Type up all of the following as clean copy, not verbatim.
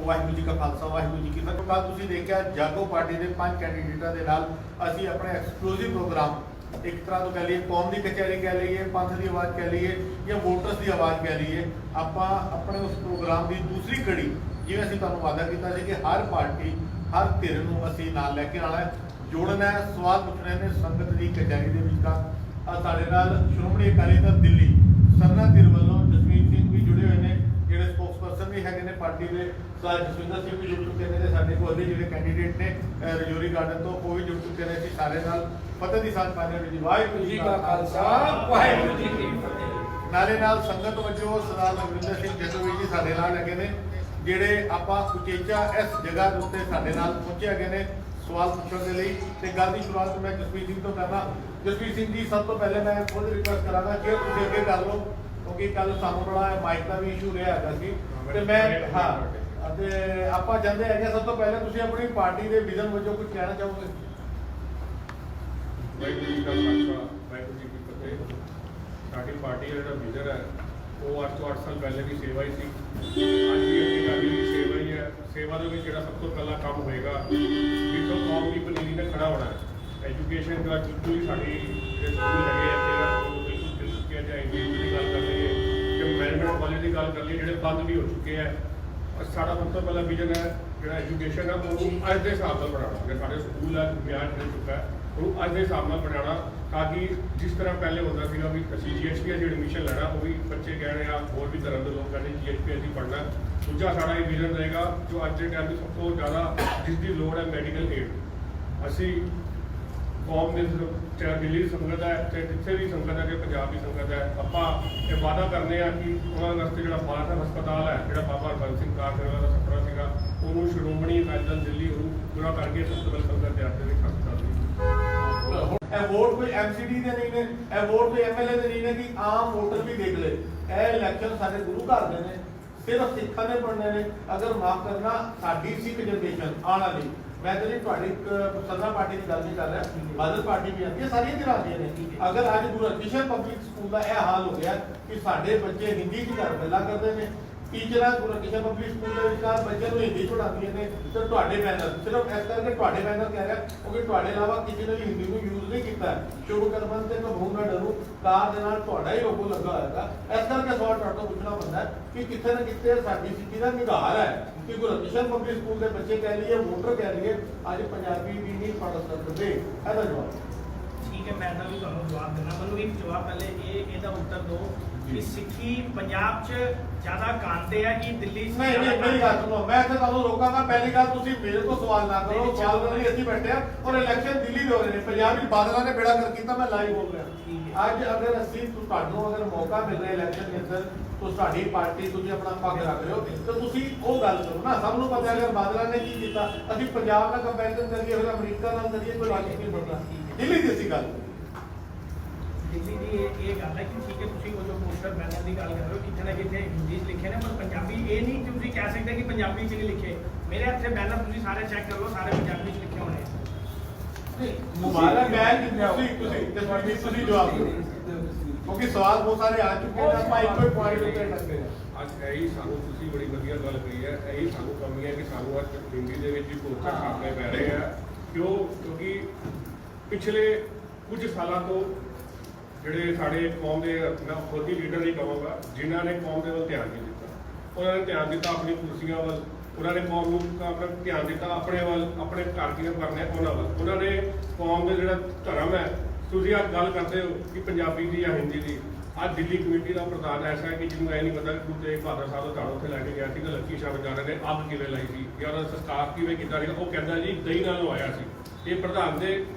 वाहिगुरू जी का खालसा वाहिगुरू जी की फतेह। कल तुसीं देखिया जागो पार्टी के 5 कैंਡੀਡੇਟਾਂ ਦੇ ਨਾਲ ਅਸੀਂ अपने एक्सक्लूसिव प्रोग्राम एक तरह तो कह लीए कौम की कचहरी कह लीए, पंथ की आवाज़ कह लीए या वोटर्स की आवाज़ कह लीए, आप अपने उस प्रोग्राम की दूसरी कड़ी जिवें असीं तुहानूं वादा किया कि हर पार्टी हर धिर नूं असीं नाल लैके आना है, जोड़ना है, सवाल पुछने ने संगत की कचहरी के विच। साडे नाल श्रोमणी अकाली दल दिल्ली सरना धिर वालों जसवीर सिंह भी जुड़े हुए हैं, ਜਿਹੜੇ ਸਪੋਕਸਪਰਸਨ ਵੀ ਹੈਗੇ ਨੇ ਪਾਰਟੀ ਦੇ, ਸਾਜ ਜਸਵਿੰਦਰ ਸਿੰਘ ਵੀ ਜੁੜ ਚੁੱਕੇ ਨੇ, ਸਾਡੇ ਕੋਲ ਦੇ ਜਿਹੜੇ ਕੈਂਡੀਡੇਟ ਨੇ ਰਜੌਰੀ ਗਾਰਡਨ ਤੋਂ ਉਹ ਵੀ ਜੁੜ ਚੁੱਕੇ ਨੇ। ਅਸੀਂ ਸਾਰੇ ਨਾਲ ਫਤਿਹ ਦੀ ਸਾਂਝ ਪਾਉਂਦੇ ਹਾਂ ਜੀ, ਵਾਹਿਗੁਰੂ ਜੀ ਕਾ ਖਾਲਸਾ ਵਾਹਿਗੁਰੂ ਜੀ ਕੀ ਫਤਿਹ। ਨਾਲੇ ਨਾਲ ਸੰਗਤ ਵਜੋਂ ਸਰਦਾਰ ਲਖਵਿੰਦਰ ਸਿੰਘ ਜੱਟੂਵੀ ਜੀ ਸਾਡੇ ਨਾਲ ਲੱਗੇ ਨੇ, ਜਿਹੜੇ ਆਪਾਂ ਉਚੇਚਾ ਇਸ ਜਗ੍ਹਾ ਦੇ ਉੱਤੇ ਸਾਡੇ ਨਾਲ ਪਹੁੰਚੇ ਹੈਗੇ ਨੇ ਸਵਾਲ ਪੁੱਛਣ ਦੇ ਲਈ। ਤੇ ਗੱਲ ਦੀ ਸ਼ੁਰੂਆਤ ਮੈਂ ਜਸਵੀਰ ਸਿੰਘ ਤੋਂ ਕਰਨਾ। ਜਸਵੀਰ ਸਿੰਘ ਜੀ, ਸਭ ਤੋਂ ਪਹਿਲੇ ਮੈਂ ਖੁਦ ਰਿਕੁਐਸਟ ਕਰਾਂਗਾ ਕਿ ਤੁਸੀਂ ਅੱਗੇ ਕਰ ਲਓ, क्योंकि कल सानू बड़ा माइक का भी इशू रहा है तो मैं हाँ ते आपां चाहते हैं सब तो पहले तुसीं अपनी पार्टी के विजन वजों कुछ कहना चाहोगे? वाहिगुरू जी का खालसा वाहिगुरू जी की फतेह। साडी पार्टी का जो विजन है वो 8 ਤੋਂ 8 साल पहले भी सेवा ही सी, अज भी अपनी गाड़ी की सेवा ही है। सेवा के जो सब तो पहला काम होएगा जिसों कौम की पनीरी ने खड़ा होना है। एजुकेशन का बिल्कुल ही साड़ी स्कूल लगे हैं, तेरा बिल्कुल मिल चुके हैं, चाहे इंजीनियरिंग की गल कर लीए जो मैनेजमेंट कॉलेज की गल कर लीए, जो बंद भी हो चुके हैं। और साड़ा सब तो पहला विजन है जो एजुकेशन है वो अज के हिसाब से बनाना, जो साढ़े स्कूल है म्यार मिल चुका है वो अज के हिसाब से बनाना, ताकि जिस तरह पहले होता है भी असी GHP एडमिशन लेना वो भी बच्चे कह रहे हैं होर भी तरह के लोग कहते GHP अभी पढ़ना। दूजा साड़ा ये विजन रहेगा जो अज के टाइम में सब तो ज़्यादा जिसकी लोड़ है मैडिकल एड। असी कौम ने चाहे दिल्ली की संगत है चाहे जिथे भी संगत है, पंजाब की संगत है, आप ये वादा करने कि उन्होंने वास्ते जो बाल हस्पताल है जो बाबा हरबंस सिंह कारगिल का सपना सीगा उन्होंने श्रोमणी अकाली दल दिल्ली पूरा करके सब तो पहले संगत तैयार करके वोट कोई MCD के नहीं ने, वोट कोई MLA के नहीं ने कि आम वोटर भी देख ले। इलैक्शन सारे गुरु घर दे ने, सिर्फ सिक्खां ने बनने ने। अगर माफ करना साडी सिख जनरेशन आने वाली, मैं तो जी तुहाडी सरना पार्टी की गल नहीं कर रहा, बादल पार्टी भी आती है, सारियां धिरां आंदियां ने। अगर अज गुरु हरकिशन पब्लिक स्कूल का यह हाल हो गया कि साडे बच्चे हिंदी च गल्लां करदे ने, टीचर गुरु हरकिशन पब्लिक स्कूल के विचार बच्चे को हिंदी पढ़ाती ने, तो तुहाडे बैनर सिर्फ इस करके तुहाडे बैनर कह रहा क्योंकि तुहाडे अलावा किसी ने भी हिंदी को यूज नहीं किया। शुभ कर्मन से कबू ना डरू कार दे नाल तुहाडा ही लोगो लगा होगा। इस करके सवाल तुहाडे तो पूछना बनता है कि किथे ना किथे साडी सिक्खी का निगार है कि गुरु हरकिशन पब्लिक स्कूल के बच्चे कह लीए, वोटर कह लीए, अज पंजाबी भी नहीं पढ़ सकते। ਇਹਦਾ जवाब ठीक है, मैं भी ਤੁਹਾਨੂੰ जवाब देना। ਮੈਨੂੰ एक जवाब पहले ਇਹਦਾ उत्तर दो कि सिक्खी पंजाब च ज्यादा कानते है कि दिल्ली च नहीं नहीं मेरी गल सुनो, मैं इत्थे ਤੁਹਾਨੂੰ रोकांगा। पहली गल तुसीं मेरे को सवाल ना करो, सवाल करने ਲਈ ਅਸੀਂ बैठे हैं और इलेक्शन दिल्ली ਦੇ हो रहे हैं। पंजाब ਵਿੱਚ ਬਾਦਲਾਂ ਨੇ बेड़ा कर ਕੀਤਾ, मैं लाइव बोल रहा। ਅੱਜ अगर ਅਸੀਂ ਤੁਹਾਨੂੰ अगर मौका मिल रहा इलेक्शन के अंदर तो ਸਾਡੀ ਪਾਰਟੀ ਤੁਸੀਂ ਆਪਣਾ ਪੱਗ ਰੱਖ ਲਿਓ ਤੇ ਤੁਸੀਂ ਉਹ ਗੱਲ ਕਰੋ ਨਾ। ਸਭ ਨੂੰ ਪਤਾ ਹੈ ਅਗਰ ਬਾਦਲਾਂ ਨੇ ਕੀ ਕੀਤਾ, ਅਸੀਂ ਪੰਜਾਬ ਨਾਲ ਕੰਪੈਰੀਜ਼ਨ ਕਰੀਏ ਫਿਰ ਅਮਰੀਕਾ ਨਾਲ ਕਰੀਏ ਕੋਈ ਵਾਕਿਆ ਨਹੀਂ ਬਣਦਾ। ਦਿੱਲੀ ਦੀ ਅਸੀਂ ਗੱਲ दिल्ली की ये गल है कि ठीक है तुसीं वो जो पोस्टर बैनर की गल कर रहे हो कितने ना कितने हिंदी च लिखे ने, पर पंजाबी ये नहीं कि तुसीं कह सकते कि पंजाबी च नहीं लिखे। मेरे हत्थे बैनर तुसीं सारे चेक कर लो, सारे पंजाबी च लिखे होने। मुबारक मैं ਤੁਸੀਂ ਜਵਾਬ ਦਿਓ क्योंकि सवाल बहुत सारे आ चुके हैं, ਆਪਾਂ ਇੱਕੋ ਹੀ ਪੁਆਇੰਟ ਉੱਤੇ ਅਟਕਦੇ ਹਾਂ। ਅੱਜ ਇਹੀ ਸਾਨੂੰ ਤੁਸੀਂ ਬੜੀ ਵਧੀਆ ਗੱਲ ਕਹੀ ਹੈ, ਇਹੀ ਸਾਨੂੰ ਕਮੀ ਹੈ ਕਿ ਸਾਨੂੰ ਅੱਜ ਹਿੰਦੀ ਦੇ ਵਿੱਚ ਹੀ ਪੋਸਟਰ ਛਾਪਣੇ ਪੈ ਰਹੇ ਆ। ਕਿਉਂਕਿ ਪਿਛਲੇ ਕੁਝ ਸਾਲਾਂ ਤੋਂ ਜਿਹੜੇ ਸਾਡੇ ਕੌਮ ਦੇ ਮੈਂ ਖੁਦ ਹੀ ਲੀਡਰ ਨਹੀਂ ਕਹਾਂਗਾ ਜਿਨ੍ਹਾਂ ਨੇ ਕੌਮ ਦੇ ਵੱਲ ਧਿਆਨ ਨਹੀਂ ਦਿੱਤਾ, ਉਹਨਾਂ ਨੇ ਧਿਆਨ ਦਿੱਤਾ ਆਪਣੀ ਕੁਰਸੀਆਂ ਵੱਲ, ਉਹਨਾਂ ਨੇ ਕੌਮ ਨੂੰ ਆਪਣਾ ਧਿਆਨ ਦਿੱਤਾ ਆਪਣੇ ਵੱਲ, ਆਪਣੇ ਘਰ ਦੀਆਂ ਕਰਨੇ ਉਹਨਾਂ ਵੱਲ। ਉਹਨਾਂ ਨੇ ਕੌਮ ਦਾ ਜਿਹੜਾ ਧਰਮ ਹੈ, ਤੁਸੀਂ ਅੱਜ ਗੱਲ ਕਰਦੇ ਹੋ ਕਿ ਪੰਜਾਬੀ ਦੀ ਜਾਂ ਹਿੰਦੀ ਦੀ, ਅੱਜ ਦਿੱਲੀ ਕਮੇਟੀ ਦਾ ਪ੍ਰਧਾਨ ਐਸਾ ਹੈ ਕਿ ਜਿਹਨੂੰ ਇਹ ਨਹੀਂ ਪਤਾ ਕਿ ਗੁਰੂ ਤੇਗ ਬਹਾਦਰ ਸਾਹਿਬ ਦਾ ਧੜ ਉੱਥੇ ਲੈ ਕੇ ਗਿਆ ਸੀ, ਲੱਕੀ ਸ਼ਾਹ ਬੇਚਾਰੇ ਨੇ ਅੱਗ ਕਿਵੇਂ ਲਾਈ ਸੀ ਜਾਂ ਉਹਦਾ ਸੰਸਕਾਰ ਕਿਵੇਂ ਕੀਤਾ ਸੀਗਾ। ਉਹ ਕਹਿੰਦਾ ਜੀ ਦਹੀਂ ਨਾਲ ਲਵਾਇਆ ਸੀ। ਇਹ ਪ੍ਰਧਾਨ ਦੇ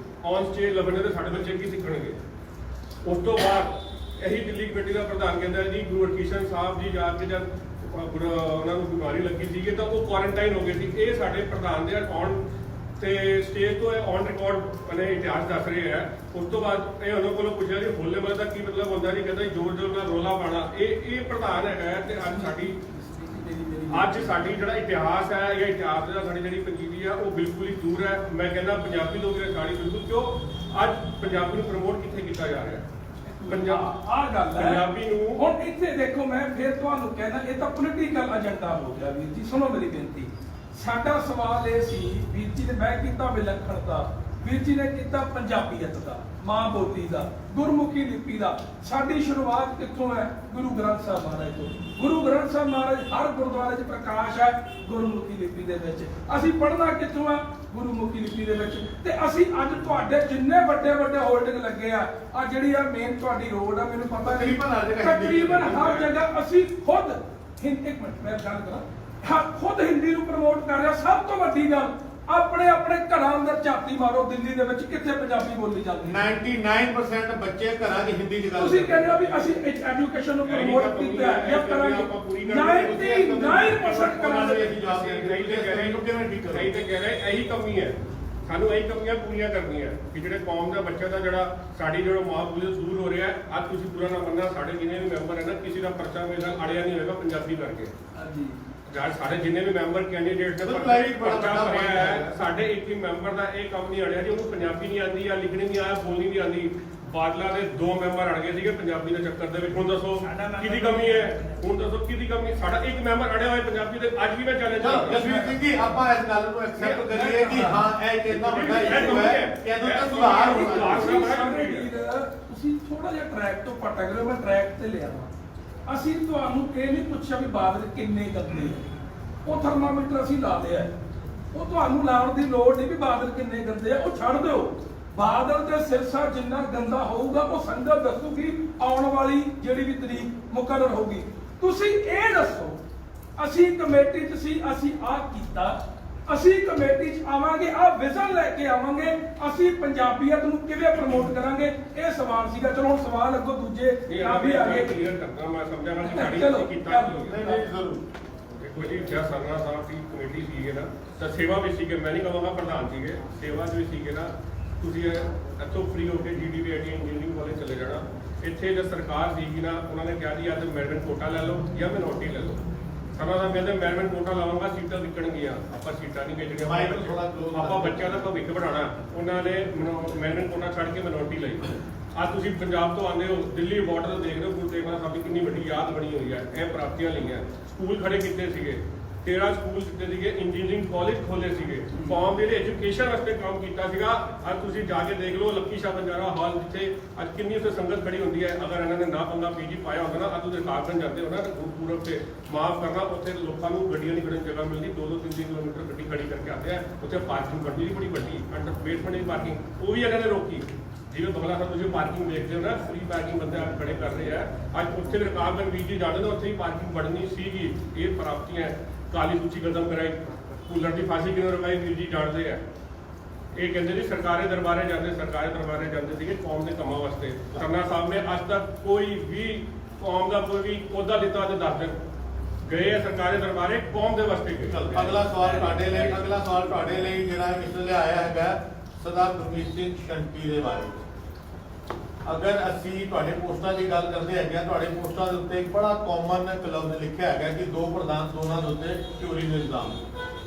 ਔਨ ਸਟੇਜ ਲੱਭਣੇ ਤੇ ਸਾਡੇ ਬੱਚੇ ਕੀ ਸਿੱਖਣਗੇ? ਉਸ ਤੋਂ ਬਾਅਦ ਇਹੀ ਦਿੱਲੀ ਕਮੇਟੀ ਦਾ ਪ੍ਰਧਾਨ ਕਹਿੰਦਾ ਜੀ ਗੁਰੂ ਹਰਕਿਸ਼ਨ ਸਾਹਿਬ ਜੀ ਜਾ ਕੇ ਜਦ ਉਹਨਾਂ ਨੂੰ ਬਿਮਾਰੀ ਲੱਗੀ ਸੀਗੀ ਤਾਂ ਉਹ ਕੁਆਰੰਟਾਈਨ ਹੋ ਗਏ ਸੀ। ਇਹ ਸਾਡੇ ਪ੍ਰਧਾਨ ਦੇ ਔਨ ਤੇ ਸਟੇਜ ਤੋਂ ਇਹ ਔਨ ਰਿਕਾਰਡ ਬਣੇ ਇਤਿਹਾਸ ਦੱਸ ਰਹੇ ਹੈ। ਉਸ ਤੋਂ ਬਾਅਦ ਇਹ ਉਹਨਾਂ ਕੋਲੋਂ ਪੁੱਛਿਆ ਜੀ ਹੋਲੇ ਮਹੱਲੇ ਦਾ ਕੀ ਮਤਲਬ ਹੁੰਦਾ ਜੀ, ਕਹਿੰਦਾ ਜ਼ੋਰ ਜ਼ੋਰ ਨਾਲ ਰੋਲਾ ਪਾਣਾ। ਇਹ ਪ੍ਰਧਾਨ ਹੈਗਾ ਤੇ ਅੱਜ ਸਾਡੀ ਜਿਹੜਾ ਇਤਿਹਾਸ ਹੈ ਜਾਂ ਇਤਿਹਾਸ ਦਾ ਸਾਡੀ ਜਿਹੜੀ ਪੰਜੀਰੀ ਹੈ ਉਹ ਬਿਲਕੁਲ ਹੀ ਦੂਰ ਹੈ। ਮੈਂ ਕਹਿੰਦਾ ਪੰਜਾਬੀ ਲੋਕ ਸਾਡੀ ਬਿਲਕੁਲ ਕਿਉਂ ਅੱਜ ਪੰਜਾਬੀ ਨੂੰ ਪ੍ਰਮੋਟ ਕਿੱਥੇ ਕੀਤਾ ਜਾ ਰਿਹਾ। ਆਹ ਗੱਲ ਹੈ। ਪੰਜਾਬੀ ਨੂੰ ਹੁਣ ਇੱਥੇ ਦੇਖੋ, ਮੈਂ ਫਿਰ ਤੁਹਾਨੂੰ ਕਹਿਣਾ, ਇਹ ਤਾਂ ਪੋਲੀਟੀਕਲ ਏਜੰਡਾ ਹੋ ਗਿਆ ਵੀਰ ਜੀ। ਸੁਣੋ ਮੇਰੀ ਬੇਨਤੀ, ਸਾਡਾ ਸਵਾਲ ਇਹ ਸੀ, ਵੀਰ ਜੀ ਨੇ ਮੈਂ ਕੀਤਾ ਵਿਲੱਖਣਤਾ, ਵੀਰ ਜੀ ਨੇ ਕੀਤਾ ਪੰਜਾਬੀਅਤ ਦਾ, ਮਾਂ ਬੋਲੀ ਦਾ, ਗੁਰਮੁਖੀ ਲਿਪੀ ਦਾ। ਸਾਡੀ ਸ਼ੁਰੂਆਤ ਕਿੱਥੋਂ ਹੈ? ਗੁਰੂ ਗ੍ਰੰਥ ਸਾਹਿਬ ਮਹਾਰਾਜ ਤੋਂ। ਗੁਰੂ ਗ੍ਰੰਥ ਸਾਹਿਬ ਮਹਾਰਾਜ ਹਰ ਗੁਰਦੁਆਰੇ 'ਚ ਪ੍ਰਕਾਸ਼ ਹੈ ਗੁਰਮੁਖੀ ਲਿਪੀ ਦੇ ਵਿੱਚ। ਅਸੀਂ ਪੜ੍ਹਨਾ ਕਿੱਥੋਂ ਆ? ਗੁਰਮੁਖੀ ਲਿਪੀ ਦੇ ਵਿੱਚ। ਤੇ ਅਸੀਂ ਅੱਜ ਤੁਹਾਡੇ ਜਿੰਨੇ ਵੱਡੇ ਵੱਡੇ ਹੋਲਡਿੰਗ ਲੱਗੇ ਆ ਜਿਹੜੀ ਆ ਮੇਨ ਤੁਹਾਡੀ ਰੋਡ ਆ, ਮੈਨੂੰ ਪਤਾ ਨਹੀਂ, ਤਕਰੀਬਨ ਹਰ ਜਗ੍ਹਾ ਅਸੀਂ ਖੁਦ ਇੱਕ ਮਿੰਟ ਮੈਂ ਗੱਲ ਕਰਾਂ, ਖੁਦ ਹਿੰਦੀ ਨੂੰ ਪ੍ਰਮੋਟ ਕਰ ਰਿਹਾ। ਸਭ ਤੋਂ ਵੱਡੀ ਗੱਲ, ਆਪਣੇ ਆਪਣੇ ਘਰਾਂ ਅੰਦਰ ਝਾਤੀ ਮਾਰੋ, ਦਿੱਲੀ ਦੇ ਵਿੱਚ ਕਿੱਥੇ ਪੰਜਾਬੀ ਬੋਲੀ ਜਾਂਦੀ ਹੈ? 99% ਬੱਚੇ ਘਰਾਂ 'ਚ ਹਿੰਦੀ 'ਚ ਗੱਲ ਤੁਸੀਂ ਕਹਿੰਦੇ ਹੋ ਵੀ ਅਸੀਂ ਐਜੂਕੇਸ਼ਨ ਨੂੰ ਪ੍ਰਮੋਟ ਕੀਤਾ ਹੈ, ਇਹ ਕਰਾਂਗੇ 99% ਕਰਾਂਗੇ। ਸਹੀ ਤੇ ਕਹਿ ਰਹੇ, ਇਹੀ ਕਮੀ ਹੈ। ਸਾਨੂੰ ਇਹੀ ਕਮੀਆਂ ਪੂਰੀਆਂ ਕਰਨੀਆਂ ਕਿ ਜਿਹੜੇ ਕੌਮ ਦਾ ਬੱਚਾ ਦਾ ਜਿਹੜਾ ਸਾਡੀ ਜਿਹੜਾ ਮਾਂ ਬੋਲੀ ਤੋਂ ਦੂਰ ਹੋ ਰਿਹਾ। ਅੱਜ ਤੁਸੀਂ ਪੂਰਾ ਨਾ ਮੰਨਣਾ, ਸਾਡੇ ਜਿੰਨੇ ਵੀ ਮੈਂਬਰ ਹੈ ਨਾ, ਕਿਸੇ ਦਾ ਪਰਚਾ ਮੇਰੇ ਨਾਲ ਅੜਿਆ ਨਹੀਂ ਹੋਏਗਾ ਪੰਜਾਬੀ ਕਰਕੇ। ਹਾਂਜੀ, ਯਾਰ ਸਾਡੇ ਜਿੰਨੇ ਵੀ ਮੈਂਬਰ ਕੈਂਡੀਡੇਟ ਨੇ ਪਰਚਾ ਭਰਿਆ ਹੈ, ਸਾਡੇ ਇੱਕ ਵੀ ਮੈਂਬਰ ਦਾ ਇਹ ਕੰਮ ਨਹੀਂ ਅੜਿਆ ਜੀ ਉਹਨੂੰ ਪੰਜਾਬੀ ਨਹੀਂ ਆਉਂਦੀ ਜਾਂ ਲਿਖਣੀ ਨਹੀਂ ਆਇਆ, ਬੋਲਣੀ ਨਹੀਂ ਆਉਂਦੀ। ਬਾਦਲਾਂ ਦੇ 2 ਮੈਂਬਰ ਅੜ ਗਏ ਸੀਗੇ ਪੰਜਾਬੀ ਦੇ ਚੱਕਰ ਦੇ ਵਿੱਚ। ਹੁਣ ਦੱਸੋ ਕਿਹਦੀ ਕਮੀ ਹੈ? ਹੁਣ ਦੱਸੋ ਕਿਹਦੀ ਕਮੀ? ਸਾਡਾ ਇੱਕ ਮੈਂਬਰ ਅੜਿਆ ਹੋਇਆ ਪੰਜਾਬੀ ਦੇ। ਅੱਜ ਵੀ ਮੈਂ ਚੈਲੰਜ ਜਸਵੀਰ ਸਿੰਘ ਜੀ, ਆਪਾਂ ਇਸ ਗੱਲ ਨੂੰ ਐਕਸੈਪਟ ਕਰੀਏ ਕਿ ਹਾਂ ਇਹ ਕਿੰਨਾ ਵੱਡਾ ਇਸ਼ੂ ਹੈ ਕਿ ਇਹਦਾ ਤਾਂ ਸੁਧਾਰ ਹੋਣਾ। ਤੁਸੀਂ ਥੋੜਾ ਜਿਹਾ ਟਰੈਕ ਤੋਂ ਭਟਕ ਰਹੇ ਹੋ, ਮੈਂ ਟਰੈਕ ਤੇ ਲਿਆ ਵਾਂ। ਅਸੀਂ ਤੁਹਾਨੂੰ ਇਹ ਨਹੀਂ ਪੁੱਛਿਆ ਵੀ ਬਾਦਲ ਕਿੰਨੇ ਗੰਦੇ ਆ। ਉਹ ਥਰਮਾਮੀਟਰ ਅਸੀਂ ਲਾ ਲਿਆ, ਉਹ ਤੁਹਾਨੂੰ ਲਾਉਣ ਦੀ ਲੋੜ ਨਹੀਂ ਵੀ ਬਾਦਲ ਕਿੰਨੇ ਗੰਦੇ ਆ। ਉਹ ਛੱਡ ਦਿਓ, ਬਾਦਲ ਤੇ ਸਿਰਸਾ ਜਿੰਨਾ ਗੰਦਾ ਹੋਊਗਾ ਉਹ ਸੰਗਤ ਦੱਸੂਗੀ ਆਉਣ ਵਾਲੀ ਜਿਹੜੀ ਵੀ ਤਰੀਕ ਮੁਕਰਰ ਹੋਊਗੀ। ਤੁਸੀਂ ਇਹ ਦੱਸੋ, ਅਸੀਂ ਕਮੇਟੀ 'ਚ ਸੀ, ਅਸੀਂ ਆਹ ਕੀਤਾ, ਅਸੀਂ ਕਮੇਟੀ 'ਚ ਆਵਾਂਗੇ, ਆਹ ਵਿਜ਼ਨ ਲੈ ਕੇ ਆਵਾਂਗੇ, ਅਸੀਂ ਪੰਜਾਬੀਅਤ ਨੂੰ ਕਿਵੇਂ ਪ੍ਰਮੋਟ ਕਰਾਂਗੇ, ਇਹ ਸਵਾਲ ਸੀਗਾ। ਚਲੋ ਹੁਣ ਸਵਾਲ ਅੱਗੋਂ ਦੂਜੇ ਕਾਫੀ ਆ ਗਏ। ਕਲੀਅਰ ਕਰਦਾ ਮੈਂ ਸਮਝਾਂਗਾ ਕਿ ਸਾਡੀ ਚਲੋ, ਕੀਤਾ ਨਹੀਂ ਜ਼ਰੂਰ। ਦੇਖੋ ਜੀ, ਜਿਆ ਸਰਨਾ ਸਾਹਿਬ ਦੀ ਕਮੇਟੀ ਸੀਗੇ ਨਾ, ਤਾਂ ਸੇਵਾ ਵੀ ਸੀਗੇ, ਮੈਂ ਨਹੀਂ ਕਹਾਂਗਾ ਪ੍ਰਧਾਨ ਸੀਗੇ, ਸੇਵਾ 'ਚ ਵੀ ਸੀਗੇ ਨਾ। ਤੁਸੀਂ ਇੱਥੋਂ ਫ੍ਰੀ ਹੋ ਕੇ GDV ਇੰਜੀਨੀਅਰਿੰਗ ਕਾਲਜ ਚਲੇ ਜਾਣਾ। ਇੱਥੇ ਜਦ ਸਰਕਾਰ ਸੀਗੀ ਨਾ, ਉਹਨਾਂ ਨੇ ਕਿਹਾ ਜੀ ਜਾਂ ਤਾਂ ਮੈਰਿਟ ਕੋਟਾ ਲੈ ਲਓ ਜਾਂ ਮਿਨੋਰਟੀ ਲੈ ਲਓ। ਸਰਨਾ ਸਾਹਿਬ ਕਹਿੰਦੇ ਮੈਰਿਟ ਕੋਟਾ ਲਾਵਾਂਗਾ, ਸੀਟਾਂ ਵਿਕਣਗੀਆਂ, ਆਪਾਂ ਸੀਟਾਂ ਨਹੀਂ ਵੇਚਣੀਆਂ, ਆਪਾਂ ਬੱਚਿਆਂ ਦਾ ਭਵਿੱਖ ਬਣਾਉਣਾ। ਉਹਨਾਂ ਨੇ ਮੈਰਿਟ ਕੋਟਾ ਛੱਡ ਕੇ ਮਿਨੋਰਟੀ ਲਈ। ਅੱਜ ਤੁਸੀਂ ਪੰਜਾਬ ਤੋਂ ਆਉਂਦੇ ਹੋ, ਦਿੱਲੀ ਬਾਰਡਰ ਦੇਖ ਰਹੇ ਹੋ, ਗੁਰੂ ਤੇਗ ਬਹਾਦਰ ਸਾਹਿਬ ਦੀ ਕਿੰਨੀ ਵੱਡੀ ਯਾਦ ਬਣੀ ਹੋਈ ਹੈ। ਇਹ ਪ੍ਰਾਪਤੀਆਂ ਲਈਆਂ, ਸਕੂਲ ਖੜੇ ਕੀਤੇ ਸੀਗੇ, 13 ਸਕੂਲ ਦਿੱਤੇ ਸੀਗੇ, ਇੰਜੀਨੀਅਰਿੰਗ ਕਾਲਜ ਖੋਲੇ ਸੀਗੇ, ਕੌਮ ਦੇ ਐਜੂਕੇਸ਼ਨ ਵਾਸਤੇ ਕੰਮ ਕੀਤਾ ਸੀਗਾ। ਅੱਜ ਤੁਸੀਂ ਜਾ ਕੇ ਦੇਖ ਲਓ ਲੱਕੀ ਸ਼ਾਹ ਬੰਜਾਰਾ ਹਾਲ, ਜਿੱਥੇ ਅੱਜ ਕਿੰਨੀ ਉੱਥੇ ਸੰਗਤ ਖੜੀ ਹੁੰਦੀ ਹੈ। ਅਗਰ ਇਹਨਾਂ ਨੇ ਨਾ ਬੰਦਾ PG ਪਾਇਆ ਹੁੰਦਾ ਨਾ, ਅੱਜ ਉਹਦੇ ਕਾਗਜ਼ ਜਾਂਦੇ ਹੋ ਨਾ ਗੁਰਪੁਰਬ ਤੇ, ਮਾਫ ਕਰਨਾ, ਉੱਥੇ ਲੋਕਾਂ ਨੂੰ ਗੱਡੀਆਂ ਨਹੀਂ ਖੜਨ ਜਗ੍ਹਾ ਮਿਲਦੀ। 2-2 3-3 ਕਿਲੋਮੀਟਰ ਗੱਡੀ ਖੜੀ ਕਰਕੇ ਆਉਂਦੇ ਆ। ਉੱਥੇ ਪਾਰਕਿੰਗ ਬਣਦੀ ਬੜੀ ਵੱਡੀ, ਅੰਡਰ ਬੇਸਮੈਂਟ ਦੀ ਪਾਰਕਿੰਗ, ਉਹ ਵੀ ਇਹਨਾਂ ਨੇ ਰੋਕੀ। ਜਿਵੇਂ ਬਗਲਾ ਸਾਹਿਬ ਤੁਸੀਂ ਪਾਰਕਿੰਗ ਦੇਖਦੇ ਹੋ ਨਾ, ਫ੍ਰੀ ਪਾਰਕਿੰਗ ਬੰਦੇ ਆ ਖੜੇ ਕਰ ਰਹੇ ਆ। ਅੱਜ ਉੱਥੇ ਰਕਾਬਗੰਜ ਵੀਰ ਜੀ ਜਾਂਦੇ ਨੇ, ਉੱਥੇ ਹੀ ਪਾਰਕਿੰਗ ਬਣਨੀ ਸੀਗੀ। ਇਹ ਪ੍ਰਾਪਤੀਆਂ ਕਾਲੀ ਸੂਚੀ ਕਦਮ ਕਰਾਈ, ਕੂਲਰ ਦੀ ਫਾਂਸੀ ਕਿਉਂ ਰਕਾਈ ਵੀਰ ਜੀ ਜਾਣਦੇ ਆ। ਇਹ ਕਹਿੰਦੇ ਜੀ ਸਰਕਾਰੀ ਦਰਬਾਰੇ ਜਾਂਦੇ ਸੀਗੇ ਕੌਮ ਦੇ ਕੰਮਾਂ ਵਾਸਤੇ। ਸਰਨਾ ਸਾਹਿਬ ਨੇ ਅੱਜ ਤੱਕ ਕੋਈ ਵੀ ਕੌਮ ਦਾ ਕੋਈ ਵੀ ਅਹੁਦਾ ਲਿੱਤਾ ਤੇ ਦੱਸ ਦਿਨ ਗਏ ਆ ਸਰਕਾਰੀ ਦਰਬਾਰੇ, ਕੌਮ ਦੇ ਵਾਸਤੇ ਗਏ। ਅਗਲਾ ਸਵਾਲ ਤੁਹਾਡੇ ਲਈ ਜਿਹੜਾ ਇਸ ਵੇਲੇ ਆਇਆ ਹੈਗਾ ਸਰਦਾਰ ਗੁਰਮੀਤ ਸਿੰਘ ਸ਼ੰਟੀ ਦੇ ਬਾਰੇ। ਅਗਰ ਅਸੀਂ ਤੁਹਾਡੇ ਪੋਸਟਾਂ ਦੀ ਗੱਲ ਕਰਦੇ ਹੈਗੇ ਆ, ਤੁਹਾਡੇ ਪੋਸਟਾਂ ਦੇ ਉੱਤੇ ਇੱਕ ਬੜਾ ਕਾਮਨ ਲਫ਼ਜ਼ ਲਿਖਿਆ ਹੈਗਾ ਕਿ 2 ਪ੍ਰਧਾਨ ਦੋਨਾਂ ਦੇ ਉੱਤੇ ਚੋਰੀ ਦੇ ਇਲਜ਼ਾਮ।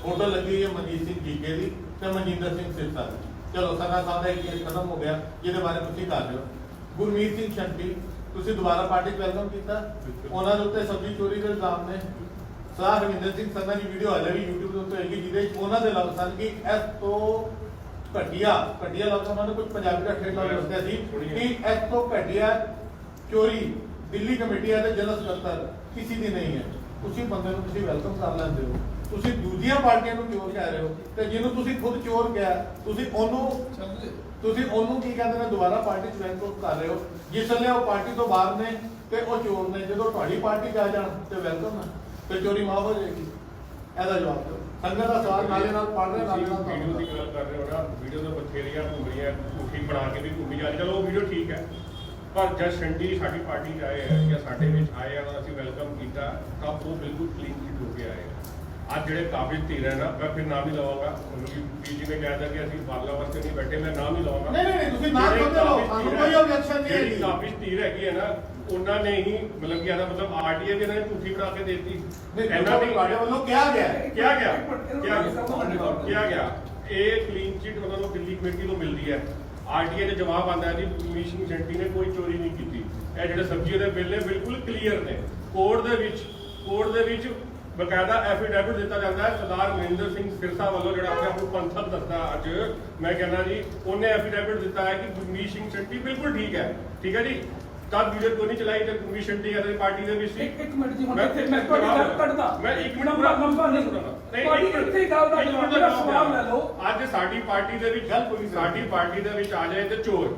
ਫੋਟੋ ਲੱਗੀ ਹੈ ਮਨਜੀਤ ਸਿੰਘ ਜੀਕੇ ਦੀ ਤੇ ਮਨਜਿੰਦਰ ਸਿੰਘ ਸਿਰਸਾ ਦੀ। ਚਲੋ ਸਰਨਾ ਸਾਹਿਬ ਦਾ ਇੱਕ ਕੇਸ ਖਤਮ ਹੋ ਗਿਆ, ਜਿਹਦੇ ਬਾਰੇ ਤੁਸੀਂ ਕਰ ਰਹੇ ਹੋ। ਗੁਰਮੀਤ ਸਿੰਘ ਸ਼ੰਟੀ ਤੁਸੀਂ ਦੁਬਾਰਾ ਪਾਰਟੀ 'ਚ ਵੈਲਕਮ ਕੀਤਾ, ਉਹਨਾਂ ਦੇ ਉੱਤੇ ਸਬਜ਼ੀ ਚੋਰੀ ਦੇ ਇਲਜ਼ਾਮ ਨੇ। ਸਰਦਾਰ ਹਰਮਿੰਦਰ ਸਿੰਘ ਸੰਧਾ ਦੀ ਵੀਡੀਓ ਹਾਲੇ ਵੀ YouTube ਦੇ ਉੱਤੇ ਹੋਏਗੀ, ਜਿਹਦੇ ਵਿੱਚ ਉਹਨਾਂ ਦੇ ਲਫ਼ਜ਼ ਸਨ ਕਿ ਇਸ ਤੋਂ ਘਟੀਆ ਲਫ਼ਜ਼ ਉਹਨਾਂ ਨੇ ਕੁਝ ਪੰਜਾਬੀ ਦਾ ਠੇਠ ਲਫ਼ਜ਼ ਦੱਸਿਆ ਸੀ ਕਿ ਇਸ ਤੋਂ ਘਟੀਆ ਚੋਰੀ ਦਿੱਲੀ ਕਮੇਟੀ ਦੇ ਜਨਰਲ ਸਕੱਤਰ ਕਿਸੇ ਦੀ ਨਹੀਂ ਹੈ। ਉਸੇ ਬੰਦੇ ਨੂੰ ਤੁਸੀਂ ਵੈਲਕਮ ਕਰ ਲੈਂਦੇ ਹੋ, ਤੁਸੀਂ ਦੂਜੀਆਂ ਪਾਰਟੀਆਂ ਨੂੰ ਚੋਰ ਕਹਿ ਰਹੇ ਹੋ, ਤੇ ਜਿਹਨੂੰ ਤੁਸੀਂ ਖੁਦ ਚੋਰ ਕਿਹਾ ਤੁਸੀਂ ਉਹਨੂੰ ਕੀ ਕਹਿੰਦੇ ਨੇ ਦੁਬਾਰਾ ਪਾਰਟੀ 'ਚ ਵੈਲਕਮ ਕਰ ਰਹੇ ਹੋ। ਜਿਸ ਵੇਲੇ ਉਹ ਪਾਰਟੀ ਤੋਂ ਬਾਹਰ ਨੇ ਤੇ ਉਹ ਚੋਰ ਨੇ, ਜਦੋਂ ਤੁਹਾਡੀ ਪਾਰਟੀ 'ਚ ਆ ਜਾਣ ਤੇ ਵੈਲਕਮ ਹੈ, ਤੇ ਚੋਰੀ ਮਾਫ ਹੋ ਜਾਏਗੀ। ਇਹਦਾ ਜਵਾਬ ਦਿਓ। ਸੰਗਤ ਦਾ ਸਵਾਲ ਨਾਲੇ ਨਾਲ ਪੜ ਰਹੇ ਨਾਲੇ ਨਾਲ ਵੀਡੀਓ ਦੀ ਗੱਲ ਕਰ ਰਹੇ ਹੋ ਨਾ, ਵੀਡੀਓ ਤੋਂ ਬਥੇਰੀਆਂ ਘੁੰਮ ਰਹੀਆਂ, ਝੂਠੀ ਬਣਾ ਕੇ ਵੀ ਘੁੰਮੀ ਜਾ ਰਹੀ। ਚਲੋ ਉਹ ਵੀਡੀਓ ਠੀਕ ਹੈ, ਪਰ ਜਦ ਸ਼ੰਟੀ ਸਾਡੀ ਪਾਰਟੀ 'ਚ ਆਏ ਹੈ ਜਾਂ ਸਾਡੇ ਵਿੱਚ ਆਏ ਆ, ਅਸੀਂ ਵੈਲਕਮ ਕੀਤਾ ਤਾਂ ਉਹ ਬਿਲਕੁਲ ਕਲੀਨ ਚਿੱਟ ਹੋ ਕੇ ਆਏ। ਅੱਜ ਜਿਹੜੇ ਕਾਬਿਲ ਧੀਰ ਹੈ ਨਾ, ਮੈਂ ਫਿਰ ਨਾਮ ਹੀ ਲਵਾਂਗਾ, ਪੀਜੀ ਨੇ ਕਹਿ ਕਿ ਅਸੀਂ ਬਾਦਲਾਂ ਵਾਸਤੇ ਨਹੀਂ ਬੈਠੇ, ਮੈਂ ਨਾਮ ਹੀ ਲਵਾਂਗਾ। ਨਹੀਂ ਤੁਸੀਂ ਨਾਮ ਕਿਉਂ ਲਓ, ਸਾਨੂੰ ਕੋਈ ਆਬਜੈਕਸ਼ਨ ਨਹੀਂ ਹੈ। ਜਿਹੜੀ ਕਾਬਿਲ ਧੀਰ ਹੈਗੀ ਹੈ ਨਾ, ਉਹਨਾਂ ਨੇ ਹੀ ਮਤਲਬ ਕਿ ਇਹਦਾ ਮਤਲਬ RTI ਵੀ ਇਹਨਾਂ ਨੇ ਝੂਠੀ ਬਣਾ ਕੇ ਦੇਤੀ। ਇਹਨਾਂ ਦੀ ਤੁਹਾਡੇ ਵੱਲੋਂ ਕਿਹਾ ਗਿਆ ਇਹ ਕਲੀਨ ਚਿੱਟ ਉਹਨਾਂ ਨੂੰ ਦਿੱਲੀ ਕਮੇਟੀ ਤੋਂ ਮਿਲਦੀ ਹੈ। RTI ਦੇ ਜਵਾਬ ਆਉਂਦਾ ਹੈ ਜੀ ਕਮਿਸ਼ਨ ਸ਼ੰਟੀ ਨੇ ਕੋਈ ਚੋਰੀ ਨਹੀਂ ਕੀਤੀ। ਇਹ ਜਿਹੜੇ ਸਬਜ਼ੀ ਦੇ ਬਿੱਲ ਨੇ ਬਿਲਕੁਲ ਕਲੀਅਰ ਨੇ। ਕੋਰਟ ਦੇ ਵਿੱਚ ਬਕਾਇਦਾ ਐਫੀਡੈਵਿਟ ਦਿੱਤਾ ਜਾਂਦਾ ਹੈ। ਸਰਦਾਰ ਮਨਿੰਦਰ ਸਿੰਘ ਸਿਰਸਾ ਵੱਲੋਂ ਜਿਹੜਾ ਆਪਣੇ ਆਪ ਨੂੰ ਪੰਥਕ ਦੱਸਦਾ ਅੱਜ ਮੈਂ ਕਹਿੰਦਾ ਜੀ, ਉਹਨੇ ਐਫੀਡੈਵਿਟ ਦਿੱਤਾ ਹੈ ਕਿ ਗੁਰਮੀਤ ਸਿੰਘ ਸ਼ੰਟੀ ਬਿਲਕੁਲ ਠੀਕ ਹੈ ਜੀ। ਤਦ ਵੀਡੀਓ ਕੋਈ ਨਹੀਂ ਚਲਾਈ ਤੇ ਗੁਰਮੀਤ ਸ਼ੰਟੀ ਇਹਦੀ ਪਾਰਟੀ ਦੇ ਵਿੱਚ ਸੀ। ਇੱਕ ਮਿੰਟ ਜੀ, ਹੁਣ ਇੱਥੇ ਮੈਂ ਤੁਹਾਡੀ ਗੱਲ ਕੱਢਦਾ, ਮੈਂ ਇੱਕ ਮਿੰਟ ਲੰਬਾ ਨਹੀਂ ਤੁਹਾਡੀ ਇੱਥੇ ਗੱਲ ਦਾ ਜਵਾਬ ਮੇਰਾ ਸਵਾਲ ਲੈ ਲਓ। ਅੱਜ ਸਾਡੀ ਪਾਰਟੀ ਦੇ ਵਿੱਚ ਆ ਜਾਏ ਤੇ ਚੋਰ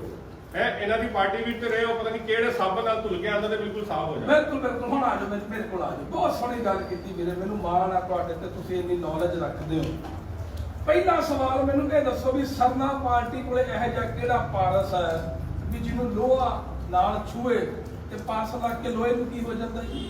ਹੈ, ਇਹਨਾਂ ਦੀ ਪਾਰਟੀ ਵਿੱਚ ਤੇ ਰਹੇ ਹੋ, ਪਤਾ ਨਹੀਂ ਕਿਹੜੇ ਸਾਬਣ ਨਾਲ ਧੁਲ ਕੇ ਆਉਂਦਾ ਤੇ ਬਿਲਕੁਲ ਸਾਫ਼ ਹੋ ਜਾਂਦਾ। ਬਿਲਕੁਲ ਹੁਣ ਆ ਜਾਓ, ਮੇਰੇ ਕੋਲ ਆ ਜਾਓ। ਬਹੁਤ ਸੋਹਣੀ ਗੱਲ ਕੀਤੀ ਵੀਰੇ, ਮੈਨੂੰ ਮਾਣ ਆ ਤੁਹਾਡੇ ਤੇ, ਤੁਸੀਂ ਇੰਨੀ ਨੌਲੇਜ ਰੱਖਦੇ ਹੋ। ਪਹਿਲਾ ਸਵਾਲ ਮੈਨੂੰ ਇਹ ਦੱਸੋ ਵੀ ਸਰਨਾ ਪਾਰਟੀ ਕੋਲੇ ਇਹੋ ਜਿਹਾ ਕਿਹੜਾ ਪਾਰਸ ਹੈ ਵੀ ਜਿਹਨੂੰ ਲੋਹਾ ਨਾਲ ਛੂਏ ਤੇ ਪਾਸ ਲੱਗ ਕੇ ਲੋਹੇ ਨੂੰ ਕੀ ਹੋ ਜਾਂਦਾ ਜੀ?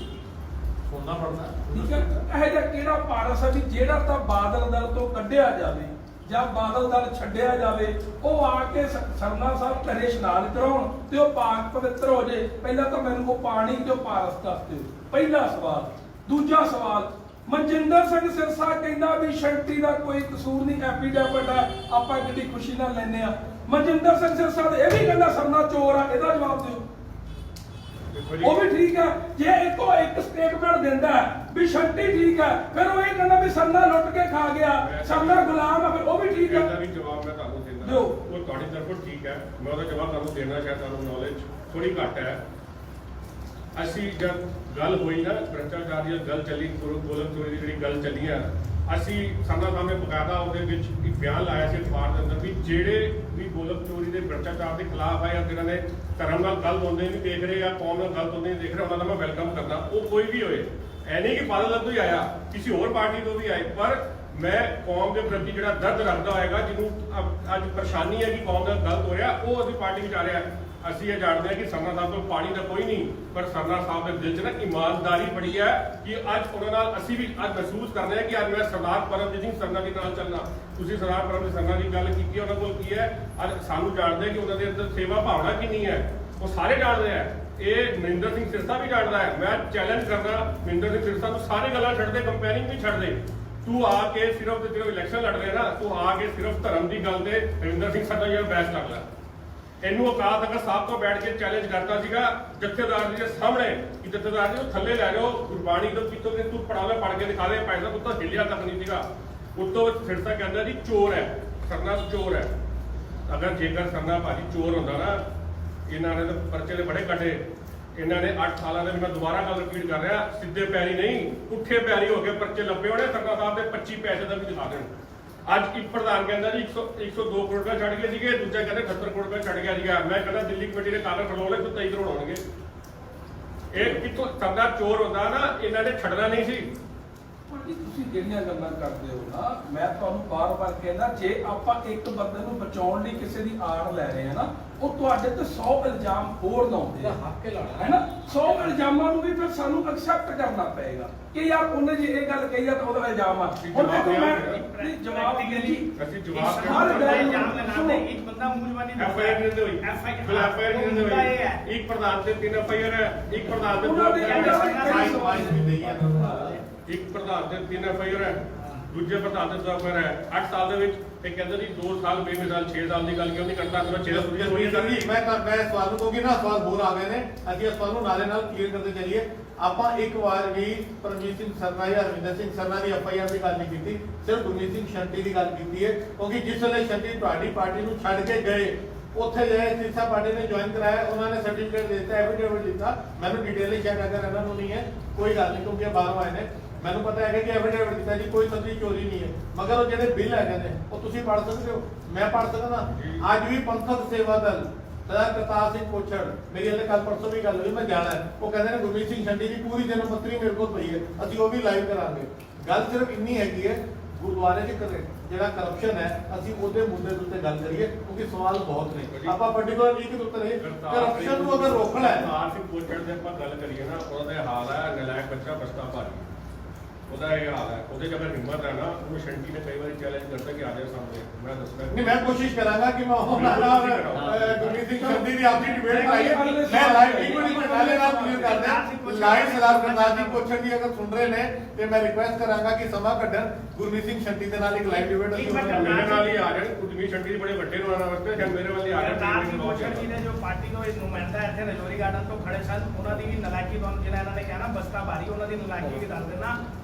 ਸੋਨਾ ਪੜਦਾ। ਠੀਕ ਹੈ, ਇਹੋ ਜਿਹਾ ਕਿਹੜਾ ਪਾਰਸ ਹੈ ਵੀ ਜਿਹੜਾ ਤਾਂ ਬਾਦਲ ਦਲ ਤੋਂ ਕੱਢਿਆ ਜਾਵੇ ਜਾਂ ਬਾਦਲ ਦਲ ਛੱਡਿਆ ਜਾਵੇ, ਉਹ ਆ ਕੇ ਸਰਨਾ ਸਾਹਿਬ ਘਰੇ ਇਸ਼ਨਾਨ ਕਰਾਉਣ ਤੇ ਉਹ ਪਾਕ ਪਵਿੱਤਰ ਹੋ ਜੇ? ਪਹਿਲਾਂ ਤਾਂ ਮੈਨੂੰ ਉਹ ਪਾਣੀ ਤੇ ਪਾਰਸ ਦੱਸ ਦਿਓ, ਪਹਿਲਾ ਸਵਾਲ। ਦੂਜਾ ਸਵਾਲ, ਮਨਜਿੰਦਰ ਸਿੰਘ ਸਿਰਸਾ ਕਹਿੰਦਾ ਵੀ ਸ਼ੰਟੀ ਦਾ ਕੋਈ ਕਸੂਰ ਨਹੀਂ, ਐਫੀਡੈਵਿਟ ਹੈ, ਆਪਾਂ ਕਿੰਨੀ ਖੁਸ਼ੀ ਨਾਲ ਲੈਨੇ ਆ। ਮਨਜਿੰਦਰ ਸਿੰਘ ਸਿਰਸਾ ਇਹ ਵੀ ਕਹਿੰਦਾ ਸਰਨਾ ਚੋਰ ਆ, ਇਹਦਾ ਜਵਾਬ ਦਿਓ। ਉਹ ਵੀ ਠੀਕ ਹੈ, ਜੇ ਇੱਕੋ ਇੱਕ ਸਟੇਟਮੈਂਟ ਦਿੰਦਾ ਵੀ ਸ਼ੰਟੀ ਠੀਕ ਹੈ, ਫਿਰ ਉਹ ਇਹ ਕਹਿੰਦਾ ਵੀ ਸਰਨਾ ਲੁੱਟ ਕੇ ਖਾ ਗਿਆ, ਸਰਨਾ ਗੁਲਾਮ ਹੈ, ਫਿਰ ਉਹ ਵੀ ਠੀਕ ਹੈ। ਇਹਦਾ ਵੀ ਜਵਾਬ ਮੈਂ ਤੁਹਾਨੂੰ ਦਿੰਦਾ, ਦਿਓ। ਉਹ ਤੁਹਾਡੀ ਤਰਫੋਂ ਠੀਕ ਹੈ, ਮੈਂ ਉਹਦਾ ਜਵਾਬ ਤੁਹਾਨੂੰ ਦੇਣਾ, ਸ਼ਾਇਦ ਤੁਹਾਨੂੰ ਨੌਲੇਜ ਥੋੜੀ ਘੱਟ ਹੈ। ਅਸੀਂ ਜਦ ਗੱਲ ਹੋਈ ਨਾ ਭ੍ਰਿਸ਼ਟਾਚਾਰ ਦੀ ਗੱਲ ਚੱਲੀ, ਗੋਲਕ ਚੋਰੀ ਦੀ ਜਿਹੜੀ ਗੱਲ ਚੱਲੀ ਆ, ਅਸੀਂ ਸਰਨਾ ਸਾਹਿਬ ਨੇ ਬਕਾਇਦਾ ਉਹਦੇ ਵਿੱਚ ਇੱਕ ਬਿਆਨ ਲਾਇਆ ਸੀ ਅਖਬਾਰ ਦੇ ਅੰਦਰ ਵੀ ਜਿਹੜੇ ਵੀ ਗੋਲਕ ਚੋਰੀ ਦੇ ਭ੍ਰਿਸ਼ਟਾਚਾਰ ਦੇ ਖਿਲਾਫ ਆ ਜਾਂ ਜਿਹਨਾਂ ਨੇ ਧਰਮ ਨਾਲ ਗਲਤ ਹੁੰਦੇ ਨਹੀਂ ਦੇਖ ਰਹੇ ਜਾਂ ਕੌਮ ਨਾਲ ਗਲਤ ਹੁੰਦੇ ਨਹੀਂ ਦੇਖ ਰਹੇ, ਉਹਨਾਂ ਦਾ ਮੈਂ ਵੈਲਕਮ ਕਰਦਾ। ਉਹ ਕੋਈ ਵੀ ਹੋਏ, ਐ ਨਹੀਂ ਕਿ ਬਾਦਲ ਤੋਂ ਹੀ ਆਇਆ, ਕਿਸੇ ਹੋਰ ਪਾਰਟੀ ਤੋਂ ਵੀ ਆਏ, ਪਰ ਮੈਂ ਕੌਮ ਦੇ ਪ੍ਰਤੀ ਜਿਹੜਾ ਦਰਦ ਰੱਖਦਾ ਹੋਏਗਾ, ਜਿਹਨੂੰ ਅੱਜ ਪਰੇਸ਼ਾਨੀ ਹੈ ਕਿ ਕੌਮ ਨਾਲ ਗਲਤ ਹੋ ਰਿਹਾ, ਉਹ ਅਸੀਂ ਪਾਰਟੀ ਵਿੱਚ ਆ ਰਿਹਾ। ਅਸੀਂ ਇਹ ਜਾਣਦੇ ਹਾਂ ਕਿ ਸਰਨਾ ਸਾਹਿਬ ਕੋਲ ਪਾਣੀ ਦਾ ਕੋਈ ਨਹੀਂ, ਪਰ ਸਰਨਾ ਸਾਹਿਬ ਦੇ ਦਿਲ 'ਚ ਨਾ ਇਮਾਨਦਾਰੀ ਬੜੀ ਹੈ ਕਿ ਅੱਜ ਉਹਨਾਂ ਨਾਲ ਅਸੀਂ ਵੀ ਅੱਜ ਮਹਿਸੂਸ ਕਰਦੇ ਹਾਂ ਕਿ ਅੱਜ ਮੈਂ ਸਰਦਾਰ ਪਰਮਜੀਤ ਸਿੰਘ ਸਰਨਾ ਦੇ ਨਾਲ ਚੱਲਣਾ। ਤੁਸੀਂ ਸਰਦਾਰ ਪਰਮਜੀਤ ਸਰਨਾ ਦੀ ਗੱਲ ਕੀਤੀ, ਉਹਨਾਂ ਕੋਲ ਕੀ ਹੈ, ਅੱਜ ਸਾਨੂੰ ਜਾਣਦੇ ਕਿ ਉਹਨਾਂ ਦੇ ਅੰਦਰ ਸੇਵਾ ਭਾਵਨਾ ਕਿੰਨੀ ਹੈ, ਉਹ ਸਾਰੇ ਜਾਣਦੇ ਆ। ਇਹ ਮਨਿੰਦਰ ਸਿੰਘ ਸਿਰਸਾ ਵੀ ਜਾਣਦਾ ਹੈ। ਮੈਂ ਚੈਲੰਜ ਕਰਦਾ ਮਨਿੰਦਰ ਸਿੰਘ ਸਿਰਸਾ ਨੂੰ, ਸਾਰੀ ਗੱਲਾਂ ਛੱਡ ਦੇ, ਕੰਪੇਅਰਿੰਗ ਵੀ ਛੱਡ ਦੇ, ਤੂੰ ਆ ਕੇ ਸਿਰਫ ਤੇ ਜਦੋਂ ਇਲੈਕਸ਼ਨ ਲੜ ਰਿਹਾ ਨਾ, ਤੂੰ ਆ ਕੇ ਸਿਰਫ ਧਰਮ ਦੀ ਗੱਲ ਤੇ ਮਨਿੰਦਰ ਸਿੰਘ ਸਰਨਾ ਯਾਰ ਬਹਿਸ ਕਰ ਲੈ। ਇਹਨੂੰ ਅਕਾਲ ਤਖਤ ਸਾਹਿਬ ਤੋਂ ਬੈਠ ਕੇ ਚੈਲੰਜ ਕਰਤਾ ਸੀਗਾ ਜਥੇਦਾਰ ਜੀ ਦੇ ਸਾਹਮਣੇ ਕਿ ਜਥੇਦਾਰ ਜੀ ਨੂੰ ਥੱਲੇ ਲੈ ਜਾਓ, ਗੁਰਬਾਣੀ ਤੋਂ ਕਿਤੋਂ ਕਿ ਤੂੰ ਪੜਾਵੇ ਪੜ ਕੇ ਦਿਖਾ ਦੇ, ਪੈਸਾ ਤੂੰ ਤਾਂ ਹਿੱਲਿਆ ਤੱਕ ਨਹੀਂ ਸੀਗਾ। ਉੱਤੋਂ ਸਿਰਸਾ ਕਹਿੰਦਾ ਜੀ ਚੋਰ ਹੈ, ਸਰਨਾ ਚੋਰ ਹੈ। ਅਗਰ ਜੇਕਰ ਸਰਨਾ ਭਾਜੀ ਚੋਰ ਹੁੰਦਾ ਨਾ, ਇਹਨਾਂ ਨੇ ਤਾਂ ਪਰਚੇ ਦੇ ਬੜੇ ਕੱਢੇ। ਇਹਨਾਂ ਨੇ 8 ਸਾਲਾਂ ਦੇ, ਮੈਂ ਦੁਬਾਰਾ ਗੱਲ ਰਿਪੀਟ ਕਰ ਰਿਹਾ, ਸਿੱਧੇ ਪੈਰੀ ਨਹੀਂ ਪੁੱਠੇ ਪੈਰੀ ਹੋ ਕੇ ਪਰਚੇ ਲੱਭੇ ਹੋਣੇ। ਸਰਨਾ ਸਾਹਿਬ ਦੇ 25 ਪੈਸੇ ਦਾ ਵੀ ਦਿਖਾ ਦੇਣ। ਅੱਜ ਇੱਕ ਪ੍ਰਧਾਨ ਕਹਿੰਦਾ ਜੀ 102 ਕਰੋੜ ਰੁਪਏ ਛੱਡ ਗਏ ਸੀਗੇ, ਦੂਜਾ ਕਹਿੰਦਾ 78 ਕਰੋੜ ਰੁਪਏ ਛੱਡ ਗਿਆ ਸੀਗਾ। ਮੈਂ ਕਹਿੰਦਾ ਦਿੱਲੀ ਕਮੇਟੀ ਨੇ ਕਾਗਜ਼ ਫੜਾਉਣ ਲਈ 23 ਕਰੋੜ ਹੋਣਗੇ। ਇਹ ਕਿਤੋਂ ਸਰਦਾਰ ਚੋਰ ਹੁੰਦਾ ਨਾ, ਇਹਨਾਂ ਨੇ ਛੱਡਣਾ ਨਹੀਂ ਸੀ। ਤੁਸੀਂ ਜਿਹੜੀਆਂ ਗੱਲਾਂ ਕਰਦੇ ਹੋ ਨਾ, ਮੈਂ ਤੁਹਾਨੂੰ ਬਾਰ-ਬਾਰ ਕਹਿੰਦਾ, ਜੇ ਆਪਾਂ ਇੱਕ ਬੰਦੇ ਨੂੰ ਬਚਾਉਣ ਲਈ ਕਿਸੇ ਦੀ ਆੜ ਲੈ ਰਹੇ ਹਾਂ ਨਾ, ਉਹ ਤੁਹਾਡੇ ਤੇ 100 ਇਲਜ਼ਾਮ ਹੋਰ ਲਾਉਂਦੇ ਆ, ਹੱਕ ਲਾਉਣਾ ਹੈ ਨਾ। 100 ਇਲਜ਼ਾਮਾਂ ਨੂੰ ਵੀ ਫਿਰ ਸਾਨੂੰ ਐਕਸੈਪਟ ਕਰਨਾ ਪਏਗਾ ਕਿ ਯਾਰ ਉਹਨੇ ਜੇ ਇਹ ਗੱਲ ਕਹੀ ਆ ਤਾਂ ਉਹਦਾ ਇਲਜ਼ਾਮ ਆ। ਹੁਣ ਦੇਖੋ ਮੈਂ ਜਵਾਬ ਦੀ ਜੀ, ਅਸੀਂ ਜਵਾਬ ਹਰ ਗੱਲ ਇਲਜ਼ਾਮ ਲਗਾਉਂਦੇ, ਇੱਕ ਬੰਦਾ ਮੂੰਹ ਨਹੀਂ ਐਫਆਈਆਰ ਨਹੀਂ ਹੋਈ, ਐਫਆਈਆਰ ਨਹੀਂ ਹੋਈ। ਇੱਕ ਪ੍ਰਧਾਨ ਤੇ 3 ਐਫਆਈਆਰ ਹੈ, ਇੱਕ ਪ੍ਰਧਾਨ ਤੇ 2 ਇੱਕ ਪ੍ਰਧਾਨ ਤੇ 3 ਐਫਆਈਆਰ ਹੈ, ਦੂਜੇ ਪ੍ਰਧਾਨ ਤੇ 2 ਐਫਆਈਆਰ ਹੈ। 8 ਸਾਲ ਦੇ ਵਿੱਚ ਇਹ ਕਹਿੰਦੇ ਜੀ 2 ਸਾਲ ਬੇਮਿਸਾਲ, 6 ਸਾਲ ਦੀ ਗੱਲ ਕਿਉਂ ਨਹੀਂ ਕਰਦਾ? ਮੈਂ 6 ਸਾਲ ਹੋਈ ਕਰਨੀ। ਮੈਂ ਸਵਾਲ ਨੂੰ ਕਿਉਂਕਿ ਨਾ ਸਵਾਲ ਹੋਰ ਆ ਗਏ ਨੇ, ਅਸੀਂ ਇਸ ਸਵਾਲ ਨੂੰ ਨਾਲੇ ਨਾਲ ਕਲੀਅਰ ਕਰਦੇ ਚੱਲੀਏ। ਆਪਾਂ ਇੱਕ ਵਾਰ ਵੀ ਪਰਮਜੀਤ ਸਿੰਘ ਸਰਨਾ ਜਾਂ ਹਰਵਿੰਦਰ ਸਿੰਘ ਸਰਨਾ ਦੀ ਐਫਆਈਆਰ ਦੀ ਗੱਲ ਨਹੀਂ ਕੀਤੀ, ਸਿਰਫ ਗੁਰਮੀਤ ਸਿੰਘ ਸ਼ੰਟੀ ਦੀ ਗੱਲ ਕੀਤੀ ਹੈ। ਕਿਉਂਕਿ ਜਿਸ ਵੇਲੇ ਸ਼ੰਟੀ ਤੁਹਾਡੀ ਪਾਰਟੀ ਨੂੰ ਛੱਡ ਕੇ ਗਏ, ਉੱਥੇ ਗਏ ਸਿਰਸਾ ਪਾਰਟੀ ਨੇ ਜੁਆਇਨ ਕਰਾਇਆ, ਉਹਨਾਂ ਨੇ ਸਰਟੀਫਿਕੇਟ ਦੇ ਦਿੱਤਾ, ਐਫੀਡੇਵਿਟ ਦਿੱਤਾ। ਮੈਨੂੰ ਡਿਟੇਲ ਸ਼ਾਇਦ ਅਗਰ ਇਹਨਾਂ ਨੂੰ ਨਹੀਂ ਹੈ ਕੋਈ ਗੱਲ ਨਹੀਂ, ਕਿਉਂਕਿ ਬਾਹਰੋਂ ਆਏ ਨੇ, ਮੈਨੂੰ ਪਤਾ ਹੈ ਕਿ ਐਫੀਡੇਵਿਟ ਦਿੱਤਾ ਜੀ, ਕੋਈ ਸੱਚੀ ਚੋਰੀ ਨਹੀਂ ਹੈ। ਮਗਰ ਉਹ ਜਿਹੜੇ ਬਿੱਲ ਹੈਗੇ ਨੇ ਉਹ ਤੁਸੀਂ ਪੜ੍ਹ ਸਕਦੇ ਹੋ, ਮੈਂ ਪੜ੍ਹ ਸਕਦਾ। ਅੱਜ ਵੀ ਪੰਥਕ ਸੇਵਾ ਦਲ ਸਰਦਾਰ ਕਰਤਾਰ ਸਿੰਘ ਕੋਛੜ, ਮੇਰੀ ਇਹਦੇ ਕੱਲ ਪਰਸੋਂ ਵੀ ਗੱਲ ਹੋਈ, ਮੈਂ ਜਾਣਾ। ਉਹ ਕਹਿੰਦੇ ਨੇ ਗੁਰਮੀਤ ਸਿੰਘ ਸ਼ੰਟੀ ਦੀ ਪੂਰੀ ਜਨਮ ਪੱਤਰੀ ਮੇਰੇ ਕੋਲ ਪਈ ਹੈ, ਅਸੀਂ ਉਹ ਵੀ ਲਾਈਵ ਕਰਾਂਗੇ। ਗੱਲ ਸਿਰਫ ਇੰਨੀ ਹੈਗੀ ਹੈ, ਗੁਰਦੁਆਰੇ 'ਚ ਜਿਹੜਾ ਕਰਪਸ਼ਨ ਹੈ, ਅਸੀਂ ਉਹਦੇ ਮੁੱਦੇ ਉੱਤੇ ਗੱਲ ਕਰੀਏ, ਕਿਉਂਕਿ ਸਵਾਲ ਬਹੁਤ ਨੇ। ਆਪਾਂ ਪਾਰਟਿਕੂਲਰ ਇੱਕ ਦੇ ਉੱਤੇ ਨਹੀਂ, ਕਰਪਸ਼ਨ ਨੂੰ ਅਗਰ ਰੋਕਣਾ ਹੈ। ਕਰਤਾਰ ਸਿੰਘ ਕੋਛੜ ਦੇ ਆਪਾਂ ਗੱਲ ਕਰੀਏ ਨਾ, ਉਹਦਾ ਹਾਲ ਹੈ ਨਲਾਇਕ ਬੱਚਾ ਬਸਤਾ ਭਾਰੀ। ਉਹਦਾ ਇਹ ਹਾਲ ਹੈ। ਉਹਦੇ 'ਚ ਅਗਰ ਹਿੰਮਤ ਹੈ ਨਾ, ਉਹਨੂੰ ਸ਼ੰਟੀ ਨੇ ਕਈ ਵਾਰੀ ਚੈਲੰਜ ਕਰਤਾ ਕਿ ਆ ਜਾ ਸਾਹਮਣੇ, ਮੈਂ ਦੱਸਦਾ नहीं मैं कोशिश करांगा कि मैं गुरमीत सिंह संधू की आपकी डिबेट कराइए। मैं लाइव एक मिनट पहले ना क्लियर कर दें, लाइव सरदार गुरदास जी क्वेश्चन की अगर सुन रहे ने ते मैं रिक्वेस्ट करांगा कि समा कढन गुरमीत सिंह शंटी ਦੇ ਨਾਲ ਇੱਕ ਲਾਈਵ ਡਿਬੇਟ ਅਸੀਂ ਮੇਰੇ ਨਾਲ ਹੀ ਆ ਜਾਣ। ਗੁਰਮੀਤ ਸ਼ੰਟੀ ਦੇ ਬੜੇ ਵੱਡੇ ਨੂੰ ਆਣਾ ਵਾਸਤੇ ਜਾਂ ਮੇਰੇ ਵਾਲੀ ਆ ਸਰਦਾਰ ਜੀ ਜਾਣ। ਭੂਸ਼ਣ ਜੀ ਨੇ ਜੋ ਪਾਰਟੀ ਤੋਂ ਇੱਕ ਨੁਮਾਇੰਦਾ ਇੱਥੇ ਰਜੌਰੀ ਗਾਰਡਨ ਤੋਂ ਖੜੇ ਸਨ, ਉਹਨਾਂ ਦੀ ਵੀ ਨਲਾਇਕੀ ਤੁਹਾਨੂੰ ਜਿਹੜਾ ਇਹਨਾਂ ਨੇ ਕਿਹਾ ਨਾ ਬਸਤਾ ਭਾਰੀ, ਉਹਨਾਂ ਦੀ ਨਲਾਇਕੀ ਵੀ ਦੱਸ ਦੇਣਾ।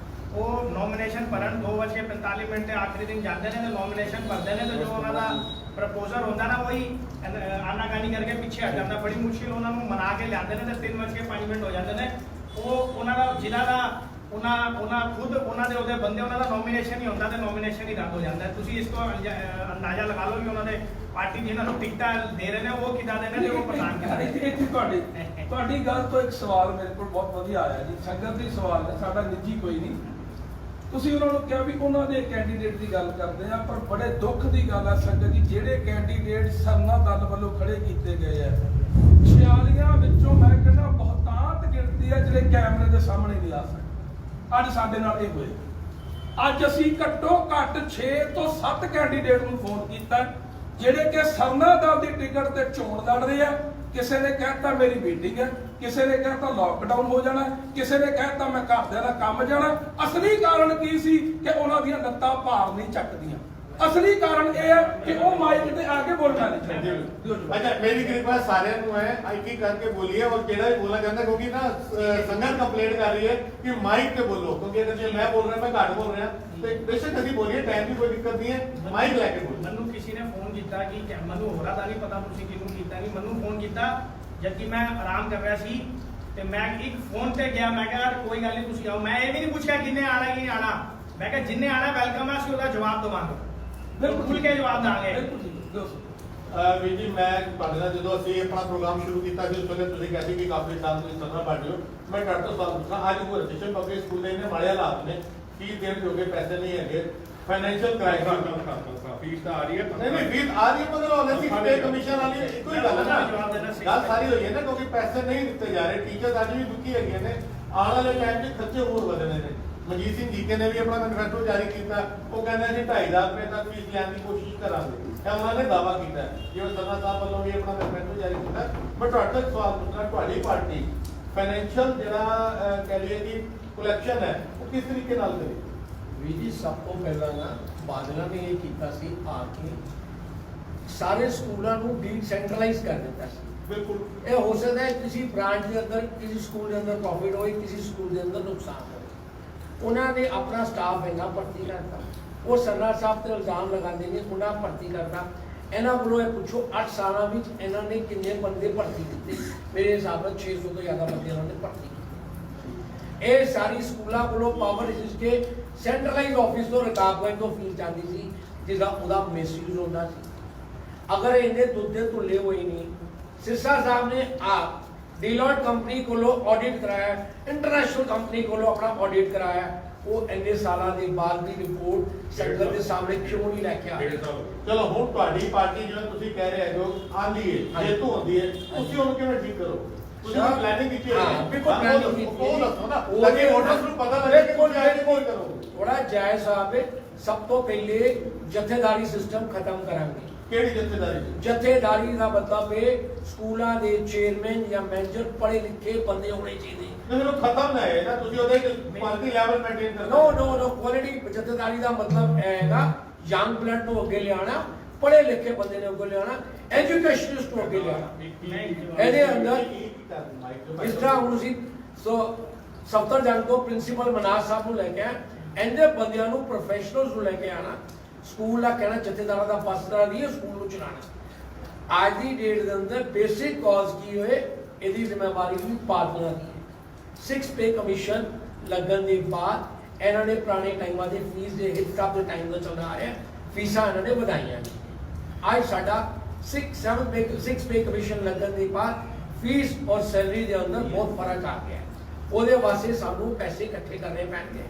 ਉਹ ਨੋਮੀਨੇਸ਼ਨ ਭਰਨ 2:45 ਤੇ ਆਖਰੀ ਦਿਨ ਜਾਂਦੇ ਨੇ ਤੇ ਨੋਮੀਨੇਸ਼ਨ ਭਰਦੇ ਨੇ ਤੇ ਜੋ ਉਹਨਾਂ ਦਾ ਪ੍ਰਪੋਜ਼ਲ ਹੁੰਦਾ ਨਾ ਉਹੀ ਆਨਾਕਾਨੀ ਕਰਕੇ ਪਿੱਛੇ ਹਟ ਜਾਂਦਾ। ਬੜੀ ਮੁਸ਼ਕਿਲ ਉਹਨਾਂ ਨੂੰ ਮਨਾ ਕੇ ਲਿਆਉਂਦੇ ਨੇ ਤੇ 3:05 ਹੋ ਜਾਂਦੇ ਨੇ। ਉਹ ਉਹਨਾਂ ਦਾ ਜਿਨ੍ਹਾਂ ਦਾ ਉਹਨਾਂ ਖੁਦ ਉਹਨਾਂ ਦੇ ਉਹਦੇ ਬੰਦੇ ਉਹਨਾਂ ਦਾ ਨੋਮੀਨੇਸ਼ਨ ਹੀ ਹੁੰਦਾ ਤੇ ਨੋਮੀਨੇਸ਼ਨ ਹੀ ਰੱਦ ਹੋ ਜਾਂਦਾ ਹੈ। ਤੁਸੀਂ ਇਸ ਤੋਂ ਅੰਦਾਜ਼ਾ ਲਗਾ ਲਓ ਕਿ ਉਹਨਾਂ ਦੇ ਪਾਰਟੀ ਜਿਹਨਾਂ ਨੂੰ ਟਿਕਟਾਂ ਦੇ ਰਹੇ ਨੇ ਉਹ ਕਿੱਦਾਂ ਦੇ ਨੇ ਤੇ ਉਹ ਪ੍ਰਧਾਨ ਕਿੱਦਾਂ ਦੇ ਨੇ। ਇੱਥੇ ਤੁਹਾਡੀ ਗੱਲ ਤੋਂ ਇੱਕ ਸਵਾਲ ਮੇਰੇ ਕੋਲ ਬਹੁਤ ਵਧੀਆ ਆਇਆ ਜੀ। ਸੰਗਤ ਦੀ ਸਵਾਲ ਹੈ, ਸਾਡਾ ਨਿੱਜੀ ਕੋਈ ਨਹੀਂ। ਤੁਸੀਂ ਉਹਨਾਂ ਨੂੰ ਕਿਹਾ ਵੀ ਉਹਨਾਂ ਦੇ ਕੈਂਡੀਡੇਟ ਦੀ ਗੱਲ ਕਰਦੇ ਆ, ਪਰ ਬੜੇ ਦੁੱਖ ਦੀ ਗੱਲ ਆ ਸੰਗਤ ਜੀ, ਜਿਹੜੇ ਕੈਂਡੀਡੇਟ ਸਰਨਾ ਦਲ ਵੱਲੋਂ ਖੜੇ ਕੀਤੇ ਗਏ ਆ 46 ਵਿੱਚੋਂ ਮੈਂ ਕਹਿੰਦਾ ਬਹੁਤਾਤ ਗਿਣਤੀ ਆ ਜਿਹੜੇ ਕੈਮਰੇ ਦੇ ਸਾਹਮਣੇ ਨਹੀਂ ਆ ਸਕਦੇ। ਅੱਜ ਸਾਡੇ ਨਾਲ ਇਹ ਹੋਇਆ। ਅੱਜ ਅਸੀਂ ਘੱਟੋ ਘੱਟ 6 ਤੋਂ 7 ਕੈਂਡੀਡੇਟ ਨੂੰ ਫੋਨ ਕੀਤਾ ਜਿਹੜੇ ਕਿ ਸਰਨਾ ਦਲ ਦੀ ਟਿਕਟ ਤੇ ਚੋਣ ਲੜ ਰਹੇ ਆ। ਕਿਸੇ ਨੇ ਕਹਿਤਾ ਮੇਰੀ ਮੀਟਿੰਗ ਹੈ, ਕਿਸੇ ਨੇ ਕਹਿਤਾ ਲਾਕਡਾਊਨ ਹੋ ਜਾਣਾ, ਕਿਸੇ ਨੇ ਕਹਿਤਾ ਮੈਂ ਘਰਦਿਆਂ ਦਾ ਕੰਮ ਜਾਣਾ। ਅਸਲੀ ਕਾਰਨ ਕੀ ਸੀ ਕਿ ਉਹਨਾਂ ਦੀਆਂ ਲੱਤਾਂ ਭਾਰ ਨਹੀਂ ਚੱਕਦੀਆਂ। ਅਸਲੀ ਕਾਰਨ ਇਹ ਹੈ ਕਿ ਉਹ ਮਾਈਕ ਤੇ ਆ ਕੇ ਬੋਲਣਾ ਨਹੀਂ ਚਾਹੁੰਦੇ। अच्छा मेरी रिक्वेस्ट सारे ਨੂੰ है एक एक करके बोलिए और जेड़ा भी बोलना चाहता क्योंकि ना संगत कंप्लेंट कर रही है कि माइक पे बोलो, क्योंकि अगर मैं बोल रहा मैं घट बोल रहा तो बेशक ਅਸੀਂ बोलिए टाइम की कोई दिक्कत नहीं है, माइक लेके बोलो। ਮੈਨੂੰ ਕਿਸੇ ਨੇ ਫੋਨ ਕੀਤਾ ਕਿ ਮੈਨੂੰ ਹੋਰਾਂ ਦਾ ਨਹੀਂ ਪਤਾ ਤੁਸੀਂ ਕਿਹਨੂੰ ਕੀਤਾ ਨਹੀਂ, ਮੈਨੂੰ ਫੋਨ ਕੀਤਾ ਜਦ ਕਿ ਮੈਂ ਆਰਾਮ ਕਰ ਰਿਹਾ ਸੀ ਤੇ ਮੈਂ ਇੱਕ ਫੋਨ ਤੇ ਗਿਆ। ਮੈਂ ਕਿਹਾ ਕੋਈ ਗੱਲ ਨਹੀਂ ਤੁਸੀਂ ਆਓ। ਮੈਂ ਇਹ ਵੀ ਨਹੀਂ ਪੁੱਛਿਆ ਕਿੰਨੇ ਆਣਾ ਕਿ ਨਹੀਂ ਆਣਾ। ਮੈਂ ਕਿਹਾ ਜਿੰਨੇ ਆਣਾ ਵੈਲਕਮ ਹੈ, ਅਸੀਂ ਉਹਦਾ ਜਵਾਬ ਦੇਵਾਂਗੇ, ਬਿਲਕੁਲ ਖੁੱਲ ਕੇ ਜਵਾਬ ਦਾਂਗੇ। ਵੀਰ ਜੀ ਮੈਂ ਤੁਹਾਡੇ ਨਾਲ ਜਦੋਂ ਅਸੀਂ ਆਪਣਾ ਪ੍ਰੋਗਰਾਮ ਸ਼ੁਰੂ ਕੀਤਾ ਸੀ ਉਸ ਵੇਲੇ ਤੁਸੀਂ ਕਹਿੰਦੇ ਕਿ ਕਾਫੀ ਸਾਲ ਤੁਸੀਂ ਸਰਨਾ ਪੜ ਲਿਓ। ਮੈਂ ਤੁਹਾਡੇ ਤੋਂ ਸਵਾਲ ਪੁੱਛਾਂ, ਅੱਜ ਕੋਈ ਰਜਿਸਟਰ ਪਬਲਿਕ ਸਕੂਲ ਦੇ ਇੰਨੇ ਮਾੜੇ ਹਾਲਾਤ ਨੇ, 30 ਦਿਨ ਹੋ ਗਏ ਪੈਸੇ ਨਹੀਂ ਹੈਗੇ, ਫਾਈਨੈਂਸ਼ੀਅਲ ਕ੍ਰਾਈਸਿਸ ਫੀਸ ਤਾਂ ਆ ਰਹੀ ਹੈ। नहीं फीस आ रही है मगर ऑलरेडी हाँ, पे कमीशन वाली कोई गल है जवाब देना ना सही गल सारी हुई है ना क्योंकि पैसे नहीं दिते जा रहे। टीचर्स आज भी दुखी है ने आने वाले टाइम 'ਚ खर्चे होर ਵਧਣੇ ਨੇ। ਮਨਜੀਤ ਸਿੰਘ ਜੀਕੇ ਨੇ ਵੀ ਆਪਣਾ ਮੈਨੀਫੈਸਟੋ ਜਾਰੀ ਕੀਤਾ, ਉਹ ਕਹਿੰਦੇ ਅਸੀਂ 2.5 ਰੁਪਏ ਤੱਕ ਫੀਸ ਲੈਣ ਦੀ ਕੋਸ਼ਿਸ਼ ਕਰਾਂਗੇ। ਇਹ ਉਹਨਾਂ ਨੇ ਦਾਅਵਾ ਕੀਤਾ ਜਿਵੇਂ ਸਰਨਾ ਸਾਹਿਬ ਵੱਲੋਂ ਵੀ ਆਪਣਾ ਮੈਨੀਫੈਸਟੋ ਜਾਰੀ ਕੀਤਾ। ਬਟ ਤੁਹਾਡੇ ਤੱਕ ਸਵਾਲ ਪੁੱਛਣਾ, ਤੁਹਾਡੀ ਪਾਰਟੀ ਫਾਈਨੈਂਸ਼ੀਅਲ ਜਿਹੜਾ ਕਹਿ ਲਈਏ ਕਿ ਕਲੈਕਸ਼ਨ ਹੈ ਉਹ ਕਿਸ ਤਰੀਕੇ ਨਾਲ ਕਰੇ? ਵੀ ਜੀ ਸਭ ਤੋਂ ਪਹਿਲਾਂ ਨਾ ਬਾਦਲਾਂ ਨੇ ਇਹ ਕੀਤਾ ਸੀ ਆ ਕੇ ਸਾਰੇ ਸਕੂਲਾਂ ਨੂੰ ਡੀਸੈਂਟਰਲਾਈਜ਼ ਕਰ ਦਿੱਤਾ ਸੀ। ਬਿਲਕੁਲ ਇਹ ਹੋ ਸਕਦਾ ਹੈ ਕਿਸੇ ਬ੍ਰਾਂਚ ਦੇ ਅੰਦਰ ਕਿਸੇ ਸਕੂਲ ਦੇ ਅੰਦਰ ਪ੍ਰੋਫਿਟ ਹੋਏ, ਕਿਸੇ ਸਕੂਲ ਦੇ ਅੰਦਰ ਨੁਕਸਾਨ ਹੋਵੇ। ਉਹਨਾਂ ਨੇ ਆਪਣਾ ਸਟਾਫ ਇੰਨਾ ਭਰਤੀ ਕਰਤਾ। ਉਹ ਸਰਦਾਰ ਸਾਹਿਬ ਤੇ ਇਲਜ਼ਾਮ ਲਗਾਉਂਦੇ ਨੇ ਉਹਨਾਂ ਭਰਤੀ ਕਰਤਾ। ਇਹਨਾਂ ਵੱਲੋਂ ਇਹ ਪੁੱਛੋ 8 ਸਾਲਾਂ ਵਿੱਚ ਇਹਨਾਂ ਨੇ ਕਿੰਨੇ ਬੰਦੇ ਭਰਤੀ ਕੀਤੇ? ਮੇਰੇ ਹਿਸਾਬ ਨਾਲ 600 ਤੋਂ ਜ਼ਿਆਦਾ ਬੰਦੇ ਉਹਨਾਂ ਨੇ ਭਰਤੀ ਕੀਤੇ। ਇਹ ਸਾਰੀ ਸਕੂਲਾਂ ਕੋਲੋਂ ਪਾਵਰ ਜਿਸ ਕੇ ਸੈਂਟਰਲਾਈਜ਼ ਆਫਿਸ ਤੋਂ ਰਿਕਾਰਡਮੈਂਟ ਤੋਂ ਫੀਸ ਜਾਂਦੀ ਸੀ, ਜਿਹਦਾ ਉਹਦਾ ਮਿਸਯੂਜ਼ ਹੁੰਦਾ ਸੀ। ਅਗਰ ਇਹਨੇ ਦੁੱਧੇ ਧੁੱਲੇ ਹੋਏ ਨਹੀਂ, ਸਿਰਸਾ ਸਾਹਿਬ ਨੇ ਆਪ ਡੀਲੋਇਟ ਕੰਪਨੀ ਕੋਲੋਂ ਆਡਿਟ ਕਰਾਇਆ, ਇੰਟਰਨੈਸ਼ਨਲ ਕੰਪਨੀ ਕੋਲੋਂ ਆਪਣਾ ਆਡਿਟ ਕਰਾਇਆ। ਉਹ ਇੰਨੇ ਸਾਲਾਂ ਦੇ ਬਾਅਦ ਦੀ ਰਿਪੋਰਟ ਸੰਗਤ ਦੇ ਸਾਹਮਣੇ ਕਿਉਂ ਨਹੀਂ ਲੈ ਕੇ ਆਏ? ਚਲੋ ਹੁਣ ਤੁਹਾਡੀ ਪਾਰਟੀ ਜਿਵੇਂ ਤੁਸੀਂ ਕਹਿ ਰਹੇ ਹੋ ਆਂਦੀ ਹੈ, ਜੇਤੂ ਹੁੰਦੀ ਹੈ, ਤੁਸੀਂ ਉਹਨੂੰ ਕਿਵੇਂ ਠੀਕ ਕਰੋ? ਤੁਸੀਂ ਪਲੈਨਿੰਗ ਕੀਤੀ ਹੈ? ਬਿਲਕੁਲ ਪਲੈਨਿੰਗ ਕੀਤੀ ਉਹ ਦੱਸੋ ਨਾ, ਲੱਗੇ ਵੋਟਰਸ ਨੂੰ ਪਤਾ ਲੱਗੇ ਕਿ ਤੁਸੀਂ ਆਏ ਨਹੀਂ ਕਰੋ। ਥੋੜਾ ਜਾਇਜ਼ ਸਾਹਿਬ ਸਭ ਤੋਂ ਪਹਿਲੇ ਜਥੇਦਾਰੀ ਸਿਸਟਮ ਖਤਮ ਕਰਾਂਗੇ। ਕਿਹੜੀ ਜਥੇਦਾਰੀ? ਜਥੇਦਾਰੀ ਦਾ ਮਤਲਬ ਹੈ ਸਕੂਲਾਂ ਦੇ ਚੇਅਰਮੈਨ ਜਾਂ ਮੈਨੇਜਰ ਪੜ੍ਹੇ ਲਿਖੇ ਬੰਦੇ ਹੋਣੇ ਚਾਹੀਦੇ। ਨਹੀਂ ਖਤਮ ਨਾ ਹੈ ਨਾ, ਤੁਸੀਂ ਉਹਦੇ ਕੁਆਲਿਟੀ ਲੈਵਲ ਮੇਨਟੇਨ ਕਰਨਾ। ਨੋ ਕੁਆਲਿਟੀ ਜਥੇਦਾਰੀ ਦਾ ਮਤਲਬ ਹੈਗਾ ਯੰਗ ਬਲੱਡ ਨੂੰ ਅੱਗੇ ਲਿਆਉਣਾ, ਪੜ੍ਹੇ ਲਿਖੇ ਬੰਦੇ ਨੇ ਅੱਗੇ ਲਿਆਉਣਾ, ਐਜੂਕੇਸ਼ਨਿਸਟ ਨੂੰ ਅੱਗੇ ਲਿਆਉਣਾ। ਇਹਦੇ ਅੰਦਰ ਇਸ ਤਰ੍ਹਾਂ ਹੁਣ ਅਸੀਂ ਸਫਦਰਜੰਗ ਤੋਂ ਪ੍ਰਿੰਸੀਪਲ ਮਨਾਜ ਸਾਹਿਬ ਨੂੰ ਲੈ ਕੇ ਆਏ, ਇਹਦੇ ਬੰਦਿਆਂ ਨੂੰ ਪ੍ਰੋਫੈਸ਼ਨਲਸ ਨੂੰ ਲੈ ਕੇ ਆਣਾ। ਸਕੂਲ ਦਾ ਕਹਿਣਾ ਜਥੇਦਾਰਾਂ ਦਾ ਫਸਦਾ ਨਹੀਂ ਹੈ ਸਕੂਲ ਨੂੰ ਚਲਾਉਣਾ। ਅੱਜ ਦੀ ਡੇਟ ਦੇ ਅੰਦਰ ਬੇਸਿਕ ਕਾਜ਼ ਕੀ ਹੋਏ, ਇਹਦੀ ਜ਼ਿੰਮੇਵਾਰੀ ਵੀ ਪਾਰਟਨਰਾਂ ਦੀ ਹੈ। 6 ਪੇ ਕਮਿਸ਼ਨ ਲੱਗਣ ਦੇ ਬਾਅਦ ਇਹਨਾਂ ਨੇ ਪੁਰਾਣੇ ਟਾਈਮਾਂ ਦੇ ਫੀਸ ਦੇ ਹਿਸਾਬ ਦੇ ਟਾਈਮ ਦਾ ਚੱਲਦਾ ਆ ਰਿਹਾ, ਫੀਸਾਂ ਇਹਨਾਂ ਨੇ ਵਧਾਈਆਂ ਨੇ। ਅੱਜ ਸਾਡਾ 6 ਪੇ ਕਮਿਸ਼ਨ ਲੱਗਣ ਦੇ ਬਾਅਦ ਫੀਸ ਔਰ ਸੈਲਰੀ ਦੇ ਅੰਦਰ ਬਹੁਤ ਫਰਕ ਆ ਗਿਆ। ਉਹਦੇ ਵਾਸਤੇ ਸਾਨੂੰ ਪੈਸੇ ਇਕੱਠੇ ਕਰਨੇ ਪੈਣਗੇ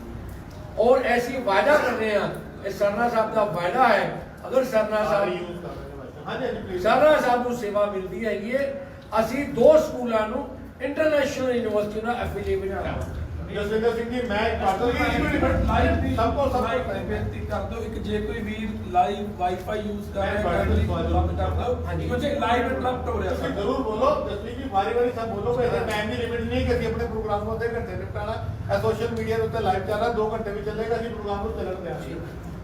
ਔਰ ਐਸੀ ਵਾਅਦਾ ਕਰ ਰਹੇ ਹਾਂ। ਇਹ ਸਰਨਾ ਸਾਹਿਬ ਦਾ ਵਾਅਦਾ ਹੈ, ਅਗਰ ਸਰਨਾ ਸਾਹਿਬ ਨੂੰ ਸੇਵਾ ਮਿਲਦੀ ਹੈਗੀ ਹੈ, ਅਸੀਂ 2 ਸਕੂਲਾਂ ਨੂੰ ਇੰਟਰਨੈਸ਼ਨਲ ਯੂਨੀਵਰਸਿਟੀ ਨਾਲ ਐਫੀਲੀਏਟ ਕਰਾਵਾਂਗੇ। ਜਸਵਿੰਦਰ ਸਿੰਘ ਜੀ ਮੈਂ ਲਾਈਵ ਦੀ ਸਭ ਤੋਂ ਬੇਨਤੀ ਕਰ ਦਿਓ ਇੱਕ ਜੇ ਕੋਈ ਵੀਰ ਲਾਈਵ ਵਾਈਫਾਈ ਯੂਜ਼ ਕਰ ਮੈਂ ਰਿਹਾ ਤੁਹਾਡੇ ਹੈ ਤੋਂ ਬੰਦ ਕਰ ਦਿਓ ਹਾਂਜੀ। ਕਿਉਂਕਿ ਲਾਈਵ ਇੰਟਰਪਟ ਹੋ ਰਿਹਾ ਤੁਸੀਂ ਸਾਡਾ। ਜ਼ਰੂਰ ਬੋਲੋ ਜਸਵੀਰ ਜੀ ਵਾਰੀ ਜੀ ਸਭ ਬੋਲੋ ਕੋਈ ਟਾਈਮ ਦੀ ਲਿਮਿਟ ਨਹੀਂ ਕਿ ਅਸੀਂ ਆਪਣੇ ਪ੍ਰੋਗਰਾਮ ਨੂੰ ਅੱਧੇ ਘੰਟੇ ਨਿਪਟਾਣਾ ਇਹ ਸੋਸ਼ਲ ਮੀਡੀਆ ਦੇ ਉੱਤੇ ਲਾਈਵ ਚੱਲ ਰਿਹਾ 2 ਘੰਟੇ ਵੀ ਚੱਲੇਗਾ ਅਸੀਂ ਪ੍ਰੋਗਰਾਮ ਨੂੰ ਚੱਲਣ ਦਿਆਂਗੇ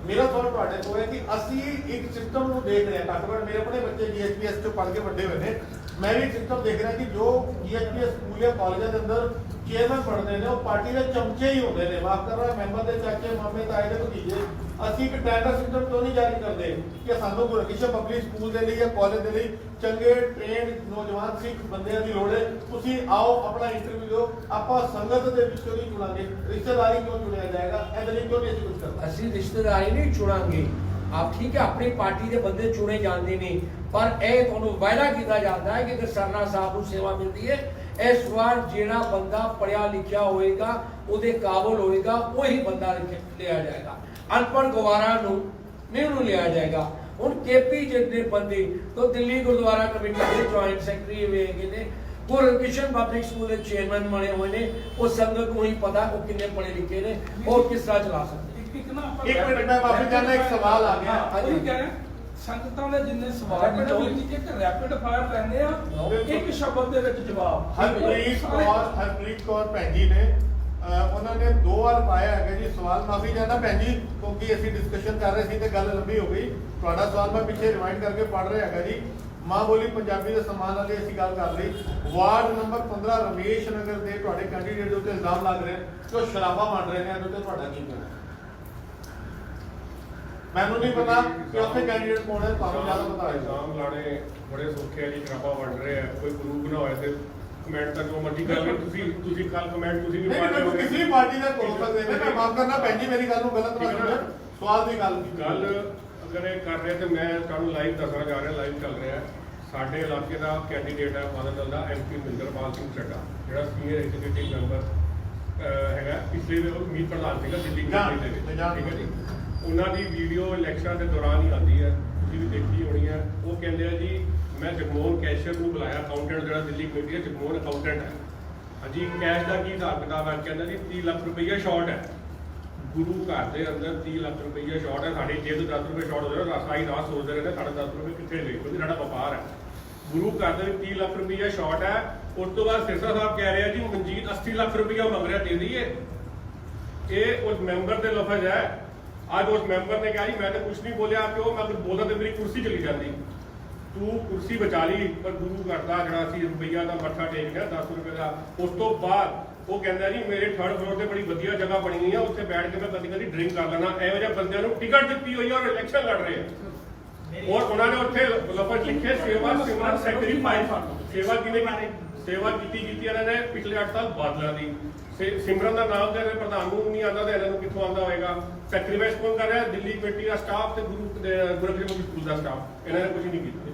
ਮੇਰਾ ਸਵਾਲ ਤੁਹਾਡੇ ਕੋਲ ਹੈ ਕਿ ਅਸੀਂ ਇੱਕ ਸਿਸਟਮ ਨੂੰ ਦੇਖ ਰਹੇ ਹਾਂ ਘੱਟੋ ਘੱਟ ਮੇਰੇ ਆਪਣੇ ਬੱਚੇ GHPS ਤੋਂ ਪੜ੍ਹ ਕੇ ਵੱਡੇ ਹੋਏ ਨੇ ਮੈਂ ਵੀ ਸਿਸਟਮ ਦੇਖ ਰਿਹਾ ਕਿ ਜੋ GHPS ਸਕੂਲ ਜਾਂ ਕਾਲਜਾਂ ਦੇ ਅੰਦਰ ਚੇਅਰਮੈਨ ਪੜ੍ਹਦੇ ਨੇ ਉਹ ਪਾਰਟੀ ਦੇ ਚਮਚੇ ਹੀ ਹੁੰਦੇ ਨੇ ਮਾਫ ਕਰਨਾ ਮੈਂਬਰ ਦੇ ਚਾਚੇ ਮਾਮੇ ਤਾਏ ਦੇ ਭਤੀਜੇ ਅਸੀਂ ਇੱਕ ਟੈਂਡਰ ਸਿਸਟਮ ਤੋਂ ਨਹੀਂ ਜਾਰੀ ਕਰਦੇ ਕਿ ਸਾਨੂੰ ਕਿਸੇ ਪਬਲਿਕ ਸਕੂਲ ਦੇ ਲਈ ਜਾਂ ਕਾਲਜ ਦੇ ਲਈ ਚੰਗੇ ਟ੍ਰੇਨਡ ਨੌਜਵਾਨ ਸਿੱਖ ਬੰਦਿਆਂ ਦੀ ਲੋੜ ਹੈ ਤੁਸੀਂ ਆਓ ਆਪਣਾ ਇੰਟਰਵਿਊ ਦਿਓ ਆਪਾਂ ਸੰਗਤ ਦੇ ਵਿੱਚੋਂ ਨਹੀਂ ਚੁਣਾਂਗੇ ਰਿਸ਼ਤੇਦਾਰੀ ਕਿਉਂ ਚੁਣਿਆ ਜਾਏਗਾ ਇਹਦੇ ਲਈ ਕਿਉਂ ਨਹੀਂ ਅਸੀਂ ਕੁਝ ਕਰਦੇ ਅਸੀਂ ਰਿਸ਼ਤੇਦਾਰੀ ਨਹੀਂ ਚੁਣਾਂਗੇ ਆਪ ਠੀਕ ਹੈ ਆਪਣੀ ਪਾਰਟੀ ਦੇ ਬੰਦੇ ਚੁਣੇ ਜਾਂਦੇ ਨੇ ਪਰ ਇਹ ਤੁਹਾਨੂੰ ਵਾਅਦਾ ਕੀਤਾ ਜਾਂਦਾ ਹੈ ਕਿ ਸਰਨਾ ਸਾਹਿਬ ਨੂੰ ਸੇਵਾ ਮਿਲਦੀ ਹੈ ਇਸ ਵਾਰ ਜਿਹੜਾ ਬੰਦਾ ਪੜਿਆ ਲਿਖਿਆ ਹੋਏਗਾ ਉਹਦੇ ਕਾਬਲ ਹੋਏਗਾ ਉਹੀ ਬੰਦਾ ਲਿਆ ਜਾਏਗਾ ਅਨਪੜ੍ਹ ਗਵਾਰਾ ਨੂੰ ਨਹੀਂ ਉਹਨੂੰ ਲਿਆ ਜਾਏਗਾ ਹੁਣ ਕੇਪੀ ਜਿਹਦੇ ਬੰਦੇ ਤੋਂ ਦਿੱਲੀ ਗੁਰਦੁਆਰਾ ਕਮੇਟੀ ਦੇ ਜੁਆਇੰਟ ਸੈਕਟਰੀ ਹੈਗੇ ਨੇ ਗੁਰਕਿਸ਼ਨ ਪਬਲਿਕ ਸਕੂਲ ਦੇ ਚੇਅਰਮੈਨ ਬਣੇ ਹੋਏ ਨੇ ਉਹ ਸੰਗਤ ਨੂੰ ਹੀ ਪਤਾ ਉਹ ਕਿੰਨੇ ਪੜ੍ਹੇ ਲਿਖੇ ਨੇ ਉਹ ਕਿਸ ਤਰ੍ਹਾਂ ਚਲਾ ਸਕਦੇ ਇੱਕ ਨਾ ਆਪਾਂ ਇੱਕ ਮਿੰਟ ਮੈਂ ਮਾਫੀ ਚਾਹੁੰਦਾ ਇੱਕ ਸਵਾਲ ਆ ਗਿਆ ਉਹੀ ਕਹਿ ਰਿਹਾ ਸੰਗਤਾਂ ਦੇ ਜਿੰਨੇ ਸਵਾਲ ਨੇ ਉਹ ਇੱਕ ਰੈਪਿਡ ਫਾਇਰ ਲੈਂਦੇ ਆ ਇੱਕ ਸ਼ਬਦ ਦੇ ਵਿੱਚ ਜਵਾਬ ਹਰਪ੍ਰੀਤ ਕੌਰ ਭੈਣ ਜੀ ਨੇ ਉਹਨਾਂ ਨੇ 2 ਵਾਰ ਪਾਇਆ ਹੈਗਾ ਜੀ ਸਵਾਲ ਮਾਫੀ ਚਾਹੁੰਦਾ ਭੈਣ ਜੀ ਕਿਉਂਕਿ ਅਸੀਂ ਡਿਸਕਸ਼ਨ ਕਰ ਰਹੇ ਸੀ ਤੇ ਗੱਲ ਲੰਬੀ ਹੋ ਗਈ ਤੁਹਾਡਾ ਸਵਾਲ ਮੈਂ ਪਿੱਛੇ ਰਿਵਾਈਂਡ ਕਰਕੇ ਪੜ੍ਹ ਰਿਹਾ ਹੈਗਾ ਜੀ ਮਾਂ ਬੋਲੀ ਪੰਜਾਬੀ ਦੇ ਸਨਮਾਨ ਵਾਲੀ ਅਸੀਂ ਗੱਲ ਕਰ ਲਈ ਵਾਰਡ ਨੰਬਰ 15 ਰਮੇਸ਼ ਨਗਰ ਦੇ ਤੁਹਾਡੇ ਕੈਂਡੀਡੇਟ ਦੇ ਉੱਤੇ ਇਲਜ਼ਾਮ ਲੱਗ ਰਹੇ ਕਿ ਉਹ ਸ਼ਰਾਬਾਂ ਵੰਡ ਰਹੇ ਨੇ ਇਹਦੇ ਉੱਤੇ ਤੁਹਾਡਾ ਕੀ ਕਹਿਣਾ ਮੈਨੂੰ ਨਹੀਂ ਪਤਾ ਕਿ ਉੱਥੇ ਕੈਂਡੀਡੇਟ ਕੌਣ ਹੈ ਤੁਹਾਨੂੰ ਜ਼ਿਆਦਾ ਪਤਾ ਹੈ ਇਲਜ਼ਾਮ ਲਾਣੇ ਬੜੇ ਸੌਖੇ ਆ ਜੀ ਸ਼ਰਾਬਾਂ ਵੰਡ ਰਹੇ ਆ ਕੋਈ ਗਰੁੱਪ ਨਾ ਹੋਏ ਤੇ ਕਮੈਂਟ ਤਾਂ ਜੋ ਮਰਜ਼ੀ ਕਰ ਲਓ ਤੁਸੀਂ ਕੱਲ ਕਮੈਂਟ ਤੁਸੀਂ ਵੀ ਨਹੀਂ ਪੜ੍ਹ ਮੈਨੂੰ ਲਿਓਗੇ ਕਿਸੇ ਵੀ ਪਾਰਟੀ ਦਾ ਹੋ ਸਕਦੇ ਨੇ ਮੈਂ ਮਾਫ ਕਰਨਾ ਭੈਣ ਜੀ ਮੇਰੀ ਗੱਲ ਨੂੰ ਗਲਤ ਨਾ ਸਮਝੋ ਸਵਾਲ ਦੀ ਗੱਲ ਗੱਲ ਅਗਰ ਇਹ ਕਰ ਰਹੇ ਤੇ ਮੈਂ ਤੁਹਾਨੂੰ ਲਾਈਵ ਦੱਸਣਾ ਜਾ ਰਿਹਾ ਲਾਈਵ ਚੱਲ ਰਿਹਾ ਸਾਡੇ ਇਲਾਕੇ ਦਾ ਕੈਂਡੀਡੇਟ ਹੈ ਬਾਦਲ ਦਾ MP ਮਹਿੰਦਰਪਾਲ ਸਿੰਘ ਚੱਡਾ ਜਿਹੜਾ ਸੀਨੀਅਰ ਐਗਜ਼ੀਕਿਊਟਿਵ ਮੈਂਬਰ ਹੈਗਾ ਪਿਛਲੇ ਦੇ ਉਹ ਮੀਤ ਪ੍ਰਧਾਨ ਸੀਗਾ ਦਿੱਲੀ ਕਮੇਟੀ ਦੇ ਵਿੱਚ ਠੀਕ ਹੈ ਜੀ ਉਹਨਾਂ ਦੀ ਵੀਡੀਓ ਇਲੈਕਸ਼ਨ ਦੇ ਦੌਰਾਨ ਹੀ ਆਉਂਦੀ ਹੈ ਤੁਸੀਂ ਵੀ ਦੇਖੀ ਹੋਣੀ ਹੈ ਉਹ ਕਹਿੰਦੇ ਆ ਜੀ ਮੈਂ ਜਗਮੋਹਨ ਕੈਸ਼ੀਅਰ ਨੂੰ ਬੁਲਾਇਆ ਅਕਾਊਂਟੈਂਟ ਜਿਹੜਾ ਦਿੱਲੀ ਕਮੇਟੀ ਹੈ ਜਗਮੋਹਨ ਅਕਾਊਂਟੈਂਟ ਹੈ ਹਾਂਜੀ ਕੈਸ਼ ਦਾ ਕੀ ਹਿਸਾਬ ਕਿਤਾਬ ਹੈ ਕਹਿੰਦਾ ਜੀ 30 ਲੱਖ ਰੁਪਈਆ ਸ਼ਾਰਟ ਹੈ ਗੁਰੂ ਘਰ ਦੇ ਅੰਦਰ 30 ਲੱਖ ਰੁਪਈਆ ਸ਼ਾਰਟ ਹੈ ਸਾਡੀ ਜੇਬ ਤੋਂ 10 ਰੁਪਏ ਸ਼ਾਰਟ ਹੋ ਜਾਣਾ ਰਸਾਈ ਰਾਤ ਸੋਚਦੇ ਰਹਿੰਦੇ ਸਾਡੇ 10 ਰੁਪਏ ਕਿੱਥੇ ਗਏ ਕਿਉਂਕਿ ਸਾਡਾ ਵਪਾਰ ਹੈ ਗੁਰੂ ਘਰ ਦੇ ਵਿੱਚ 30 ਲੱਖ ਰੁਪਈਆ ਸ਼ਾਰਟ ਹੈ ਉਸ ਤੋਂ ਬਾਅਦ ਸਿਰਸਾ ਸਾਹਿਬ ਕਹਿ ਰਿਹਾ ਜੀ ਮਨਜੀਤ 80 ਲੱਖ ਰੁਪਈਆ ਮੰਗ ਰਿਹਾ ਦੇ ਦਈਏ ਇਹ ਉਸ ਮੈਂਬਰ ਦੇ ਲਫ਼ਜ਼ ਹੈ ਅੱਜ ਉਸ ਮੈਂਬਰ ਨੇ ਕਿਹਾ ਜੀ ਮੈਂ ਤਾਂ ਕੁਝ ਨਹੀਂ ਬੋਲਿਆ ਕਿਉਂ ਮੈਂ ਬੋਲਦਾ ਤੇ ਮੇਰੀ ਕੁਰਸੀ ਚਲੀ ਜਾਂਦੀ ਤੂੰ ਕੁਰਸੀ ਬਚਾ ਲਈ ਪਰ ਗੁਰੂ ਘਰ ਦਾ ਜਿਹੜਾ ਸੀ ਰੁਪਈਆ ਦਾ ਮੱਥਾ ਟੇਕ ਗਿਆ 10 ਰੁਪਏ ਦਾ ਉਸ ਤੋਂ ਬਾਅਦ ਉਹ ਕਹਿੰਦਾ ਜੀ ਮੇਰੇ 3rd ਫਲੋਰ ਤੇ ਬੜੀ ਵਧੀਆ ਜਗ੍ਹਾ ਬਣੀ ਹੋਈ ਆ ਉੱਥੇ ਬੈਠ ਕੇ ਮੈਂ ਕਦੀ ਕਦੀ ਡਰਿੰਕ ਕਰ ਲੈਣਾ ਇਹੋ ਜਿਹੇ ਬੰਦਿਆਂ ਨੂੰ ਟਿਕਟ ਦਿੱਤੀ ਹੋਈ ਆ ਔਰ ਇਲੈਕਸ਼ਨ ਲੜ ਰਹੇ ਆ ਔਰ ਉਹਨਾਂ ਨੇ ਉੱਥੇ ਲਫ਼ਜ਼ ਲਿਖੇ ਸੇਵਾ ਸਿਮਰਨ ਸੈਕਰੀਫਾਈਸ ਸੇਵਾ ਕਿਵੇਂ ਸੇਵਾ ਕੀਤੀ ਇਹਨਾਂ ਨੇ ਪਿਛਲੇ 8 ਸਾਲ ਬਾਦਲਾਂ ਦੀ ਸਿਮਰਨ ਦਾ ਨਾਮ ਤੇ ਪ੍ਰਧਾਨ ਨੂੰ ਨਹੀਂ ਆਉਂਦਾ ਤੇ ਇਹਨਾਂ ਨੂੰ ਕਿੱਥੋਂ ਆਉਂਦਾ ਹੋਏਗਾ ਸੈਕਰੀਫਾਈਸ ਕੌਣ ਕਰ ਰਿਹਾ ਦਿੱਲੀ ਕਮੇਟੀ ਦਾ ਸਟਾਫ ਤੇ ਗੁਰੂਗ੍ਰਾਮ ਸਕੂਲ ਦਾ ਸਟਾਫ ਇਹਨਾਂ ਨੇ ਕੁਝ ਨਹੀਂ ਕੀਤਾ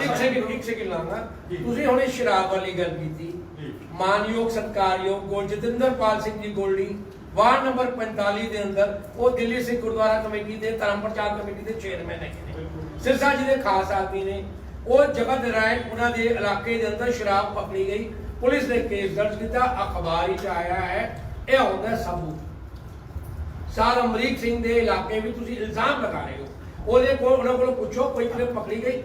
ਇੱਕ ਸੈਕਿੰਡ ਲਾਂਗਾ ਤੁਸੀਂ ਹੁਣੇ ਸ਼ਰਾਬ ਵਾਲੀ ਗੱਲ ਕੀਤੀ ਮਾਨਯੋਗ ਸਤਿਕਾਰਯੋਗ ਜਤਿੰਦਰਪਾਲ ਸਿੰਘ ਜੀ ਗੋਲਡੀ ਵਾਰਡ ਨੰਬਰ 45 ਦੇ ਅੰਦਰ ਉਹ ਦਿੱਲੀ ਸਿੱਖ ਗੁਰਦੁਆਰਾ ਕਮੇਟੀ ਦੇ ਧਰਮ ਪ੍ਰਚਾਰ ਕਮੇਟੀ ਦੇ ਚੇਅਰਮੈਨ ਹੈਗੇ ਨੇ ਸਿਰਸਾ ਜੀ ਦੇ ਖਾਸ ਆਦਮੀ ਨੇ ਉਹ ਜਗ੍ਹਾ ਦੇ ਰਾਏ ਉਹਨਾਂ ਦੇ ਇਲਾਕੇ ਦੇ ਅੰਦਰ ਸ਼ਰਾਬ ਪਕੜੀ ਗਈ ਪੁਲਿਸ ਨੇ ਕੇਸ ਦਰਜ ਕੀਤਾ ਅਖਬਾਰ ਵਿੱਚ ਆਇਆ ਹੈ ਇਹ ਹੁੰਦਾ ਸਬੂਤ ਸਾਰ ਅਮਰੀਕ ਸਿੰਘ ਦੇ ਇਲਾਕੇ ਵਿੱਚ ਤੁਸੀਂ ਇਲਜ਼ਾਮ ਲਗਾ ਰਹੇ ਹੋ ਉਹਦੇ ਕੋਲ ਉਹਨਾਂ ਕੋਲੋਂ ਪੁੱਛੋ ਕੋਈ ਕਿਵੇਂ ਪਕੜੀ ਗਈ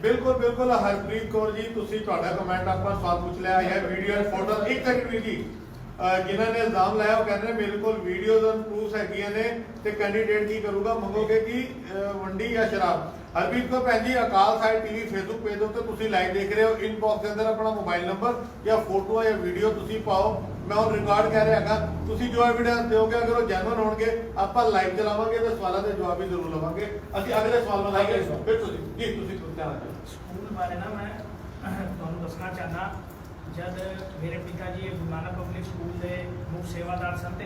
ਬਿਲਕੁਲ ਹਰਪ੍ਰੀਤ ਕੌਰ ਜੀ ਤੁਸੀਂ ਤੁਹਾਡਾ ਕਮੈਂਟ ਆਪਾਂ ਸਵਾਲ ਪੁੱਛ ਲਿਆ ਹੈ ਵੀਡੀਓ ਐਂਡ ਫੋਟੋ ਇੱਕ ਸੈਕਿੰਡ ਜੀ ਜਿਨ੍ਹਾਂ ਨੇ ਇਲਜ਼ਾਮ ਲਾਇਆ ਉਹ ਕਹਿੰਦੇ ਨੇ ਮੇਰੇ ਕੋਲ ਵੀਡੀਓਜ਼ ਐਂਡ ਪ੍ਰੂਫਸ ਹੈਗੀਆਂ ਨੇ ਤੇ ਕੈਂਡੀਡੇਟ ਕੀ ਕਰੂਗਾ ਮੰਗੋਗੇ ਕਿ ਵੰਡੀ ਜਾਂ ਸ਼ਰਾਬ ਹਰਪ੍ਰੀਤ ਕੌਰ ਭੈਣ ਜੀ ਅਕਾਲ ਸਾਈਡ ਟੀਵੀ ਫੇਸਬੁੱਕ ਪੇਜ ਉੱਤੇ ਤੁਸੀਂ ਲਾਈਵ ਦੇਖ ਰਹੇ ਹੋ ਇਨਬਾਕਸ ਦੇ ਅੰਦਰ ਆਪਣਾ ਮੋਬਾਈਲ ਨੰਬਰ ਜਾਂ ਫੋਟੋ ਜਾਂ ਵੀਡੀਓ ਤੁਸੀਂ ਪਾਓ ਮੈਂ ਉਹ ਰਿਕਾਰਡ ਕਹਿ ਰਿਹਾ ਹੈਗਾ ਤੁਸੀਂ ਜੋ ਐਵੀਡੈਂਸ ਦਿਓਗੇ ਅਗਰ ਉਹ ਜੈਨੂਇਨ ਹੋਣਗੇ ਆਪਾਂ ਲਾਈਵ ਚਲਾਵਾਂਗੇ ਤੇ ਸਵਾਲਾਂ ਦੇ ਜਵਾਬ ਵੀ ਜ਼ਰੂਰ ਲਵਾਂਗੇ ਅਸੀਂ ਅਗਲੇ ਸਵਾਲ ਲਾਈਏ ਬਿਲਕੁਲ ਜੀ ਤੁਸੀਂ ਧਿਆਨ ਦਿਓ ਸਕੂਲ ਬਾਰੇ ਨਾ ਮੈਂ ਤੁਹਾਨੂੰ ਦੱਸਣਾ ਚਾਹਨਾ ਜਦ ਮੇਰੇ ਪਿਤਾ ਜੀ ਗੁਰੂ ਨਾਨਕ ਪਬਲਿਕ ਸਕੂਲ ਦੇ ਮੁੱਖ ਸੇਵਾਦਾਰ ਸਨ ਤੇ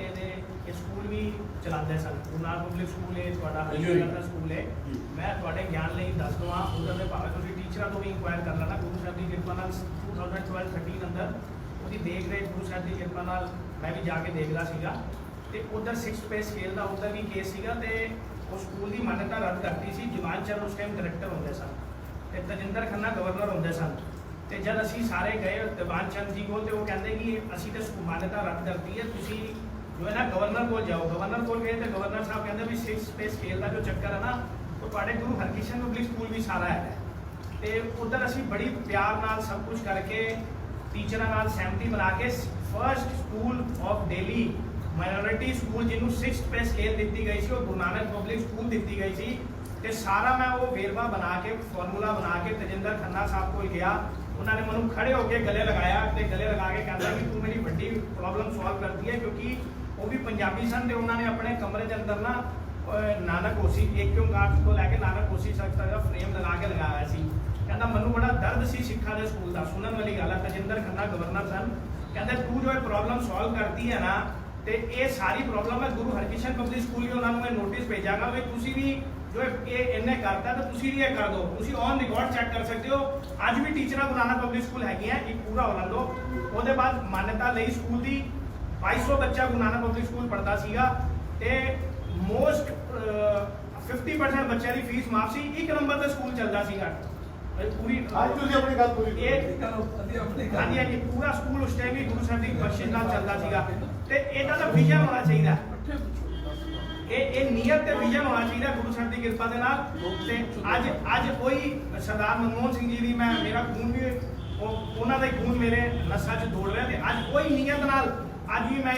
ਇਹ ਸਕੂਲ ਵੀ ਚਲਾਉਂਦੇ ਸਨ ਗੁਰੂ ਨਾਨਕ ਪਬਲਿਕ ਸਕੂਲ ਇਹ ਤੁਹਾਡਾ ਹਰੀਗੜ੍ਹ ਦਾ ਸਕੂਲ ਹੈ ਮੈਂ ਤੁਹਾਡੇ ਗਿਆਨ ਲਈ ਦੱਸ ਦਵਾਂ ਉਹਦੇ ਦੇ ਭਾਵੇਂ ਤੁਸੀਂ ਟੀਚਰਾਂ ਤੋਂ ਵੀ ਇਨਕੁਆਇਰ ਕਰ ਲੈਣਾ ਗੁਰੂ ਸਾਹਿਬ ਦੀ ਕਿਰਪਾ ਨਾਲ 2012-13 ਅੰਦਰ ਉਹਦੀ ਦੇਖ ਰਹੇ ਗੁਰੂ ਸਾਹਿਬ ਦੀ ਕਿਰਪਾ ਨਾਲ ਮੈਂ ਵੀ ਜਾ ਕੇ ਦੇਖਦਾ ਸੀਗਾ ਤੇ ਉਧਰ 6 ਪੇ ਸਕੇਲ ਦਾ ਉਧਰ ਵੀ ਕੇਸ ਸੀਗਾ ਤੇ ਉਹ ਸਕੂਲ ਦੀ ਮਾਨਤਾ ਰੱਦ ਕਰਤੀ ਸੀ ਜਵਾਨ ਚਰਨ ਉਸ ਟਾਈਮ ਡਾਇਰੈਕਟਰ ਹੁੰਦੇ ਸਨ ਤੇ ਤਜਿੰਦਰ ਖੰਨਾ ਗਵਰਨਰ ਹੁੰਦੇ ਸਨ ਤੇ ਜਦ ਅਸੀਂ ਸਾਰੇ ਗਏ ਦੀਵਾਨ ਚੰਦ ਜੀ ਕੋਲ ਤੇ ਉਹ ਕਹਿੰਦੇ ਕਿ ਅਸੀਂ ਤੇ ਮਾਨਤਾ ਰੱਦ ਕਰਤੀ ਹੈ, ਤੁਸੀਂ ਜੋ ਹੈ ਨਾ ਗਵਰਨਰ ਕੋਲ ਜਾਓ। ਗਵਰਨਰ ਕੋਲ ਗਏ ਤੇ ਗਵਰਨਰ ਸਾਹਿਬ ਕਹਿੰਦੇ ਵੀ 6 ਸਪੇਸ ਸਕੇਲ ਦਾ ਜੋ ਚੱਕਰ ਹੈ ਨਾ ਉਹ ਤੁਹਾਡੇ ਗੁਰੂ ਹਰਕ੍ਰਿਸ਼ਨ ਪਬਲਿਕ ਸਕੂਲ ਵੀ ਸਾਰਾ ਹੈ। ਤੇ ਉਧਰ ਅਸੀਂ ਬੜੀ ਪਿਆਰ ਨਾਲ ਸਭ ਕੁਝ ਕਰਕੇ ਟੀਚਰਾਂ ਨਾਲ ਸਹਿਮਤੀ ਬਣਾ ਕੇ first school of Delhi minority school ਜਿਹਨੂੰ 6th ਪੇ ਸਕੇਲ ਦਿੱਤੀ ਗਈ ਸੀ ਉਹ ਗੁਰੂ ਨਾਨਕ ਪਬਲਿਕ ਸਕੂਲ ਦਿੱਤੀ ਗਈ ਸੀ। ਤੇ ਸਾਰਾ ਮੈਂ ਉਹ ਵੇਰਵਾ ਬਣਾ ਕੇ ਫਾਰਮੂਲਾ ਬਣਾ ਕੇ ਤਜਿੰਦਰ ਖੰਨਾ ਸਾਹਿਬ ਕੋਲ ਗਿਆ। ਉਹਨਾਂ ਨੇ ਮੈਨੂੰ ਖੜੇ ਹੋ ਕੇ ਗਲੇ ਲਗਾਇਆ ਤੇ ਗਲੇ ਲਗਾ ਕੇ ਕਹਿੰਦਾ ਕਿ ਤੂੰ ਮੇਰੀ ਵੱਡੀ ਪ੍ਰੋਬਲਮ ਸੋਲਵ ਕਰਦੀ ਹੈ, ਕਿਉਂਕਿ ਉਹ ਵੀ ਪੰਜਾਬੀ ਸਨ ਤੇ ਉਹਨਾਂ ਨੇ ਆਪਣੇ ਕਮਰੇ ਦੇ ਅੰਦਰ ਨਾ ਨਾਨਕ ਹੋਸੀ ਇੱਕ ਓਂਕਾਰ ਤੋਂ ਲੈ ਕੇ ਨਾਨਕ ਹੋਸੀ ਤੱਕ ਦਾ ਫਰੇਮ ਲਗਾ ਕੇ ਲਗਾਇਆ ਸੀ। ਕਹਿੰਦਾ ਮੈਨੂੰ ਬੜਾ ਦਰਦ ਸੀ ਸਿੱਖਾਂ ਦੇ ਸਕੂਲ ਦਾ। ਸੁਣਨ ਵਾਲੀ ਗੱਲ ਹੈ, ਤਜਿੰਦਰ ਖੰਨਾ ਗਵਰਨਰ ਸਨ। ਕਹਿੰਦੇ ਤੂੰ ਜੋ ਇਹ ਪ੍ਰੋਬਲਮ ਸੋਲਵ ਕਰਦੀ ਹੈ ਨਾ ਤੇ ਇਹ ਸਾਰੀ ਪ੍ਰੋਬਲਮ ਹੈ ਗੁਰੂ ਹਰਕ੍ਰਿਸ਼ਨ ਪਬਲਿਕ ਸਕੂਲ ਵੀ ਉਹਨਾਂ ਨੂੰ ਮੈਂ ਨੋਟਿਸ ਭੇਜਾਂਗਾ ਵੀ ਤੁਸੀਂ ਵੀ ਜੋ ਇਹ ਇਹਨੇ ਕਰਤਾ ਤਾਂ ਤੁਸੀਂ ਵੀ ਇਹ ਕਰ ਦਿਓ। ਤੁਸੀਂ ਔਨ ਰਿਕਾਰਡ ਚੈੱਕ ਕਰ ਸਕਦੇ ਹੋ। ਅੱਜ ਵੀ ਟੀਚਰਾਂ ਗੁਰੂ ਨਾਨਕ ਪਬਲਿਕ ਸਕੂਲ ਹੈਗੀਆਂ, ਇੱਕ ਪੂਰਾ ਔਰਲੈਂਡੋ। ਉਹਦੇ ਬਾਅਦ ਮਾਨਤਾ ਲਈ ਸਕੂਲ ਦੀ 2200 ਬੱਚਾ ਗੁਰੂ ਨਾਨਕ ਪਬਲਿਕ ਸਕੂਲ ਪੜ੍ਹਦਾ ਸੀਗਾ ਤੇ ਮੋਸਟ 50% ਬੱਚਿਆਂ ਦੀ ਫੀਸ ਮਾਫ ਸੀ। ਇੱਕ ਨੰਬਰ ਤੇ ਸਕੂਲ ਚੱਲਦਾ ਸੀਗਾ ਪੂਰੀ। ਅੱਜ ਤੁਸੀਂ ਆਪਣੀ ਗੱਲ ਪੂਰੀ ਇਹ ਆਪਣੀ ਗੱਲ ਹਾਂਜੀ ਹਾਂਜੀ ਪੂਰਾ ਸਕੂਲ ਉਸ ਟਾਈਮ ਵੀ ਗੁਰੂ ਸਾਹਿਬ ਦੀ ਬਖਸ਼ਿਸ਼ ਨਾਲ ਚੱਲਦਾ ਸੀਗਾ। ਤੇ ਇਹਦਾ ਤਾਂ ਵਿਜ਼ਨ ਹੋਣਾ ਚਾਹੀਦਾ, ਇਹ ਨੀਅਤ ਤੇ ਵਿਜ਼ਨ ਹੋਣਾ ਚਾਹੀਦਾ ਗੁਰੂ ਸਾਹਿਬ ਦੀ ਕਿਰਪਾ ਦੇ ਨਾਲ। ਤੇ ਅੱਜ ਕੋਈ ਸਰਦਾਰ ਮਨਮੋਹਨ ਸਿੰਘ ਜੀ ਦੀ ਮੇਰਾ ਖੂਨ ਵੀ ਉਹਨਾਂ ਦਾ ਹੀ ਖੂਨ ਮੇਰੇ ਨਸਾਂ 'ਚ ਦੌੜ ਰਿਹਾ ਤੇ ਅੱਜ ਕੋਈ ਨੀਅਤ ਨਾਲ ਅੱਜ ਵੀ ਮੈਂ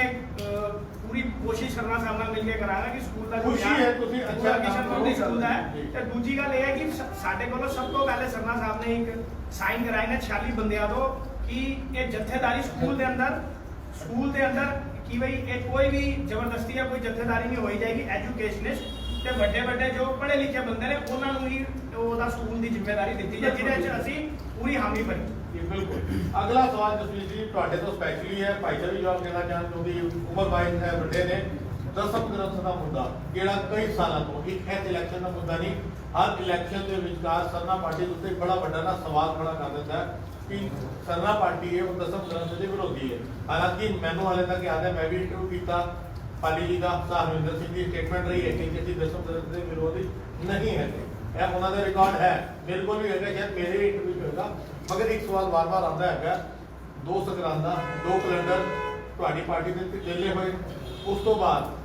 ਪੂਰੀ ਕੋਸ਼ਿਸ਼ ਕਰਨਾ ਸਾਹਿਬ ਨਾਲ ਮਿਲ ਕੇ ਕਰਾਂਗਾ ਕਿ ਸਕੂਲ ਦਾ ਜੋ ਖੁਸ਼ੀ ਹੈ ਤੁਸੀਂ ਅੱਛਾ ਕੰਮ ਕਰੋ। ਸਕੂਲ ਦਾ ਹੈ। ਤੇ ਦੂਜੀ ਗੱਲ ਇਹ ਹੈ ਕਿ ਸਾਡੇ ਕੋਲੋਂ ਸਭ ਤੋਂ ਪਹਿਲੇ ਸਰਨਾ ਸਾਹਿਬ ਨੇ ਇੱਕ ਸਾਈਨ ਕਰਾਏ ਨੇ 46 ਬੰਦਿਆਂ ਤੋਂ ਕਿ ਇਹ ਜਥੇਦਾਰੀ ਸਕੂਲ ਦੇ ਅੰਦਰ ਕਿ ਬਈ ਇਹ ਕੋਈ ਵੀ ਜ਼ਬਰਦਸਤੀ ਜਾਂ ਕੋਈ ਜਥੇਦਾਰੀ ਨਹੀਂ ਹੋਈ ਜਾਏਗੀ। ਐਜੂਕੇਸ਼ਨਿਸਟ ਤੇ ਵੱਡੇ ਜੋ ਪੜ੍ਹੇ ਲਿਖੇ ਬੰਦੇ ਨੇ ਉਹਨਾਂ ਨੂੰ ਹੀ ਉਹਦਾ ਸਕੂਲ ਦੀ ਜ਼ਿੰਮੇਵਾਰੀ ਦਿੱਤੀ ਜਾਏ, ਜਿਹਦੇ 'ਚ ਅਸੀਂ ਪੂਰੀ ਹਾਮੀ ਭਰੀ। ਬਿਲਕੁਲ। ਅਗਲਾ ਸਵਾਲ ਜਸਵੀਰ ਜੀ ਤੁਹਾਡੇ ਤੋਂ ਸਪੈਸ਼ਲੀ ਹੈ। ਭਾਈ ਸਾਹਿਬ ਵੀ ਜਵਾਬ ਦੇਣਾ ਚਾਹੁੰਦੇ ਕਿਉਂਕਿ ਉਮਰ ਵਾਈਜ਼ ਹੈ, ਵੱਡੇ ਨੇ। ਦਸਮ ਗ੍ਰੰਥ ਦਾ ਮੁੱਦਾ ਜਿਹੜਾ ਕਈ ਸਾਲਾਂ ਤੋਂ ਇੱਕ ਹੈ ਇਲੈਕਸ਼ਨ ਦਾ ਮੁੱਦਾ ਨਹੀਂ, ਹਰ ਇਲੈਕਸ਼ਨ ਦੇ ਵਿਚਕਾਰ ਸਰਨਾ ਪਾਰਟੀ ਦੇ ਉੱਤੇ ਬੜਾ ਵੱਡਾ ਨਾ ਸਵਾਲ ਖੜਾ ਕਰ ਦਿੰਦਾ ਹੈ ਕਿ ਸਰਨਾ ਪਾਰਟੀ ਹੈ ਉਹ ਦਸਮ ਗ੍ਰੰਥ ਦੇ ਵਿਰੋਧੀ ਹੈ। ਹਾਲਾਂਕਿ ਮੈਨੂੰ ਹਾਲੇ ਤੱਕ ਯਾਦ ਹੈ ਮੈਂ ਵੀ ਇੰਟਰਵਿਊ ਕੀਤਾ ਪਾਲੀ ਜੀ ਦਾ, ਹਰਵਿੰਦਰ ਸਿੰਘ ਦੀ ਸਟੇਟਮੈਂਟ ਰਹੀ ਹੈ ਕਿ ਅਸੀਂ ਦਸਮ ਗ੍ਰੰਥ ਦੇ ਵਿਰੋਧੀ ਨਹੀਂ ਹੈ। ਇਹ ਉਹਨਾਂ ਦਾ ਰਿਕਾਰਡ ਹੈ, ਬਿਲਕੁਲ ਵੀ ਹੈਗਾ, ਸ਼ਾਇਦ ਮੇਰੇ ਇੰਟਰਵਿਊ ਹੋਏਗਾ। ਮਗਰ ਇੱਕ ਸਵਾਲ ਵਾਰ-ਵਾਰ ਆਉਂਦਾ ਹੈਗਾ, 2 ਸੰਗਰਾਂਦਾਂ 2 ਕੈਲੰਡਰ ਤੁਹਾਡੀ ਪਾਰਟੀ ਦੇ ਉੱਤੇ ਚੱਲੇ ਹੋਏ। ਉਸ ਤੋਂ ਬਾਅਦ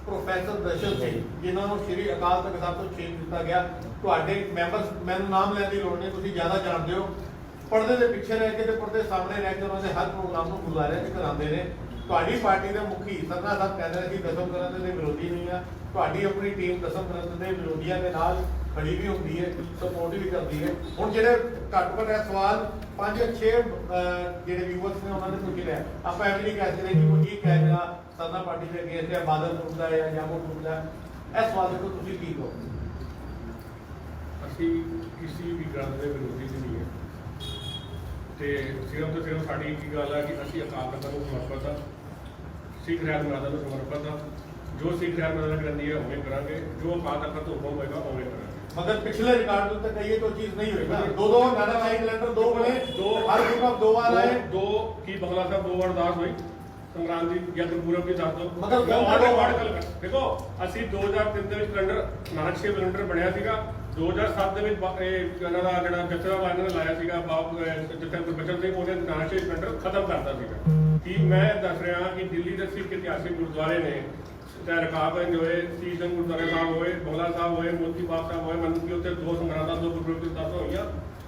ਪ੍ਰੋਫੈਸਰ ਦਰਸ਼ਨ ਸਿੰਘ ਜਿਨ੍ਹਾਂ ਨੂੰ ਸ਼੍ਰੀ ਅਕਾਲ ਤਖਤ ਸਾਹਿਬ ਤੋਂ ਚੇਂਜ ਕੀਤਾ ਗਿਆ, ਤੁਹਾਡੇ ਮੈਂਬਰਸ, ਮੈਨੂੰ ਨਾਮ ਲੈਣ ਦੀ ਲੋੜ ਨਹੀਂ, ਤੁਸੀਂ ਜ਼ਿਆਦਾ ਜਾਣਦੇ ਹੋ। ਪਰਦੇ ਦੇ ਪਿੱਛੇ ਰਹਿ ਕੇ ਤੇ ਪਰਦੇ ਸਾਹਮਣੇ ਰਹਿ ਕੇ ਉਹਨਾਂ ਦੇ ਹਰ ਪ੍ਰੋਗਰਾਮ ਨੂੰ ਗੁਜ਼ਾਰਿਆ ਤੇ ਕਰਾਉਂਦੇ ਨੇ। ਤੁਹਾਡੀ ਪਾਰਟੀ ਦੇ ਮੁਖੀ ਸਰਨਾ ਸਾਹਿਬ ਕਹਿੰਦੇ ਨੇ ਕਿ ਦਸਮ ਗ੍ਰੰਥ ਦੇ ਵਿਰੋਧੀ ਨਹੀਂ ਆ। ਤੁਹਾਡੀ ਆਪਣੀ ਟੀਮ ਦਸਮ ਗ੍ਰੰਥ ਦੇ ਵਿਰੋਧੀਆਂ ਦੇ ਨਾਲ ਖੜੀ ਵੀ ਹੁੰਦੀ ਹੈ, ਸਪੋਰਟ ਵੀ ਕਰਦੀ ਹੈ। ਹੁਣ ਜਿਹੜੇ ਘੱਟ ਘੱਟ ਇਹ ਸਵਾਲ 5-6 ਜਿਹੜੇ ਵਿਊਅਰਸ ਨੇ ਉਹਨਾਂ ਨੇ ਪੁੱਛ ਲਿਆ, ਆਪਾਂ ਐਵੇਂ ਨਹੀਂ ਕਹਿ ਸਕਦੇ ਕਿ ਉਹ ਠੀਕ ਹੈ ਜਿਹੜਾ ਸਰਨਾ ਪਾਰਟੀ ਦੇ ਅਗੇਂਸਟ ਹੈ, ਬਾਦਲ ਟੁੱਟਦਾ ਹੈ ਜਾਂ ਉਹ ਟੁੱਟਦਾ ਹੈ। ਇਹ ਸਵਾਲ ਦੇਖੋ ਤੁਸੀਂ ਕੀ ਕਹੋ। ਅਸੀਂ ਕਿਸੇ ਵੀ ਗੱਲ ਦੇ ਵਿਰੋਧੀ ਨਹੀਂ ਹੈ ਤੇ ਸਿਰਫ ਤੇ ਸਿਰਫ ਸਾਡੀ ਇੱਕ ਗੱਲ ਹੈ ਕਿ ਅਸੀਂ ਅਕਾਲ ਤਖਤ ਨੂੰ ਸਮਰਪਿਤ ਹਾਂ, ਸਿੱਖ ਰਹਿਤ ਮਰਾਦਾ ਨੂੰ ਸਮਰਪਿਤ ਹਾਂ। ਜੋ ਸਿੱਖ ਰਹਿਤ ਮਰਾਦਾ ਕਰਨੀ ਹੈ ਉਵੇਂ ਕਰਾਂਗੇ, ਜੋ ਅਕਾਲ ਤਖਤ ਤੋਂ ਹੁਕਮ ਹੋਏਗਾ ਉਵੇਂ ਕਰਾਂਗੇ। मगर पिछले रिकॉर्ड में तो कहिए तो चीज नहीं हुई ना। 2 नाना भाई कैलेंडर 2 बने, हर ग्रुप ऑफ 2 बार आए। 2 की बंगला साहब 2 बार अरदास हुई संक्रांति या गुरपुरब की दस दो मगर देखो ਅਸੀਂ 2003 ਦੇ ਵਿੱਚ ਕੈਲੰਡਰ ਨਾਨਕ ਸ਼ੇਵ ਕੈਲੰਡਰ ਬਣਿਆ ਸੀਗਾ। 2007 ਦੇ ਵਿੱਚ ਇਹਨਾਂ ਦਾ ਜਿਹੜਾ ਜੱਥਾ ਵਾਲਿਆਂ ਨੇ ਲਾਇਆ ਸੀਗਾ ਬਾਪ ਜਿੱਥੇ ਗੁਰਬਚਨ ਸਿੰਘ ਉਹਨੇ ਨਾਨਕ ਸ਼ੇਵ ਕੈਲੰਡਰ ਖਤਮ ਕਰਤਾ ਸੀਗਾ। ਕਿ ਮੈਂ ਦੱਸ ਰਿਹਾ ਕਿ ਦਿੱਲੀ ਦੇ ਸਿੱਖ ਇਤਿਹਾਸਿਕ ਗੁਰਦੁਆਰੇ ਨੇ ਚਾਹੇ ਰਕਾਬਗੰਜ ਹੋਏ, ਸੀਸ ਗੰਜ ਗੁਰਦੁਆਰਾ ਸਾਹਿਬ ਹੋਏ, ਬਗਲਾ ਸਾਹਿਬ ਹੋਏ, ਮੋਤੀ ਬਾਗ ਸਾਹਿਬ ਹੋਏ, ਮੈਨੂੰ ਕਿ ਉੱਥੇ 2 ਸੰਗਰਾਂਦਾਂ 2 ਗੁਰਪੁਰਬ ਦੀ ਅਰਦਾਸਾਂ ਹੋਈਆਂ।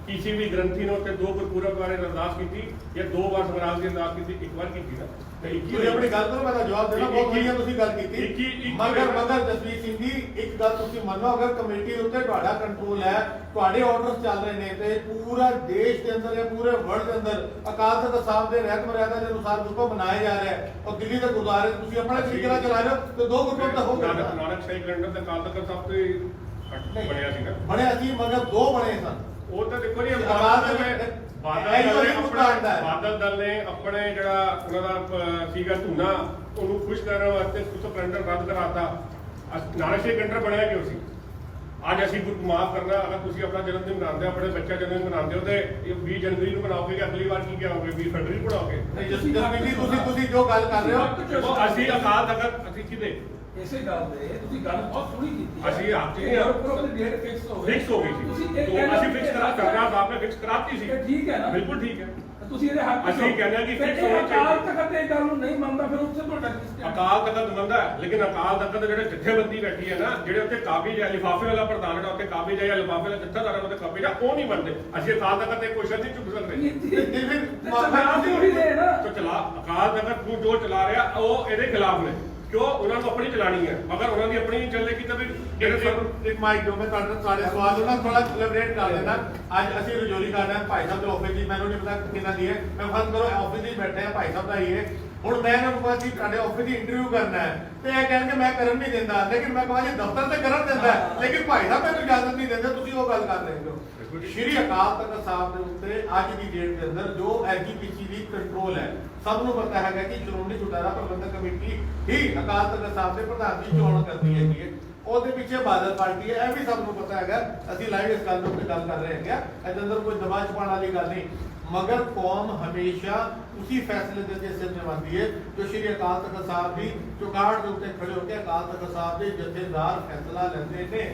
ਕਿਸੇ ਵੀ ਗ੍ਰੰਥੀ ਨੇ ਉੱਥੇ 2 ਗੁਰਪੁਰਬ ਬਾਰੇ ਅਰਦਾਸ ਕੀਤੀ ਜਾਂ 2 ਵਾਰ ਸੰਗਰਾਂਦ ਦੀ ਅਰਦਾਸ ਕੀਤੀ, ਇੱਕ ਵਾਰ ਕੀਤੀ ਨਾ। ਤੁਸੀਂ ਆਪਣੀ ਗੱਲ ਕਰੋ, ਮੈਂ ਤਾਂ ਜਵਾਬ ਦੇਣਾ। ਬਹੁਤ ਵਧੀਆ ਤੁਸੀਂ ਗੱਲ ਕੀਤੀ। ਮਗਰ ਜਸਵੀਰ ਸਿੰਘ ਜੀ ਇੱਕ ਗੱਲ ਤੁਸੀਂ ਮੰਨੋ, ਅਗਰ ਕਮੇਟੀ ਉੱਤੇ ਤੁਹਾਡਾ ਕੰਟਰੋਲ ਹੈ, ਤੁਹਾਡੇ ਆਰਡਰਸ ਚੱਲ ਰਹੇ ਨੇ ਤੇ ਪੂਰਾ ਦੇਸ਼ ਦੇ ਅੰਦਰ ਜਾਂ ਪੂਰੇ ਵਰਲਡ ਦੇ ਅੰਦਰ ਅਕਾਲ ਤਖਤ ਸਾਹਿਬ ਦੇ ਰਹਿਤ ਮਰਿਆਦਾ ਦੇ ਅਨੁਸਾਰ ਗੁਰਪੁਰਬ ਮਨਾਇਆ ਜਾ ਰਿਹਾ ਹੈ ਔਰ ਦਿੱਲੀ ਦੇ ਗੁਰਦੁਆਰੇ ਤੁਸੀਂ ਆਪਣੇ ਤਰੀਕੇ ਨਾਲ ਚਲਾ ਰਹੇ ਹੋ ਤੇ 2 ਗੁਰਪੁਰਬ ਤਾਂ ਹੋ ਗਏ। ਨਾਨਕ ਸ਼ਾਹੀ ਕੈਲੰਡਰ ਤੇ ਅਕਾਲ ਤਖਤ ਸਾਹਿਬ ਤੇ ਬਣਿਆ ਸੀ ਨਾ, ਬਣਿਆ ਸੀ ਮਗਰ 2 ਬਣੇ ਸਨ। ਉਹ ਤਾਂ ਦੇਖੋ ਜੀ ਬਾਦਲ ਦਲ ਨੇ ਆਪਣੇ ਜਿਹੜਾ ਉਹਨਾਂ ਦਾ ਸੀਗਾ ਧੂਨਾ ਉਹਨੂੰ ਖੁਸ਼ ਕਰਨ ਵਾਸਤੇ ਕੁਝ ਕੈਲੰਡਰ ਰੱਦ ਕਰਾਤਾ। ਨਾਨਕ ਸ਼ਾਹੀ ਕੈਲੰਡਰ ਬਣਿਆ ਕਿਉਂ ਸੀ? ਅੱਜ ਅਸੀਂ ਗੁਰੂ ਮਾਫ ਕਰਨਾ, ਅਗਰ ਤੁਸੀਂ ਆਪਣਾ ਜਨਮ ਦਿਨ ਮਨਾਉਂਦੇ ਹੋ, ਆਪਣੇ ਬੱਚਾ ਜਨਮ ਦਿਨ ਮਨਾਉਂਦੇ ਹੋ ਤੇ 20 ਜਨਵਰੀ ਨੂੰ ਮਨਾਓਗੇ ਕਿ ਅਗਲੀ ਵਾਰ ਕੀ ਕਹੋਗੇ 20 ਫਰਵਰੀ ਨੂੰ ਮਨਾਓਗੇ? ਤੁਸੀਂ ਜੋ ਗੱਲ ਕਰ ਰਹੇ ਹੋ ਅਸੀਂ ਅਕਾਲ ਤਖਤ ਅਸੀਂ ਕਿਤੇ ਇਸੇ ਗੱਲ ਦੇ ਤੁਸੀਂ ਗੱਲ ਬਹੁਤ ਸੋਹਣੀ ਕੀਤੀ ਹੈ। ਅਸੀਂ ਆਪ ਜੀ ਉੱਪਰੋਂ ਦੀ ਡੇਟ ਫਿਕਸ ਹੋ ਫਿਕਸ ਹੋ ਗਈ ਤੁਸੀਂ ਸੀ ਇਹ तो ਕਹਿਣਾ ਅਸੀਂ ਫਿਕਸ ਕਰਾ ਸਰਕਾਰ ਸਾਹਿਬ ਨੇ ਫਿਕਸ ਕਰਾਤੀ ਸੀ ਇਹ ਠੀਕ ਹੈ ਨਾ? ਬਿਲਕੁਲ ਠੀਕ ਹੈ। ਤੁਸੀਂ ਇਹਦੇ ਹੱਕ ਅਸੀਂ ਕਹਿੰਦੇ ਹਾਂ ਕਿ ਫਿਰ fix ਇਹ ਹੋਣਾ ਅਕਾਲ ਚਾਹੀਦਾ। ਤਖਤ ਇਹ ਗੱਲ ਨੂੰ ਨਹੀਂ ਮੰਨਦਾ, ਫਿਰ ਉੱਥੇ ਤੁਹਾਡਾ ਕੀ stand? ਅਕਾਲ ਤਖਤ ਮੰਨਦਾ ਹੈ, ਲੇਕਿਨ ਅਕਾਲ ਤਖਤ ਦੇ ਜਿਹੜੇ ਜਥੇਬੰਦੀ ਬੈਠੀ ਹੈ ਨਾ, ਜਿਹੜੇ ਉੱਥੇ ਕਾਬਿਜ਼ ਹੈ, ਲਿਫਾਫੇ ਵਾਲਾ ਪ੍ਰਧਾਨ ਜਿਹੜਾ ਉੱਥੇ ਕਾਬਿਜ਼ ਹੈ ਜਾਂ ਲਿਫਾਫੇ ਵਾਲਾ ਜਥੇਦਾਰ ਉਹਦੇ ਕਾਬਿਜ਼ ਹੈ, ਉਹ ਨਹੀਂ ਮੰਨਦੇ। ਅਸੀਂ ਅਕਾਲ ਤਖਤ ਤੇ ਕੁਐਸਚਨ ਨਹੀਂ ਚੁੱਕ ਸਕਦੇ। ਤੇ ਸਰਕਾਰ ਤੇ ਉਹੀ ਦੇ ਨਾ। तो चला अकाल तखत ਨੂੰ ਜੋ ਚਲਾ ਰਿਹਾ ਉਹ ਇਹਦੇ ਖਿਲਾਫ ਨੇ, ਕਿਉਂ ਉਹਨਾਂ ਨੂੰ ਆਪਣੀ ਚਲਾਣੀ ਹੈ। ਅਗਰ ਉਹਨਾਂ ਦੀ ਆਪਣੀ ਨਹੀਂ ਚੱਲੇਗੀ ਤਾਂ ਫਿਰ ਇੱਕ ਮਾਈਕ ਦੋ, ਮੈਂ ਤੁਹਾਡੇ ਸਵਾਲ ਨੂੰ ਨਾ ਥੋੜਾ ਸੈਲੀਬ੍ਰੇਟ ਕਰ ਦੇਣਾ। ਅੱਜ ਅਸੀਂ ਰਜੋਰੀ ਕਰ ਰਹੇ ਹਾਂ ਭਾਈ ਸਾਹਿਬ ਦੇ ਆਫਿਸ ਦੀ, ਮੈਨੂੰ ਨਹੀਂ ਪਤਾ ਕਿੰਨਾ ਦੀ ਹੈ, ਮੈਂ ਫਰਜ਼ ਕਰੋ ਆਫਿਸ ਦੀ ਬੈਠੇ ਆ, ਭਾਈ ਸਾਹਿਬ ਦਾ ਹੀ ਹੈ। ਹੁਣ ਮੈਂ ਇਹਨਾਂ ਨੂੰ ਕਹਾਂ ਕਿ ਤੁਹਾਡੇ ਆਫਿਸ ਦੀ ਇੰਟਰਵਿਊ ਕਰਨਾ ਹੈ ਤੇ ਇਹ ਕਹਿਣਗੇ ਮੈਂ ਕਰਨ ਨਹੀਂ ਦਿੰਦਾ, ਲੇਕਿਨ ਮੈਂ ਕਹਾਂ ਜੀ ਦਫ਼ਤਰ ਤੇ ਕਰਨ ਦਿੰਦਾ ਹੈ, ਲੇਕਿਨ ਭਾਈ ਸਾਹਿਬ ਮੈਨੂੰ ਇਜਾਜ਼ਤ ਨਹੀਂ ਦਿੰਦੇ। ਤੁਸੀਂ ਉਹ ਗੱਲ ਕਰ ਰਹੇ ਹੋ। ਸ਼੍ਰੀ ਅਕਾਲ ਤਖਤ ਸਾਹਿਬ ਦੇ ਉੱਤੇ ਅੱਜ ਦੀ ਡੇਟ ਦੇ ਅੰਦਰ ਜੋ ਐਸਜੀਪੀਸੀ ਦੀ ਕੰਟਰੋਲ ਹੈ, ਸਭ ਨੂੰ ਪਤਾ ਹੈਗਾ ਕਿ ਸ਼੍ਰੋਮਣੀ ਗੁਰਦੁਆਰਾ ਪ੍ਰਬੰਧਕ ਕਮੇਟੀ ਹੀ ਅਕਾਲ ਤਖਤ ਸਾਹਿਬ ਦੇ ਪ੍ਰਧਾਨ ਦੀ ਚੋਣ ਕਰਦੀ ਹੈਗੀ ਹੈ। ਉਹਦੇ ਪਿੱਛੇ ਬਾਦਲ ਪਾਰਟੀ ਹੈ, ਇਹ ਵੀ ਸਭ ਨੂੰ ਪਤਾ ਹੈਗਾ। ਅਸੀਂ ਲਾਈਵ ਇਸ ਗੱਲ ਉੱਤੇ ਗੱਲ ਕਰ ਰਹੇ ਹੈਗੇ, ਇਹਦੇ ਅੰਦਰ ਕੋਈ ਦਬਾਅ ਛਪਾਉਣ ਵਾਲੀ ਗੱਲ ਨਹੀਂ। मगर कौम हमेशा उसी फैसले के सिर निभाती है जो श्री अकाल तखत साहब भी चौगाड़ के उत्ते खड़े होकर अकाल तखत साहब के जथेदार फैसला लेंदे ने।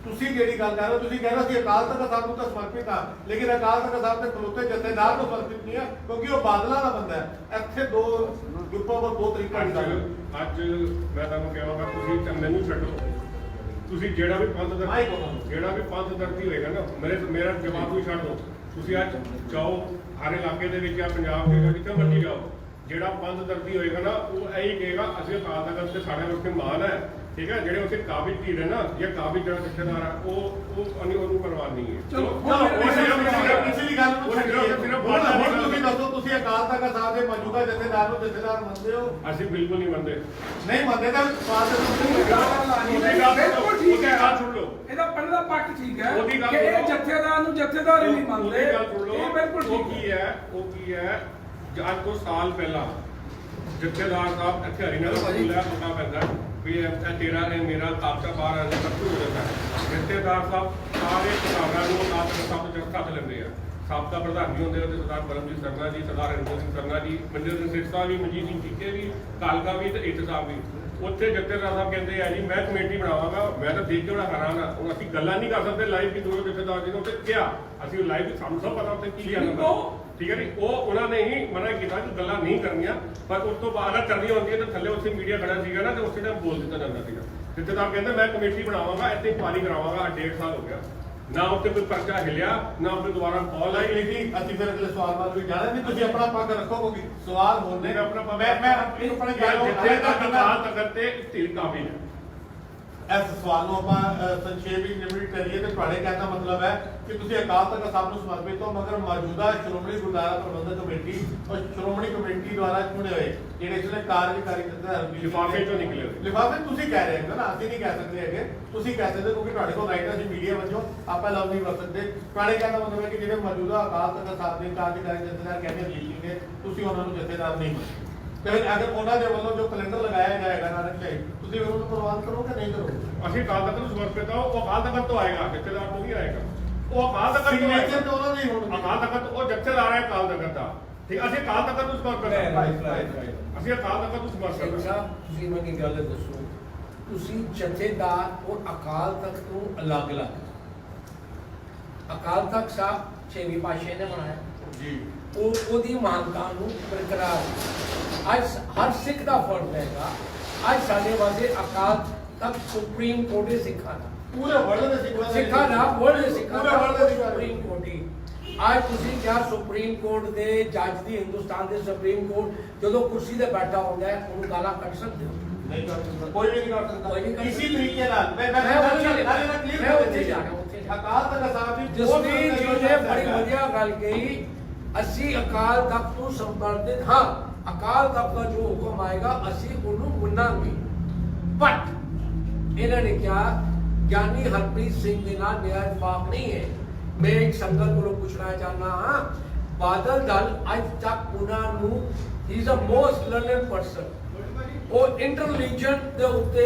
ਤੁਸੀਂ ਜਿਹੜੀ ਗੱਲ ਕਰ ਰਹੇ ਹੋ, ਤੁਸੀਂ ਕਹਿ ਰਹੇ ਹੋ ਕਿ ਅਕਾਲ ਤਖਤ ਸਾਹਿਬ ਨੂੰ ਤਾਂ ਸਮਰਪਿਤ ਆ, ਲੇਕਿਨ ਅਕਾਲ ਤਖਤ ਸਾਹਿਬ ਦੇ ਖਲੋਤੇ ਜਥੇਦਾਰ ਨੂੰ ਸਮਰਪਿਤ ਨਹੀਂ ਆ, ਕਿਉਂਕਿ ਉਹ ਬਾਦਲਾਂ ਦਾ ਬੰਦਾ ਹੈ। ਇੱਥੇ ਦੋ ਗਰੁੱਪਾਂ ਵੱਲ ਦੋ ਤਰੀਕਾ ਦੀ ਗੱਲ ਹੈ। ਅੱਜ ਮੈਂ ਤੁਹਾਨੂੰ ਕਹਾਂਗਾ ਤੁਸੀਂ ਤਾਂ ਮੈਨੂੰ ਛੱਡੋ, ਤੁਸੀਂ ਜਿਹੜਾ ਵੀ ਪੰਥ ਦਰਦੀ ਹੋਏਗਾ ਨਾ, ਮੇਰਾ ਜਵਾਬ ਵੀ ਛੱਡ ਦਿਓ। ਤੁਸੀਂ ਅੱਜ ਜਾਓ ਹਰ ਇਲਾਕੇ ਦੇ ਵਿੱਚ ਜਾਂ ਪੰਜਾਬ ਦੇ ਜਿੱਥੇ ਮਰਜ਼ੀ ਜਾਓ, ਜਿਹੜਾ ਪੰਥ ਦਰਦੀ ਹੋਏਗਾ ਨਾ ਉਹ ਇਹੀ ਕਹੇਗਾ ਅਸੀਂ ਅਕਾਲ ਤਖਤ ਤੇ ਸਾਡੇ ਵਾਸਤੇ ਮਾਣ ਹੈ, ਠੀਕ ਹੈ। ਜਿਹੜੇ ਉੱਥੇ ਕਾਬਿਜ਼ ਧੀਰ ਹੈ ਨਾ ਜਾਂ ਕਾਬਿਜ਼ ਜਿਹੜਾ ਜਥੇਦਾਰ ਹੈ ਉਹਨੂੰ ਪਰਵਾਹ ਨਹੀਂ ਹੈ। ਚਲੋ ਕਿਸੇ ਦੀ ਗੱਲ ਨੂੰ ਹੁਣ ਤੁਸੀਂ ਦੱਸੋ, ਤੁਸੀਂ ਅਕਾਲ ਤਖਤ ਸਾਹਿਬ ਦੇ ਮੌਜੂਦਾ ਜਥੇਦਾਰ ਨੂੰ ਜਥੇਦਾਰ ਮੰਨਦੇ ਹੋ? ਅਸੀਂ ਬਿਲਕੁਲ ਨਹੀਂ ਮੰਨਦੇ। ਨਹੀਂ ਮੰਨਦੇ ਤਾਂ ਸਵਾਲ ਉਹਦੀ ਗੱਲ ਸੁਣ ਲਓ। ਇਹਦਾ ਪਹਿਲਾ ਪੱਖ ਠੀਕ ਹੈ ਉਹਦੀ ਗੱਲ ਕਿ ਇਹ ਸੁਣੋ। ਜਥੇਦਾਰ ਨੂੰ ਜਥੇਦਾਰ ਹੀ ਨਹੀਂ ਮੰਨਦੇ। ਉਹਦੀ ਗੱਲ ਸੁਣ ਲਓ। ਇਹ ਬਿਲਕੁਲ ਉਹ ਠੀਕ ਕੀ ਹੈ, ਅੱਜ ਤੋਂ ਸਾਲ ਪਹਿਲਾਂ ਜਥੇਦਾਰ ਸਾਹਿਬ ਇੱਥੇ ਹਰੀਨਗਰ ਸਕੂਲ ਪਤਾ ਪੈਂਦਾ ਵੀ ਇਹ ਤੇਰਾ ਨੇ ਮੇਰਾ ਕਾਬਜ਼ਾ ਬਾਹਰ ਆने ਤੱਕ ਹੋ ਜਾਂਦਾ ਹੈ। ਜਥੇਦਾਰ ਸਾਹਿਬ ਸਾਰੇ ਕਿਸਾਨਾਂ ਨੂੰ ਨਾਲ ਸਭ ਜੱਥਾ ਲੈਂਦੇ ਆ। ਸਾਬਕਾ ਪ੍ਰਧਾਨੀ ਹੁੰਦੇ ਉਹਦੇ ਸਰਦਾਰ ਪਰਮਜੀਤ ਸਰਨਾ ਜੀ, ਸਰਦਾਰ ਰਣਜੀਤ ਸਿੰਘ ਸਰਨਾ ਜੀ, ਮਨਜੀਤ ਸਿੰਘ ਸਿਰਸਾ ਵੀ, ਮਨਜੀਤ ਸਿੰਘ ਟੀਕੇ ਵੀ, ਕਾਲਕਾ ਵੀ ਤੇ ਇੱਟ ਸਾਹਿਬ ਵੀ। ਉੱਥੇ ਜਥੇਦਾਰ ਸਾਹਿਬ ਕਹਿੰਦੇ ਆ ਜੀ ਮੈਂ ਕਮੇਟੀ ਬਣਾਵਾਂਗਾ। ਮੈਂ ਤਾਂ ਦੇਖ ਕੇ ਬੜਾ ਹੈਰਾਨ ਆ। ਹੁਣ ਅਸੀਂ ਗੱਲਾਂ ਨਹੀਂ ਕਰ ਸਕਦੇ ਲਾਈਵ ਵੀ ਦੋ ਜਥੇਦਾਰ ਜੀ ਨੇ ਉੱਥੇ ਕਿਹਾ, ਅਸੀਂ ਲਾਈਵ ਸਾਨੂੰ ਸਭ ਪਤਾ ਉੱਥੇ ਕੀ ਲਿਆ। ਠੀਕ ਹੈ ਜੀ, ਉਹ ਉਹਨਾਂ ਨੇ ਹੀ ਮਨਾ ਕੀਤਾ ਕਿ ਗੱਲਾਂ ਨਹੀਂ ਕਰਨੀਆਂ, ਪਰ ਉਸ ਤੋਂ ਬਾਅਦ ਕਰਨੀ ਹੁੰਦੀ ਹੈ ਤਾਂ ਥੱਲੇ ਉੱਥੇ ਮੀਡੀਆ ਖੜਾ ਸੀਗਾ ਨਾ ਤੇ ਉਸੇ ਟਾਈਮ ਬੋਲ ਦਿੱਤਾ ਜਾਂਦਾ ਸੀਗਾ। ਜਥੇਦਾਰ ਕਹਿੰਦੇ ਮੈਂ ਕਮੇਟੀ ਬਣਾਵਾਂਗਾ, ਇੱਥੇ ਪਾਰੀ ਕਰਾਵਾਂਗਾ। 1.5 ਸਾਲ ਹੋ ਗਿਆ, ਨਾ ਉੱਤੇ ਕੋਈ ਪਰਚਾ ਹਿਲਿਆ, ਨਾ ਉੱਤੇ ਦੁਬਾਰਾ ਕਾਲ ਆਈ। ਲੇਕਿਨ ਅਸੀਂ ਫਿਰ ਅਗਲੇ ਸਵਾਲ ਵੱਲ ਵੀ ਜਾਣਾ ਨਹੀਂ। ਤੁਸੀਂ ਆਪਣਾ ਪੱਗ ਰੱਖੋ ਕਿਉਂਕਿ ਸਵਾਲ ਹੋਣੇ ਮੈਂ ਆਪਣੇ ਅਕਾਲ ਤਖਤ ਤੇ ਧਿਰ ਕਾਬਿਲ ਹੈ। ਇਸ ਸਵਾਲ ਨੂੰ ਆਪਾਂ ਸੰਖੇਪ ਵਿੱਚ ਨਿਬੇੜ ਕਰੀਏ ਤੇ ਤੁਹਾਡੇ ਕਹਿਣ ਦਾ ਮਤਲਬ ਹੈ ਕਿ ਤੁਸੀਂ ਅਕਾਲ ਤਖਤ ਸਾਹਿਬ ਨੂੰ ਸਮਰਪਿਤ ਹੋ, ਮਗਰ ਮੌਜੂਦਾ ਸ਼੍ਰੋਮਣੀ ਗੁਰਦੁਆਰਾ ਪ੍ਰਬੰਧਕ ਕਮੇਟੀ ਔਰ ਸ਼੍ਰੋਮਣੀ ਕਮੇਟੀ ਦੁਆਰਾ ਚੁਣੇ ਹੋਏ ਜਿਹੜੇ ਇਸਨੇ ਕਾਰਜਕਾਰੀ ਜਥੇਦਾਰ ਲਿਫਾਫੇ ਚੋਂ ਨਿਕਲੇ ਹੋਏ। ਲਿਫਾਫੇ ਤੁਸੀਂ ਕਹਿ ਰਹੇ ਹੋ ਨਾ, ਅਸੀਂ ਨਹੀਂ ਕਹਿ ਸਕਦੇ ਹੈਗੇ। ਤੁਸੀਂ ਕਹਿ ਸਕਦੇ ਕਿਉਂਕਿ ਤੁਹਾਡੇ ਕੋਲ ਰਾਈਟ ਹੈ, ਅਸੀਂ ਮੀਡੀਆ ਵਜੋਂ ਆਪਾਂ ਲਫ਼ਜ਼ ਨਹੀਂ ਵਰਤ ਸਕਦੇ। ਤੁਹਾਡੇ ਕਹਿਣ ਦਾ ਮਤਲਬ ਹੈ ਕਿ ਜਿਹੜੇ ਮੌਜੂਦਾ ਅਕਾਲ ਤਖਤ ਸਾਹਿਬ ਦੇ ਕਾਰਜਕਾਰੀ ਜਥੇਦਾਰ ਕਹਿੰਦੇ ਜੀ ਨੇ, ਤੁਸੀਂ ਉਹਨਾਂ ਨੂੰ ਜਥੇਦਾਰ ਨਹੀਂ ਮੰਨਦੇ। ਤੇ ਅਗਰ ਉਹਨਾਂ ਦੇ ਵੱਲੋਂ ਜੋ ਕੈਲੰਡਰ ਲਗਾਇਆ ਜਾਏਗਾ ਨਾਨਕ ਸ਼ਾਹੀ, ਤੁਸੀਂ ਉਹਨੂੰ ਪ੍ਰਵਾਨ ਕਰੋਗੇ ਨਹੀਂ ਕਰੋਗੇ? ਅਸੀਂ ਅਕਾਲ ਤਖਤ ਨੂੰ ਸਮਰਪਿਤ ਹਾਂ। ਉਹ ਅਕਾਲ ਤਖਤ ਤੋਂ ਆਏਗਾ, ਜਥੇਦਾਰ ਤੋਂ ਨਹੀਂ ਆਏਗਾ। ਉਹ ਅਕਾਲ ਤਖਤ ਤੋਂ ਸਿਗਨੇਚਰ ਤੇ ਉਹਨਾਂ ਦੇ ਹੀ ਹੋਣਗੇ। ਅਕਾਲ ਤਖਤ ਉਹ ਜਥੇਦਾਰ ਹੈ ਅਕਾਲ ਤਖਤ ਦਾ। ਠੀਕ, ਅਸੀਂ ਅਕਾਲ ਤਖਤ ਨੂੰ ਸਮਰਪਿਤ ਹਾਂ। ਅਸੀਂ ਅਕਾਲ ਤਖਤ ਨੂੰ ਸਮਰਪਿਤ ਹਾਂ। ਤੁਸੀਂ ਮੈਨੂੰ ਇੱਕ ਗੱਲ ਦੱਸੋ, ਤੁਸੀਂ ਜਥੇਦਾਰ ਔਰ ਅਕਾਲ ਤਖਤ ਨੂੰ ਅਲੱਗ-ਅਲੱਗ, ਅਕਾਲ ਤਖਤ ਸਾਹਿਬ 6ਵੀਂ ਪਾਤਸ਼ਾਹੀ ਨੇ ਬਣਾਇਆ ਜੀ, ਉਹਦੀ ਮਾਨਤਾ ਨੂੰ ਬਰਕਰਾਰ। ਅੱਜ ਹਰ ਸਿੱਖ ਦਾ ਫਰਜ਼ ਹੈਗਾ, ਅੱਜ ਸਾਡੇ ਵਾਸਤੇ ਅਕਾਲ ਤਖਤ ਸੁਪਰੀਮ ਕੋਰਟ ਦੇ ਸਿੱਖਾਂ ਦਾ, ਪੂਰੇ ਵਰਲਡ ਦੇ ਸਿੱਖਾਂ ਦਾ ਵਰਲਡ ਦੇ ਸਿੱਖਾਂ ਪੂਰੇ ਦਾ ਵਰਲਡ ਦੇ ਸੁਪਰੀਮ ਕੋਰਟ ਹੀ। ਅੱਜ ਤੁਸੀਂ ਕਿਹਾ ਸੁਪਰੀਮ ਕੋਰਟ ਦੇ ਜੱਜ ਦੀ, ਹਿੰਦੁਸਤਾਨ ਦੇ ਸੁਪਰੀਮ ਕੋਰਟ ਜਦੋਂ ਕੁਰਸੀ ਤੇ ਬੈਠਾ ਹੁੰਦਾ ਹੈ ਉਹਨੂੰ ਗਾਲਾਂ ਕੱਢ ਸਕਦੇ ਹੋ? ਨਹੀਂ ਕਰ ਸਕਦਾ, ਕੋਈ ਵੀ ਨਹੀਂ ਕਰ ਕੋਈ ਨਹੀਂ ਸਕਦਾ। ਕਰ ਇਸੇ ਤਰੀਕੇ ਨਾਲ ਮੈਂ ਉੱਥੇ ਜਾ ਰਿਹਾ। ਅਕਾਲ ਤਖਤ ਸਾਹਿਬ ਦੀ ਜਸਵੀਰ ਜੀ ਨੇ ਬੜੀ ਵਧੀਆ ਗੱਲ ਕਹੀ, ਅਸੀਂ ਅਕਾਲ ਤਖਤ ਨੂੰ ਸਮਰਪਿਤ ਹਾਂ। ਅਕਾਲ ਤਖਤ ਦਾ ਜੋ ਹੁਕਮ ਆਏਗਾ ਅਸੀਂ ਉਹਨੂੰ ਮੰਨਾਂਗੇ। ਬਟ ਇਹਨਾਂ ਨੇ ਕਿਹਾ ਗਿਆਨੀ ਹਰਪ੍ਰੀਤ ਸਿੰਘ ਦੇ ਨਾਲ ਮੇਰਾ ਇਤਫਾਕ ਨਹੀਂ ਹੈ। ਮੈਂ ਇੱਕ ਸੰਗਤ ਕੋਲੋਂ ਪੁੱਛਣਾ ਚਾਹੁੰਦਾ ਹਾਂ, ਬਾਦਲ ਦਲ ਅੱਜ ਤੱਕ ਉਹਨਾਂ ਨੂੰ ਹੀ is a most learned person, ਉਹ ਇੰਟੈਲੀਜੈਂਟ ਦੇ ਉੱਤੇ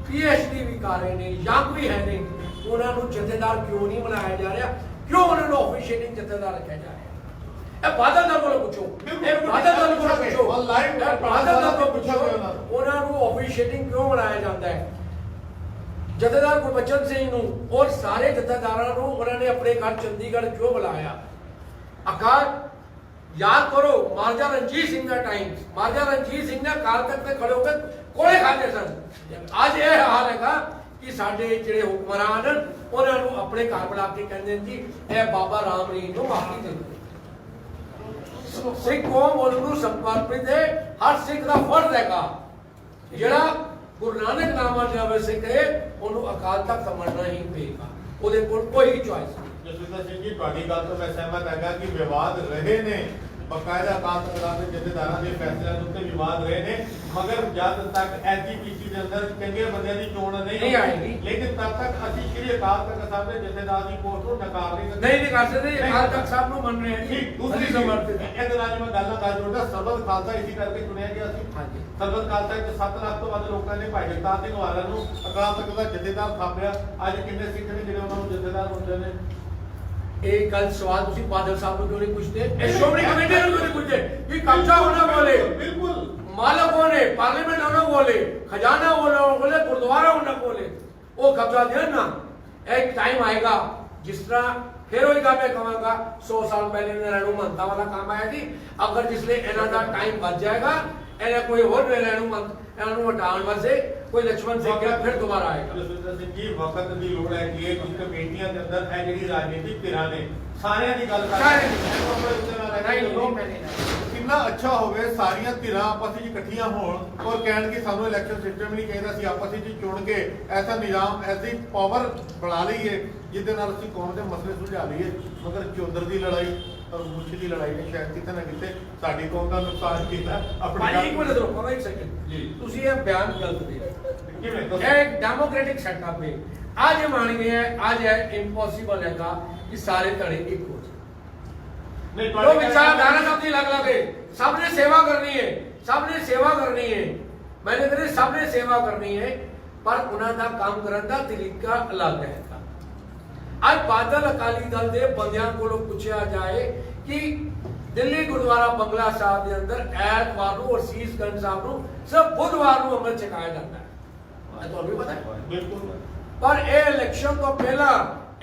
PhD ਵੀ ਕਰ ਰਹੇ ਨੇ, ਯੰਗ ਵੀ ਹੈ ਨੇ, ਉਹਨਾਂ ਨੂੰ ਜਥੇਦਾਰ ਕਿਉਂ ਨਹੀਂ ਬਣਾਇਆ ਜਾ ਰਿਹਾ? ਕਿਉਂ ਉਹਨਾਂ ਨੂੰ ਆਫੀਸ਼ੀਅਲੀ ਜਥੇਦਾਰ ਰੱਖਿਆ ਜਾ ਰਿਹਾ? ਇਹ ਬਾਦਲ ਦਾ ਕੋਲ ਪੁੱਛੋ, ਇਹ ਬਾਦਲ ਦਾ ਕੋਲ ਪੁੱਛੋ, Online ਇਹ ਬਾਦਲ ਦਾ ਕੋਲ ਪੁੱਛੋ ਪੁੱਛੋ ਉਹਨਾਂ ਨੂੰ ਆਫੀਸ਼ੀਏਟਿੰਗ ਕਿਉਂ ਬਣਾਇਆ ਜਾਂਦਾ ਹੈ। ਜਥੇਦਾਰ ਗੁਰਬਚਨ ਸਿੰਘ ਨੂੰ ਔਰ ਸਾਰੇ ਜਥੇਦਾਰਾਂ ਨੂੰ ਉਹਨਾਂ ਨੇ ਆਪਣੇ ਘਰ ਚੰਡੀਗੜ੍ਹ ਕਿਉਂ ਬੁਲਾਇਆ। ਅਕਾਲ याद करो महाराजा रणजीत सिंह का टाइम, महाराजा रणजीत सिंह ने अकाल तख्त ते खड़े होकर कोले खाते सन। आज ये हाल है कि साडे जिहड़े हुक्मरान उन्हां नूं अपने घर बुला के कहंदे जी ए बाबा राम रीन नूं माफी दे दो। सिख कौम उन्होंने समर्पित है, हर सिख का फर्ज हैगा जिहड़ा गुरु नानक नाम जपे सिख है उन्होंने अकाल तख्त समझना ही पेगा, ਉਹਦੇ ਕੋਲ ਕੋਈ ਚੋਇਸ ਨਹੀਂ। ਜਸਵਿੰਦਰ ਸਿੰਘ ਜੀ ਤੁਹਾਡੀ ਗੱਲ ਤੋਂ ਮੈਂ ਸਹਿਮਤ ਹੈਗਾ ਕਿ ਵਿਵਾਦ ਰਹੇ ਨੇ, ਬਕਾਇਦਾ ਅਕਾਲ ਤਖਤ ਦੇ ਜਥੇਦਾਰਾਂ ਦੇ ਫੈਸਲਿਆਂ ਦੇ ਉੱਤੇ ਵਿਵਾਦ ਰਹੇ ਨੇ, ਮਗਰ ਜਦ ਤੱਕ ਐਸਜੀਪੀਸੀ ਦੇ ਅੰਦਰ ਚੰਗੇ ਬੰਦਿਆਂ ਦੀ ਚੋਣ ਨਹੀਂ ਆਏਗੀ, ਲੇਕਿਨ ਤਦ ਤੱਕ ਅਸੀਂ ਸ਼੍ਰੀ ਅਕਾਲ ਤਖਤ ਸਾਹਿਬ ਦੇ ਜਥੇਦਾਰ ਦੀ ਪੋਸਟ ਨੂੰ ਨਕਾਰ ਨਹੀਂ ਸਕਦੇ। ਨਹੀਂ ਕਰ ਸਕਦੇ, ਅਕਾਲ ਤਖਤ ਸਾਹਿਬ ਨੂੰ ਮੰਨ ਰਹੇ ਹਾਂ ਜੀ। ਠੀਕ, ਦੂਸਰੀ ਸਮਰਪਿਤ ਇਹਦੇ ਨਾਲ ਮੈਂ ਗੱਲ ਕਰ ਜੋੜਦਾ, ਸਰਬਤ ਖਾਲਸਾ ਇਸੇ ਕਰਕੇ ਚੁਣਿਆ ਗਿਆ ਸੀ। ਹਾਂਜੀ। ਸਰਬਤ ਖਾਲਸਾ ਵਿੱਚ 7 ਲੱਖ ਤੋਂ ਵੱਧ ਲੋਕਾਂ ਨੇ ਭਾਈ ਜਗਤਾਰ ਸਿੰਘ ਵਾਲਾ ਨੂੰ ਅਕਾਲ ਤਖਤ ਦਾ ਜਥੇਦਾਰ ਥਾਪਿਆ। ਅੱਜ ਕਿੰਨੇ ਸਿੱਖ ਨੇ ਜਿਹੜੇ ਉਹਨਾਂ ਨੂੰ ਜਥੇਦਾਰ ਹੁੰਦੇ ਨੇ। ਇਹ ਗੱਲ ਸਵਾਲ ਤੁਸੀਂ ਬਾਦਲ ਸਾਹਿਬ ਨੂੰ ਕਿਉਂ ਨਹੀਂ ਪੁੱਛਦੇ, ਇਹ ਸ਼੍ਰੋਮਣੀ ਕਮੇਟੀ ਨੂੰ ਕਿਉਂ ਨਹੀਂ ਪੁੱਛਦੇ ਕਿ ਕਬਜ਼ਾ ਹੋਣਾ ਬੋਲੇ, ਬਿਲਕੁਲ ਮਾਲਕ ਹੋਣੇ, ਪਾਰਲੀਮੈਂਟ ਹੋਣਾ ਬੋਲੇ, ਖਜ਼ਾਨਾ ਹੋਣਾ ਬੋਲੇ, ਗੁਰਦੁਆਰਾ ਹੋਣਾ ਬੋਲੇ, ਉਹ ਕਬਜ਼ਾ ਦੇਣ ਨਾ। एक टाइम आएगा जिस तरह फिर वही मैं कहूँगा 100 साल पहले रेणु महंता वाला काम आया थी। अगर जिसले इन्हों का टाइम बच जाएगा इन्हें कोई और रेणु महंता हटाने वास्ते कोई लक्ष्मण सिंह फिर दोबारा आएगा। ਜਸਵਿੰਦਰ ਸਿੰਘ ਜੀ ਵਕਤ ਦੀ ਲੋੜ ਹੈ ਕਿ ਇਹ ਕਮੇਟੀਆਂ ਦੇ ਅੰਦਰ ਇਹ ਜਿਹੜੀ ਰਾਜਨੀਤਿਕ ਧਿਰਾਂ ਨੇ ਸਾਰਿਆਂ ਦੀ ਗੱਲ ਕਿੰਨਾ ਅੱਛਾ ਹੋਵੇ ਸਾਰੀਆਂ ਧਿਰਾਂ ਆਪਸ ਵਿੱਚ ਇਕੱਠੀਆਂ ਹੋਣ ਔਰ ਕਹਿਣ ਕਿ ਸਾਨੂੰ ਇਲੈਕਸ਼ਨ ਸਿਸਟਮ ਨਹੀਂ ਚਾਹੀਦਾ, ਅਸੀਂ ਆਪਸ ਵਿੱਚ ਚੁਣ ਕੇ ਐਸਾ ਨਿਜ਼ਾਮ ਐਸੀ ਪਾਵਰ ਬਣਾ ਲਈਏ ਜਿਹਦੇ ਨਾਲ ਅਸੀਂ ਕੌਮ ਦੇ ਮਸਲੇ ਸੁਲਝਾ ਲਈਏ। ਮਗਰ ਚੌਧਰ ਦੀ ਲੜਾਈ ਔਰ ਮੁੱਛ ਦੀ ਲੜਾਈ ਨੇ ਸ਼ਾਇਦ ਕਿਤੇ ਨਾ ਕਿਤੇ ਸਾਡੀ ਕੌਮ ਦਾ ਨੁਕਸਾਨ ਕੀਤਾ। ਭਾਈ ਇੱਕ ਮਿੰਟ ਰੁਕੋ, ਇੱਕ ਸੈਕਿੰਡ ਜੀ, ਤੁਸੀਂ ਇਹ ਬਿਆਨ ਗਲਤ ਦੇ ਕਿਵੇਂ एक डेमोक्रेटिक सेटअप में आज ये मान गए हैं, आज है इम्पॉसिबल है कि सारे धड़े एक हो जाए। तो विचारधारा सबकी अलग अलग है, सबने सेवा करनी है, सबने सेवा करनी है, मैंने कहा सबने सेवा करनी है, पर उन्होंने काम करने का तरीका अलग है। आज बादल अकाली दल के बंदियां को पूछा जाए कि दिल्ली गुरुद्वारा बंगला साहब के अंदर ऐतवार और शीश गंज साहब को सिर्फ बुधवार को अमृत छकाया जाता है, ਤੁਹਾਨੂੰ ਪਤਾ ਹੈ ਬਿਲਕੁਲ। ਪਰ ਇਹ ਇਲੈਕਸ਼ਨ ਤੋਂ ਪਹਿਲਾਂ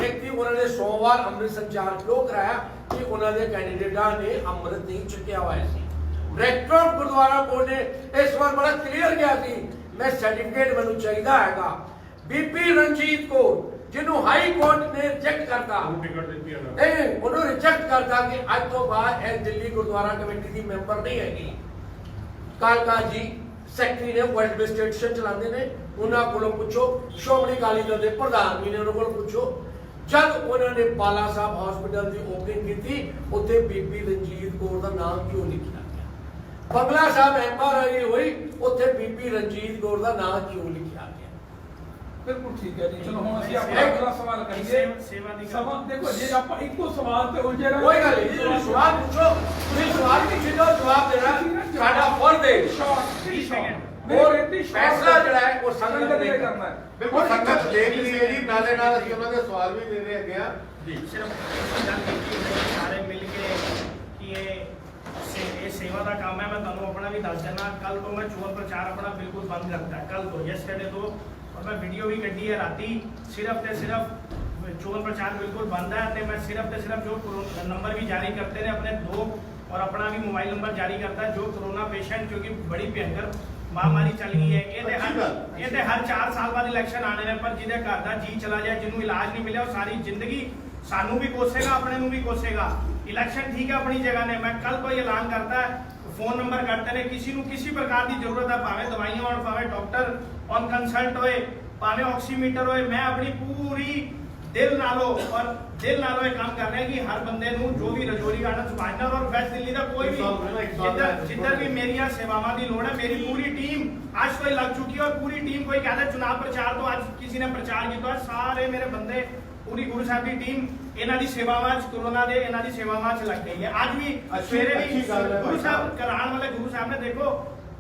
ਇੱਕ ਦਿਨ ਉਹਨਾਂ ਨੇ ਸੋਮਵਾਰ ਅੰਮ੍ਰਿਤ ਸੰਚਾਰ ਕਿਉਂ ਕਰਾਇਆ ਕਿ ਉਹਨਾਂ ਦੇ ਕੈਂਡੀਡੇਟਾਂ ਨੇ ਅੰਮ੍ਰਿਤ ਨਹੀਂ ਚੁੱਕਿਆ ਹੋਇਆ ਸੀ। ਡਾਇਰੈਕਟਰ ਗੁਰਦੁਆਰਾ ਬੋਰਡ ਨੇ ਇਸ ਵਾਰ ਬੜਾ ਕਲੀਅਰ ਗਿਆ ਸੀ, ਮੈਂ ਸਰਟੀਫਿਕੇਟ ਮੈਨੂੰ ਚਾਹੀਦਾ ਹੈਗਾ। ਬੀਬੀ ਰਣਜੀਤ ਕੌਰ ਜਿਹਨੂੰ ਹਾਈ ਕੋਰਟ ਨੇ ਰਿਜੈਕਟ ਕਰਤਾ, ਟਿਕਟ ਦਿੱਤੀ ਹੈ ਨਾ, ਨਹੀਂ ਉਹਨੂੰ ਰਿਜੈਕਟ ਕਰਤਾ ਕਿ ਅੱਜ ਤੋਂ ਬਾਅਦ ਇਹ ਦਿੱਲੀ ਗੁਰਦੁਆਰਾ ਕਮੇਟੀ ਦੀ ਮੈਂਬਰ ਨਹੀਂ ਹੈਗੀ। ਕਾਲਕਾ ਜੀ ਸੈਕਟਰੀ ਨੇ ਵਰਲਡ ਬੇਸ ਸਟੇਸ਼ਨ ਚਲਾਉਂਦੇ ਨੇ, ਉਹਨਾਂ ਕੋਲੋਂ ਪੁੱਛੋ। ਸ਼੍ਰੋਮਣੀ ਅਕਾਲੀ ਦਲ ਦੇ ਪ੍ਰਧਾਨ ਵੀ ਨੇ, ਉਹਨਾਂ ਕੋਲੋਂ ਪੁੱਛੋ। ਜਦ ਉਹਨਾਂ ਨੇ ਬਾਲਾ ਸਾਹਿਬ ਹਸਪੀਟਲ ਦੀ ਓਪਨਿੰਗ ਕੀਤੀ ਉੱਥੇ ਬੀਬੀ ਰਣਜੀਤ ਕੌਰ ਦਾ ਨਾਮ ਕਿਉਂ ਲਿਖਿਆ ਗਿਆ? ਬੰਗਲਾ ਸਾਹਿਬ ਐਮਆਰਆਈ ਹੋਈ ਉੱਥੇ ਬੀਬੀ ਰਣਜੀਤ ਕੌਰ ਦਾ ਨਾਮ ਕਿਉਂ ਲਿਖਿਆ ਗਿਆ? ਬਿਲਕੁਲ ਠੀਕ ਹੈ ਜੀ। ਚਲੋ ਹੁਣ ਅਸੀਂ ਆਪਣਾ ਅਗਲਾ ਸਵਾਲ ਕਰੀਏ। ਸਵਾਲ ਦੇਖੋ ਜੇ ਆਪਾਂ ਇੱਕੋ ਸਵਾਲ ਤੇ ਉਲਝੇ ਰਹੇ ਕੋਈ ਗੱਲ ਨਹੀਂ, ਤੁਸੀਂ ਸਵਾਲ ਪੁੱਛੋ, ਤੁਸੀਂ ਸਵਾਲ ਪੁੱਛੋ, ਜਵਾਬ ਦੇਣਾ ਸਾਡਾ ਫਰਜ਼ ਹੈ। और फैसला जड़ा है वो संगत ने करना है। ਬਿਲਕੁਲ ਸੰਗਤ ਦੇਖ ਰਹੀ ਹੈ ਜੀ, ਨਾਲੇ ਨਾਲ ਅਸੀਂ ਉਹਨਾਂ ਦੇ ਸਵਾਲ ਵੀ ਦੇ ਰਹੇ ਹੈਗੇ ਆ ਜੀ। ਸਿਰਫ ਸਾਰੇ ਮਿਲ ਕੇ ਕਿ ਇਹ ਸੇਵਾ ਦਾ ਕੰਮ ਹੈ। ਮੈਂ ਤੁਹਾਨੂੰ ਆਪਣਾ ਵੀ ਦੱਸ ਦੇਣਾ, ਕੱਲ ਤੋਂ ਮੈਂ ਚੋਣ ਪ੍ਰਚਾਰ ਆਪਣਾ ਬਿਲਕੁਲ ਬੰਦ ਕਰਤਾ, ਕੱਲ ਤੋਂ ਯੈਸਟਰਡੇ ਤੋਂ, ਔਰ ਮੈਂ ਵੀਡੀਓ ਵੀ ਕੱਢੀ ਹੈ ਰਾਤੀ। ਸਿਰਫ ਤੇ ਸਿਰਫ ਚੋਣ ਪ੍ਰਚਾਰ ਬਿਲਕੁਲ ਬੰਦ ਹੈ ਤੇ ਮੈਂ ਸਿਰਫ ਤੇ ਸਿਰਫ ਜੋ ਨੰਬਰ ਵੀ ਜਾਰੀ ਕਰਤੇ ਨੇ ਆਪਣੇ ਦੋ, और अपना भी मोबाइल नंबर जारी करता है जो कोरोना पेशेंट क्योंकि बड़ी भयंकर महामारी चल गई है, ये हर 4 साल बाद इलेक्शन आने ने, पर जिहदे घर दा जी चला जाए, जिन्होंने इलाज नहीं मिले, और सारी जिंदगी सानू भी कोसेगा, अपने नू भी कोसेगा। इलेक्शन ठीक है अपनी जगह ने, मैं कल को ऐलान करता है, फोन नंबर करते ने, किसी नू किसी प्रकार की जरूरत है, भावे दवाइयां होण, भावे डॉक्टर ऑन कंसल्ट होए, भावे ऑक्सीमीटर होए, मैं अपनी पूरी दिल नालों और दिल नालों ये काम कर रहे हैं कि हर बंदे नू जो भी रजौरी गार्डन सुभाषनगर और वेस्ट दिल्ली का कोई भी जिधर भी मेरी सेवावां की लोड़ है, मेरी पूरी टीम आज कोई लग चुकी है, और पूरी टीम कोई कहता है चुनाव प्रचार तो आज किसी ने प्रचार किया, सारे मेरे बंदे पूरी गुरु साहब की टीम इन्हां दी सेवावां कोरोना दे इन्हां दी सेवावां लग गई है। आज भी सवेरे भी गुरु साहब कराने वाले गुरु साहब ने देखो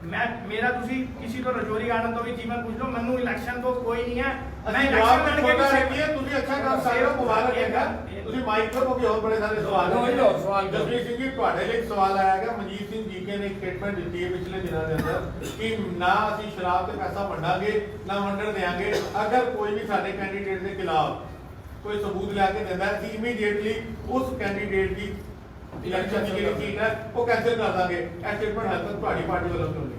ਮੈਂ ਮੇਰਾ ਤੁਸੀਂ ਕਿਸੇ ਤੋਂ ਰਜੌਰੀ ਆਨੰਦ ਤੋਂ ਵੀ ਜੀਵਨ ਪੁੱਛ ਲਓ, ਮੈਨੂੰ ਇਲੈਕਸ਼ਨ ਤੋਂ ਕੋਈ ਨਹੀਂ ਹੈ। ਮੈਂ ਅਸੀਂ ਇਲੈਕਸ਼ਨ ਜਵਾਬ ਲੜ ਕੇ ਤੁਹਾਡਾ ਵੀ ਰੱਖੀਏ, ਤੁਸੀਂ ਅੱਛਾ ਕੰਮ ਕਰ ਰਹੇ ਹੋ, ਮੁਬਾਰਕ ਹੈਗਾ। ਤੁਸੀਂ ਮਾਈਕ ਤੋਂ ਕਿਉਂਕਿ ਹੋਰ ਬੜੇ ਸਾਰੇ ਸਵਾਲ ਲਓ, ਲਓ, ਸਵਾਲ ਕਰੋ। ਜਸਵੀਰ ਸਿੰਘ ਜੀ, ਤੁਹਾਡੇ ਲਈ ਇੱਕ ਸਵਾਲ ਆਇਆ ਹੈਗਾ। ਮਨਜੀਤ ਸਿੰਘ ਜੀਕੇ ਨੇ ਇੱਕ ਸਟੇਟਮੈਂਟ ਦਿੱਤੀ ਹੈ ਪਿਛਲੇ ਦਿਨਾਂ ਦੇ ਅੰਦਰ ਕਿ ਨਾ ਅਸੀਂ ਸ਼ਰਾਬ ਤੇ ਪੈਸਾ ਵੰਡਾਂਗੇ ਨਾ ਵੰਡਣ ਦੇਾਂਗੇ, ਅਗਰ ਕੋਈ ਵੀ ਸਾਡੇ ਕੈਂਡੀਡੇਟ ਦੇ ਖਿਲਾਫ ਕੋਈ ਸਬੂਤ ਲਿਆ ਕੇ ਦਿੰਦਾ ਅਸੀਂ ਇਮੀਡੀਏਟਲੀ ਉਸ ਕੈਂਡੀਡੇਟ ਦੀ ਇਲੈਕਸ਼ਨ ਦੀ ਜਿਹੜੀ ਸੀਟ ਹੈ ਉਹ ਕੈਂਸਲ ਕਰ ਦਾਂਗੇ। ਇਹ ਸਟੇਟਮੈਂਟ ਹਾਲ ਤੱਕ ਤੁਹਾਡੀ ਪਾਰਟੀ ਵੱਲੋਂ ਕਿਉਂ ਨਹੀਂ?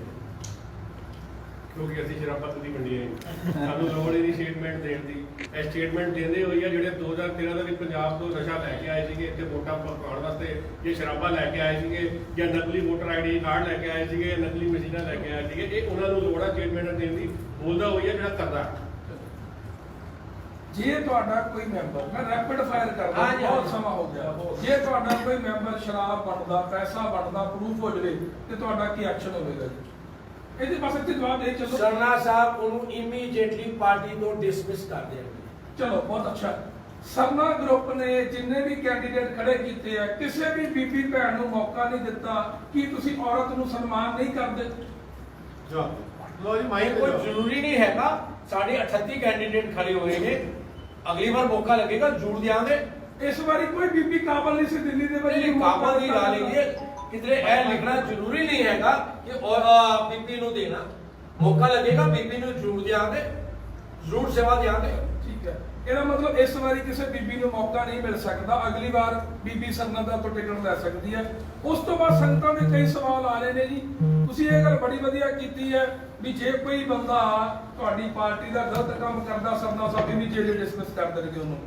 ਕਿਉਂਕਿ ਅਸੀਂ ਸ਼ਰਾਬਾਂ ਕਦੀ ਵੰਡੀਆਂ ਨਹੀਂ, ਸਾਨੂੰ ਲੋੜ ਹੀ ਨਹੀਂ ਸਟੇਟਮੈਂਟ ਦੇਣ ਦੀ। ਇਹ ਸਟੇਟਮੈਂਟ ਦਿੰਦੇ ਹੋਈ ਆ ਜਿਹੜੇ 2013 ਦੇ ਵਿੱਚ ਪੰਜਾਬ ਤੋਂ ਨਸ਼ਾ ਲੈ ਕੇ ਆਏ ਸੀਗੇ ਇੱਥੇ ਵੋਟਾਂ ਪਾਉਣ ਵਾਸਤੇ, ਜੇ ਸ਼ਰਾਬਾਂ ਲੈ ਕੇ ਆਏ ਸੀਗੇ ਜਾਂ ਨਕਲੀ ਵੋਟਰ ਆਈਡੀ ਕਾਰਡ ਲੈ ਕੇ ਆਏ ਸੀਗੇ, ਨਕਲੀ ਮਸ਼ੀਨਾਂ ਲੈ ਕੇ ਆਏ ਸੀਗੇ, ਇਹ ਉਹਨਾਂ ਨੂੰ ਲੋੜ ਆ ਸਟੇਟਮੈਂਟ ਦੇਣ ਦੀ। ਬੋਲਦਾ ਹੋਈ ਆ ਜਿਹੜਾ ਕਰਦਾ। ਜੇ ਤੁਹਾਡਾ ਕੋਈ ਮੈਂਬਰ, ਮੈਂ ਰੈਪਿਡ ਫਾਇਰ ਕਰਦਾ, ਹਾਂਜੀ, ਬਹੁਤ ਹਾਂਜੀ। ਸਮਾਂ ਹੋ ਗਿਆ, ਜੇ ਤੁਹਾਡਾ ਕੋਈ ਮੈਂਬਰ ਸ਼ਰਾਬ ਵੰਡਦਾ, ਪੈਸਾ ਵੰਡਦਾ ਪ੍ਰੂਫ ਹੋ ਜਵੇ ਤੇ ਤੁਹਾਡਾ ਕੀ ਐਕਸ਼ਨ ਹੋਵੇਗਾ ਜੀ? ਇਹਦੇ ਪਾਸੇ ਤੇ ਜਵਾਬ ਦੇ ਚੱਲੋ। ਸਰਨਾ ਸਾਹਿਬ ਉਹਨੂੰ ਇਮੀਡੀਏਟਲੀ ਪਾਰਟੀ ਤੋਂ ਡਿਸਮਿਸ ਕਰ ਦੇਣਗੇ। ਚਲੋ ਬਹੁਤ ਅੱਛਾ। ਸਰਨਾ ਗਰੁੱਪ ਨੇ ਜਿੰਨੇ ਵੀ ਕੈਂਡੀਡੇਟ ਖੜੇ ਕੀਤੇ ਆ, ਕਿਸੇ ਵੀ ਬੀਬੀ ਭੈਣ ਨੂੰ ਮੌਕਾ ਨਹੀਂ ਦਿੱਤਾ। ਕੀ ਤੁਸੀਂ ਔਰਤ ਨੂੰ ਸਨਮਾਨ ਨਹੀਂ ਕਰਦੇ? ਜਵਾਬ ਲੋ ਜੀ, ਇਹ ਮਾਈਕ ਕੋਈ ਜ਼ਰੂਰੀ ਨਹੀਂ ਹੈਗਾ। ਸਾਡੇ 38 ਕੈਂਡੀਡੇਟ ਖੜੇ ਹੋਏ ਨੇ, ਅਗਲੀ ਵਾਰ ਮੌਕਾ ਲੱਗੇਗਾ ਜੁੜ ਦਿਆਂਗੇ। ਇਸ ਵਾਰੀ ਕੋਈ ਬੀਬੀ ਕਾਬਲ ਨਹੀਂ ਸੀ ਦਿੱਲੀ ਦੇ ਵਿੱਚ ਨਹੀਂ, ਕਾਬਲ ਦੀ ਗੱਲ ਹੈ ਕਿਧਰੇ ਇਹ ਲਿਖਣਾ ਜ਼ਰੂਰੀ ਨਹੀਂ ਹੈਗਾ ਕਿ ਬੀਬੀ ਨੂੰ ਦੇਣਾ। ਮੌਕਾ ਲੱਗੇਗਾ, ਬੀਬੀ ਨੂੰ ਜੁੜ ਦਿਆਂਗੇ, ਜ਼ਰੂਰ ਸੇਵਾ ਦਿਆਂਗੇ। ਠੀਕ ਹੈ, ਇਹਦਾ ਮਤਲਬ ਇਸ ਵਾਰੀ ਕਿਸੇ ਬੀਬੀ ਨੂੰ ਮੌਕਾ ਨਹੀਂ ਮਿਲ ਸਕਦਾ, ਅਗਲੀ ਵਾਰ ਬੀਬੀ ਸਰਨਾ ਤੋਂ ਟਿਕਟ ਲੈ ਸਕਦੀ ਹੈ। ਉਸ ਤੋਂ ਬਾਅਦ ਸੰਗਤਾਂ ਦੇ ਕਈ ਸਵਾਲ ਆ ਰਹੇ ਨੇ ਜੀ। ਤੁਸੀਂ ਇਹ ਗੱਲ ਬੜੀ ਵਧੀਆ ਕੀਤੀ ਹੈ ਵੀ ਜੇ ਕੋਈ ਬੰਦਾ ਤੁਹਾਡੀ ਪਾਰਟੀ ਦਾ ਗਲਤ ਕੰਮ ਕਰਦਾ, ਸਰਨਾ ਸਾਹਿਬ ਇਮੀਡੀਏਟਲੀ ਡਿਸਮਿਸ ਕਰ ਦੇਣਗੇ ਉਹਨੂੰ।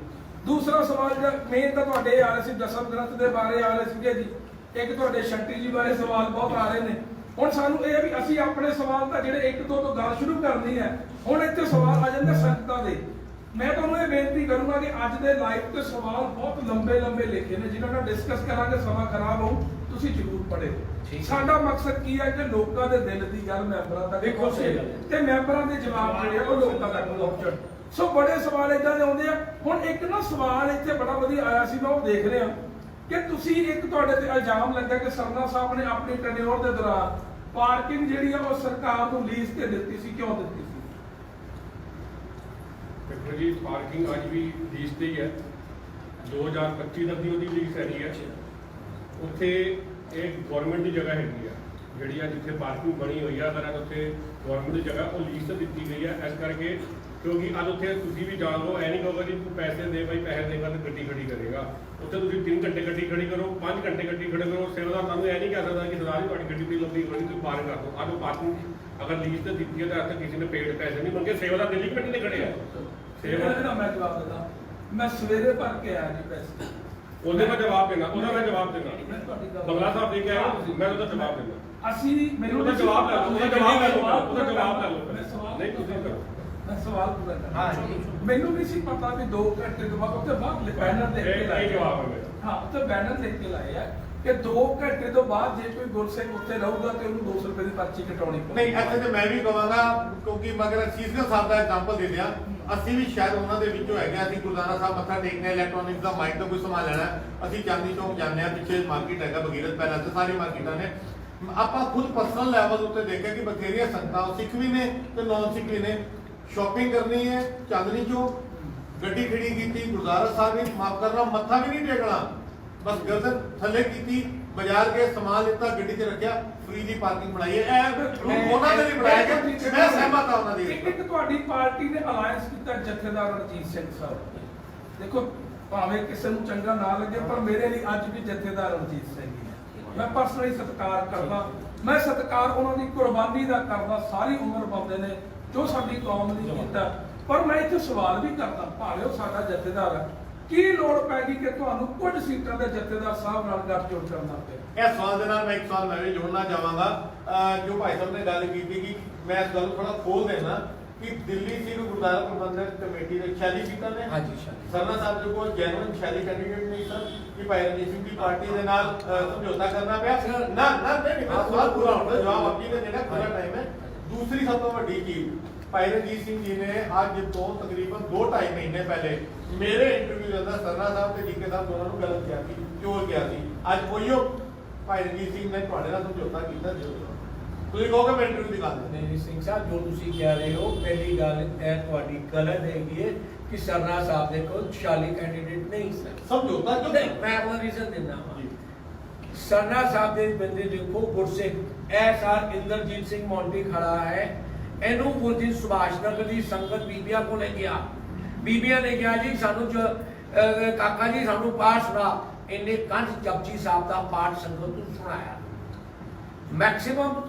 ਦੂਸਰਾ ਸਵਾਲ ਜਿਹੜਾ ਮੇਨ ਤਾਂ ਤੁਹਾਡੇ ਆ ਰਹੇ ਸੀ, ਦਸਮ ਗ੍ਰੰਥ ਦੇ ਬਾਰੇ ਆ ਰਹੇ ਸੀਗੇ ਜੀ। ਇੱਕ ਤੁਹਾਡੇ ਸ਼ੰਟੀ ਜੀ ਬਾਰੇ ਸਵਾਲ ਬਹੁਤ ਆ ਰਹੇ ਨੇ। ਹੁਣ ਸਾਨੂੰ ਇਹ ਹੈ ਵੀ ਅਸੀਂ ਆਪਣੇ ਸਵਾਲ ਤਾਂ ਜਿਹੜੇ ਇੱਕ ਦੋ ਤੋਂ ਗੱਲ ਸ਼ੁਰੂ ਕਰਨੀ ਹੈ, ਹੁਣ ਇੱਥੇ ਸਵਾਲ ਆ ਜਾਂਦੇ ਸੰਗਤਾਂ ਦੇ। ਮੈਂ ਤੁਹਾਨੂੰ ਇਹ ਬੇਨਤੀ ਕਰੂੰਗਾ ਕਿ ਅੱਜ ਦੇ ਲਾਈਵ ਤੇ ਸਵਾਲ ਬਹੁਤ ਲੰਬੇ ਲੰਬੇ ਲਿਖੇ ਨੇ, ਜਿਨ੍ਹਾਂ ਨਾਲ ਡਿਸਕਸ ਕਰਾਂਗੇ, ਸਮਾਂ ਖਰਾਬ ਹੋਊ, ਤੁਸੀਂ ਜ਼ਰੂਰ ਪੜ੍ਹੋ। ਸਾਡਾ ਮਕਸਦ ਕੀ ਹੈ ਕਿ ਲੋਕਾਂ ਦੇ ਦਿਲ ਦੀ ਗੱਲ ਮੈਂਬਰਾਂ ਤੱਕ ਪਹੁੰਚੇ ਤੇ ਮੈਂਬਰਾਂ ਦੇ ਜਵਾਬ ਜਿਹੜੇ ਆ ਉਹ ਲੋਕਾਂ ਤੱਕ ਪਹੁੰਚਣ। ਸੋ ਬੜੇ ਸਵਾਲ ਇਦਾਂ ਦੇ ਆਉਂਦੇ ਆ। ਹੁਣ ਇੱਕ ਨਾ ਸਵਾਲ ਇੱਥੇ ਬੜਾ ਵਧੀਆ ਆਇਆ ਸੀ, ਮੈਂ ਉਹ ਦੇਖ ਰਿਹਾ ਕਿ ਤੁਸੀਂ ਇੱਕ ਤੁਹਾਡੇ ਤੇ ਇਲਜ਼ਾਮ ਲੱਗਾ ਕਿ ਸਰਨਾ ਸਾਹਿਬ ਨੇ ਆਪਣੀ ਟੈਨਿਓਰ ਦੇ ਦੌਰਾਨ ਪਾਰਕਿੰਗ ਜਿਹੜੀ ਆ ਉਹ ਸਰਕਾਰ ਨੂੰ ਲੀਜ਼ ਤੇ ਦਿੱਤੀ ਸੀ। ਕਿਉਂ ਦਿੱਤੀ ਸੀ? ਦੇਖੋ ਜੀ, ਪਾਰਕਿੰਗ ਅੱਜ ਵੀ ਲੀਜ਼ ਤੇ ਹੀ ਹੈ। 2025 ਤੱਕ ਦੀ ਉਹਦੀ ਲੀਜ਼ ਹੈਗੀ ਹੈ। ਉੱਥੇ ਇਹ ਗਵਰਨਮੈਂਟ ਦੀ ਜਗ੍ਹਾ ਹੈਗੀ ਆ ਜਿਹੜੀ ਆ ਜਿੱਥੇ ਪਾਰਕਿੰਗ ਬਣੀ ਹੋਈ ਆ, ਅਗਰ ਉੱਥੇ ਗਵਰਨਮੈਂਟ ਦੀ ਜਗ੍ਹਾ ਉਹ ਲੀਜ਼ ਤੇ ਦਿੱਤੀ ਗਈ ਹੈ। ਇਸ ਕਰਕੇ ਕਿਉਂਕਿ ਅੱਜ ਉੱਥੇ ਤੁਸੀਂ ਵੀ ਜਾਣ ਲਓ, ਐ ਨਹੀਂ ਕਹੋਗਾ ਜੀ ਤੂੰ ਪੈਸੇ ਦੇ ਬਾਈ, ਪੈਸੇ ਦੇਗਾ ਤੇ ਗੱਡੀ ਖੜੀ ਕਰੇਗਾ। ਉੱਥੇ ਤੁਸੀਂ 3 ਘੰਟੇ ਗੱਡੀ ਖੜੀ ਕਰੋ, 5 ਘੰਟੇ ਗੱਡੀ ਖੜੇ ਕਰੋ, ਸੇਵਾਦਾਰ ਤੁਹਾਨੂੰ ਇਹ ਨਹੀਂ ਕਹਿ ਸਕਦਾ ਕਿ ਸਰਦਾਰ ਜੀ ਤੁਹਾਡੀ ਗੱਡੀ ਬੜੀ ਲੰਬੀ ਖੜੀ, ਤੁਸੀਂ ਪਾਰਕ ਕਰ ਦਿਓ। ਅੱਜ ਉਹ ਪਾਰਕਿੰਗ ਅਗਰ ਲੀਜ਼ ਤੇ ਦਿੱਤੀ ਹੈ ਤਾਂ ਅੱਜ ਕਿਸੇ ਨੇ ਪੇਡ ਪੈਸੇ ਨਹੀਂ ਮੰਗੇ, ਸੇਵਾਦਾਰ ਦਿੱਲੀ ਕਮੇਟੀ ਨੇ ਖੜੇ ਆ। ਇਹਦਾ ਮੈਂ ਜਵਾਬ ਦਿੰਦਾ। ਮੈਂ ਸਵੇਰੇ ਭਰ ਕੇ ਆਇਆ ਜੀ ਪੈਸੇ। ਉਹਦੇ ਮੈਂ ਜਵਾਬ ਦੇਣਾ, ਉਹਦਾ ਮੈਂ ਜਵਾਬ ਮੈਂ ਦੇਣਾ। ਤੁਹਾਡੀ ਗੱਲ ਬੰਗਲਾ ਸਾਹਿਬ ਦੇ ਕੇ ਆਏ ਹੋ ਤੁਸੀਂ, ਮੈਂ ਉਹਦਾ ਜਵਾਬ ਦੇਣਾ। ਅਸੀਂ ਮੈਨੂੰ ਉਹਦਾ ਜਵਾਬ ਲੈ ਲਓ, ਉਹਦਾ ਜਵਾਬ ਲੈ ਲਓ, ਉਹਦਾ ਜਵਾਬ ਲੈ ਮੈਂ ਲਓ। ਸਵਾਲ ਨਹੀਂ ਤੁਸੀਂ ਕਰੋ। ਮੈਂ ਸਵਾਲ ਪੂਰਾ ਕਰਨਾ। ਹਾਂ ਜੀ। ਮੈਨੂੰ ਨਹੀਂ ਸੀ ਪਤਾ ਵੀ 2 ਘੰਟੇ ਤੋਂ ਬਾਅਦ ਉੱਥੇ ਬਾਹਰ ਬੈਨਰ ਲਿਖ ਕੇ ਲਾਏ। ਇਹ ਜਵਾਬ ਹੈ ਮੇਰਾ। ਹਾਂ, ਉੱਥੇ ਬੈਨਰ ਲਿਖ ਕੇ ਲਾਏ ਆ ਕਿ 2 ਘੰਟੇ ਤੋਂ ਬਾਅਦ ਜੇ ਕੋਈ ਗੁਰਸਿੱਖ ਉੱਥੇ ਰਹੂਗਾ ਤੇ ਉਹਨੂੰ 200 ਰੁਪਏ ਦੀ ਪਰਚੀ ਕਟਾਉਣੀ ਪਊਗੀ। ਨਹੀਂ, ਇੱਥੇ ਤੇ ਮੈਂ ਵੀ ਕਹਾਂਗਾ ਕਿਉਂਕਿ ਮਗਰ ਸੀਸਗੰਜ ਸਾਹਿਬ ਦਾ ਐਗਜ਼ਾਮਪਲ ਦੇ ਦਿਆਂ, ਅਸੀਂ ਵੀ ਸ਼ਾਇਦ ਉਹਨਾਂ ਦੇ ਵਿੱਚੋਂ ਹੈਗੇ ਹਾਂ। ਅਸੀਂ ਗੁਰਦੁਆਰਾ ਸਾਹਿਬ ਮੱਥਾ ਟੇਕਣਾ, ਇਲੈਕਟ੍ਰੋਨਿਕਸ ਦਾ ਮਾਈਕ ਤੋਂ ਕੋਈ ਸਮਾਨ ਲੈਣਾ, ਅਸੀਂ ਚਾਂਦਨੀ ਚੌਕ ਜਾਂਦੇ ਹਾਂ, ਪਿੱਛੇ ਮਾਰਕੀਟ ਹੈਗਾ ਬਗੀਰਤ ਪਹਿਲਾਂ ਤੇ ਸਾਰੀ ਮਾਰਕੀਟਾਂ ਨੇ। ਆਪਾਂ ਖੁਦ ਪਰਸਨਲ ਲੈਵਲ ਉੱਤੇ ਦੇਖਿਆ ਕਿ ਬਥੇਰੀਆਂ ਸੰਗਤਾਂ ਸਿੱਖ ਵੀ ਨੇ ਤੇ ਨਾਨ ਸਿੱਖ ਵੀ ਨੇ। ਸ਼ਾਪਿੰਗ ਕਰਨੀ ਹੈ ਚਾਂਦਨੀ ਚੌਕ, ਗੱਡੀ ਖੜੀ ਕੀਤੀ ਗੁਰਦੁਆਰਾ ਸਾਹਿਬ ਵਿੱਚ, ਮਾਫ ਕਰਨਾ ਮੱਥਾ ਵੀ ਨਹੀਂ ਟੇਕਣਾ, ਬਸ ਗਰਦਨ ਥੱਲੇ ਕੀਤੀ, ਬਾਜ਼ਾਰ ਕੇ ਸਮਾਨ ਲਿੱਤਾ, ਗੱਡੀ 'ਚ ਰੱਖਿਆ, ਫ੍ਰੀ ਦੀ ਪਾਰਕਿੰਗ ਬਣਾਈ ਹੈ। ਇਹ ਉਹਨਾਂ ਦੇ ਲਈ ਬਣਾਇਆ ਗਿਆ, ਮੈਂ ਸਹਿਮਤ ਹਾਂ ਉਹਨਾਂ ਦੀ। ਇੱਕ ਤੁਹਾਡੀ ਪਾਰਟੀ ਨੇ ਅਲਾਈਅੰਸ ਕੀਤਾ ਜਥੇਦਾਰ ਰਣਜੀਤ ਸਿੰਘ ਸਾਹਿਬ। ਦੇਖੋ ਭਾਵੇਂ ਕਿਸੇ ਨੂੰ ਚੰਗਾ ਨਾ ਲੱਗੇ, ਪਰ ਮੇਰੇ ਲਈ ਅੱਜ ਵੀ ਜਥੇਦਾਰ ਰਣਜੀਤ ਸਿੰਘ ਹੀ ਹੈ। ਮੈਂ ਪਰਸਨਲੀ ਸਤਿਕਾਰ ਕਰਦਾ, ਮੈਂ ਸਤਿਕਾਰ ਉਹਨਾਂ ਦੀ ਕੁਰਬਾਨੀ ਦਾ ਕਰਦਾ। ਸਾਰੀ ਉਮਰ ਪਾਉਂਦੇ ਨੇ ਜੋ ਸਾਡੀ ਕੌਮ ਲਈ ਕੀਤਾ। ਪਰ ਮੈਂ ਇੱਥੇ ਸਵਾਲ ਵੀ ਕਰਦਾ, ਭਾਵੇਂ ਉਹ ਸਾਡਾ ਜਥੇਦਾਰ ਹੈ, ਕੀ ਲੋੜ ਪੈ ਗਈ ਕਿ ਤੁਹਾਨੂੰ ਕੁਝ ਸੀਟਾਂ ਦੇ ਜਥੇਦਾਰ ਸਾਹਿਬ ਨਾਲ ਗੱਠਜੋੜ ਕਰਨਾ ਪਿਆ? ਇਸ ਸਵਾਲ ਦੇ ਨਾਲ ਮੈਂ ਇੱਕ ਸਵਾਲ ਮੈਂ ਵੀ ਜੋੜਨਾ ਚਾਹਾਂਗਾ। ਜੋ ਭਾਈ ਸਾਹਿਬ ਨੇ ਗੱਲ ਕੀਤੀ ਕਿ ਮੈਂ ਇਸ ਗੱਲ ਨੂੰ ਥੋੜਾ ਖੋਲ ਦੇਣਾ ਕਿ ਦਿੱਲੀ ਸਿੱਖ ਗੁਰਦੁਆਰਾ ਪ੍ਰਬੰਧਕ ਕਮੇਟੀ ਦੇ 46 ਸੀਟਾਂ ਨੇ। ਹਾਂਜੀ, ਸਰਨਾ ਸਾਹਿਬ ਦੇ ਕੋਲ ਜੈਨੂਇਨ 46 ਕੈਂਡੀਡੇਟ ਨਹੀਂ ਸਨ ਕਿ ਭਾਈ ਰਣਜੀਤ ਸਿੰਘ ਦੀ ਪਾਰਟੀ ਦੇ ਨਾਲ ਸਮਝੌਤਾ ਕਰਨਾ ਪਿਆ। ਨਾ ਨਾ ਨਹੀਂ, ਮੇਰਾ ਸਵਾਲ ਪੂਰਾ ਹੋਣਾ, ਜਵਾਬ ਆਪੀ ਨੇ ਦੇਣਾ, ਪੂਰਾ ਟਾਈਮ ਹੈ। ਦੂਸਰੀ ਸਭ ਤੋਂ ਵੱਡੀ ਚੀਜ਼, ਭਾਈ ਰਣਜੀਤ ਸਿੰਘ ਜੀ ਨੇ ਅੱਜ ਤੋਂ ਤਕਰੀਬਨ 2-2.5 ਮਹੀਨੇ ਪਹਿਲੇ ਮੇਰੇ ਇੰਟਰਵਿਊ ਦੇ ਅੰਦਰ ਸਰਨਾ ਸਾਹਿਬ ਤੇ ਜੀਕੇ ਸਾਹਿਬ ਦੋਨਾਂ ਨੂੰ ਗਲਤ ਕਿਹਾ ਸੀ, ਚੋਰ ਕਿਹਾ ਸੀ। ਅੱਜ ਉਹੀਓ ਭਾਈ ਰਣਜੀਤ ਸਿੰਘ ਨੇ ਤੁਹਾਡੇ ਨਾਲ ਸਮਝੌਤਾ ਕੀਤਾ। ਤੁਸੀਂ ਕਹੋਗੇ ਮੈਂ ਇੰਟਰਵਿਊ ਦਿਖਾ ਦਿੰਦਾ। ਨਹੀਂ ਸਿੰਘ ਸਾਹਿਬ, ਜੋ ਤੁਸੀਂ ਕਹਿ ਰਹੇ ਹੋ, ਪਹਿਲੀ ਗੱਲ ਇਹ ਤੁਹਾਡੀ ਗਲਤ ਹੈਗੀ ਹੈ ਕਿ ਸਰਨਾ ਸਾਹਿਬ ਦੇ ਕੋਲ 46 ਕੈਂਡੀਡੇਟ ਨਹੀਂ ਸਨ। ਸਮਝੌਤਾ ਕਿਉਂ ਨਹੀਂ, ਮੈਂ ਆਪਣਾ ਰੀਜ਼ਨ ਦਿੰਦਾ ਹਾਂ। ਜੀ। ਸਰਨਾ ਸਾਹਿਬ ਦੇ ਬੰਦੇ ਦੇਖੋ ਗੁਰਸਿੱਖ ਐਸਆਰ ਇੰਦਰਜੀਤ ਸਿੰਘ ਮੌਂਟੀ ਖੜਾ ਹੈ, ਇਹਨੂੰ ਉਸ ਦਿਨ ਸੁਭਾਸ਼ ਨਗਰ ਦੀ ਸੰਗਤ ਬੀਬੀਆਂ ਕੋਲ ਲੈ ਗਿਆ। ਬੀਬੀਆਂ ਨੇ ਕਿਹਾ ਜੀ ਸਾਨੂੰ ਕਾਕਾ ਜੀ ਸਾਨੂੰ ਪਾਠ ਸੁਣਾ। ਇਹਨੇ ਕੰਠ ਜਪਜੀ ਸਾਹਿਬ ਦਾ ਪਾਠ ਸੰਗਤ ਨੂੰ ਸੁਣਾਇਆ। ਮੈਕਸਿਮਮ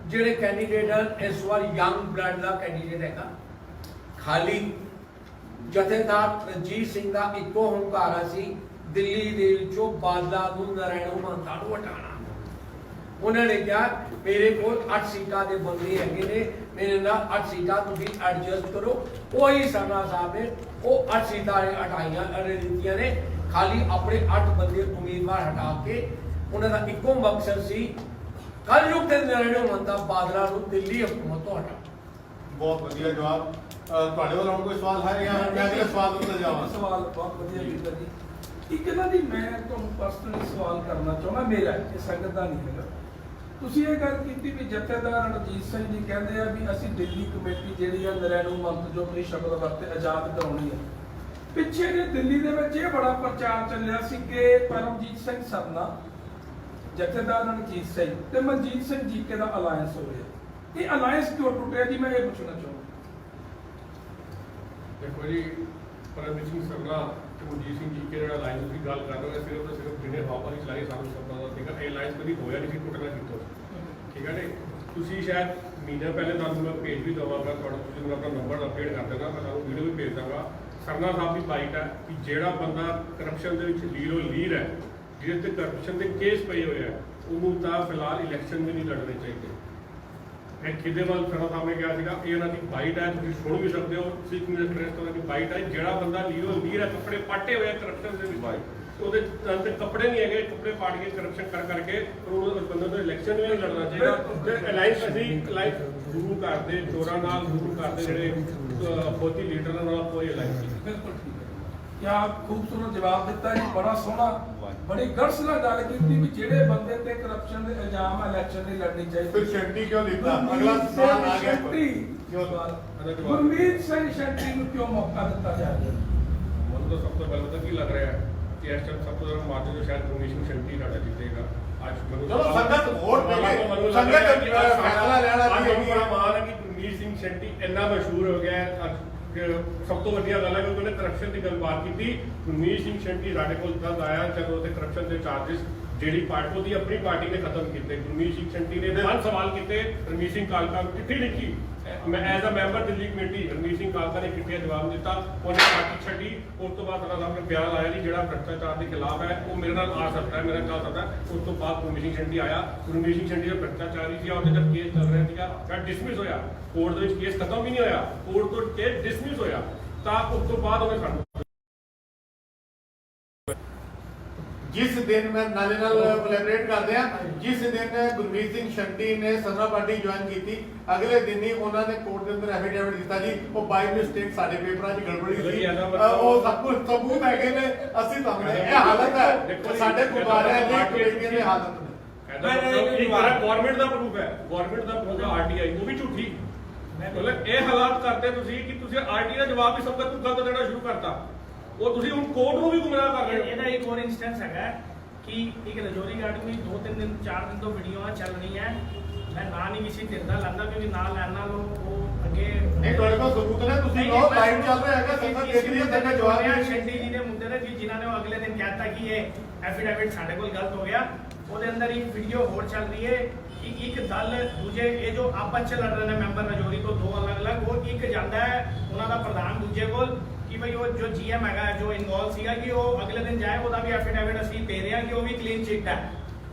ਜਿਹੜੇ ਕੈਂਡੀਡੇਟ ਹਨ ਇਸ ਵਾਰ ਯੰਗ ਬਲੱਡ ਦਾ ਕੈਂਡੀਡੇਟ ਹੈਗਾ। ਖਾਲੀ ਜਥੇਦਾਰ ਰਣਜੀਤ ਸਿੰਘ ਦਾ ਇੱਕੋ ਹੰਕਾਰਾ ਸੀ ਦਿੱਲੀ ਦੇ ਵਿੱਚੋਂ ਬਾਦਲਾਂ ਨੂੰ ਨਾਰਾਇਣ ਮਹੰਤਾ ਨੂੰ ਹਟਾਉਣਾ। ਉਹਨਾਂ ਨੇ ਕਿਹਾ ਮੇਰੇ ਕੋਲ 8 ਸੀਟਾਂ ਦੇ ਬੰਦੇ ਹੈਗੇ ਨੇ, ਮੇਰੇ ਨਾਲ 8 ਸੀਟਾਂ ਤੁਸੀਂ ਐਡਜਸਟ ਕਰੋ। ਉਹੀ ਸਰਨਾ ਸਾਹਿਬ ਨੇ ਉਹ 8 ਸੀਟਾਂ ਹਟਾਈਆਂ ਦਿੱਤੀਆਂ ਨੇ। ਖਾਲੀ ਆਪਣੇ 8 ਬੰਦੇ ਉਮੀਦਵਾਰ ਹਟਾ ਕੇ ਉਹਨਾਂ ਦਾ ਇੱਕੋ ਮਕਸਦ ਸੀ ਕਲਯੁਗ ਦੇ ਨਾਰਾਇਣ ਮਹੰਤਾ ਬਾਦਲਾਂ ਨੂੰ ਦਿੱਲੀ ਹਕੂਮਤ ਤੋਂ ਹਟਾਉਣਾ। ਬਹੁਤ ਵਧੀਆ ਜਵਾਬ। ਤੁਹਾਡੇ ਵੱਲੋਂ ਕੋਈ ਸਵਾਲ ਹੈ ਜਾਂ ਮੈਂ ਅਗਲੇ ਸਵਾਲ ਉੱਤੇ ਜਾਵਾਂ? ਸਵਾਲ ਬਹੁਤ ਵਧੀਆ ਕੀਤਾ ਜੀ। ਇੱਕ ਨਾ ਜੀ ਮੈਂ ਤੁਹਾਨੂੰ ਪਰਸਨਲੀ ਸਵਾਲ ਕਰਨਾ ਚਾਹੁੰਦਾ, ਮੇਰਾ ਇਹ ਸੰਗਤ ਦਾ ਨਹੀਂ ਹੈਗਾ। ਤੁਸੀਂ ਇਹ ਗੱਲ ਕੀਤੀ ਵੀ ਜਥੇਦਾਰ ਰਣਜੀਤ ਸਿੰਘ ਜੀ ਕਹਿੰਦੇ ਆ ਵੀ ਅਸੀਂ ਦਿੱਲੀ ਕਮੇਟੀ ਜਿਹੜੀ ਆ ਨਾਰਾਇਣ ਮਹੰਤ ਜੋ ਆਪਣੀ ਸ਼ਬਦ ਵਰਤੇ ਆਜ਼ਾਦ ਕਰਾਉਣੀ ਹੈ। ਪਿੱਛੇ ਜੇ ਦਿੱਲੀ ਦੇ ਵਿੱਚ ਇਹ ਬੜਾ ਪ੍ਰਚਾਰ ਚੱਲਿਆ ਸੀ ਕਿ ਪਰਮਜੀਤ ਸਿੰਘ ਸਰਨਾ, ਜਥੇਦਾਰ ਰਣਜੀਤ ਸਿੰਘ ਤੇ ਮਨਜੀਤ ਸਿੰਘ ਜੀਕੇ ਦਾ ਅਲਾਇੰਸ ਹੋ ਰਿਹਾ। ਇਹ ਅਲਾਇੰਸ ਕਿਉਂ ਟੁੱਟਿਆ ਜੀ, ਮੈਂ ਇਹ ਪੁੱਛਣਾ ਚਾਹੁੰਦਾ। ਦੇਖੋ ਜੀ, ਪਰਮਜੀਤ ਸਿੰਘ ਸਰਨਾ ਤੇ ਮਨਜੀਤ ਸਿੰਘ ਜੀਕੇ ਜਿਹੜਾ ਲਾਈਨ ਦੀ ਗੱਲ ਕਰ ਰਹੇ ਹੋ, ਸਿਰਫ ਤੇ ਸਿਰਫ ਜਿਹਨੇ ਹਵਾ ਨਹੀਂ ਚਲਾਈ ਸਾਨੂੰ ਸਭ ਪਤਾ ਸੀਗਾ। ਇਹ ਲਾਈਨ ਕਦੀ ਹੋਇਆ ਨਹੀਂ ਸੀ, ਟੁੱਟਣਾ ਕਿੱਥੋਂ। ਠੀਕ ਹੈ ਨੇ, ਤੁਸੀਂ ਸ਼ਾਇਦ ਮਹੀਨਾ ਪਹਿਲੇ ਤੁਹਾਨੂੰ ਮੈਂ ਭੇਜ ਵੀ ਦੇਵਾਂਗਾ, ਤੁਹਾਨੂੰ ਤੁਸੀਂ ਮੈਨੂੰ ਆਪਣਾ ਨੰਬਰ ਅਪਡੇਟ ਕਰ ਦੇਣਾ, ਮੈਂ ਤੁਹਾਨੂੰ ਵੀਡੀਓ ਵੀ ਭੇਜ ਦਾਂਗਾ। ਸਰਨਾ ਸਾਹਿਬ ਦੀ ਬਾਈਟ ਹੈ ਕਿ ਜਿਹੜਾ ਬੰਦਾ ਕਰਪਸ਼ਨ ਦੇ ਵਿੱਚ ਲੀਰੋ ਲੀਰ ਹੈ, ਜਿਹਦੇ ਤੇ ਕਰਪਸ਼ਨ ਦੇ ਕੇਸ ਪਏ ਹੋਏ ਆ, ਉਹਨੂੰ ਤਾਂ ਫਿਲਹਾਲ ਇਲੈਕਸ਼ਨ ਵੀ ਨਹੀਂ ਲੜਨੇ ਚਾਹੀਦੇ। ਮੈਂ ਕਿਹਦੇ ਵੱਲ ਸਰਨਾ ਸਾਹਿਬ ਨੇ ਕਿਹਾ ਸੀਗਾ, ਇਹ ਉਹਨਾਂ ਦੀ ਬਾਈਟ ਹੈ, ਤੁਸੀਂ ਸੁਣ ਵੀ ਸਕਦੇ ਹੋ। ਸਿੱਖ ਮਿਨਿਸਟਰ ਪ੍ਰੈਸ ਤੋਂ ਦੀ ਬਾਈਟ ਹੈ, ਜਿਹੜਾ ਬੰਦਾ ਲੀਰੋ ਲੀਰ ਹੈ, ਕੱਪੜੇ ਪਾਟੇ ਹੋਏ ਆ ਕਰਪਸ਼ਨ ਦੇ ਵਿੱਚ, ਉਹਦੇ ਤੇ ਕੱਪੜੇ ਨਹੀਂ ਹੈਗੇ, ਕੱਪੜੇ ਪਾੜ ਕੇ ਕਰਪਸ਼ਨ ਕਰਕੇ ਉਹ ਬੰਦੇ ਤੋਂ ਇਲੈਕਸ਼ਨ ਵੀ ਨਹੀਂ ਲੜਨਾ ਚਾਹੀਦਾ। ਤੇ ਅਲਾਈਅੰਸ ਅਸੀਂ ਗੁਰੂ ਘਰ ਦੇ ਚੋਰਾਂ ਨਾਲ, ਗੁਰੂ ਘਰ ਦੇ ਜਿਹੜੇ ਫੌਜੀ ਲੀਡਰਾਂ ਨਾਲ ਕੋਈ ਅਲਾਈਅੰਸ ਨਹੀਂ। ਬਿਲਕੁਲ ਠੀਕ ਹੈ। ਕਿਆ ਖੂਬਸੂਰਤ ਜਵਾਬ ਦਿੱਤਾ ਜੀ, ਬੜਾ ਸੋਹਣਾ, ਬੜੀ ਗਰਸ ਨਾਲ ਗੱਲ ਕੀਤੀ ਵੀ ਜਿਹੜੇ ਬੰਦੇ ਤੇ ਕਰਪਸ਼ਨ ਦੇ ਇਲਜ਼ਾਮ ਇਲੈਕਸ਼ਨ ਨਹੀਂ ਲੜਨੀ ਚਾਹੀਦੀ। ਫਿਰ ਸ਼ੈਂਟੀ ਕਿਉਂ ਲਿਖਦਾ? ਅਗਲਾ ਸਵਾਲ ਆ ਗਿਆ। ਕਿਉਂ ਗੁਰਮੀਤ ਸਿੰਘ ਸ਼ੈਂਟੀ ਨੂੰ ਕਿਉਂ ਮੌਕਾ ਦਿੱਤਾ ਜਾ ਰਿਹਾ? ਮੈਨੂੰ ਤਾਂ ਸਭ ਤੋਂ ਪਹਿਲਾਂ ਤਾਂ ਕੀ ਲੱਗ ਰਿਹਾ ਹੈ ਕਿ ਇਸ ਟਾਈਮ ਸਭ ਤੋਂ ਜ਼ਿਆਦਾ ਮਾਰਜਨ ਜੋ ਸ਼ਾਇਦ ਗੁਰਮੀਤ ਸਿੰਘ ਸ਼ੈਂਟੀ ਸਾਡਾ ਜਿੱਤੇਗਾ। ਅੱਜ ਮੈਨੂੰ ਚਲੋ ਸੰਗਤ ਵੋਟ ਦੇਵੇ, ਸੰਗਤ ਫੈਸਲਾ ਲੈਣਾ ਅੱਜ ਵੀ ਮੈਨੂੰ ਬੜਾ ਮਾਣ ਹੈ ਕਿ ਗੁਰਮੀਤ ਸਿੰਘ ਸ਼ੈਂਟੀ ਇੰਨਾ ਮਸ਼ਹੂਰ ਹੋ ਗਿਆ ਹੈ। ਅੱਜ ਸਭ ਤੋਂ ਵੱਡੀ ਗੱਲ ਹੈ ਕਿ ਉਹਨੇ ਕਰਪਸ਼ਨ ਦੀ ਗੱਲਬਾਤ ਕੀਤੀ। ਗੁਰਮੀਤ ਸਿੰਘ ਸ਼ੈਂਟੀ ਸਾਡੇ ਕੋਲ ਤਦ ਆਇਆ ਜਦੋਂ ਉਹਦੇ ਕਰਪਸ਼ਨ ਦੇ ਚਾਰजेस ਜਿਹੜੀ ਪਾਰਟੀ ਉਹਦੀ ਆਪਣੀ ਪਾਰਟੀ ਨੇ ਖਤਮ ਕੀਤੇ। ਗੁਰਮੀਤ ਸਿੰਘ ਸ਼ੈਂਟੀ ਨੇ 5 ਸਵਾਲ ਕੀਤੇ, ਰਣਜੀਤ ਸਿੰਘ ਕਾਲਕਾ ਨੂੰ ਚਿੱਠੀ ਲਿਖੀ। ਮੈਂ as a member Delhi committee, Ranjit Singh ਕਾਲਕਾ ਨੇ ਚਿੱਠੀ ਦਾ ਜਵਾਬ ਦਿੱਤਾ, ਉਹਨੇ ਪਾਰਟੀ ਛੱਡੀ। ਉਸ ਤੋਂ ਬਾਅਦ ਸਰਨਾ ਸਾਹਿਬ ਨੇ ਬਿਆਨ ਆਇਆ ਜੀ ਜਿਹੜਾ ਭ੍ਰਿਸ਼ਟਾਚਾਰ ਦੇ ਖਿਲਾਫ ਹੈ ਉਹ ਮੇਰੇ ਨਾਲ ਆ ਸਕਦਾ ਹੈ, ਮੇਰੇ ਨਾਲ ਚੱਲ ਸਕਦਾ ਹੈ। ਉਸ ਤੋਂ ਬਾਅਦ ਗੁਰਮੀਤ ਸਿੰਘ ਸ਼ੈਂਟੀ ਆਇਆ। ਗੁਰਮੀਤ ਸਿੰਘ ਸ਼ੈਂਟੀ ਦਾ ਭ੍ਰਿਸ਼ਟਾਚਾਰੀ ਸੀ, ਉਹਦੇ ਜਦ ਕੇਸ ਚੱਲ ਰਿਹਾ ਸੀਗਾ ਜਾਂ ਡਿਸਮਿਸ ਹੋਇਆ, ਕੋਰਟ ਦੇ ਵਿੱਚ ਕੇਸ ਖਤਮ ਵੀ ਨਹੀਂ ਹੋਇਆ, ਕੋਰਟ ਤੋਂ ਕੇਸ ਡਿਸਮਿਸ ਹੋਇਆ, ਤਾਂ ਉਸ ਤੋਂ ਬਾਅਦ ਉਹਨੇ ਸਾਨੂੰ ਜਿਸ ਦਿਨ ਮੈਂ ਨਾਲੇ ਨਾਲ ਕੋਲੈਬੋਰੇਟ ਕਰਦੇ ਆ, ਜਿਸ ਦਿਨ ਗੁਰਮੀਤ ਸਿੰਘ ਸ਼ੈਂਟੀ ਨੇ ਸਰਨਾ ਪਾਰਟੀ ਜੁਆਇਨ ਕੀਤੀ, ਅਗਲੇ ਦਿਨ ਹੀ ਉਹਨਾਂ ਨੇ ਕੋਰਟ ਦੇ ਅੰਦਰ ਐਫੀਡੇਵਿਟ ਦਿੱਤਾ ਜੀ ਉਹ ਬਾਈ ਮਿਸਟੇਕ ਸਾਡੇ ਪੇਪਰਾਂ 'ਚ ਗੜਬੜੀ ਸੀ, ਉਹ ਸਭ ਕੁਝ ਸਬੂਤ ਹੈਗੇ ਨੇ, ਅਸੀਂ ਤੁਹਾਨੂੰ ਇਹ ਹਾਲਤ ਹੈ ਸਾਡੇ ਗੁਰਦੁਆਰਿਆਂ ਦੀ ਕਮੇਟੀਆਂ ਦੀ ਹਾਲਤ ਨੇ। ਗਵਰਨਮੈਂਟ ਦਾ ਪ੍ਰੂਫ ਹੈ, ਗਵਰਨਮੈਂਟ ਦਾ ਪ੍ਰੂਫ ਹੈ ਆਰਟੀਆਈ, ਉਹ ਵੀ ਝੂਠੀ। ਮਤਲਬ ਇਹ ਹਾਲਾਤ ਕਰਦੇ ਤੁਸੀਂ ਕਿ ਤੁਸੀਂ ਆਰਟੀ ਦਾ ਜਵਾਬ ਵੀ ਸੰਗਤ ਨੂੰ ਗਲਤ ਦੇਣਾ ਸ਼ੁਰੂ ਕਰਤਾ। ਉਹ ਤੁਸੀਂ ਹੁਣ ਕੋਰਟ ਨੂੰ ਵੀ ਗੁੰਮਰਾਹ ਕਰ ਰਹੇ ਹੋ। ਇਹਦਾ ਇੱਕ ਹੋਰ ਇੰਸਟੈਂਸ ਹੈਗਾ ਕਿ ਇੱਕ ਰਜੌਰੀ ਗਾਰਡਨ ਵਿੱਚ 2-3 ਦਿਨ 4 ਦਿਨ ਤੋਂ ਵੀਡੀਓਆਂ ਚੱਲ ਰਹੀਆਂ। ਮੈਂ ਨਾ ਨਹੀਂ ਕਿਸੇ ਧਿਰ ਦਾ ਲਾਂਦਾ ਕਿਉਂਕਿ ਨਾ ਲੈਣ ਨਾਲ ਉਹ ਅੱਗੇ ਨਹੀਂ ਤੁਹਾਡੇ ਕੋਲ ਸਬੂਤ ਨੇ, ਤੁਸੀਂ ਲੋ ਲਾਈਵ ਚੱਲ ਰਿਹਾ ਹੈਗਾ, ਸੰਗਤ ਦੇਖ ਰਹੀ ਹੈ, ਸੰਗਤ ਜਵਾਬ ਦੇ ਰਹੀ ਹੈ। ਸ਼ੈਂਟੀ ਜੀ ਦੇ ਮੁੰਡੇ ਦੇ ਜਿਨ੍ਹਾਂ ਨੇ ਉਹ ਅਗਲੇ ਦਿਨ ਕਹਿਤਾ ਕਿ ਇਹ ਐਫੀਡੇਵਿਟ ਸਾਡੇ ਕੋਲ ਗਲਤ ਹੋ ਗਿਆ। ਉਹਦੇ ਅੰਦਰ ਇੱਕ ਵੀਡੀਓ ਹੋਰ ਚੱਲ ਰਹੀ ਹੈ ਕਿ ਇੱਕ ਦਲ ਦੂਜੇ, ਇਹ ਜੋ ਆਪਸ ਚ ਲੜ ਰਹੇ ਨੇ ਮੈਂਬਰ ਰਜੌਰੀ ਤੋਂ ਦੋ ਅਲੱਗ-ਅਲੱਗ, ਉਹ ਇੱਕ ਜਾਂਦਾ ਹੈ ਉਹਨਾਂ ਦਾ ਪ੍ਰਧਾਨ ਦੂਜੇ ਕੋਲ ਕਿ ਭਈ ਉਹ ਜੋ ਜੀਐਮ ਹੈਗਾ ਜੋ ਇਨਵੋਲਵ ਸੀਗਾ ਕਿ ਉਹ ਅਗਲੇ ਦਿਨ ਜਾਏ, ਉਹਦਾ ਵੀ ਐਫੀਡੇਵਿਟ ਅਸੀਂ ਦੇ ਰਹੇ ਹਾਂ ਕਿ ਉਹ ਵੀ ਕਲੀਨ ਚਿੱਟ ਹੈ।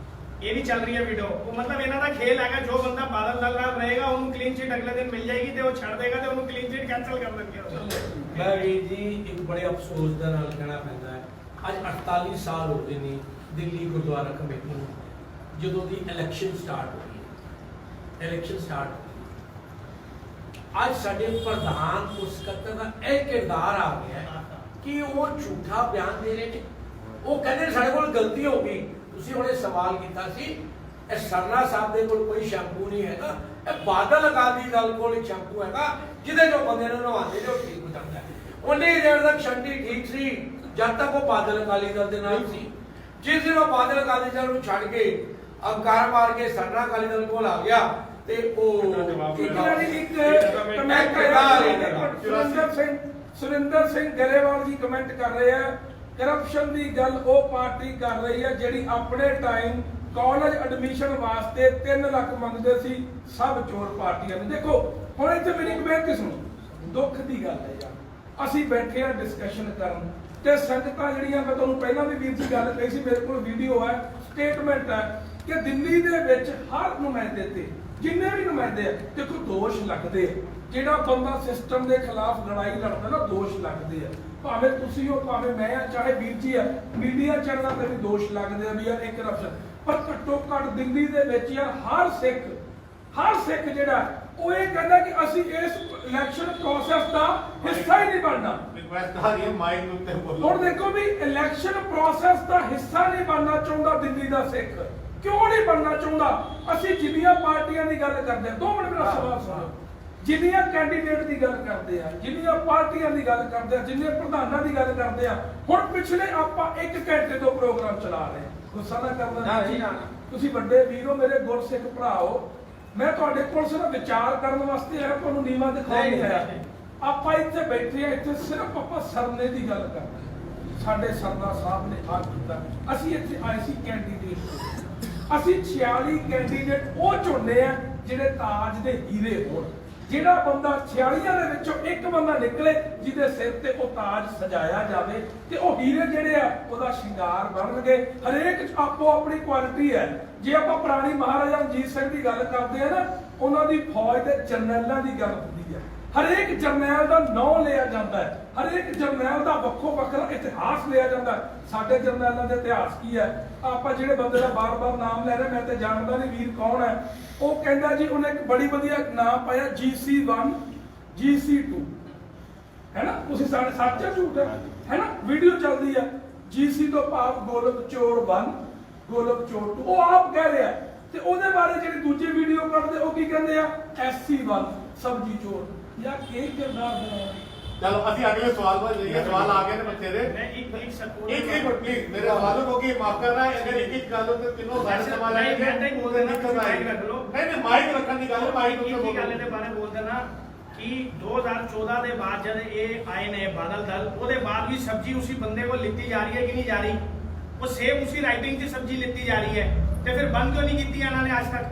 ਇਹ ਵੀ ਚੱਲ ਰਹੀ ਹੈ ਵੀਡੀਓ। ਉਹ ਮਤਲਬ ਇਹਨਾਂ ਦਾ ਖੇਲ ਹੈਗਾ, ਜੋ ਬੰਦਾ ਬਾਦਲ ਦਲ ਨਾਲ ਰਹੇਗਾ ਉਹਨੂੰ ਕਲੀਨ ਚਿੱਟ ਅਗਲੇ ਦਿਨ ਮਿਲ ਜਾਏਗੀ ਤੇ ਉਹ ਛੱਡ ਦੇਗਾ ਤੇ ਉਹਨੂੰ ਕਲੀਨ ਚਿੱਟ ਕੈਨਸਲ ਕਰ ਦੇਣਗੇ। ਮੈਂ ਵੀ ਜੀ ਇੱਕ ਬੜੇ ਅਫਸੋਸ ਦੇ ਨਾਲ ਕਹਿਣਾ ਪੈਂਦਾ ਹੈ, ਅੱਜ 48 ਸਾਲ ਹੋ ਗਏ ਨੇ ਦਿੱਲੀ ਗੁਰਦੁਆਰਾ ਕਮੇਟੀ ਨੂੰ ਜਦੋਂ ਦੀ ਇਲੈਕਸ਼ਨ ਸਟਾਰਟ ਹੋਈ ਹੈ। ਇਲੈਕਸ਼ਨ ਸਟਾਰਟ ਅੱਜ ਸਾਡੇ ਪ੍ਰਧਾਨ ਸਕੱਤਰ ਦਾ ਇਹ ਕਿਰਦਾਰ ਆ ਗਿਆ ਕਿ ਉਹ ਝੂਠਾ ਬਿਆਨ ਦੇ ਰਹੇ ਨੇ। ਉਹ ਕਹਿੰਦੇ ਸਾਡੇ ਕੋਲ ਗਲਤੀ ਹੋ ਗਈ। ਤੁਸੀਂ ਹੁਣੇ ਸਵਾਲ ਕੀਤਾ ਸੀ ਇਹ ਸਰਨਾ ਸਾਹਿਬ ਦੇ ਕੋਲ ਕੋਈ ਸ਼ੈਂਪੂ ਨਹੀਂ ਹੈਗਾ, ਇਹ ਬਾਦਲ ਅਕਾਲੀ ਦਲ ਕੋਲ ਇੱਕ ਸ਼ੈਂਪੂ ਹੈਗਾ ਜਿਹਦੇ ਚੋਂ ਬੰਦੇ ਨੂੰ ਨਵਾਉਂਦੇ ਜੋ ਠੀਕ ਹੋ ਜਾਂਦਾ ਹੈ। ਉਹਨੇ ਦੇਰ ਤੱਕ ਸ਼ੰਟੀ ਠੀਕ ਸੀ ਜਦ ਤੱਕ ਉਹ ਬਾਦਲ ਅਕਾਲੀ ਦਲ ਦੇ ਨਾਲ ਸੀ। ਜਿਸ ਦਿਨ ਉਹ ਬਾਦਲ ਅਕਾਲੀ ਦਲ ਨੂੰ ਛੱਡ ਕੇ ਅਹੰਕਾਰ ਮਾਰ ਕੇ ਸਰਨਾ ਅਕਾਲੀ ਦਲ ਕੋਲ ਆ ਗਿਆ ਤੇ ਉਹ ਸੁਰਿੰਦਰ ਸਿੰਘ ਗਰੇਵਾਲ ਜੀ ਕਮੈਂਟ ਕਰ ਰਹੇ ਆ, ਕਰਪਸ਼ਨ ਦੀ ਗੱਲ ਉਹ ਪਾਰਟੀ ਕਰ ਰਹੀ ਹੈ ਜਿਹੜੀ ਆਪਣੇ ਟਾਈਮ ਕਾਲਜ ਐਡਮਿਸ਼ਨ ਵਾਸਤੇ 3 ਲੱਖ ਮੰਗਦੇ ਸੀ, ਸਭ ਚੋਰ ਪਾਰਟੀਆਂ ਨੇ। ਦੇਖੋ ਹੁਣ ਇੱਥੇ ਮੇਰੀ ਇੱਕ ਬੇਨਤੀ ਸੁਣੋ, ਦੁੱਖ ਦੀ ਗੱਲ ਹੈ ਯਾਰ, ਅਸੀਂ ਬੈਠੇ ਆ ਡਿਸਕਸ਼ਨ ਕਰਨ ਤੇ ਸੰਗਤਾਂ ਜਿਹੜੀਆਂ, ਮੈਂ ਤੁਹਾਨੂੰ ਪਹਿਲਾਂ ਵੀ ਵੀਰ ਦੀ ਗੱਲ ਕਹੀ ਸੀ, ਮੇਰੇ ਕੋਲ ਵੀਡੀਓ ਹੈ, ਸਟੇਟਮੈਂਟ ਹੈ ਕਿ ਦਿੱਲੀ ਦੇ ਵਿੱਚ ਹਰ ਨੁਮਾਇੰਦੇ ਤੇ ਜਿੰਨੇ ਵੀ ਨੁਮਾਇੰਦੇ ਆ, ਦੇਖੋ ਦੋਸ਼ ਲੱਗਦੇ ਆ। ਜਿਹੜਾ ਬੰਦਾ ਸਿਸਟਮ ਦੇ ਖਿਲਾਫ ਲੜਾਈ ਲੜਦਾ ਨਾ, ਦੋਸ਼ ਲੱਗਦੇ ਆ, ਭਾਵੇਂ ਤੁਸੀਂ ਹੋ ਭਾਵੇਂ ਮੈਂ ਆ ਚਾਹੇ ਵੀਰ ਜੀ ਆ, ਮੀਡੀਆ ਚੈਨਲਾਂ ਤੇ ਵੀ ਦੋਸ਼ ਲੱਗਦੇ ਆ ਵੀ ਯਾਰ ਇਹ ਕਰਪਸ਼ਨ। ਪਰ ਘੱਟੋ ਘੱਟ ਦਿੱਲੀ ਦੇ ਵਿੱਚ ਯਾਰ ਹਰ ਸਿੱਖ ਜਿਹੜਾ ਉਹ ਇਹ ਕਹਿੰਦਾ ਕਿ ਅਸੀਂ ਇਸ ਇਲੈਕਸ਼ਨ ਪ੍ਰੋਸੈਸ ਦਾ ਹਿੱਸਾ ਹੀ ਨਹੀਂ ਬਣਨਾ। ਰਿਕੁਐਸਟ ਆ ਰਹੀ ਹੈ ਮਾਈਕ ਉੱਤੇ ਬੋਲੋ। ਹੁਣ ਦੇਖੋ ਵੀ ਇਲੈਕਸ਼ਨ ਪ੍ਰੋਸੈਸ ਦਾ ਹਿੱਸਾ ਨਹੀਂ ਬਣਨਾ ਚਾਹੁੰਦਾ ਦਿੱਲੀ ਦਾ ਸਿੱਖ, ਕਿਉਂ ਨਹੀਂ ਬਣਨਾ ਚਾਹੁੰਦਾ? ਅਸੀਂ ਜਿੰਨੀਆਂ ਪਾਰਟੀਆਂ ਦੀ ਗੱਲ ਕਰਦੇ ਆ, 2 ਮਿੰਟ ਮੇਰਾ ਸਵਾਲ ਸੁਣੋ, ਜਿੰਨੀਆਂ ਕੈਂਡੀਡੇਟ ਦੀ ਗੱਲ ਕਰਦੇ ਆ, ਜਿੰਨੀਆਂ ਪਾਰਟੀਆਂ ਦੀ ਗੱਲ ਕਰਦੇ ਆ, ਜਿੰਨੇ ਪ੍ਰਧਾਨਾਂ ਦੀ ਗੱਲ ਕਰਦੇ ਆ, ਹੁਣ ਪਿਛਲੇ ਆਪਾਂ 1 ਘੰਟੇ ਤੋਂ ਪ੍ਰੋਗਰਾਮ ਚਲਾ ਰਹੇ ਆ। ਗੁੱਸਾ ਨਾ ਕਰਨਾ ਜੀ, ਤੁਸੀਂ ਵੱਡੇ ਵੀਰੋ, ਮੇਰੇ ਗੁਰਸਿੱਖ ਭਰਾਓ, ਮੈਂ ਤੁਹਾਡੇ ਕੋਲ ਸਿਰਫ ਵਿਚਾਰ ਕਰਨ ਵਾਸਤੇ ਆਇਆ, ਤੁਹਾਨੂੰ ਨੀਵਾਂ ਦਿਖਾਉਣ ਨਹੀਂ ਆਇਆ। ਆਪਾਂ ਇੱਥੇ ਬੈਠੇ ਆ, ਇੱਥੇ ਸਿਰਫ ਆਪਾਂ ਸਰਨੇ ਦੀ ਗੱਲ ਕਰਦੇ ਆ। ਸਾਡੇ ਸਰਦਾਰ ਸਾਹਿਬ ਨੇ ਆਹ ਕੀਤਾ, ਅਸੀਂ ਇੱਥੇ ਆਏ ਸੀ ਕੈਂਡੀਡੇਟ, ਅਸੀਂ 46 ਕੈਂਡੀਡੇਟ ਉਹ ਚੁਣਨੇ ਆ ਜਿਹੜੇ ਤਾਜ ਦੇ ਹੀਰੇ ਹੋਣ। ਜਿਹੜਾ ਬੰਦਾ 46 ਦੇ ਵਿੱਚੋਂ ਇੱਕ ਬੰਦਾ ਨਿਕਲੇ ਜਿਹਦੇ ਸਿਰ ਤੇ ਉਹ ਤਾਜ ਸਜਾਇਆ ਜਾਵੇ ਤੇ ਉਹ ਹੀਰੇ ਜਿਹੜੇ ਆ ਉਹਦਾ ਸ਼ਿੰਗਾਰ ਬਣਨਗੇ। ਹਰੇਕ ਆਪੋ ਆਪਣੀ ਕੁਆਲਿਟੀ ਹੈ। ਜੇ ਆਪਾਂ ਪੁਰਾਣੀ ਮਹਾਰਾਜਾ ਰਣਜੀਤ ਸਿੰਘ ਦੀ ਗੱਲ ਕਰਦੇ ਆ ਨਾ, ਉਹਨਾਂ ਦੀ ਫੌਜ ਦੇ ਜਰਨੈਲਾਂ ਦੀ ਗੱਲ ਹੁੰਦੀ ਹੈ। ਹਰੇਕ ਜਰਨੈਲ ਦਾ ਨਾਂ ਲਿਆ ਜਾਂਦਾ ਹੈ, ਹਰੇਕ ਜਰਨੈਲ ਦਾ ਵੱਖੋ ਵੱਖਰਾ ਇਤਿਹਾਸ ਲਿਆ ਜਾਂਦਾ ਹੈ। ਸਾਡੇ ਜਰਨੈਲਾਂ ਦਾ ਇਤਿਹਾਸ ਕੀ ਹੈ? ਆਪਾਂ ਜਿਹੜੇ ਬੰਦੇ ਦਾ ਬਾਰ-ਬਾਰ ਨਾਮ ਲੈ ਰਹੇ, ਮੈਂ ਤਾਂ ਜਾਣਦਾ ਨਹੀਂ ਵੀਰ ਕੌਣ ਹੈ, ਉਹ ਕਹਿੰਦਾ ਜੀ ਉਹਨੇ ਇੱਕ ਬੜੀ ਵਧੀਆ ਨਾਮ ਪਾਇਆ GC1 GC2, ਹੈ ਨਾ? ਤੁਸੀਂ ਸਾਡੇ ਸੱਚ ਹੈ ਝੂਠ ਹੈ ਨਾ? ਵੀਡੀਓ ਚੱਲਦੀ ਹੈ, GC ਤੋਂ ਭਾਵ ਗੋਲਕ ਚੋਰ 1 ਗੋਲਕ ਚੋਰ 2, ਉਹ ਆਪ ਕਹਿ ਰਿਹਾ। ਤੇ ਉਹਦੇ ਬਾਰੇ ਜਿਹੜੀ ਦੂਜੀ ਵੀਡੀਓ ਕਰਦੇ ਉਹ ਕੀ ਕਹਿੰਦੇ ਆ? SC1 ਸਬਜੀ ਚੋਰ। ਯਾਰ ਇਹ ਕਿਰਦਾਰ ਬਣਾਇਆ। ਚਲੋ ਅਸੀਂ ਅਗਲੇ ਸਵਾਲ पर जाइए। सवाल आ गए ने बच्चे दे। मैं एक प्लीज मेरे सवालों को की माफ करना है। अगर एक गल तो तीनों सारे सवाल आए मैं नहीं बोल रहा, माइक रख लो। नहीं माइक रखने की गल, माइक एक ਉੱਤੇ ਗੱਲ ਦੇ ਬਾਰੇ ਬੋਲ ਦੇਣਾ कि 2014 ਦੇ ਬਾਅਦ ਜਦ ਇਹ ਆਏ ਨੇ ਬਾਦਲ ਦਲ, ਉਹਦੇ ਬਾਅਦ ਵੀ ਸਬਜ਼ੀ ਉसी ਬੰਦੇ को लिखती जा रही है कि नहीं जा रही? वो सेम उसी राइटिंग से सब्जी लिखती जा रही है, तो फिर बंद क्यों नहीं की ਇਹਨਾਂ ਨੇ आज तक?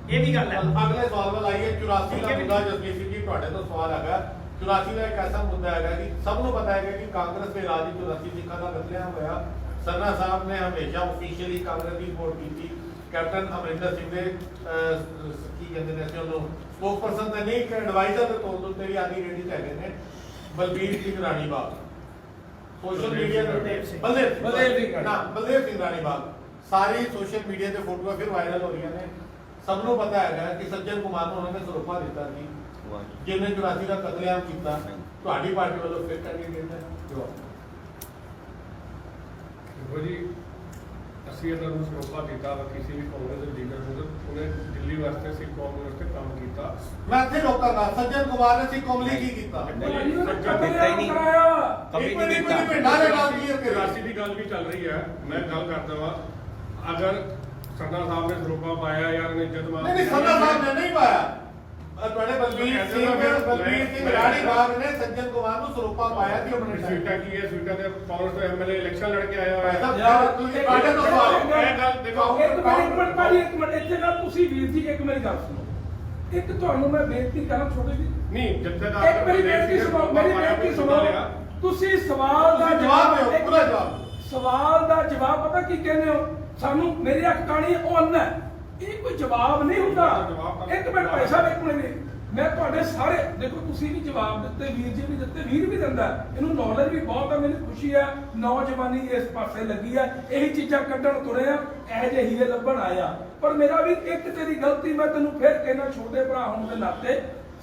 ਇਹ ਵੀ ਗੱਲ ਹੈ। अगले सवाल पर आइए। 84 ਦਾ ਮੁੱਦਾ ਜਸਮੀਤ ਸਿੰਘ ਜੀ ਤੁਹਾਡੇ ਤੋਂ ਸਵਾਲ ਹੈਗਾ। 84 ਦਾ ਇੱਕ ਐਸਾ ਮੁੱਦਾ ਹੈਗਾ ਕਿ ਸਭ ਨੂੰ ਪਤਾ ਹੈਗਾ ਕਿ ਕਾਂਗਰਸ ਦੇ ਰਾਜ ਵਿੱਚ 84 ਸਿੱਖਾਂ ਦਾ ਕਤਲੇਆਮ ਹੋਇਆ। ਸਰਨਾ ਸਾਹਿਬ ਨੇ ਹਮੇਸ਼ਾ ਆਫੀਸ਼ੀਅਲੀ ਕਾਂਗਰਸ ਦੀ ਸਪੋਰਟ ਕੀਤੀ। ਕੈਪਟਨ ਅਮਰਿੰਦਰ ਸਿੰਘ ਦੇ ਕੀ ਕਹਿੰਦੇ ਨੇ ਉਹਨੂੰ ਸਪੋਕਸਪਰਸਨ ਤੇ ਨਹੀਂ, ਇੱਕ ਐਡਵਾਈਜ਼ਰ ਦੇ ਤੌਰ ਤੇ ਵੀ ਆਦੀ ਰੇਡੀ ਤੇ ਹੈਗੇ ਨੇ ਬਲਬੀਰ ਸਿੰਘ ਰਾਣੀਬਾਗ। ਸੋਸ਼ਲ ਮੀਡੀਆ ਤੇ ਬਲਦੇਵ ਸਿੰਘ ਰਾਣੀਬਾਗ ਸਾਰੀ ਸੋਸ਼ਲ ਮੀਡੀਆ ਤੇ ਫੋਟੋਆਂ ਫਿਰ ਵਾਇਰਲ ਹੋ ਰਹੀਆਂ ਨੇ। ਸਭ ਨੂੰ ਪਤਾ ਹੈਗਾ ਕਿ ਸੱਜਣ ਕੁਮਾਰ ਨੂੰ ਉਹਨਾਂ ਨੇ ਸਰੋਪਾ ਦਿੱਤਾ ਸੀ, ਜਿਹਨੇ 84 ਦਾ ਕਤਲੇਆਮ ਕੀਤਾ। ਤੁਹਾਡੀ ਪਾਰਟੀ ਵੱਲੋਂ ਫਿਰ ਕੈਂਡੀਡੇਟ ਹੈ ਜੋ ਦੇਖੋ ਜੀ, ਅਸੀਂ ਇਹਨਾਂ ਨੂੰ ਸਰੋਪਾ ਦਿੱਤਾ ਵਾ ਕਿਸੇ ਵੀ ਕਾਂਗਰਸ ਦੇ ਲੀਡਰ ਨੂੰ। ਉਹਨੇ ਦਿੱਲੀ ਵਾਸਤੇ ਸਿੱਖ ਕੌਮ ਵਾਸਤੇ ਕੰਮ ਕੀਤਾ। ਮੈਂ ਇੱਥੇ ਰੋਕਾਂਗਾ। ਸੱਜਣ ਕੁਮਾਰ ਨੇ ਸਿੱਖ ਕੌਮ ਲਈ ਕੀ ਕੀਤਾ? ਰਾਸ਼ੀ ਦੀ ਗੱਲ ਵੀ ਚੱਲ ਰਹੀ ਹੈ, ਮੈਂ ਗੱਲ ਕਰਦਾ ਵਾ। ਅਗਰ ਸਰਦਾਰ ਸਾਹਿਬ ਨੇ ਸਰੋਪਾ ਪਾਇਆ ਜਾਂ ਉਹਨੇ ਇੱਜ਼ਤ ਮਾਰ ਨਹੀਂ ਸਰਦਾਰ ਸਾਹਿਬ ਨੇ ਨਹੀਂ ਪਾਇਆ। ਤੁਹਾਡੇ ਬਲਬੀਰ ਸਿੰਘ ਰਾਣੀਬਾਗ ਨੇ ਸੱਜਣ ਕੁਮਾਰ ਨੂੰ ਸਰੋਪਾ ਪਾਇਆ ਕਿ ਉਹਨੇ ਸਵੀਟਾ ਕੀ ਹੈ? ਸਵੀਟਾ ਦੇ ਕਾਂਗਰਸ ਦਾ ਐਮਐਲਏ ਇਲੈਕਸ਼ਨ ਲੜ ਕੇ ਆਇਆ ਹੋਇਆ ਹੈ। ਯਾਰ ਤੁਸੀਂ ਪਾੜੇ ਤੋਂ ਸਵਾਲ ਇਹ ਗੱਲ ਦੇਖੋ, ਇੱਕ ਮਿੰਟ ਇੱਥੇ ਨਾ ਤੁਸੀਂ ਵੀਰ ਜੀ ਇੱਕ ਮੇਰੀ ਗੱਲ ਸੁਣੋ। ਇੱਕ ਤੁਹਾਨੂੰ ਮੈਂ ਬੇਨਤੀ ਕਰਾਂ ਛੋਟੀ ਜਿਹੀ, ਨਹੀਂ ਜੱਥੇਦਾਰ ਇੱਕ ਮੇਰੀ ਬੇਨਤੀ ਸੁਣੋ, ਮੇਰੀ ਬੇਨਤੀ ਸੁਣੋ। ਤੁਸੀਂ ਸਵਾਲ ਦਾ ਜਵਾਬ ਦਿਓ, ਪੂਰਾ ਜਵਾਬ। ਸਵਾਲ ਦਾ ਜਵਾਬ ਪਤਾ ਕੀ ਕਹਿੰਦੇ ਹੋ? ਸਾਨੂੰ ਮੇਰੀ ਅੱਖ ਕਾਣੀ ਉਹ ਅੰਨ ਹੈ, ਇਹ ਕੋਈ ਜਵਾਬ ਨਹੀਂ ਹੁੰਦਾ। ਇੱਕ ਮਿੰਟ ਭਾਈ ਸਾਹਿਬ, ਇੱਕ ਮਿੰਟ। ਮੈਂ ਤੁਹਾਡੇ ਸਾਰੇ ਦੇਖੋ, ਤੁਸੀਂ ਵੀ ਜਵਾਬ ਦਿੱਤੇ, ਵੀਰ ਜੀ ਵੀ ਦਿੱਤੇ, ਵੀਰ ਵੀ ਦਿੰਦਾ, ਇਹਨੂੰ ਨੌਲੇਜ ਵੀ ਬਹੁਤ ਹੈ। ਮੈਨੂੰ ਖੁਸ਼ੀ ਹੈ ਨੌਜਵਾਨੀ ਇਸ ਪਾਸੇ ਲੱਗੀ ਹੈ, ਇਹੀ ਚੀਜ਼ਾਂ ਕੱਢਣ ਤੁਰੇ ਆ, ਇਹੋ ਜਿਹੇ ਹੀਰੇ ਲੱਭਣ ਆਇਆ। ਪਰ ਮੇਰਾ ਵੀ ਇੱਕ ਤੇਰੀ ਗਲਤੀ, ਮੈਂ ਤੈਨੂੰ ਫਿਰ ਕਹਿਣਾ ਛੋਟੇ ਭਰਾ ਹੋਣ ਦੇ ਨਾਤੇ,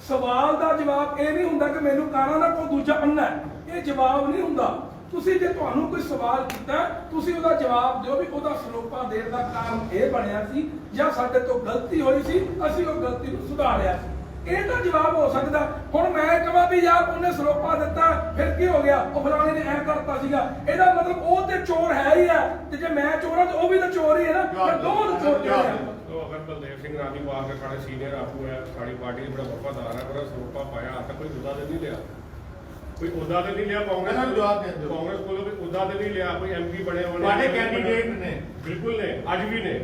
ਸਵਾਲ ਦਾ ਜਵਾਬ ਇਹ ਨਹੀਂ ਹੁੰਦਾ ਕਿ ਮੈਨੂੰ ਕਾਣਾ ਨਾ ਕੋਈ ਦੂਜਾ ਅੰਨਾ ਹੈ। ਇਹ ਜਵਾਬ ਨਹੀਂ ਹੁੰਦਾ। ਤੁਸੀਂ ਜੇ ਤੁਹਾਨੂੰ ਕੋਈ ਸਵਾਲ ਕੀਤਾ ਤੁਸੀਂ ਉਹਦਾ ਜਵਾਬ ਦਿਓ ਵੀ ਉਹਦਾ ਸਰੋਪਾ ਦੇਣ ਦਾ ਕਾਰਨ ਇਹ ਬਣਿਆ ਸੀ ਜਾਂ ਸਾਡੇ ਤੋਂ ਗਲਤੀ ਹੋਈ ਸੀ, ਅਸੀਂ ਉਹ ਗਲਤੀ ਨੂੰ ਸੁਧਾਰਿਆ ਸੀ। ਇਹ ਤਾਂ ਜਵਾਬ ਹੋ ਸਕਦਾ। ਹੁਣ ਮੈਂ ਕਹਾਂ ਵੀ ਯਾਰ ਉਹਨੇ ਸਰੋਪਾ ਦਿੱਤਾ ਫਿਰ ਕੀ ਹੋ ਗਿਆ, ਉਹ ਫਲਾਣੇ ਨੇ ਐ ਕਰਤਾ ਸੀਗਾ, ਇਹਦਾ ਮਤਲਬ ਉਹ ਤੇ ਚੋਰ ਹੈ ਹੀ ਆ, ਤੇ ਜੇ ਮੈਂ ਚੋਰ ਹਾਂ ਤਾਂ ਉਹ ਵੀ ਤਾਂ ਚੋਰ ਹੀ ਹੈ ਨਾ, ਫਿਰ ਦੋਨੋਂ ਚੋਰ ਜਿਹੜੇ ਆ। तो अगर बलदेव सिंह रानी बाग के साढ़े सीनियर आपू है, साड़ी पार्टी बड़ा वफादार है, बड़ा सरोपा पाया आता कोई उदा तो नहीं लिया, कोई उदा तो नहीं लिया कांग्रेस को भी उदा तो नहीं लिया, कोई MP बने ਤੁਹਾਡੇ कैंडिडेट ने बिल्कुल ने अज भी ने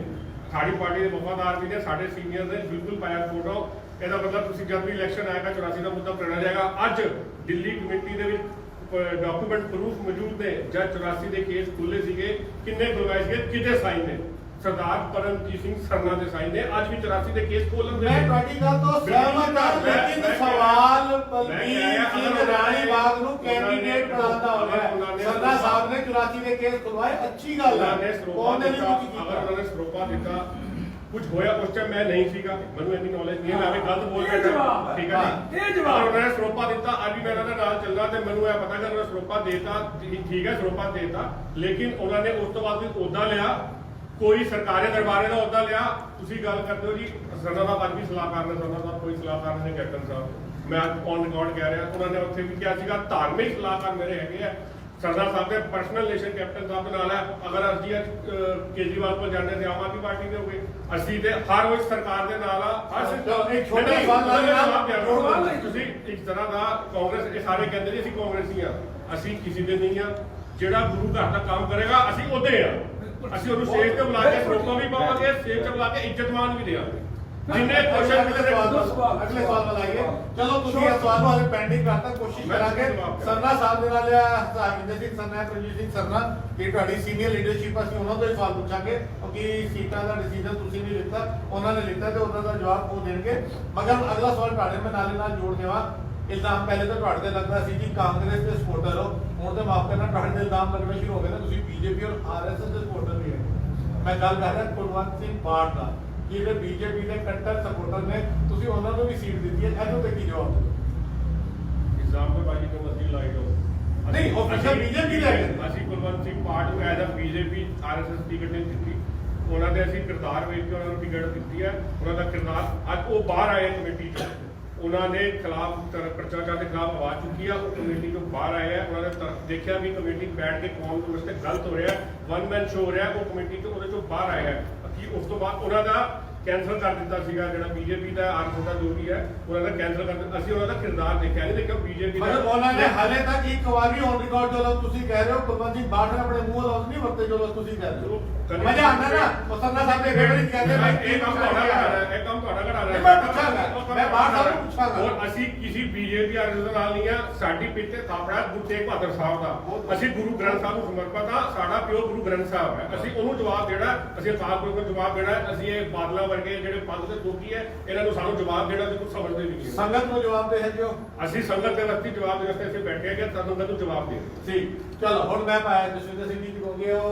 साड़ी पार्टी के वफादार भी ने, साढ़े सीनियर ने बिल्कुल पाया फोटो। ਇਹਦਾ ਮਤਲਬ ਤੁਸੀਂ ਜਦ ਵੀ ਇਲੈਕਸ਼ਨ ਆਏਗਾ 84 ਦਾ ਮੁੱਦਾ ਪ੍ਰਣਾ ਜਾਏਗਾ। ਅੱਜ ਦਿੱਲੀ ਕਮੇਟੀ ਦੇ ਵਿੱਚ ਡਾਕੂਮੈਂਟ ਪ੍ਰੂਫ ਮੌਜੂਦ ਨੇ, ਜਦ 84 ਦੇ ਕੇਸ ਖੁੱਲੇ ਸੀਗੇ, ਕਿੰਨੇ ਖੁਲਵਾਏ ਸੀਗੇ, ਕਿਹਦੇ ਸਾਈਨ ਨੇ, ਸਰਦਾਰ ਪਰਮਜੀਤ ਸਿੰਘ ਸਰਨਾ ਦੇ ਸਾਈਨ ਨੇ। ਅੱਜ ਵੀ 84 ਦੇ ਕੇਸ ਖੋਲਣ ਦੇ मैं ਤੁਹਾਡੀ ਗੱਲ ਤੋਂ ਸਹਿਮਤ ਹਾਂ, ਲੇਕਿਨ ਸਵਾਲ ਬਲਬੀਰ ਸਿੰਘ ਰਾਣੀ ਬਾਗ ਨੂੰ ਕੈਂਡੀਡੇਟ ਬਣਾਉਂਦਾ ਹੋਇਆ ਸਰਦਾਰ ਸਾਹਿਬ ਨੇ 84 ਦੇ ਕੇਸ ਖੁਲਵਾਏ, ਅੱਛੀ ਗੱਲ ਹੈ। ਕੌਣ ਨੇ ਨਹੀਂ ਕੁਝ ਅਗਰ ਉਹਨਾਂ ਨੇ ਸਰੋਪਾ ਦਿੱਤਾ ਕੁਝ ਹੋਇਆ ਉਸ ਟਾਈਮ ਮੈਂ ਨਹੀਂ ਸੀਗਾ, ਮੈਨੂੰ ਇੰਨੀ ਨੌਲੇਜ ਨਹੀਂ ਹੈ, ਮੈਂ ਵੀ ਗਲਤ ਬੋਲ ਰਿਹਾ, ਠੀਕ ਹੈ ਜੀ। ਇਹ ਜਵਾਬ ਉਹਨਾਂ ਨੇ ਸਰੋਪਾ ਦਿੱਤਾ, ਅੱਜ ਵੀ ਮੈਂ ਉਹਨਾਂ ਦੇ ਨਾਲ ਚੱਲਦਾ ਤੇ ਮੈਨੂੰ ਇਹ ਪਤਾ ਕਿ ਉਹਨਾਂ ਨੇ ਸਰੋਪਾ ਦੇਤਾ, ਠੀਕ ਹੈ ਸਰੋਪਾ ਦੇਤਾ, ਲੇਕਿਨ ਉਹਨਾਂ ਨੇ ਉਸ ਤੋਂ ਬਾਅਦ ਵੀ ਅਹੁਦਾ ਲਿਆ, ਕੋਈ ਸਰਕਾਰੀ ਦਰਬਾਰੇ ਦਾ ਅਹੁਦਾ ਲਿਆ। ਤੁਸੀਂ ਗੱਲ ਕਰਦੇ ਹੋ ਜੀ ਸਰਨਾ ਦਾ ਅੱਜ ਵੀ ਸਲਾਹਕਾਰ ਨੇ, ਸਰਨਾ ਦਾ ਕੋਈ ਸਲਾਹਕਾਰ ਨਹੀਂ, ਕੈਪਟਨ ਸਾਹਿਬ ਮੈਂ ਔਨ ਰਿਕਾਰਡ ਕਹਿ ਰਿਹਾ, ਉਹਨਾਂ ਨੇ ਉੱਥੇ ਵੀ ਕਿਹਾ ਸੀਗਾ ਧਾਰਮਿਕ ਸਲਾਹਕਾਰ ਮੇਰੇ ਹੈਗੇ ਆ। ਸਰਦਾਰ ਸਾਹਿਬ ਦੇ ਪਰਸਨਲ ਰਿਲੇਸ਼ਨ ਕੈਪਟਨ ਸਾਹਿਬ ਦੇ ਨਾਲ ਹੈ। ਅਗਰ ਅਸੀਂ ਕੇਜਰੀਵਾਲ ਕੋਲ ਜਾਂਦੇ ਤੇ ਆਮ ਆਦਮੀ ਪਾਰਟੀ ਦੇ ਹੋਗੇ, ਅਸੀਂ ਤੇ ਹਰ ਉਸ ਸਰਕਾਰ ਦੇ ਨਾਲ ਆ। ਇੱਕ ਛੋਟਾ ਸਵਾਲ ਤੁਸੀਂ ਇੱਕ ਤਰ੍ਹਾਂ ਦਾ ਕਾਂਗਰਸ, ਇਹ ਸਾਰੇ ਕਹਿੰਦੇ ਨੇ ਅਸੀਂ ਕਾਂਗਰਸੀ ਆ, ਅਸੀਂ ਕਿਸੇ ਦੇ ਨਹੀਂ ਆ। ਜਿਹੜਾ ਗੁਰੂ ਘਰ ਦਾ ਕੰਮ ਕਰੇਗਾ ਅਸੀਂ ਉਹਦੇ ਆ, ਅਸੀਂ ਉਹਨੂੰ ਸਟੇਜ ਤੇ ਬੁਲਾ ਕੇ ਸਰੋਪਾ ਵੀ ਪਾਵਾਂਗੇ, ਸਟੇਜ ਤੇ ਬੁਲਾ ਕੇ ਇੱਜ਼ਤਮਾਨ ਵੀ ਦੇਵਾਂਗੇ। ਜਿੰਨੇ ਕੁਐਸਚਨ ਅਗਲੇ ਸਵਾਲ ਵੱਲ ਆਈਏ। ਚਲੋ ਤੁਸੀਂ ਇਹ ਸਵਾਲ ਨੂੰ ਹਾਲੇ ਪੈਂਡਿੰਗ ਕਰਤਾ, ਕੋਸ਼ਿਸ਼ ਕਰਾਂਗੇ ਸਰਨਾ ਸਾਹਿਬ ਦੇ ਨਾਲ ਹਰਜਿੰਦਰ ਸਿੰਘ ਸਰਨਾ, ਪ੍ਰਜੀਤ ਸਿੰਘ ਸਰਨਾ, ਕਿ ਤੁਹਾਡੀ ਸੀਨੀਅਰ ਲੀਡਰਸ਼ਿਪ, ਅਸੀਂ ਉਹਨਾਂ ਤੋਂ ਹੀ ਸਵਾਲ ਪੁੱਛਾਂਗੇ ਕਿਉਂਕਿ ਸੀਟਾਂ ਦਾ ਡਿਸੀਜਨ ਤੁਸੀਂ ਨਹੀਂ ਲਿੱਤਾ, ਉਹਨਾਂ ਨੇ ਲਿੱਤਾ ਤੇ ਉਹਨਾਂ ਦਾ ਜਵਾਬ ਉਹ ਦੇਣਗੇ। ਮਗਰ ਅਗਲਾ ਸਵਾਲ ਤੁਹਾਡੇ ਮੈਂ ਨਾਲ ਜੋੜ ਦੇਵਾਂ। ਇਲਜ਼ਾਮ ਪਹਿਲੇ ਤਾਂ ਤੁਹਾਡੇ ਤੇ ਲੱਗਦਾ ਸੀ ਕਿ ਕਾਂਗਰਸ ਦੇ ਸਪੋਰਟਰ ਹੋ, ਹੁਣ ਤੇ ਮਾਫ ਕਰਨਾ ਤੁਹਾਡੇ ਤੇ ਇਲਜ਼ਾਮ ਲੱਗਣੇ ਸ਼ੁਰੂ ਹੋ ਗਏ ਨੇ ਤੁਸੀਂ BJP ਔਰ RSS ਦੇ ਸਪੋਰਟਰ ਵੀ ਹੈ। ਮੈਂ ਗੱਲ ਕਰ ਰਿਹਾ ਕੁਲਵੰਤ ਸਿੰਘ ਬਾੜ ਦਾ, ਜਿਹੜੇ BJP ਦੇ ਕੱਟੜ ਸਪੋਰਟਰ ਨੇ, ਤੁਸੀਂ ਉਹਨਾਂ ਨੂੰ ਵੀ ਸੀਟ ਦਿੱਤੀ ਹੈ, ਇਹਨੂੰ ਤੇ ਕੀ ਜਵਾਬ ਦਿਓ? ਇਲਜ਼ਾਮ ਤੇ ਬਾਜੀ ਤੋਂ ਮਸਲੀ ਲਾਈਟ ਹੋ ਨਹੀਂ, official BJP ਦਾ ਹੈ। ਅਸੀਂ ਕੁਲਵੰਤ ਸਿੰਘ ਪਾਰਟ ਨੂੰ as a BJP RSS ticket ਨਹੀਂ ਦਿੱਤੀ, ਉਹਨਾਂ ਦੇ ਅਸੀਂ ਕਿਰਦਾਰ ਵੇਖ ਕੇ ਉਹਨਾਂ ਨੂੰ ਟਿਕਟ ਦਿੱਤੀ ਹੈ। ਉਹਨਾਂ ਦਾ ਕਿਰਦਾਰ ਅੱਜ ਉਹ ਬਾਹਰ ਆਏ ਕਮੇਟੀ ਚੋਂ, ਉਹਨਾਂ ਨੇ ਖਿਲਾਫ ਭ੍ਰਿਸ਼ਟਾਚਾਰ ਦੇ ਖਿਲਾਫ ਆਵਾਜ਼ ਚੁੱਕੀ ਆ, ਉਹ ਕਮੇਟੀ ਤੋਂ ਬਾਹਰ ਆਏ ਆ। ਉਹਨਾਂ ਨੇ ਦੇਖਿਆ ਵੀ ਕਮੇਟੀ ਬੈਠ ਕੇ ਕੌਮ ਦੇ ਵਾਸਤੇ ਗਲਤ ਹੋ ਰਿਹਾ, ਵਨ ਮੈਨ ਸ਼ੋ ਹੋ ਰਿਹਾ, ਉਹ ਕਮੇਟੀ ਤੋਂ ਉਹਦੇ ਚੋਂ ਬਾਹਰ ਆਏ ਆ। ਕਿ ਉਸ ਤੋਂ ਬਾਅਦ ਉਹਨਾਂ ਦਾ ਕੈਂਸਲ ਕਰ ਦਿੱਤਾ ਸੀਗਾ, ਜਿਹੜਾ BJP ਦਾ ਆਰਥਿਕ ਦਾ ਜੋ ਵੀ ਹੈ ਉਹਨਾਂ ਦਾ ਕੈਂਸਲ ਕਰ ਦਿੱਤਾ। ਅਸੀਂ ਉਹਨਾਂ ਦਾ ਕਿਰਦਾਰ ਦੇਖਿਆ ਨਹੀਂ, ਦੇਖਿਆ BJP ਦਾ ਮਤਲਬ ਉਹਨਾਂ ਨੇ ਹਾਲੇ ਤੱਕ ਇੱਕ ਵਾਰ ਵੀ ਔਨ ਰਿਕਾਰਡ ਜੋ ਲੋਕ ਤੁਸੀਂ ਕਹਿ ਰਹੇ ਹੋ ਕੁਲਵੰਤ ਸਿੰਘ ਬਾੜ ਨੇ ਆਪਣੇ ਮੂੰਹ ਲਫ਼ਜ਼ ਨਹੀਂ ਵਰਤੇ ਜੋ ਲੋਕ ਤੁਸੀਂ ਕਹਿ ਰਹੇ ਹੋ। ਮਜ਼ਾ ਆਉਂਦਾ ਨਾ, ਉਹ ਸਰਨਾ ਸਾਹਿਬ ਦੇ ਵੇੜੇ ਨਹੀਂ ਕਹਿੰਦੇ ਇਹ ਕੰਮ ਤੁਹਾਡਾ ਕਰਾ ਰਿਹਾ, ਇਹ ਕੰਮ ਤੁਹਾਡਾ ਕਰਾ ਰਿਹਾ। ਮੈਂ ਪੁੱਛਾਂਗਾ, ਮੈਂ ਬਾੜ ਸਾਹਿਬ ਨੂੰ ਪੁੱਛਾਂਗਾ। ਔਰ ਅਸੀਂ ਕਿਸੇ BJP ਆਰਐਸ ਦੇ ਨਾਲ ਨਹੀਂ ਆ, ਸਾਡੀ ਪਿੱਛੇ ਥਾਪੜਾ ਗੁਰੂ ਤੇਗ ਬਹਾਦਰ ਸਾਹਿਬ ਦਾ, ਅਸੀਂ ਗੁਰੂ ਗ੍ਰੰਥ ਸਾਹਿਬ ਨੂੰ ਸਮਰਪਿਤ ਆ, ਸਾਡਾ ਪਿਓ ਗੁਰੂ ਗ੍ਰੰਥ ਸਾਹਿਬ ਹੈ, ਅਸੀਂ ਉਹਨੂੰ ਜਵਾਬ ਦੇਣਾ, ਅਸੀਂ ਅਕਾਲ ਪੁਰਖ ਨੂੰ ਜਵਾਬ ਦੇਣਾ। ਅਸੀਂ ਇਹ ਬਾਦਲਾਂ ਵਰਗੇ ਜਿਹੜੇ ਪੰਥ ਦੇ ਦੋਖੀ ਹੈ, ਇਹਨਾਂ ਨੂੰ ਸਾਨੂੰ ਜਵਾਬ ਦੇਣਾ ਤੇ ਕੁਝ ਸਮਝਦੇ ਨਹੀਂ। ਸੰਗਤ ਨੂੰ ਜਵਾਬ ਦੇ ਸਕਦੇ ਹੋ? ਅਸੀਂ ਸੰਗਤ ਦੇ ਵਕਤੀ ਜਵਾਬ ਦੇ ਵਾਸਤੇ ਅਸੀਂ ਬੈਠੇ ਹੈਗੇ, ਤੁਹਾਨੂੰ ਮੈਨੂੰ ਜਵਾਬ ਦੇ ਠੀਕ, ਚਲੋ ਹੁਣ ਮੈਂ ਪਾਇਆ ਜਸਵਿੰਦਰ ਸਿੰਘ ਜੀ ਕੀ ਕਹੋਗੇ, ਉਹ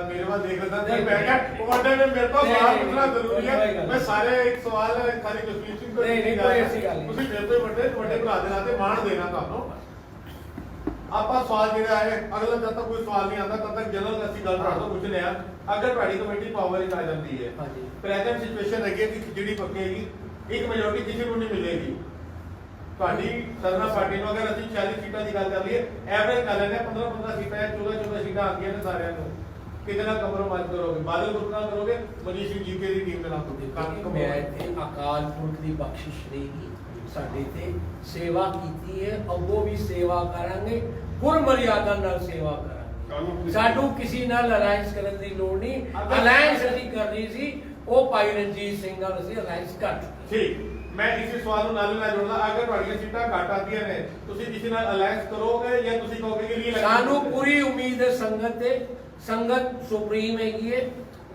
ਮੇਰੇ ਵੱਲ ਦੇਖ ਲੈਂਦਾ ਤੇ ਮੈਂ ਕਿਹਾ ਉਹ ਵੱਡੇ ਨੇ ਮੇਰੇ ਤੋਂ ਸਵਾਲ ਪੁੱਛਣਾ ਜ਼ਰੂਰੀ ਹੈ। ਮੈਂ ਸਾਰੇ ਇੱਕ ਸਵਾਲ ਖਾਲੀ ਜਸਵੀਰ ਸਿੰਘ ਤੋਂ ਨਹੀਂ, ਕੋਈ ਐਸੀ ਗੱਲ ਨਹੀਂ। ਤੁਸੀਂ ਮੇਰੇ ਤੋਂ ਵੱਡੇ ਭਰਾ ਦੇ ਨਾਤੇ ਮਾਣ ਦੇਣਾ ਤੁਹਾਨੂੰ। ਆਪਾਂ ਸਵਾਲ ਜਿਹੜਾ ਹੈ ਅਗਲਾ ਜਦ ਤੱਕ ਕੋਈ ਸਵਾਲ ਨਹੀਂ ਆਉਂਦਾ ਤਦ ਤੱਕ ਜਨਰਲ ਅਸੀਂ ਗੱਲ ਤੁਹਾਡੇ ਤੋਂ ਪੁੱਛਦੇ ਆ। ਅਗਰ ਤੁਹਾਡੀ ਕਮੇਟੀ ਪਾਵਰ ਵਿੱਚ ਆ ਜਾਂਦੀ ਹੈ, ਪ੍ਰੈਜ਼ੈਂਟ ਸਿਚੁਏਸ਼ਨ ਹੈਗੀ ਕਿ ਖਿਚੜੀ ਪੱਕੇਗੀ, ਇੱਕ ਮੈਜੋਰਟੀ ਕਿਸੇ ਨੂੰ ਨਹੀਂ ਮਿਲੇਗੀ। ਤੁਹਾਡੀ ਸਰਨਾ ਪਾਰਟੀ ਨੂੰ ਅਗਰ ਅਸੀਂ 40 ਸੀਟਾਂ ਦੀ ਗੱਲ ਕਰ ਲਈਏ, ਐਵਰੇਜ ਕਰ ਲੈਂਦੇ 15 ਸੀਟਾਂ ਜਾਂ 14 ਸੀਟਾਂ ਆਉਂਦੀਆਂ ਨੇ ਸਾਰਿਆਂ ਨੂੰ, ਕਿਹਦੇ ਨਾਲ ਕੰਪਰੋਮਾਈਜ਼ ਕਰੋਗੇ? ਬਾਦਲ ਗਰੁੱਪ ਨਾਲ ਕਰੋਗੇ, ਮਨੀਸ਼ ਸਿੰਘ ਜੀਕੇ ਦੀ ਟੀਮ ਦੇ ਨਾਲ ਕਰੋਗੇ? ਮੈਂ ਤੇ ਅਕਾਲ ਪੁਰਖ ਦੀ ਬਖਸ਼ਿਸ਼ ਰਹੇਗੀ, ਸਾਡੇ ਤੇ ਸੇਵਾ ਕੀਤੀ ਹੈ, ਅੱਗੋਂ ਵੀ ਸੇਵਾ ਕਰਾਂਗੇ, ਗੁਰ ਮਰਿਆਦਾ ਨਾਲ ਸੇਵਾ ਕਰਾਂਗੇ। ਸਾਨੂੰ ਕਿਸੇ ਨਾਲ ਅਲਾਈਅੰਸ ਕਰਨ ਦੀ ਲੋੜ ਨਹੀਂ। ਅਲਾਈਅੰਸ ਅਸੀਂ ਕਰਨੀ ਸੀ, ਉਹ ਭਾਈ ਰਣਜੀਤ ਸਿੰਘ ਨਾਲ ਅਸੀਂ ਅਲਾਈਅੰਸ ਕਰ ਚੁੱਕੇ। ਠੀਕ, ਮੈਂ ਇਸੇ ਸਵਾਲ ਨੂੰ ਨਾਲ ਜੋੜਦਾ। ਅਗਰ ਤੁਹਾਡੀਆਂ ਸੀਟਾਂ ਘੱਟ ਆਉਂਦੀਆਂ ਨੇ, ਤੁਸੀਂ ਕਿਸੇ ਨਾਲ ਅਲਾਈਅੰਸ ਕਰੋਗੇ ਜਾਂ ਤੁਸੀਂ ਕਹੋਗੇ ਕਿ ਰੀ ਸਾਨੂੰ ਪੂਰੀ ਉਮੀਦ ਹੈ ਸੰਗਤ ਤੇ। ਸੰਗਤ ਸੁਪਰੀਮ ਹੈਗੀ ਹੈ,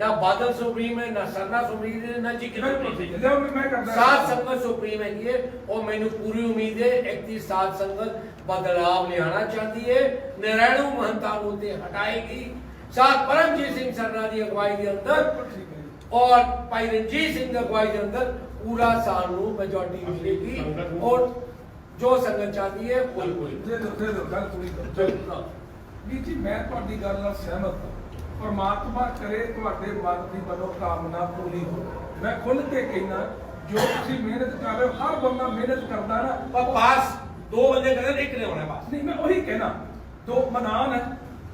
ਨਾ ਬਾਦਲ ਸੁਪਰੀਮ ਹੈ, ਨਾ ਸਰਨਾ ਸੁਪਰੀਮ ਹੈ, ਨਾ ਜੀ ਸਾਧ ਸੰਗਤ ਸੁਪਰੀਮ ਹੈਗੀ ਹੈ। ਉਹ ਮੈਨੂੰ ਪੂਰੀ ਉਮੀਦ ਹੈ ਇੱਕ ਦੀ ਸਾਧ ਸੰਗਤ ਬਦਲਾਵ ਲਿਆਣਾ ਚਾਹਦੀ ਹੈ, ਨਰੈਣੂ ਮਹੰਤਾ ਨੂੰ ਤੇ ਹਟਾਏਗੀ। ਸਾਧ ਪਰਮਜੀਤ ਸਿੰਘ ਸਰਨਾ ਦੀ ਅਗਵਾਈ ਦੇ ਅੰਦਰ ਔਰ ਭਾਈ ਰਣਜੀਤ ਸਿੰਘ ਦੀ ਅਗਵਾਈ ਦੇ ਅੰਦਰ पूरा सानू मेजॉरिटी मिलेगी और जो संगत चाहती है दे दो गल पूरी करो। ਵੀਰ ਜੀ ਮੈਂ ਤੁਹਾਡੀ ਗੱਲ ਨਾਲ ਸਹਿਮਤ ਹਾਂ। ਪਰਮਾਤਮਾ ਕਰੇ ਤੁਹਾਡੇ ਮਨ ਦੀ ਮਨੋਕਾਮਨਾ ਪੂਰੀ ਹੋ। ਮੈਂ ਖੁੱਲ੍ਹ ਕੇ ਕਹਿਣਾ, ਜੋ ਤੁਸੀਂ ਮਿਹਨਤ ਕਰ ਰਹੇ ਹੋ, ਹਰ ਬੰਦਾ ਮਿਹਨਤ ਕਰਦਾ ਨਾ, ਪਰ ਪਾਸ ਦੋ ਬੰਦੇ ਕਰਦੇ ਇੱਕ ਨੇ ਹੋਣਾ ਬਸ। ਨਹੀਂ ਮੈਂ ਉਹੀ ਕਹਿਣਾ, ਦੋ ਮੈਦਾਨ ਹੈ,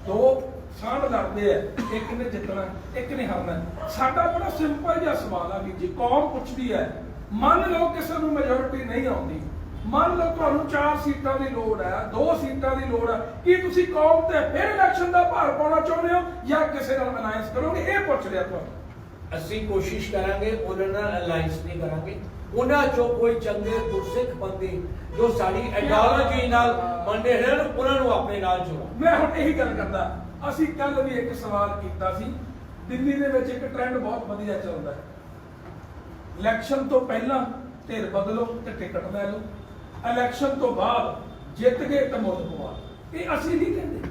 ਦੋ ਸਾਂਢ ਲੜਦੇ ਆ, ਇੱਕ ਨੇ ਜਿੱਤਣਾ ਇੱਕ ਨੇ ਹਾਰਨਾ। ਸਾਡਾ ਬੜਾ ਸਿੰਪਲ ਜਿਹਾ ਸਵਾਲ ਆ ਵੀਰ ਜੀ, ਕੌਮ ਪੁੱਛਦੀ ਹੈ, ਮੰਨ ਲਓ ਕਿਸੇ ਨੂੰ ਮੈਜੋਰਿਟੀ ਨਹੀਂ ਆਉਂਦੀ, ਮੰਨ ਲਓ ਤੁਹਾਨੂੰ 4 ਸੀਟਾਂ ਦੀ ਲੋੜ ਹੈ, 2 ਸੀਟਾਂ ਦੀ ਲੋੜ ਹੈ, ਕੀ ਤੁਸੀਂ ਕੌਮ ਤੇ ਫਿਰ ਇਲੈਕਸ਼ਨ ਦਾ ਭਾਰ ਪਾਉਣਾ ਚਾਹੁੰਦੇ ਹੋ ਜਾਂ ਕਿਸੇ ਨਾਲ ਅਲਾਈਅੰਸ ਕਰੋਗੇ? ਇਹ ਪੁੱਛ ਰਿਹਾ ਤੁਹਾਨੂੰ। ਅਸੀਂ ਕੋਸ਼ਿਸ਼ ਕਰਾਂਗੇ ਉਹਨਾਂ ਨਾਲ ਅਲਾਈਅੰਸ ਨਹੀਂ ਕਰਾਂਗੇ। ਉਹਨਾਂ ਚੋਂ ਕੋਈ ਚੰਗੇ ਗੁਰਸਿੱਖ ਬੰਦੇ ਜੋ ਸਾਡੀ ਆਈਡੀਓਲੋਜੀ ਨਾਲ ਮੰਨੇ ਹਨ ਉਹਨਾਂ ਨੂੰ ਆਪਣੇ ਨਾਲ ਜੋੜੋ। ਮੈਂ ਹੁਣ ਇਹੀ ਗੱਲ ਕਰਦਾ, ਅਸੀਂ ਕੱਲ ਵੀ ਇੱਕ ਸਵਾਲ ਕੀਤਾ ਸੀ, ਦਿੱਲੀ ਦੇ ਵਿੱਚ ਇੱਕ ਟ੍ਰੈਂਡ ਬਹੁਤ ਵਧੀਆ ਚੱਲਦਾ ਹੈ, ਇਲੈਕਸ਼ਨ ਤੋਂ ਪਹਿਲਾਂ ਧਿਰ ਬਦਲੋ ਤੇ ਟਿਕਟ ਲੈ ਲਓ, ਇਲੈਕਸ਼ਨ ਤੋਂ ਬਾਅਦ ਜਿੱਤ ਗਏ ਤਾਂ ਮੁੱਲ ਪਵਾ। ਇਹ ਅਸੀਂ ਨਹੀਂ ਕਹਿੰਦੇ,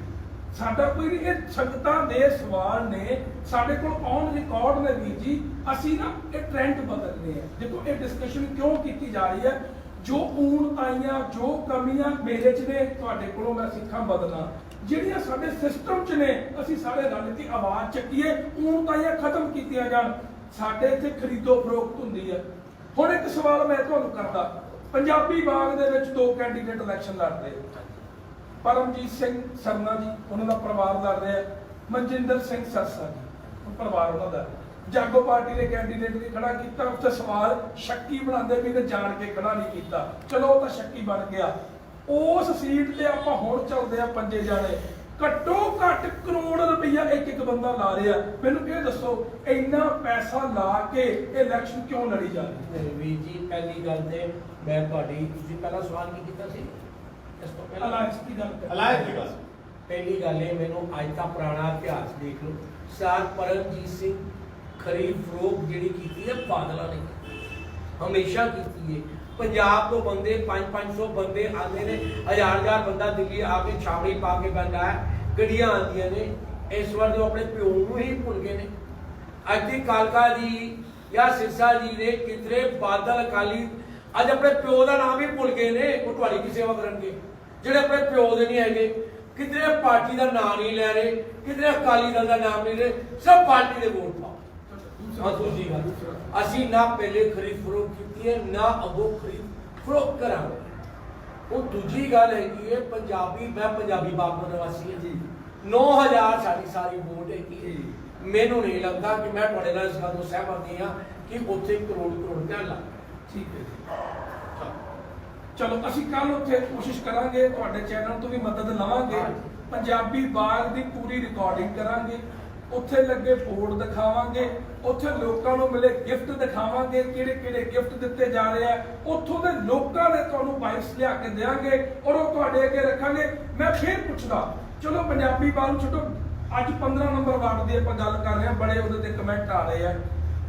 ਸਾਡਾ ਕੋਈ ਨਹੀਂ, ਇਹ ਸੰਗਤਾਂ ਦੇ ਸਵਾਲ ਨੇ, ਸਾਡੇ ਕੋਲ ਔਨ ਰਿਕਾਰਡ ਨੇ ਵੀਰ ਜੀ। ਅਸੀਂ ਨਾ ਇਹ ਟ੍ਰੈਂਡ ਬਦਲਨੇ ਆ। ਦੇਖੋ ਇਹ ਡਿਸਕਸ਼ਨ ਕਿਉਂ ਕੀਤੀ ਜਾ ਰਹੀ ਹੈ, ਜੋ ਊਣਤਾਈਆਂ ਜੋ ਕਮੀਆਂ ਮੇਰੇ 'ਚ ਨੇ, ਤੁਹਾਡੇ ਕੋਲੋਂ ਮੈਂ ਸਿੱਖਾਂ ਬਦਲਾਂ, ਜਿਹੜੀਆਂ ਸਾਡੇ ਸਿਸਟਮ 'ਚ ਨੇ, ਅਸੀਂ ਸਾਰੇ ਰਲ ਕੇ ਆਵਾਜ਼ ਚੱਕੀਏ, ਊਣਤਾਈਆਂ ਖਤਮ ਕੀਤੀਆਂ ਜਾਣ। ਸਾਡੇ ਇੱਥੇ ਖਰੀਦੋ ਫਰੋਖਤ ਹੁੰਦੀ ਹੈ। ਹੁਣ ਇੱਕ ਸਵਾਲ ਮੈਂ ਤੁਹਾਨੂੰ ਕਰਦਾ, ਪੰਜਾਬੀ ਬਾਗ ਦੇ ਵਿੱਚ 2 ਕੈਂਡੀਡੇਟ ਇਲੈਕਸ਼ਨ ਲੜਦੇ ਆ, ਪਰਮਜੀਤ ਸਿੰਘ ਸਰਨਾ ਜੀ ਉਹਨਾਂ ਦਾ ਪਰਿਵਾਰ ਲੜ ਰਿਹਾ, ਮਨਜਿੰਦਰ ਸਿੰਘ ਸਰਸਾ ਜੀ ਪਰਿਵਾਰ ਉਹਨਾਂ ਦਾ। ਜਾਗੋ ਪਾਰਟੀ ਦੇ ਕੈਂਡੀਡੇਟ ਵੀ ਖੜਾ ਕੀਤਾ, ਉੱਥੇ ਸਵਾਲ ਸ਼ੱਕੀ ਬਣਾਉਂਦੇ ਵੀ ਨੇ ਜਾਣ ਕੇ ਖੜਾ ਨਹੀਂ ਕੀਤਾ, ਚਲੋ ਉਹ ਤਾਂ ਸ਼ੱਕੀ ਬਣ ਗਿਆ। ਉਸ ਸੀਟ ਤੇ ਆਪਾਂ ਹੁਣ ਚੱਲਦੇ ਆ 5 ਜਾਣੇ, ਘੱਟੋ ਘੱਟ ਕਰੋੜ ਰੁਪਈਆ ਇੱਕ ਬੰਦਾ ਲਾ ਰਿਹਾ। ਮੈਨੂੰ ਇਹ ਦੱਸੋ ਇੰਨਾ ਪੈਸਾ ਲਾ ਕੇ ਇਲੈਕਸ਼ਨ ਕਿਉਂ ਲੜੀ ਜਾ ਰਹੀ ਹੈ? ਵੀਰ ਜੀ ਪਹਿਲੀ ਗੱਲ ਤੇ ਮੈਂ ਤੁਹਾਡੀ, ਤੁਸੀਂ ਪਹਿਲਾ ਸਵਾਲ ਕੀ ਕੀਤਾ ਸੀ? ਇਸ ਤੋਂ ਪਹਿਲਾਂ ਅਲਾਇੰਸ ਦੀ ਗੱਲ ਕਰ ਅਲਾਇੰਸ ਦੀ ਗੱਲ। ਪਹਿਲੀ ਗੱਲ ਇਹ, ਮੈਨੂੰ ਅੱਜ ਦਾ ਪੁਰਾਣਾ ਇਤਿਹਾਸ ਦੇਖ ਲਓ। ਸਰ ਪਰਮਜੀਤ ਸਿੰਘ ਖਰੀਦ ਫਰੋਖ ਜਿਹੜੀ ਕੀਤੀ ਹੈ ਬਾਦਲਾਂ ਨੇ ਹਮੇਸ਼ਾ ਕੀਤੀ ਹੈ। ਪੰਜਾਬ ਤੋਂ ਬੰਦੇ 500 ਬੰਦੇ ਆਉਂਦੇ ਨੇ, 1000 ਬੰਦਾ ਦਿੱਲੀ ਆ ਕੇ ਛਾਵਣੀ ਪਾ ਕੇ ਬੰਦਾ ਹੈ, ਗੱਡੀਆਂ ਆਉਂਦੀਆਂ ਨੇ। ਇਸ ਵਾਰ ਜੋ ਆਪਣੇ ਪਿਓ ਨੂੰ ਹੀ ਭੁੱਲ ਗਏ ਨੇ। ਅੱਜ ਦੀ ਕਾਲਕਾ ਜੀ ਜਾਂ ਸਿਰਸਾ ਜੀ ਨੇ ਕਿਧਰੇ ਬਾਦਲ ਅਕਾਲੀ ਅੱਜ ਆਪਣੇ ਪਿਓ ਦਾ ਨਾਮ ਹੀ ਭੁੱਲ ਗਏ ਨੇ। ਉਹ ਤੁਹਾਡੀ ਕੀ ਸੇਵਾ ਕਰਨਗੇ ਜਿਹੜੇ ਆਪਣੇ ਪਿਓ ਦੇ ਨਹੀਂ ਹੈਗੇ? ਕਿਧਰੇ ਪਾਰਟੀ ਦਾ ਨਾਮ ਨਹੀਂ ਲੈ ਰਹੇ, ਕਿਧਰੇ ਅਕਾਲੀ ਦਲ ਦਾ ਨਾਮ ਨਹੀਂ ਲੈ, ਸਭ ਪਾਰਟੀ ਦੇ ਵੋਟ ਪਾਓ। ਦੂਜੀ ਗੱਲ, ਅਸੀਂ ਨਾ ਪਹਿਲੇ ਖਰੀਦ ਫਰੋਖ ਕੀਤੀ ਹੈ, ਨਾ ਅੱਗੋਂ ਖਰੀਦ ਫਰੋਖ ਕਰਾਂਗੇ। ਉਹ ਦੂਜੀ ਗੱਲ ਹੈਗੀ ਹੈ, ਪੰਜਾਬੀ, ਮੈਂ ਪੰਜਾਬੀ ਬਾਪ ਨਿਵਾਸੀ ਹਾਂ ਜੀ, 9000 ਸਾਡੀ ਸਾਰੀ ਵੋਟ ਹੈਗੀ। ਮੈਨੂੰ ਨਹੀਂ ਲੱਗਦਾ ਕਿ ਮੈਂ ਤੁਹਾਡੇ ਨਾਲ ਇਸ ਗੱਲ ਤੋਂ ਸਹਿਮਤ ਨਹੀਂ ਹਾਂ ਕਿ ਉੱਥੇ ਕਰੋੜ ਰੁਪਇਆ ਲੱਗ। ਠੀਕ ਹੈ ਚਲੋ ਅਸੀਂ ਕੱਲ ਉੱਥੇ ਕੋਸ਼ਿਸ਼ ਕਰਾਂਗੇ, ਤੁਹਾਡੇ ਚੈਨਲ ਤੋਂ ਵੀ ਮਦਦ ਲਵਾਂਗੇ, ਪੰਜਾਬੀ ਬਾਗ ਦੀ ਪੂਰੀ ਰਿਕਾਰਡਿੰਗ ਕਰਾਂਗੇ, ਉੱਥੇ ਲੱਗੇ ਬੋਰਡ ਦਿਖਾਵਾਂਗੇ, ਉੱਥੇ ਲੋਕਾਂ ਨੂੰ ਮਿਲੇ ਗਿਫਟ ਦਿਖਾਵਾਂਗੇ, ਕਿਹੜੇ ਕਿਹੜੇ ਗਿਫਟ ਦਿੱਤੇ ਜਾ ਰਹੇ ਆ, ਉੱਥੋਂ ਦੇ ਲੋਕਾਂ ਦੇ ਤੁਹਾਨੂੰ ਬਾਈਟਸ ਲਿਆ ਕੇ ਦੇਵਾਂਗੇ ਔਰ ਉਹ ਤੁਹਾਡੇ ਅੱਗੇ ਰੱਖਾਂਗੇ। ਮੈਂ ਫੇਰ ਪੁੱਛਦਾ, ਚਲੋ ਪੰਜਾਬੀ ਬਾਗ ਨੂੰ ਛੱਡੋ, ਅੱਜ 15 ਨੰਬਰ ਵਾਰਡ ਦੀ ਆਪਾਂ ਗੱਲ ਕਰ ਰਹੇ ਹਾਂ, ਬੜੇ ਉਹਦੇ ਤੇ ਕਮੈਂਟ ਆ ਰਹੇ ਆ।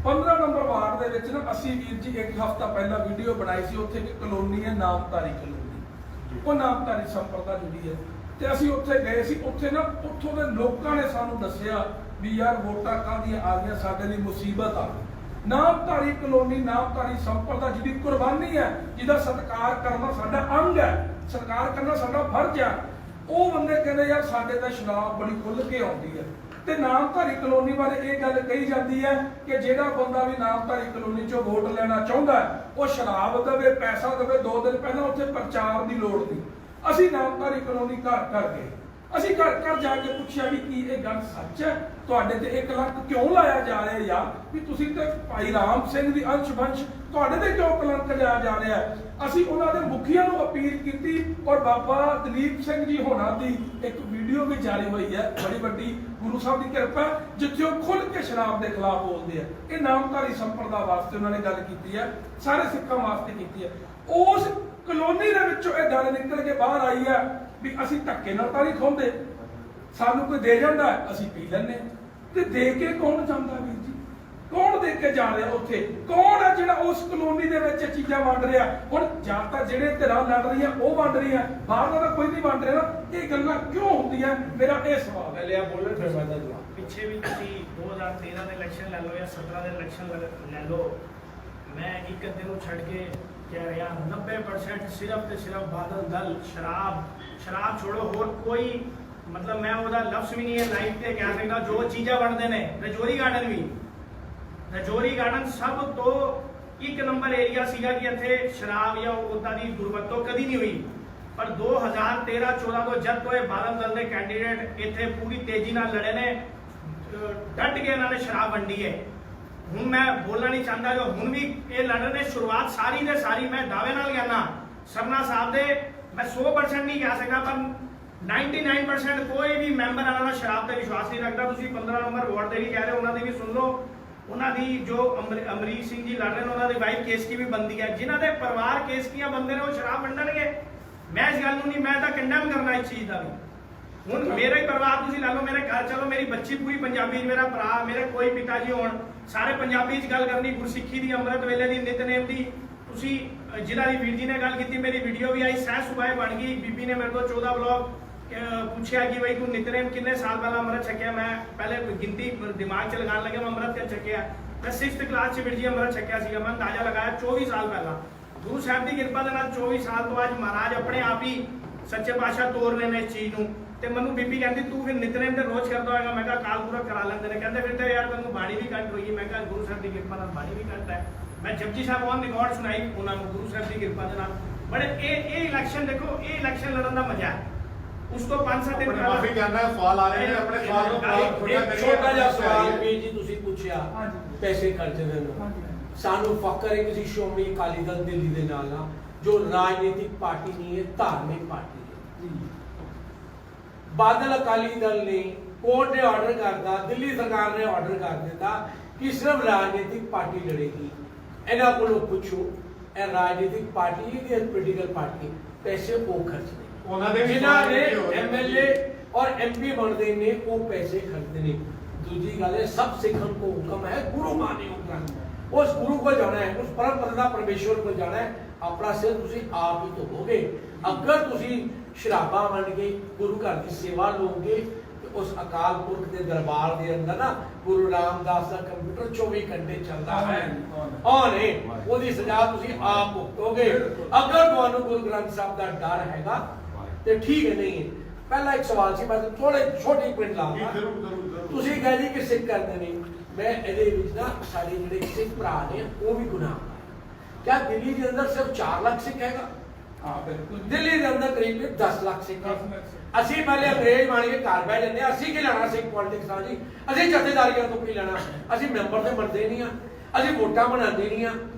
15 ਨੰਬਰ ਵਾਰਡ ਦੇ ਵਿੱਚ ਨਾ ਅਸੀਂ ਵੀਰ ਜੀ ਇੱਕ ਹਫ਼ਤਾ ਪਹਿਲਾਂ ਵੀਡੀਓ ਬਣਾਈ ਸੀ, ਉੱਥੇ ਇੱਕ ਕਲੋਨੀ ਹੈ ਨਾਮਧਾਰੀ ਕਲੋਨੀ, ਉਹ ਨਾਮਧਾਰੀ ਸੰਪਰਦਾ ਜੁੜੀ ਹੈ, ਤੇ ਅਸੀਂ ਉੱਥੇ ਗਏ ਸੀ। ਉੱਥੇ ਨਾ ਉੱਥੋਂ ਦੇ ਲੋਕਾਂ ਨੇ ਸਾਨੂੰ ਦੱਸਿਆ ਵੀ ਯਾਰ ਵੋਟਾਂ ਕਾਹਦੀਆਂ ਆ ਗਈਆਂ, ਸਾਡੇ ਲਈ ਮੁਸੀਬਤ ਆ। ਨਾਮਧਾਰੀ ਕਲੋਨੀ ਨਾਮਧਾਰੀ ਸੰਪਰਦਾ ਜਿਹਦੀ ਕੁਰਬਾਨੀ ਹੈ, ਜਿਹਦਾ ਸਤਿਕਾਰ ਕਰਨਾ ਸਾਡਾ ਅੰਗ ਹੈ, ਸਤਿਕਾਰ ਕਰਨਾ ਸਾਡਾ ਫਰਜ਼ ਹੈ, ਉਹ ਬੰਦੇ ਕਹਿੰਦੇ ਯਾਰ ਸਾਡੇ ਤਾਂ ਸ਼ਰਾਬ ਬੜੀ ਖੁੱਲ੍ਹ ਕੇ ਆਉਂਦੀ ਹੈ। ਤੇ ਨਾਮਧਾਰੀ ਕਲੋਨੀ ਬਾਰੇ ਇਹ ਗੱਲ ਕਹੀ ਜਾਂਦੀ ਹੈ ਕਿ ਜਿਹੜਾ ਬੰਦਾ ਵੀ ਨਾਮਧਾਰੀ ਕਲੋਨੀ ਚੋਂ ਵੋਟ ਲੈਣਾ ਚਾਹੁੰਦਾ ਹੈ ਉਹ ਸ਼ਰਾਬ ਦੇਵੇ, ਪੈਸਾ ਦੇਵੇ, 2 ਦਿਨ ਪਹਿਲਾਂ ਉੱਥੇ ਪ੍ਰਚਾਰ ਦੀ ਲੋੜ ਨਹੀਂ। ਅਸੀਂ ਨਾਮਧਾਰੀ ਕਲੋਨੀ ਘਰ ਗਏ, ਅਸੀਂ ਘਰ ਜਾ ਕੇ ਪੁੱਛਿਆ ਵੀ ਕੀ ਇਹ ਗੱਲ ਸੱਚ ਹੈ, ਤੁਹਾਡੇ ਤੇ 1 ਲੱਖ ਕਿਉਂ ਲਾਇਆ ਜਾ ਰਿਹਾ ਯਾਰ, ਵੀ ਤੁਸੀਂ ਤੇ ਭਾਈ ਰਾਮ ਸਿੰਘ ਦੀ ਅੰਸ਼ ਵੰਸ਼, ਤੁਹਾਡੇ ਤੇ ਕਿਉਂ ਕਲੰਕ ਲਿਆ ਜਾ ਰਿਹਾ? ਅਸੀਂ ਉਹਨਾਂ ਦੇ ਮੁਖੀਆਂ ਨੂੰ ਅਪੀਲ ਕੀਤੀ ਔਰ ਬਾਬਾ ਦਲੀਪ ਸਿੰਘ ਜੀ ਹੋਣਾ ਦੀ ਇੱਕ ਵੀਡੀਓ ਵੀ ਜਾਰੀ ਹੋਈ ਹੈ, ਬੜੀ ਵੱਡੀ ਗੁਰੂ ਸਾਹਿਬ ਦੀ ਕਿਰਪਾ, ਜਿੱਥੇ ਉਹ ਖੁੱਲ੍ਹ ਕੇ ਸ਼ਰਾਬ ਦੇ ਖਿਲਾਫ ਬੋਲਦੇ ਆ। ਇਹ ਨਾਮਧਾਰੀ ਸੰਪਰਦਾ ਵਾਸਤੇ ਉਹਨਾਂ ਨੇ ਗੱਲ ਕੀਤੀ ਹੈ, ਸਾਰੇ ਸਿੱਖਾਂ ਵਾਸਤੇ ਕੀਤੀ ਹੈ। ਉਸ ਕਲੋਨੀ ਦੇ ਵਿੱਚੋਂ ਇਹ ਗੱਲ ਨਿਕਲ ਕੇ ਬਾਹਰ ਆਈ ਹੈ ਵੀ ਅਸੀਂ ਧੱਕੇ ਨਾਲ ਤਾਂ ਨਹੀਂ ਖੋਂਦੇ, ਸਾਨੂੰ ਕੋਈ ਦੇ ਜਾਂਦਾ ਅਸੀਂ ਪੀ ਲੈਂਦੇ। ਤੇ ਦੇ ਕੇ ਕੌਣ ਜਾਂਦਾ ਵੀਰ ਜੀ? ਕੌਣ ਦੇ ਕੇ ਜਾ ਰਿਹਾ? ਉੱਥੇ ਕੌਣ ਹੈ ਜਿਹੜਾ ਉਸ ਕਲੋਨੀ ਦੇ ਵਿੱਚ ਚੀਜ਼ਾਂ ਵੰਡ ਰਿਹਾ? ਹੁਣ ਜਾਂ ਤਾਂ ਜਿਹੜੇ ਧਿਰਾਂ ਲੜ ਰਹੀਆਂ ਉਹ ਵੰਡ ਰਹੀਆਂ, ਬਾਹਰ ਦਾ ਕੋਈ ਨਹੀਂ ਵੰਡ ਰਿਹਾ ਨਾ। ਇਹ ਗੱਲਾਂ ਕਿਉਂ ਹੁੰਦੀਆਂ? ਮੇਰਾ ਇਹ ਸਵਾਲ ਹੈ। ਲਿਆ ਬੋਲਣ ਫਿਰ ਮੈਂ ਦੱਸਦਾ। ਪਿੱਛੇ ਵੀ ਤੁਸੀਂ 2013 ਦੇ ਇਲੈਕਸ਼ਨ ਲੈ ਲਓ ਜਾਂ 17 ਦੇ ਇਲੈਕਸ਼ਨ ਲੈ ਲਓ, ਮੈਂ ਇੱਕ ਦਿਨ ਨੂੰ ਛੱਡ ਕੇ ਕਹਿ ਰਿਹਾ 90% ਸਿਰਫ ਤੇ ਸਿਰਫ ਬਾਦਲ ਦਲ ਸ਼ਰਾਬ ਛੋੜੋ, ਹੋਰ ਕੋਈ ਮਤਲਬ ਮੈਂ ਉਹਦਾ ਲਫ਼ਜ਼ ਵੀ ਨਹੀਂ ਹੈ ਲਾਈਵ ਤੇ ਕਹਿ ਸਕਦਾ ਜੋ ਚੀਜ਼ਾਂ ਬਣਦੇ ਨੇ। ਰਜੌਰੀ ਗਾਰਡਨ ਵੀ, ਰਜੌਰੀ ਗਾਰਡਨ ਸਭ ਤੋਂ ਇੱਕ ਨੰਬਰ ਏਰੀਆ ਸੀਗਾ ਕਿ ਇੱਥੇ ਸ਼ਰਾਬ ਜਾਂ ਉੱਦਾਂ ਦੀ ਦੁਰਵਰਤੋਂ ਕਦੀ ਨਹੀਂ ਹੋਈ। ਪਰ 2013-14 ਤੋਂ ਜਦ ਤੋਂ ਇਹ ਬਾਦਲ ਦਲ ਦੇ ਕੈਂਡੀਡੇਟ ਇੱਥੇ ਪੂਰੀ ਤੇਜ਼ੀ ਨਾਲ ਲੜੇ ਨੇ, ਡਟ ਕੇ ਇਹਨਾਂ ਨੇ ਸ਼ਰਾਬ ਵੰਡੀ ਹੈ। ਹੁਣ ਮੈਂ ਬੋਲਣਾ ਨਹੀਂ ਚਾਹੁੰਦਾ ਜੋ ਹੁਣ ਵੀ ਇਹ ਲੜ ਰਹੇ ਨੇ, ਸ਼ੁਰੂਆਤ ਸਾਰੀ ਦੇ ਸਾਰੀ ਮੈਂ ਦਾਅਵੇ ਨਾਲ ਕਹਿਣਾ ਸਰਨਾ ਸਾਹਿਬ ਦੇ, ਮੈਂ 100% ਨਹੀਂ ਕਹਿ ਸਕਦਾ ਪਰ 99% ਕੋਈ ਵੀ ਮੈਂਬਰ ਇਹਨਾਂ ਦਾ ਸ਼ਰਾਬ ਤੇ ਵਿਸ਼ਵਾਸ ਨਹੀਂ ਰੱਖਦਾ। ਤੁਸੀਂ 15 ਨੰਬਰ ਵਾਰਡ ਦੇ ਵੀ ਕਹਿ ਰਹੇ ਹੋ, ਉਹਨਾਂ ਦੀ ਵੀ ਸੁਣ ਲਓ। ਉਹਨਾਂ ਦੀ ਜੋ ਅਮਰੀਕ ਸਿੰਘ ਜੀ ਲੜ ਰਹੇ ਨੇ, ਉਹਨਾਂ ਦੀ ਵਾਈਫ ਕੇਸਕੀ ਵੀ ਬੰਦੀ ਹੈ। ਜਿਨ੍ਹਾਂ ਦੇ ਪਰਿਵਾਰ ਕੇਸਕੀਆਂ ਬੰਦੇ ਨੇ ਉਹ ਸ਼ਰਾਬ ਵੰਡਣਗੇ। ਮੈਂ ਇਸ ਗੱਲ ਨੂੰ ਨਹੀਂ, ਮੈਂ ਤਾਂ ਕੰਡੈਮ ਕਰਨਾ ਇਸ ਚੀਜ਼ ਦਾ ਵੀ। ਹੁਣ ਮੇਰਾ ਹੀ ਪਰਿਵਾਰ ਤੁਸੀਂ ਲਾ ਲਓ, ਮੇਰੇ ਘਰ ਚਲੋ, ਮੇਰੀ ਬੱਚੀ ਪੂਰੀ ਪੰਜਾਬੀ, ਮੇਰਾ ਭਰਾ, ਮੇਰੇ ਕੋਈ ਪਿਤਾ ਜੀ ਹੋਣ, ਸਾਰੇ ਪੰਜਾਬੀ ਚ ਗੱਲ ਕਰਨੀ, ਗੁਰਸਿੱਖੀ ਦੀ, ਅੰਮ੍ਰਿਤ ਵੇਲੇ ਦੀ, ਨਿਤਨੇਮ ਦੀ। ਤੁਸੀਂ ਜਿਨ੍ਹਾਂ ਦੀ ਵੀਰ ਜੀ ਨੇ ਗੱਲ ਕੀਤੀ, ਮੇਰੀ ਵੀਡੀਓ ਵੀ ਆਈ, ਸਹਿ ਸੁਭਾਏ ਬਣ ਗਈ। ਬੀਬੀ ਨੇ ਮੇਰੇ ਤੋਂ 14 ਬਲੌਗ ਪੁੱਛਿਆ ਕਿ ਬਈ ਤੂੰ ਨਿਤਨੇਮ ਕਿੰਨੇ ਸਾਲ ਪਹਿਲਾਂ ਅੰਮ੍ਰਿਤ ਛਕਿਆ। ਮੈਂ ਪਹਿਲੇ ਗਿਣਤੀ ਦਿਮਾਗ 'ਚ ਲਗਾਉਣ ਲੱਗਿਆ, ਮੈਂ ਅੰਮ੍ਰਿਤ ਕਦ ਛਕਿਆ। ਮੈਂ 6th ਕਲਾਸ 'ਚ ਵੀਰ ਜੀ ਅੰਮ੍ਰਿਤ ਛਕਿਆ ਸੀਗਾ। ਮੈਂ ਅੰਦਾਜ਼ਾ ਲਗਾਇਆ 24 ਸਾਲ ਪਹਿਲਾਂ। ਗੁਰੂ ਸਾਹਿਬ ਦੀ ਕਿਰਪਾ ਦੇ ਨਾਲ 24 ਸਾਲ ਤੋਂ ਅੱਜ ਮਹਾਰਾਜ ਆਪਣੇ ਆਪ ਹੀ ਸੱਚੇ ਪਾਤਸ਼ਾਹ ਤੋਰ ਰਹੇ ਨੇ ਇਸ ਚੀਜ਼ ਨੂੰ। ਤੇ ਮੈਨੂੰ ਬੀਬੀ ਕਹਿੰਦੀ ਤੂੰ ਫਿਰ ਨਿਤਨੇਮ ਤੇ ਰੋਜ਼ ਕਰਦਾ ਹੋਏਗਾ। ਮੈਂ ਕਿਹਾ ਕਾਲ ਪੂਰਾ ਕਰਾ ਲੈਂਦੇ ਨੇ। ਕਹਿੰਦੇ ਫਿਰ ਤੇ ਯਾਰ ਤੈਨੂੰ ਬਾਣੀ ਵੀ ਕੰਟ ਹੋਈ। ਮੈਂ ਕਿਹਾ ਗੁਰੂ ਸਾਹਿਬ ਦੀ ਕਿਰਪਾ ਨਾਲ ਬਾਣੀ ਵੀ ਕੰਟ ਹੈ। ਮੈਂ ਜਪਜੀ ਸਾਹਿਬ ਔਨ ਰਿਕਾਰਡ ਸੁਣਾਈ ਉਹਨਾਂ ਨੂੰ ਗੁਰੂ ਸਾਹਿਬ ਦੀ ਕਿਰਪਾ ਦੇ ਨਾਲ। ਬਟ ਇਹ ਇਲੈਕਸ਼ਨ ਦੇਖੋ, ਇਹ ਇਲੈਕਸ਼ਨ ਲੜਨ ਦਾ ਮਜ਼ਾ ਹੈ। ਉਸ ਤੋਂ 5-7 ਦਿਨ ਪਹਿਲਾਂ ਮਾਫੀ ਚਾਹੁੰਦਾ, ਸਵਾਲ ਆ ਰਹੇ ਨੇ, ਆਪਣੇ ਸਵਾਲ ਨੂੰ ਇੱਕ ਛੋਟਾ ਜਿਹਾ ਸਵਾਲ ਵੀ ਜੀ ਤੁਸੀਂ ਪੁੱਛਿਆ ਹਾਂਜੀ। ਪੈਸੇ ਖਰਚਣ ਨੂੰ। ਹਾਂਜੀ। ਸਾਨੂੰ ਫਕਰ ਹੈ ਕਿ ਅਸੀਂ ਸ਼੍ਰੋਮਣੀ ਅਕਾਲੀ ਦਲ ਦਿੱਲੀ ਦੇ ਨਾਲ ਆ, ਜੋ ਰਾਜਨੀਤਿਕ ਪਾਰਟੀ ਨਹੀਂ ਹੈ, ਧਾਰਮਿਕ ਪਾਰਟੀ ਹੈ। ਜੀ। ਬਾਦਲ ਅਕਾਲੀ ਦਲ ਨੇ ਕੋਰਟ ਨੇ ਆਰਡਰ ਕਰਦਾ, ਦਿੱਲੀ ਸਰਕਾਰ ਨੇ ਆਰਡਰ ਕਰ ਦਿੱਤਾ ਕਿ ਸਿਰਫ ਰਾਜਨੀਤਿਕ ਪਾਰਟੀ ਲੜੇਗੀ। ਇਹਨਾਂ ਕੋਲੋਂ ਪੁੱਛੋ, ਇਹ ਰਾਜਨੀਤਿਕ ਪਾਰਟੀ ਹੈ ਕਿ ਪੋਲੀਟੀਕਲ ਪਾਰਟੀ? ਪੈਸੇ ਉਹ ਖਰਚਦੇ ਉਹਨਾਂ ਦੇ ਜਿਨ੍ਹਾਂ ਨੇ ਐਮਐਲਏ ਔਰ ਐਮਪੀ ਬਣਦੇ ਨੇ ਉਹ ਪੈਸੇ ਖਰਚਦੇ ਨੇ। ਦੂਜੀ ਗੱਲ ਹੈ ਸਭ ਸਿੱਖਣ ਕੋ ਹੁਕਮ ਹੈ ਗੁਰੂ ਮਾਨੇ ਹੁਕਮ। ਉਸ ਗੁਰੂ ਕੋਲ ਜਾਣਾ ਹੈ, ਉਸ ਪਰਮ ਪਿਤਾ ਪਰਮੇਸ਼ਵਰ ਕੋਲ ਜਾਣਾ ਹੈ। ਆਪਣਾ ਸਿਰ ਤੁਸੀਂ ਆਪ ਹੀ ਧੋਵੋਗੇ। ਅਗਰ ਤੁਸੀਂ ਸ਼ਰਾਬਾਂ ਵੰਡ ਕੇ ਗੁਰੂ ਘਰ ਦੀ ਸੇਵਾ ਲਓਗੇ ਤੇ ਉਸ ਅਕਾਲ ਪੁਰਖ ਦੇ ਦਰਬਾਰ ਦੇ ਅੰਦਰ ਨਾ ਗੁਰੂ ਰਾਮਦਾਸ ਦਾ ਕੰਪਿਊਟਰ 24 ਘੰਟੇ ਚੱਲਦਾ ਹੈ। ਔਰ ਉਹਦੀ ਸਜ਼ਾ ਤੁਸੀਂ ਆਪ ਭੁਗਤੋਗੇ। ਅਗਰ ਤੁਹਾਨੂੰ ਗੁਰੂ ਗ੍ਰੰਥ ਸਾਹਿਬ ਦਾ ਡਰ ਹੈਗਾ ਤੇ ਠੀਕ ਹੈ, ਨਹੀਂ ਹੈ। ਪਹਿਲਾ ਇੱਕ ਸਵਾਲ ਸੀ, ਮੈਂ ਥੋੜੇ ਛੋਟੀ ਪੁਆਇੰਟ ਲਾਉਂਗਾ। ਤੁਸੀਂ ਕਹੇ ਜੀ ਕਿ ਸਿੱਖ ਕਰਦੇ ਨੇ, ਮੈਂ ਇਹਦੇ ਵਿੱਚ ਨਾ ਸਾਡੇ ਜਿਹੜੇ ਸਿੱਖ ਭਰਾ ਨੇ ਉਹ ਵੀ ਗੁਨਾਹ। क्या दिल्ली के अंदर सिर्फ 4 लाख सिख हैगा? हाँ बिल्कुल। दिल्ली के अंदर करीब 10 लाख सिख है। 10 लाख सिख। ਅਸੀਂ ਪਹਿਲੇ ਅੰਗਰੇਜ਼ ਬਣ ਕੇ ਘਰ ਬਹਿ ਜਾਂਦੇ ਆ। ਅਸੀਂ ਕੀ ਲੈਣਾ ਸਿੱਖ ਪੋਲਿਟਿਕਸ ਨਾਲ ਜੀ? ਅਸੀਂ ਜਥੇਦਾਰੀਆਂ ਤੋਂ ਕੀ ਲੈਣਾ? ਅਸੀਂ ਮੈਂਬਰ ਤੇ ਬਣਦੇ ਨਹੀਂ ਆ, ਅਸੀਂ ਵੋਟਾਂ ਬਣਾਉਂਦੇ ਨਹੀਂ ਆ।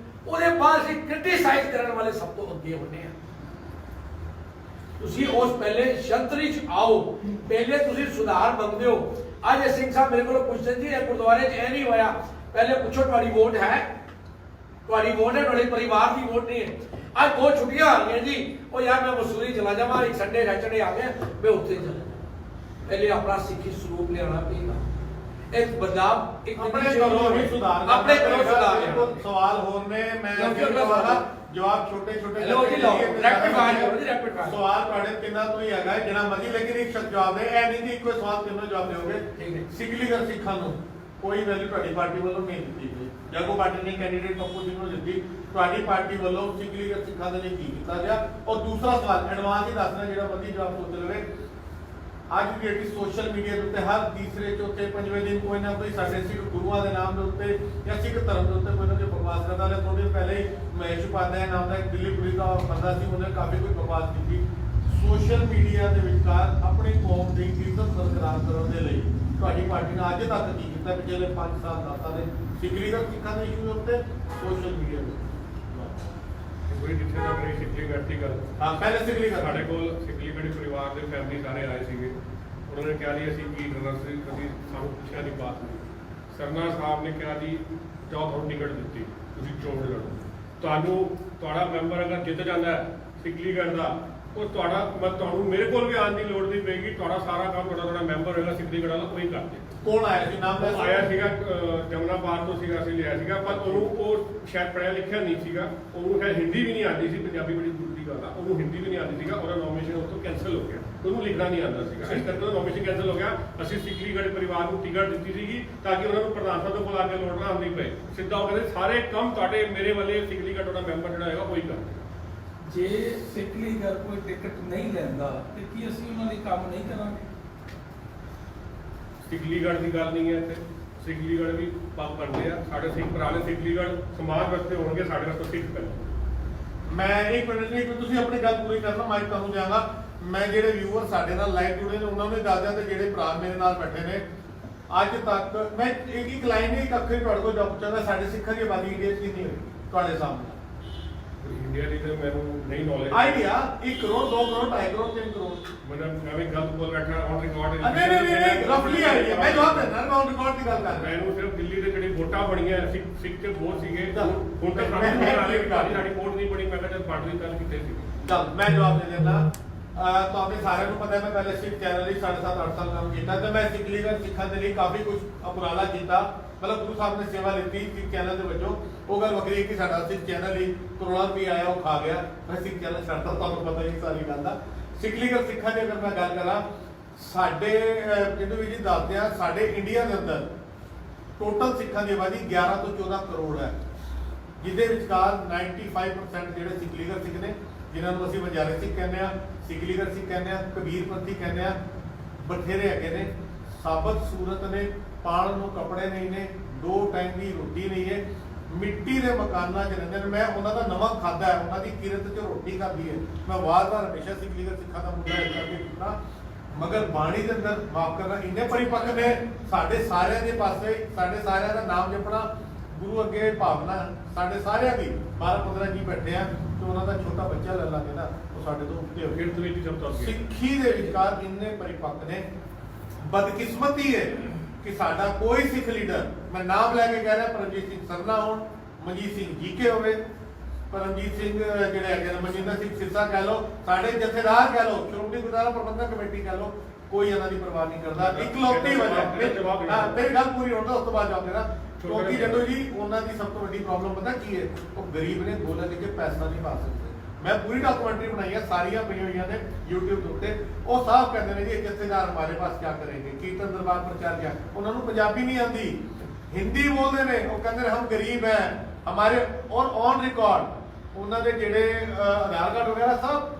ਉਹਦੇ ਬਾਅਦ ਅਸੀਂ ਕ੍ਰਿਟਿਸਾਈਜ਼ ਕਰਨ ਵਾਲੇ ਸਭ ਤੋਂ ਅੱਗੇ ਹੁੰਦੇ ਆ। ਤੁਸੀਂ ਉਸ ਪਹਿਲੇ ਸ਼ੰਤਰੀ ਚ ਆਓ, ਪਹਿਲੇ ਤੁਸੀਂ ਸੁਧਾਰ ਮੰਗਦੇ ਹੋ। ਅੱਜ ਸਿੰਘ ਸਾਹਿਬ ਮੇਰੇ ਕੋਲ ਪੁੱਛਦੇ ਜੀ ਇਹ ਗੁਰਦੁਆਰੇ 'ਚ ਇਹ ਨਹੀਂ ਹੋਇਆ। ਪਹਿਲੇ ਪੁੱਛੋ ਤੁਹਾਡੀ ਵੋਟ ਹੈ? ਤੁਹਾਡੀ ਵੋਟ ਹੈ, ਤੁਹਾਡੇ ਪਰਿਵਾਰ ਦੀ ਵੋਟ ਨਹੀਂ ਹੈ। ਅੱਜ 2 ਛੁੱਟੀਆਂ ਆ ਗਈਆਂ ਜੀ, ਉਹ ਯਾਰ ਮੈਂ ਮਸੂਰੀ ਚਲਾ ਜਾਵਾਂ, ਇੱਕ ਸੰਡੇ ਸੈਟਰਡੇ ਆ ਗਿਆ, ਮੈਂ ਉੱਥੇ ਚਲਾ ਜਾਵਾਂ। ਪਹਿਲੇ ਆਪਣਾ ਸਿੱਖੀ ਸਰੂਪ ਲਿਆਉਣਾ ਪਏਗਾ। ਇੱਕ ਬਦਲਾਵ ਇੱਕ ਆਪਣੇ ਘਰੋਂ ਹੀ ਸੁਧਾਰ, ਆਪਣੇ ਘਰੋਂ ਸੁਧਾਰ। ਸਵਾਲ ਹੋਰ ਨੇ, ਮੈਂ ਜਵਾਬ ਛੋਟੇ ਛੋਟੇ ਲਓ ਜੀ, ਲਓ ਰੈਪਿਡ ਫਾਇਰ ਕਰੋ ਜੀ, ਰੈਪਿਡ ਫਾਇਰ। ਸਵਾਲ ਤੁਹਾਡੇ ਤਿੰਨਾਂ ਤੋਂ ਹੀ ਹੈਗਾ ਜਿਹੜਾ ਮਰਜ਼ੀ, ਲੇਕਿਨ ਇੱਕ ਸ਼ਬਦ ਜਵਾਬ ਦੇ। ਇਹ ਨਹੀਂ ਕਿ ਇੱਕੋ ਸਵਾਲ ਤਿੰਨੋਂ ਜਵਾਬ ਦਿਓਗੇ। ਠੀਕ ਹੈ। ਸਿੱਖਲੀਗਰ ਸਿੱਖਾਂ ਨੂੰ ਕੋਈ ਵੈਲਿਊ ਤੁਹਾਡੀ ਪਾਰਟੀ ਵੱਲੋਂ ਨਹੀਂ ਦਿੱਤੀ ਗਈ। ਜਾਗੋ ਪਾਰਟੀ ਨੇ ਕੈਂਡੀਡੇਟ ਆਪੋਜੀਸ਼ਨ ਨੂੰ ਦਿੱਤੀ, ਤੁਹਾਡੀ ਪਾਰਟੀ ਵੱਲੋਂ ਸਿੱਖਲੀਗਰ ਸਿੱਖਾਂ ਦੇ ਲਈ ਕੀ ਕੀਤਾ ਗਿਆ? ਔਰ ਦੂਸਰਾ ਸਵਾਲ ਐਡਵਾਂਸ ਹੀ ਦੱਸਣਾ, ਜਿਹੜਾ ਮਰਜ਼ੀ ਜਵਾਬ ਸੋਚ ਲਵੇ। ਅੱਜ ਦੀ ਡੇਟ ਸੋਸ਼ਲ ਮੀਡੀਆ ਦੇ ਉੱਤੇ ਹਰ ਤੀਸਰੇ ਚੌਥੇ ਪੰਜਵੇਂ ਦਿਨ ਕੋਈ ਨਾ ਕੋਈ ਸਾਡੇ ਸਿੱਖ ਗੁਰੂਆਂ ਦੇ ਨਾਮ ਦੇ ਉੱਤੇ ਜਾਂ ਸਿੱਖ ਧਰਮ ਦੇ ਉੱਤੇ ਕੋਈ ਨਾ ਕੋਈ ਬਕਵਾਸ ਕਰਦਾ ਹੈ। ਥੋੜੇ ਦਿਨ ਪਹਿਲੇ ਹੀ ਮਹੇਸ਼ ਉਪਾਧਿਆਏ ਨਾਮ ਦਾ ਇੱਕ ਦਿੱਲੀ ਪੁਲਿਸ ਦਾ ਬੰਦਾ ਸੀ, ਉਹਨੇ ਕਾਫੀ ਕੋਈ ਬਕਵਾਸ ਕੀਤੀ। ਸੋਸ਼ਲ ਮੀਡੀਆ ਦੇ ਵਿਚਕਾਰ ਆਪਣੀ ਕੌਮ ਦੀ ਇੱਜ਼ਤ ਬਰਕਰਾਰ ਕਰਨ ਦੇ ਲਈ ਤੁਹਾਡੀ ਪਾਰਟੀ ਨੇ ਅੱਜ ਤੱਕ ਕੀ ਕੀਤਾ? ਪਿਛਲੇ 5 ਸਾਲ 10 ਸਾਲ ਦੇ ਸਿੱਖਲੀਗਰ ਸਿੱਖਾਂ ਦੇ ਇਸ਼ੂ ਦੇ ਉੱਤੇ ਸੋਸ਼ਲ ਮੀਡੀਆ ਦੇ ਕੋਈ ਜਿੱਥੇ ਤੱਕ ਰਹੀ ਸਿੱਖਲੀਗਰ ਦੀ ਗੱਲ, ਹਾਂ ਪਹਿਲੇ ਸਿੱਖਲੀਗਰ ਸਾਡੇ ਕੋਲ ਸਿੱਖਲੀਗਰ ਪਰਿਵਾਰ ਦੇ ਫੈਮਿਲੀ ਸਾਰੇ ਆਏ ਸੀਗੇ। ਉਹਨਾਂ ਨੇ ਕਿਹਾ ਜੀ ਅਸੀਂ ਕੀ ਨਰਸਰੀ ਕਦੀ ਸਾਨੂੰ ਪੁੱਛਿਆ ਨਹੀਂ ਬਾਤ ਨਹੀਂ। ਸਰਨਾ ਸਾਹਿਬ ਨੇ ਕਿਹਾ ਜੀ ਜਾਓ ਤੁਹਾਨੂੰ ਟਿਕਟ ਦਿੱਤੀ, ਤੁਸੀਂ ਚੋਣ ਲੜੋ। ਤੁਹਾਡਾ ਮੈਂਬਰ ਅਗਰ ਜਿੱਤ ਜਾਂਦਾ ਸਿੱਖਲੀਗਰ ਦਾ, ਉਹ ਤੁਹਾਨੂੰ ਮੇਰੇ ਕੋਲ ਵੀ ਆਉਣ ਦੀ ਲੋੜ ਨਹੀਂ ਪਏਗੀ। ਤੁਹਾਡਾ ਸਾਰਾ ਕੰਮ ਤੁਹਾਡਾ ਮੈਂਬਰ ਹੋਏਗਾ ਸਿੱਖਲੀਗਰ ਵਾਲਾ, ਉਹੀ ਕਰਦੇ। ਕੌਣ ਆਇਆ ਸੀ? ਨਾਮ ਉਹ ਆਇਆ ਸੀਗਾ ਜਮਨਾ ਪਾਰ ਤੋਂ ਸੀਗਾ, ਅਸੀਂ ਲਿਆ ਸੀਗਾ, ਪਰ ਉਹਨੂੰ ਉਹ ਸ਼ਾਇਦ ਪੜ੍ਹਿਆ ਲਿਖਿਆ ਨਹੀਂ ਸੀਗਾ। ਉਹਨੂੰ ਹੈ ਹਿੰਦੀ ਵੀ ਨਹੀਂ ਆਉਂਦੀ ਸੀ, ਪੰਜਾਬੀ ਬੜੀ ਦੂਰ ਦੀ ਗੱਲ ਆ, ਉਹਨੂੰ ਹਿੰਦੀ ਵੀ ਨਹੀਂ ਆਉਂਦੀ ਸੀਗਾ। ਉਹਦਾ ਨੋਮੀਨੇਸ਼ਨ ਉੱਥੋਂ ਕੈਂਸਲ ਹੋ ਗਿਆ, ਉਹਨੂੰ ਲਿਖਣਾ ਨਹੀਂ ਆਉਂਦਾ ਸੀਗਾ। ਇਸ ਕਰਕੇ ਉਹਦਾ ਨੋਮੀਨੇਸ਼ਨ ਕੈਂਸਲ ਹੋ ਗਿਆ। ਅਸੀਂ ਸਿੱਖਲੀਗੜ ਪਰਿਵਾਰ ਨੂੰ ਟਿਕਟ ਦਿੱਤੀ ਸੀਗੀ ਤਾਂ ਕਿ ਉਹਨਾਂ ਨੂੰ ਪ੍ਰਧਾਨ ਸਾਹਿਬ ਤੋਂ ਬੁਲਾ ਕੇ ਲੋੜ ਨਾ ਆਉਂਦੀ ਪਏ। ਸਿੱਧਾ ਉਹ ਕਹਿੰਦੇ ਸਾਰੇ ਕੰਮ ਤੁਹਾਡੇ ਮੇਰੇ ਵੱਲੇ ਸਿੱਖਲੀਗੜ ਦਾ ਮੈਂਬਰ ਜਿਹੜਾ ਹੈਗਾ ਉਹੀ ਕਰਦੇ। ਜੇ ਸਿੱਖਲੀਗਰ ਕੋਈ ਟਿਕਟ ਨਹੀਂ ਲੈਂਦਾ ਤੇ ਕੀ ਅਸੀਂ ਉਹਨਾਂ ਲਈ ਕੰਮ ਨਹੀਂ ਕਰਾਂਗੇ? ਸਿਕਲੀਗੜ੍ਹ ਦੀ ਗੱਲ ਨਹੀਂ ਹੈ ਇੱਥੇ। ਸਿਕਲੀਗੜ੍ਹ ਵੀ ਪੱਗ ਬਣਦੇ ਆ, ਸਾਡੇ ਸਿੱਖ ਭਰਾ ਨੇ ਸਿਕਲੀਗੜ੍ਹ ਸਮਾਜ ਵਾਸਤੇ ਹੋਣਗੇ, ਸਾਡੇ ਵਾਸਤੇ ਸਿੱਖ ਪਹਿਲਾਂ। ਮੈਂ ਇੱਕ ਮਿੰਟ ਨਹੀਂ, ਤੁਸੀਂ ਆਪਣੀ ਗੱਲ ਪੂਰੀ ਕਰਨਾ, ਮਾਈਕ ਤੁਹਾਨੂੰ ਦਿਆਂਗਾ। ਮੈਂ ਜਿਹੜੇ ਵਿਊਅਰ ਸਾਡੇ ਨਾਲ ਲਾਈਵ ਜੁੜੇ ਨੇ ਉਹਨਾਂ ਨੂੰ ਦੱਸ ਦਿਆਂ, ਤੇ ਜਿਹੜੇ ਭਰਾ ਮੇਰੇ ਨਾਲ ਬੈਠੇ ਨੇ ਅੱਜ ਤੱਕ ਮੈਂ ਇੱਕ ਲਾਈਨ ਨਹੀਂ, ਇੱਕ ਅੱਖਰ ਤੁਹਾਡੇ ਕੋਲ ਜਵਾਬ ਚਾਹੁੰਦਾ, ਸਾਡੇ ਸਿੱਖਾਂ ਦੀ ਆਬਾਦੀ ਇੰਡੀਆ 'ਚ ਕਿੰਨੀ ਹੋਈ ਤੁਹਾਡੇ ਸਾਹਮਣੇ? ਇੰਡੀਆ ਦੀ ਤਾਂ ਮੈਨੂੰ ਨਹੀਂ ਨੌਲੇਜ। ਆਈਡੀਆ 1 ਕਰੋੜ 2 ਕਰੋੜ 2.5 ਕਰੋੜ 3 ਕਰੋੜ ਮੈਨੂੰ ਐਵੇਂ ਗਲਤ ਬੋਲ ਬੈਠਾ ਔਨ ਰਿਕਾਰਡ। ਨਹੀਂ ਰਫਲੀ ਆਈਡੀਆ, ਮੈਂ ਜਵਾਬ ਦਿੰਦਾ, ਮੈਂ ਔਨ ਰਿਕਾਰਡ ਦੀ ਗੱਲ ਕਰ ਰਿਹਾ। ਮੈਨੂੰ ਸਿਰਫ ਦਿੱਲੀ ਦੇ ਜਿਹੜੀ ਵੋਟਾਂ ਬਣੀਆਂ ਸਿੱਖ ਤੇ ਬਹੁਤ ਸੀਗੇ, ਚੱਲ। ਹੁਣ ਤੱਕ ਸਾਡੀ ਵੋਟ ਨਹੀਂ ਬਣੀ। ਮੈਂ ਕਿਹਾ ਜਦ ਬਣ ਗਈ ਤਾਂ ਕਿੱਥੇ ਸੀ। ਚੱਲ ਮੈਂ ਜਵਾਬ ਦੇ ਦਿੰਦਾ। ਤੁਹਾਨੂੰ ਸਾਰਿਆਂ ਨੂੰ ਪਤਾ ਹੈ, ਮੈਂ ਪਹਿਲੇ ਸਿੱਖ ਚੈਨਲ ਲਈ 7.5-8 ਸਾਲ ਕੰਮ ਕੀਤਾ, ਤੇ ਮੈਂ ਸਿੱਖਾਂ ਦੇ ਲਈ ਕਾਫੀ ਕੁਝ ਉਪਰਾਲਾ ਕੀਤਾ। ਮਤਲਬ ਗੁਰੂ ਸਾਹਿਬ ਨੇ ਸੇਵਾ ਲਿੱਤੀ ਸਿੱਖ ਚੈਨਲ ਦੇ ਵਿੱਚੋਂ। ਉਹ ਗੱਲ ਵੱਖਰੀ ਹੈ ਕਿ ਸਾਡਾ ਸਿੱਖ ਚੈਨਲ ਹੀ ਕਰੋੜਾਂ ਰੁਪਏ ਆਇਆ, ਉਹ ਖਾ ਗਿਆ। ਮੈਂ ਸਿੱਖ ਚੈਨਲ ਛੱਡਦਾ, ਤੁਹਾਨੂੰ ਪਤਾ ਹੀ ਸਾਰੀ ਗੱਲ ਦਾ। ਸਿੱਖਾਂ ਦੀ ਅਗਰ ਮੈਂ ਗੱਲ ਕਰਾਂ, ਸਾਡੇ ਜਿੰਦੂ ਵੀ ਜੀ ਦੱਸਦੇ ਆ, ਸਾਡੇ ਇੰਡੀਆ ਦੇ ਅੰਦਰ ਟੋਟਲ ਸਿੱਖਾਂ ਦੀ ਆਬਾਦੀ 11 ਤੋਂ 14 ਕਰੋੜ ਹੈ, ਜਿਹਦੇ ਵਿਚਕਾਰ 95% ਜਿਹੜੇ ਸਿੱਖ ਨੇ, ਜਿਨ੍ਹਾਂ ਨੂੰ ਅਸੀਂ ਵਜਾਰੇ ਸਿੱਖ ਕਹਿੰਦੇ ਆ, ਸਿੱਖ ਕਹਿੰਦੇ ਆ, ਕਬੀਰ ਪੰਥੀ ਕਹਿੰਦੇ ਆ, ਬਥੇਰੇ ਹੈਗੇ ਨੇ। ਸਾਬਤ ਸੂਰਤ ਨੇ, ਪਾਣ ਨੂੰ ਕੱਪੜੇ ਨਹੀਂ ਨੇ, 2 ਟਾਈਮ ਦੀ ਰੋਟੀ ਨਹੀਂ ਹੈ, ਮਿੱਟੀ ਦੇ ਮਕਾਨਾਂ 'ਚ ਰਹਿੰਦੇ ਨੇ। ਮੈਂ ਉਹਨਾਂ ਦਾ ਨਮਕ ਖਾਦਾ ਹੈ, ਉਹਨਾਂ ਦੀ ਕਿਰਤ 'ਚ ਰੋਟੀ ਖਾਦੀ ਹੈ। ਮੈਂ ਵਾਰ-ਵਾਰ ਹਮੇਸ਼ਾ ਸਿੱਖਾਂ ਦਾ ਮੁੱਦਾ ਇਸ ਕਰਕੇ ਕੀਤਾ, ਮਗਰ ਬਾਣੀ ਦੇ ਅੰਦਰ ਮਾਫ ਕਰਨਾ ਇੰਨੇ ਪਰਿਪੱਕ ਨੇ। ਸਾਡੇ ਸਾਰਿਆਂ ਦੇ ਪਾਸੇ, ਸਾਡੇ ਸਾਰਿਆਂ ਦਾ ਨਾਮ ਜਪਣਾ ਗੁਰੂ ਅੱਗੇ ਭਾਵਨਾ ਸਾਡੇ ਸਾਰਿਆਂ ਦੀ। 12-15 ਜੀ ਬੈਠੇ ਆ, ਤੇ ਉਹਨਾਂ ਦਾ ਛੋਟਾ ਬੱਚਾ ਲੈ ਲਾਂਗੇ ਨਾ, ਉਹ ਸਾਡੇ ਤੋਂ ਉੱਤੇ ਹੋ ਗਿਆ। ਕਿਰਤ ਵਿੱਚ ਸਭ ਤੋਂ ਅੱਗੇ ਸਿੱਖੀ ਦੇ ਵਿਚਕਾਰ ਇੰਨੇ ਪਰਿਪੱਕ ਨੇ। ਬਦਕਿਸਮਤੀ ਹੈ ਕਿ ਸਾਡਾ ਕੋਈ ਸਿੱਖ ਲੀਡਰ, ਮੈਂ ਨਾਮ ਲੈ ਕੇ ਕਹਿ ਰਿਹਾ, ਪਰਮਜੀਤ ਸਿੰਘ ਸਰਨਾ ਹੋਣ, ਮਨਜੀਤ ਸਿੰਘ ਜੀਕੇ ਹੋਵੇ, ਪਰਮਜੀਤ ਸਿੰਘ ਜਿਹੜੇ ਹੈਗੇ ਨੇ, ਮਨਜਿੰਦਰ ਸਿੰਘ ਸਿਰਸਾ ਕਹਿ ਲਓ, ਸਾਡੇ ਜਥੇਦਾਰ ਕਹਿ ਲਓ, ਸ਼੍ਰੋਮਣੀ ਗੁਰਦੁਆਰਾ ਪ੍ਰਬੰਧਕ ਕਮੇਟੀ ਕਹਿ ਲਓ, ਕੋਈ ਇਹਨਾਂ ਦੀ ਪਰਵਾਹ ਨਹੀਂ ਕਰਦਾ। ਇਕਲੌਤੀ ਵਜ੍ਹਾ ਮੇਰੀ ਗੱਲ ਪੂਰੀ ਹੋਣ ਦਾ, ਉਸ ਤੋਂ ਬਾਅਦ ਜਵਾਬ ਦੇਣਾ। ਕਿਉਂਕਿ ਜਦੋਂ ਜੀ ਉਹਨਾਂ ਦੀ ਸਭ ਤੋਂ ਵੱਡੀ ਪ੍ਰੋਬਲਮ ਪਤਾ ਕੀ ਹੈ? ਉਹ ਗਰੀਬ ਨੇ, ਗੋਲਕ ਵਿੱਚ ਪੈਸਾ ਨਹੀਂ ਪਾ ਸਕਦੇ। ਮੈਂ ਪੂਰੀ ਡਾਕੂਮੈਂਟਰੀ ਬਣਾਈ ਹੈ, ਸਾਰੀਆਂ ਪਈਆਂ ਹੋਈਆਂ ਨੇ YouTube ਦੇ ਉੱਤੇ। ਉਹ ਸਾਫ਼ ਕਹਿੰਦੇ ਨੇ ਜੀ ਜਥੇਦਾਰ ਹਮਾਰੇ ਪਾਸ क्या करेंगे, ਕੀਰਤਨ ਦਰਬਾਰ ਪ੍ਰਚਾਰ ਕਿਆ। ਉਹਨਾਂ ਨੂੰ ਪੰਜਾਬੀ ਨਹੀਂ ਆਉਂਦੀ, ਹਿੰਦੀ ਬੋਲਦੇ ਨੇ। ਉਹ ਕਹਿੰਦੇ ਨੇ ਹਮ ਗਰੀਬ ਹੈ ਹਮਾਰੇ, ਔਰ ਔਨ ਰਿਕਾਰਡ ਉਹਨਾਂ ਦੇ ਜਿਹੜੇ ਆਧਾਰ ਕਾਰਡ ਵਗੈਰਾ ਸਭ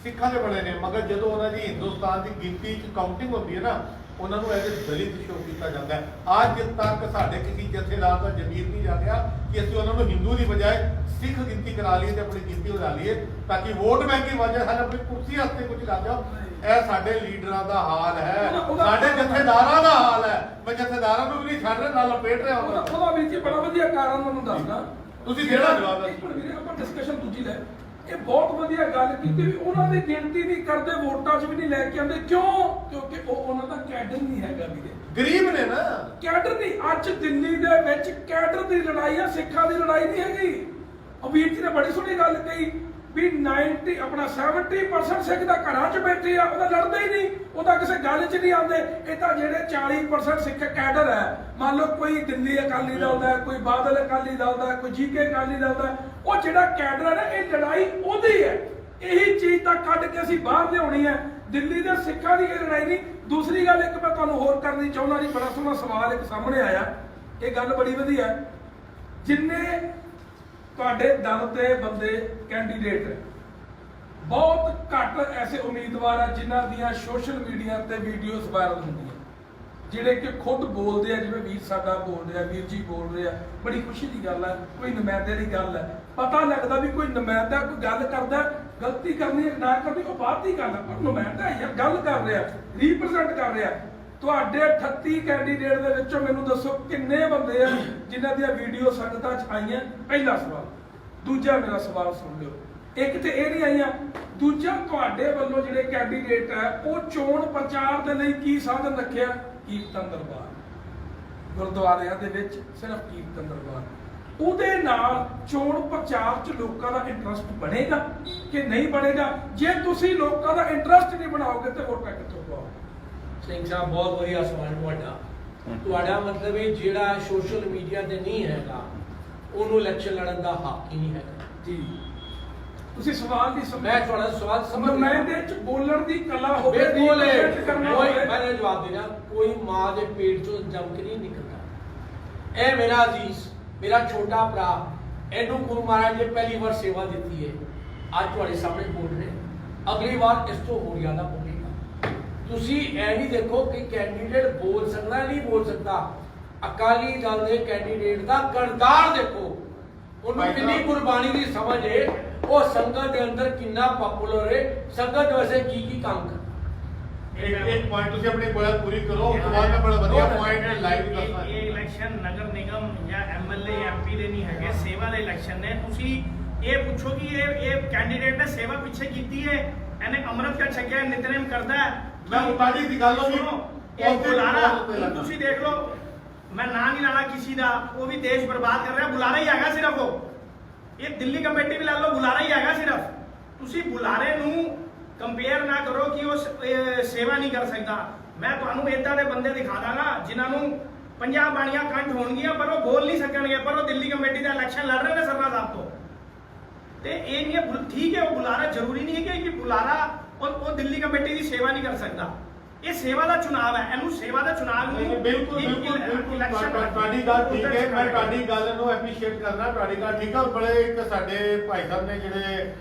ਸਿੱਖਾਂ ਦੇ ਬਣੇ ਨੇ। ਮਗਰ ਜਦੋਂ ਉਹਨਾਂ ਦੀ ਹਿੰਦੁਸਤਾਨ ਦੀ ਗਿਣਤੀ 'ਚ ਕਾਊਂਟਿੰਗ ਹੁੰਦੀ ਹੈ ਨਾ, ਉਹਨਾਂ ਨੂੰ ਐਜ਼ ਦਲਿਤ ਸ਼ੋਅ ਕੀਤਾ ਜਾਂਦਾ ਹੈ। ਅੱਜ ਤੱਕ ਸਾਡੇ ਕਿਸੇ ਜਥੇਦਾਰ ਦਾ ਜ਼ਮੀਰ ਨਹੀਂ ਜਾਗਿਆ ਕਿ ਅਸੀਂ ਉਹਨਾਂ ਨੂੰ ਹਿੰਦੂ ਦੀ ਬਜਾਏ ਸਿੱਖ ਗਿਣਤੀ ਕਰਾ ਲਈਏ ਤੇ ਆਪਣੀ ਗਿਣਤੀ ਵਧਾ ਲਈਏ, ਤਾਂ ਕਿ ਵੋਟ ਬੈਂਕ ਦੀ ਵਜ੍ਹਾ ਨਾਲ ਆਪਣੀ ਕੁਰਸੀ ਵਾਸਤੇ ਕੁਝ ਕਰ ਜਾਓ। ਇਹ ਸਾਡੇ ਲੀਡਰਾਂ ਦਾ ਹਾਲ ਹੈ, ਸਾਡੇ ਜਥੇਦਾਰਾਂ ਦਾ ਹਾਲ ਹੈ। ਮੈਂ ਜਥੇਦਾਰਾਂ ਨੂੰ ਵੀ ਨਹੀਂ ਛੱਡ ਰਿਹਾ, ਨਾਲ ਲਪੇਟ ਰਿਹਾ ਹੁੰਦਾ। ਉਹਦਾ ਵੀਰ ਜੀ ਬੜਾ ਵਧੀਆ ਕਾਰਨ ਤੁਹਾਨੂੰ ਦੱਸਦਾ। ਤੁਸੀਂ ਕਿਹੜਾ ਜਵਾਬ ਹੈ? ਇੱਕ ਮਿੰਟ ਵੀਰੇ, ਆਪਾਂ ਡਿਸਕਸ਼ਨ ਦੂਜੀ ਲੈ। ਇਹ ਬਹੁਤ ਵਧੀਆ ਗੱਲ ਕੀਤੀ ਵੀ ਉਹਨਾਂ ਦੀ ਗਿਣਤੀ ਨਹੀਂ ਕਰਦੇ, ਵੋਟਾਂ 'ਚ ਵੀ ਨਹੀਂ ਲੈ ਕੇ ਆਉਂਦੇ। ਕਿਉਂ? ਕਿਉਂਕਿ ਉਹ ਉਹਨਾਂ ਦਾ ਕੈਡਰ ਨਹੀਂ ਹੈਗਾ ਵੀਰੇ, ਗਰੀਬ ਨੇ ਨਾ। ਕੈਡਰ ਨਹੀਂ। ਅੱਜ ਦਿੱਲੀ ਦੇ ਵਿੱਚ ਕੈਡਰ ਦੀ ਲੜਾਈ ਆ, ਸਿੱਖਾਂ ਦੀ ਲੜਾਈ ਨਹੀਂ ਹੈਗੀ। ਉਹ ਵੀਰ ਜੀ ਨੇ ਬੜੀ ਸੋਹਣੀ ਗੱਲ ਕਹੀ ਵੀ 70% ਸਿੱਖ ਦਾ ਘਰਾਂ 'ਚ ਬੈਠੇ ਆ, ਉਹਦਾ ਲੜਦਾ ਹੀ ਨਹੀਂ, ਉਹਦਾ ਕਿਸੇ ਗੱਲ 'ਚ ਨਹੀਂ ਆਉਂਦੇ। ਇਹ ਤਾਂ ਜਿਹੜੇ 40% ਸਿੱਖ ਕੈਡਰ ਹੈ, ਮੰਨ ਲਓ ਕੋਈ ਦਿੱਲੀ ਅਕਾਲੀ ਦਲ ਦਾ, ਕੋਈ ਬਾਦਲ ਅਕਾਲੀ ਦਲ ਦਾ, ਕੋਈ ਜੀਕੇ ਅਕਾਲੀ ਦਲ ਦਾ, ਉਹ ਜਿਹੜਾ ਕੈਡਰ ਹੈ ਨਾ, ਇਹ ਲੜਾਈ ਉਹਦੀ ਹੈ। ਇਹੀ ਚੀਜ਼ ਤਾਂ ਕੱਢ ਕੇ ਅਸੀਂ ਬਾਹਰ ਲਿਆਉਣੀ ਹੈ। ਦਿੱਲੀ ਦੇ ਸਿੱਖਾਂ ਦੀ ਇਹ ਲੜਾਈ ਨਹੀਂ। ਦੂਸਰੀ ਗੱਲ ਇੱਕ ਮੈਂ ਤੁਹਾਨੂੰ ਹੋਰ ਕਰਨੀ ਚਾਹੁੰਦਾ ਜੀ, ਬੜਾ ਸੋਹਣਾ ਸਵਾਲ ਇੱਕ ਸਾਹਮਣੇ ਆਇਆ, ਇਹ ਗੱਲ ਬੜੀ ਵਧੀਆ। ਜਿੰਨੇ ਤੁਹਾਡੇ ਦਲ ਦੇ ਬੰਦੇ ਕੈਂਡੀਡੇਟ ਹੈ, ਬਹੁਤ ਘੱਟ ਐਸੇ ਉਮੀਦਵਾਰ ਆ ਜਿਨ੍ਹਾਂ ਦੀਆਂ ਸੋਸ਼ਲ ਮੀਡੀਆ ਤੇ ਵੀਡੀਓਜ਼ ਵਾਇਰਲ ਹੁੰਦੀਆਂ, ਜਿਹੜੇ ਕਿ ਖੁਦ ਬੋਲਦੇ ਆ, ਜਿਵੇਂ ਵੀਰ ਸਾਡਾ ਬੋਲ ਰਿਹਾ, ਵੀਰ ਜੀ ਬੋਲ ਰਹੇ ਆ। ਬੜੀ ਖੁਸ਼ੀ ਦੀ ਗੱਲ ਹੈ, ਕੋਈ ਨੁਮਾਇੰਦੇ ਦੀ ਗੱਲ ਹੈ। ਪਤਾ ਲੱਗਦਾ ਵੀ ਕੋਈ ਨੁਮਾਇੰਦਾ ਕੋਈ ਗੱਲ ਕਰਦਾ, ਗਲਤੀ ਕਰਨੀ ਹੈ ਨਾ ਕਰਨੀ ਉਹ ਬਾਅਦ ਦੀ ਗੱਲ ਹੈ, ਪਰ ਨੁਮਾਇੰਦਾ ਯਾਰ ਗੱਲ ਕਰ ਰਿਹਾ, ਰੀਪ੍ਰੈਜ਼ੈਂਟ ਕਰ ਰਿਹਾ। ਤੁਹਾਡੇ 38 ਕੈਂਡੀਡੇਟ ਦੇ ਵਿੱਚੋਂ ਮੈਨੂੰ ਦੱਸੋ ਕਿੰਨੇ ਬੰਦੇ ਆ ਜਿਨ੍ਹਾਂ ਦੀਆਂ ਵੀਡੀਓ ਸੰਗਤਾਂ 'ਚ ਆਈਆਂ? ਪਹਿਲਾ ਸਵਾਲ। ਦੂਜਾ ਮੇਰਾ ਸਵਾਲ ਸੁਣ ਲਿਓ, ਇੱਕ ਤੇ ਇਹ ਨਹੀਂ ਆਈਆਂ। ਦੂਜਾ, ਤੁਹਾਡੇ ਵੱਲੋਂ ਜਿਹੜੇ ਕੈਂਡੀਡੇਟ ਹੈ ਉਹ ਚੋਣ ਪ੍ਰਚਾਰ ਦੇ ਲਈ ਕੀ ਸਾਧਨ ਰੱਖਿਆ? ਕੀਰਤਨ ਦਰਬਾਰ, ਗੁਰਦੁਆਰਿਆਂ ਦੇ ਵਿੱਚ ਸਿਰਫ ਕੀਰਤਨ ਦਰਬਾਰ। ਉਹਦੇ ਨਾਲ ਚੋਣ ਪ੍ਰਚਾਰ 'ਚ ਲੋਕਾਂ ਦਾ ਇੰਟਰਸਟ ਬਣੇਗਾ ਕਿ ਨਹੀਂ ਬਣੇਗਾ? ਜੇ ਤੁਸੀਂ ਲੋਕਾਂ ਦਾ ਇੰਟਰਸਟ ਨਹੀਂ ਬਣਾਓਗੇ ਤੇ ਵੋਟਾਂ ਕਿੱਥੋਂ ਪਾਓਗੇ? ਸਿੰਘ ਸਾਹਿਬ ਬਹੁਤ ਵਧੀਆ ਸਵਾਲ ਤੁਹਾਡਾ ਮਤਲਬ ਹੈ ਜਿਹੜਾ ਸੋਸ਼ਲ ਮੀਡੀਆ ਤੇ ਨਹੀਂ ਹੈਗਾ ਉਹਨੂੰ ਇਲੈਕਸ਼ਨ ਲੜਨ ਦਾ ਹੱਕ ਹੀ ਨਹੀਂ ਹੈਗਾ ਜੀ। ਤੁਸੀਂ ਸਵਾਲ ਦੀ ਮੈਂ ਤੁਹਾਡਾ ਸਵਾਲ ਸਮਝ ਮੈਂ ਇਹਦੇ ਚ ਬੋਲਣ ਦੀ ਕਲਾ ਹੋਵੇ, ਬਿਲਕੁਲ ਕੋਈ ਮੈਂ ਜਵਾਬ ਦੇਣਾ, ਕੋਈ ਮਾਂ ਦੇ ਪੇਟ ਚੋਂ ਜੰਮ ਕੇ ਨਹੀਂ ਨਿਕਲਦਾ। ਇਹ ਮੇਰਾ ਅਜ਼ੀਜ਼, ਮੇਰਾ ਛੋਟਾ ਭਰਾ, ਇਹਨੂੰ ਗੁਰੂ ਮਹਾਰਾਜ ਨੇ ਪਹਿਲੀ ਵਾਰ ਸੇਵਾ ਦਿੱਤੀ ਹੈ, ਅੱਜ ਤੁਹਾਡੇ ਸਾਹਮਣੇ ਬੋਲ ਰਹੇ, ਅਗਲੀ ਵਾਰ ਇਸ ਤੋਂ ਹੋਰ ਜ਼ਿਆਦਾ ਬੋਲੇਗਾ। ਤੁਸੀਂ ਇਹ ਨਹੀਂ ਦੇਖੋ ਕਿ ਕੈਂਡੀਡੇਟ ਬੋਲ ਸਕਦਾ ਬੰਦਾ ਨਹੀਂ ਬੋਲ ਸਕਦਾ। ਅਕਾਲੀ ਦਲ ਦੇ ਕੈਂਡੀਡੇਟ ਦਾ ਕਿਰਦਾਰ ਦੇਖੋ, ਉਹਨੂੰ ਕਿੰਨੀ ਕੁਰਬਾਨੀ ਦੀ ਸਮਝ ਹੈ, ਉਹ ਸੰਗਤ ਦੇ ਅੰਦਰ ਕਿੰਨਾ ਪਪੂਲਰ ਹੈ, ਸੰਗਤ ਵੈਸੇ ਕੀ ਕੰਮ ਕਰ। एक पॉइंट ਤੁਸੀਂ ਆਪਣੀ ਗੱਲ ਪੂਰੀ ਕਰੋ, ਉਸ ਤੋਂ ਬਾਅਦ ਮੈਂ ਬੜਾ ਵਧੀਆ ਪੁਆਇੰਟ ਲਾਈਵ ਦੱਸਣਾ। ਇਹ ਇਲੈਕਸ਼ਨ ਨਗਰ ਨਿਗਮ ਜਾਂ ਐਮਐਲਏ ਐਮਪੀ ਦੇ ਨਹੀਂ ਹੈਗੇ, ਸੇਵਾ ਦੇ ਇਲੈਕਸ਼ਨ ਨੇ। ਤੁਸੀਂ ਇਹ ਪੁੱਛੋ ਕਿ ਇਹ ਕੈਂਡੀਡੇਟ ਨੇ ਸੇਵਾ ਪਿੱਛੇ ਕੀਤੀ ਹੈ, ਇਹਨੇ ਅੰਮ੍ਰਿਤ ਕਾ ਛਕਿਆ, ਨਿਤਨੇਮ ਕਰਦਾ ਹੈ। ਮੈਂ ਉਤਾਰੀ ਦੀ ਗੱਲ ਹੋਈ, ਇਹ ਬੁਲਾਰਾ ਤੁਸੀਂ ਦੇਖ ਲਓ, ਮੈਂ ਨਾਂ ਨਹੀਂ ਲਾਣਾ ਕਿਸੇ ਦਾ, ਉਹ ਵੀ ਦੇਸ਼ ਬਰਬਾਦ ਕਰ ਰਿਹਾ, ਬੁਲਾਰਾ ਹੀ ਹੈਗਾ ਸਿਰਫ ਉਹ। ਇਹ ਦਿੱਲੀ ਕਮੇਟੀ ਵੀ ਲੈ ਲਓ, ਬੁਲਾਰਾ ਹੀ ਹੈਗਾ ਸਿਰਫ। ਤੁਸੀਂ ਬੁਲਾਰੇ ਨੂੰ ਕੰਪੇਅਰ ਨਾ ਕਰੋ ਕਿ ਉਹ ਸੇਵਾ ਨਹੀਂ ਕਰ ਸਕਦਾ। ਮੈਂ ਤੁਹਾਨੂੰ ਇਦਾਂ ਦੇ ਬੰਦੇ ਦਿਖਾ ਦਾਂਗਾ ਜਿਨ੍ਹਾਂ ਨੂੰ 50 ਬਾਣੀਆਂ ਕੰਠ ਹੋਣਗੀਆਂ ਪਰ ਉਹ ਬੋਲ ਨਹੀਂ ਸਕਣਗੇ, ਪਰ ਉਹ ਦਿੱਲੀ ਕਮੇਟੀ ਦਾ ਇਲੈਕਸ਼ਨ ਲੜ ਰਹੇ ਨੇ ਸਰਨਾ ਸਾਹਿਬ ਤੋਂ। ਤੇ ਇਹ ਨਹੀਂ ਠੀਕ ਹੈ, ਉਹ ਬੁਲਾਰਾ ਜ਼ਰੂਰੀ ਨਹੀਂ ਹੈ ਕਿ ਬੁਲਾਰਾ ਉਹ ਦਿੱਲੀ ਕਮੇਟੀ ਦੀ ਸੇਵਾ ਨਹੀਂ ਕਰ ਸਕਦਾ। ਇਹ ਸੇਵਾ ਦਾ ਚੁਣਾਵ ਹੈ, ਇਹਨੂੰ ਸੇਵਾ ਦਾ ਚੁਣਾਵ ਨੂੰ ਬਿਲਕੁਲ ਤੁਹਾਡੀ ਗੱਲ ਠੀਕ ਹੈ, ਮੈਂ ਤੁਹਾਡੀ ਗੱਲ ਨੂੰ ਐਪਰੀਸ਼ੀਏਟ ਕਰਨਾ, ਤੁਹਾਡੀ ਗੱਲ ਠੀਕ ਹੈ। ਬੜੇ ਇੱਕ ਸਾਡੇ ਭਾਈ ਸਾਹਿਬ ਨੇ ਜਿਹੜੇ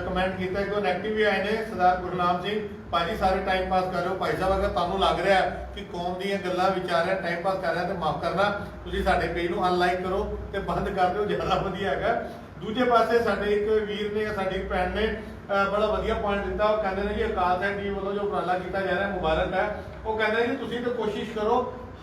ਕਮੈਂਟ ਕੀਤਾ ਕਿ ਉਹ ਨੈਗੇਟਿਵ ਵੀ ਆਏ ਨੇ, ਸਰਦਾਰ ਗੁਰਨਾਮ ਸਿੰਘ ਭਾਜੀ ਸਾਰੇ ਟਾਈਮ ਪਾਸ ਕਰ ਰਹੇ ਹੋ। ਭਾਈ ਸਾਹਿਬ ਅਗਰ ਤੁਹਾਨੂੰ ਲੱਗ ਰਿਹਾ ਕਿ ਕੌਮ ਦੀਆਂ ਗੱਲਾਂ ਵਿਚਾਰ ਰਿਹਾ, ਟਾਈਮ ਪਾਸ ਕਰ ਰਿਹਾ ਤੇ ਮਾਫ ਕਰਨਾ, ਤੁਸੀਂ ਸਾਡੇ ਪੇਜ ਨੂੰ ਅਨਲਾਈਕ ਕਰੋ ਤੇ ਬੰਦ ਕਰ ਦਿਓ, ਜ਼ਿਆਦਾ ਵਧੀਆ ਹੈਗਾ। ਦੂਜੇ ਪਾਸੇ ਸਾਡੇ ਇੱਕ ਵੀਰ ਨੇ, ਸਾਡੀ ਇੱਕ ਭੈਣ ਨੇ ਬੜਾ ਵਧੀਆ ਪੁਆਇੰਟ ਦਿੱਤਾ। ਉਹ ਕਹਿੰਦੇ ਨੇ ਜੀ ਅਕਾਲ ਤਖਤ ਜੀ ਵੱਲੋਂ ਜੋ ਉਪਰਾਲਾ ਕੀਤਾ ਜਾ ਰਿਹਾ ਮੁਬਾਰਕ ਹੈ। ਉਹ ਕਹਿੰਦੇ ਨੇ ਕਿ ਤੁਸੀਂ ਤਾਂ ਕੋਸ਼ਿਸ਼ ਕਰੋ,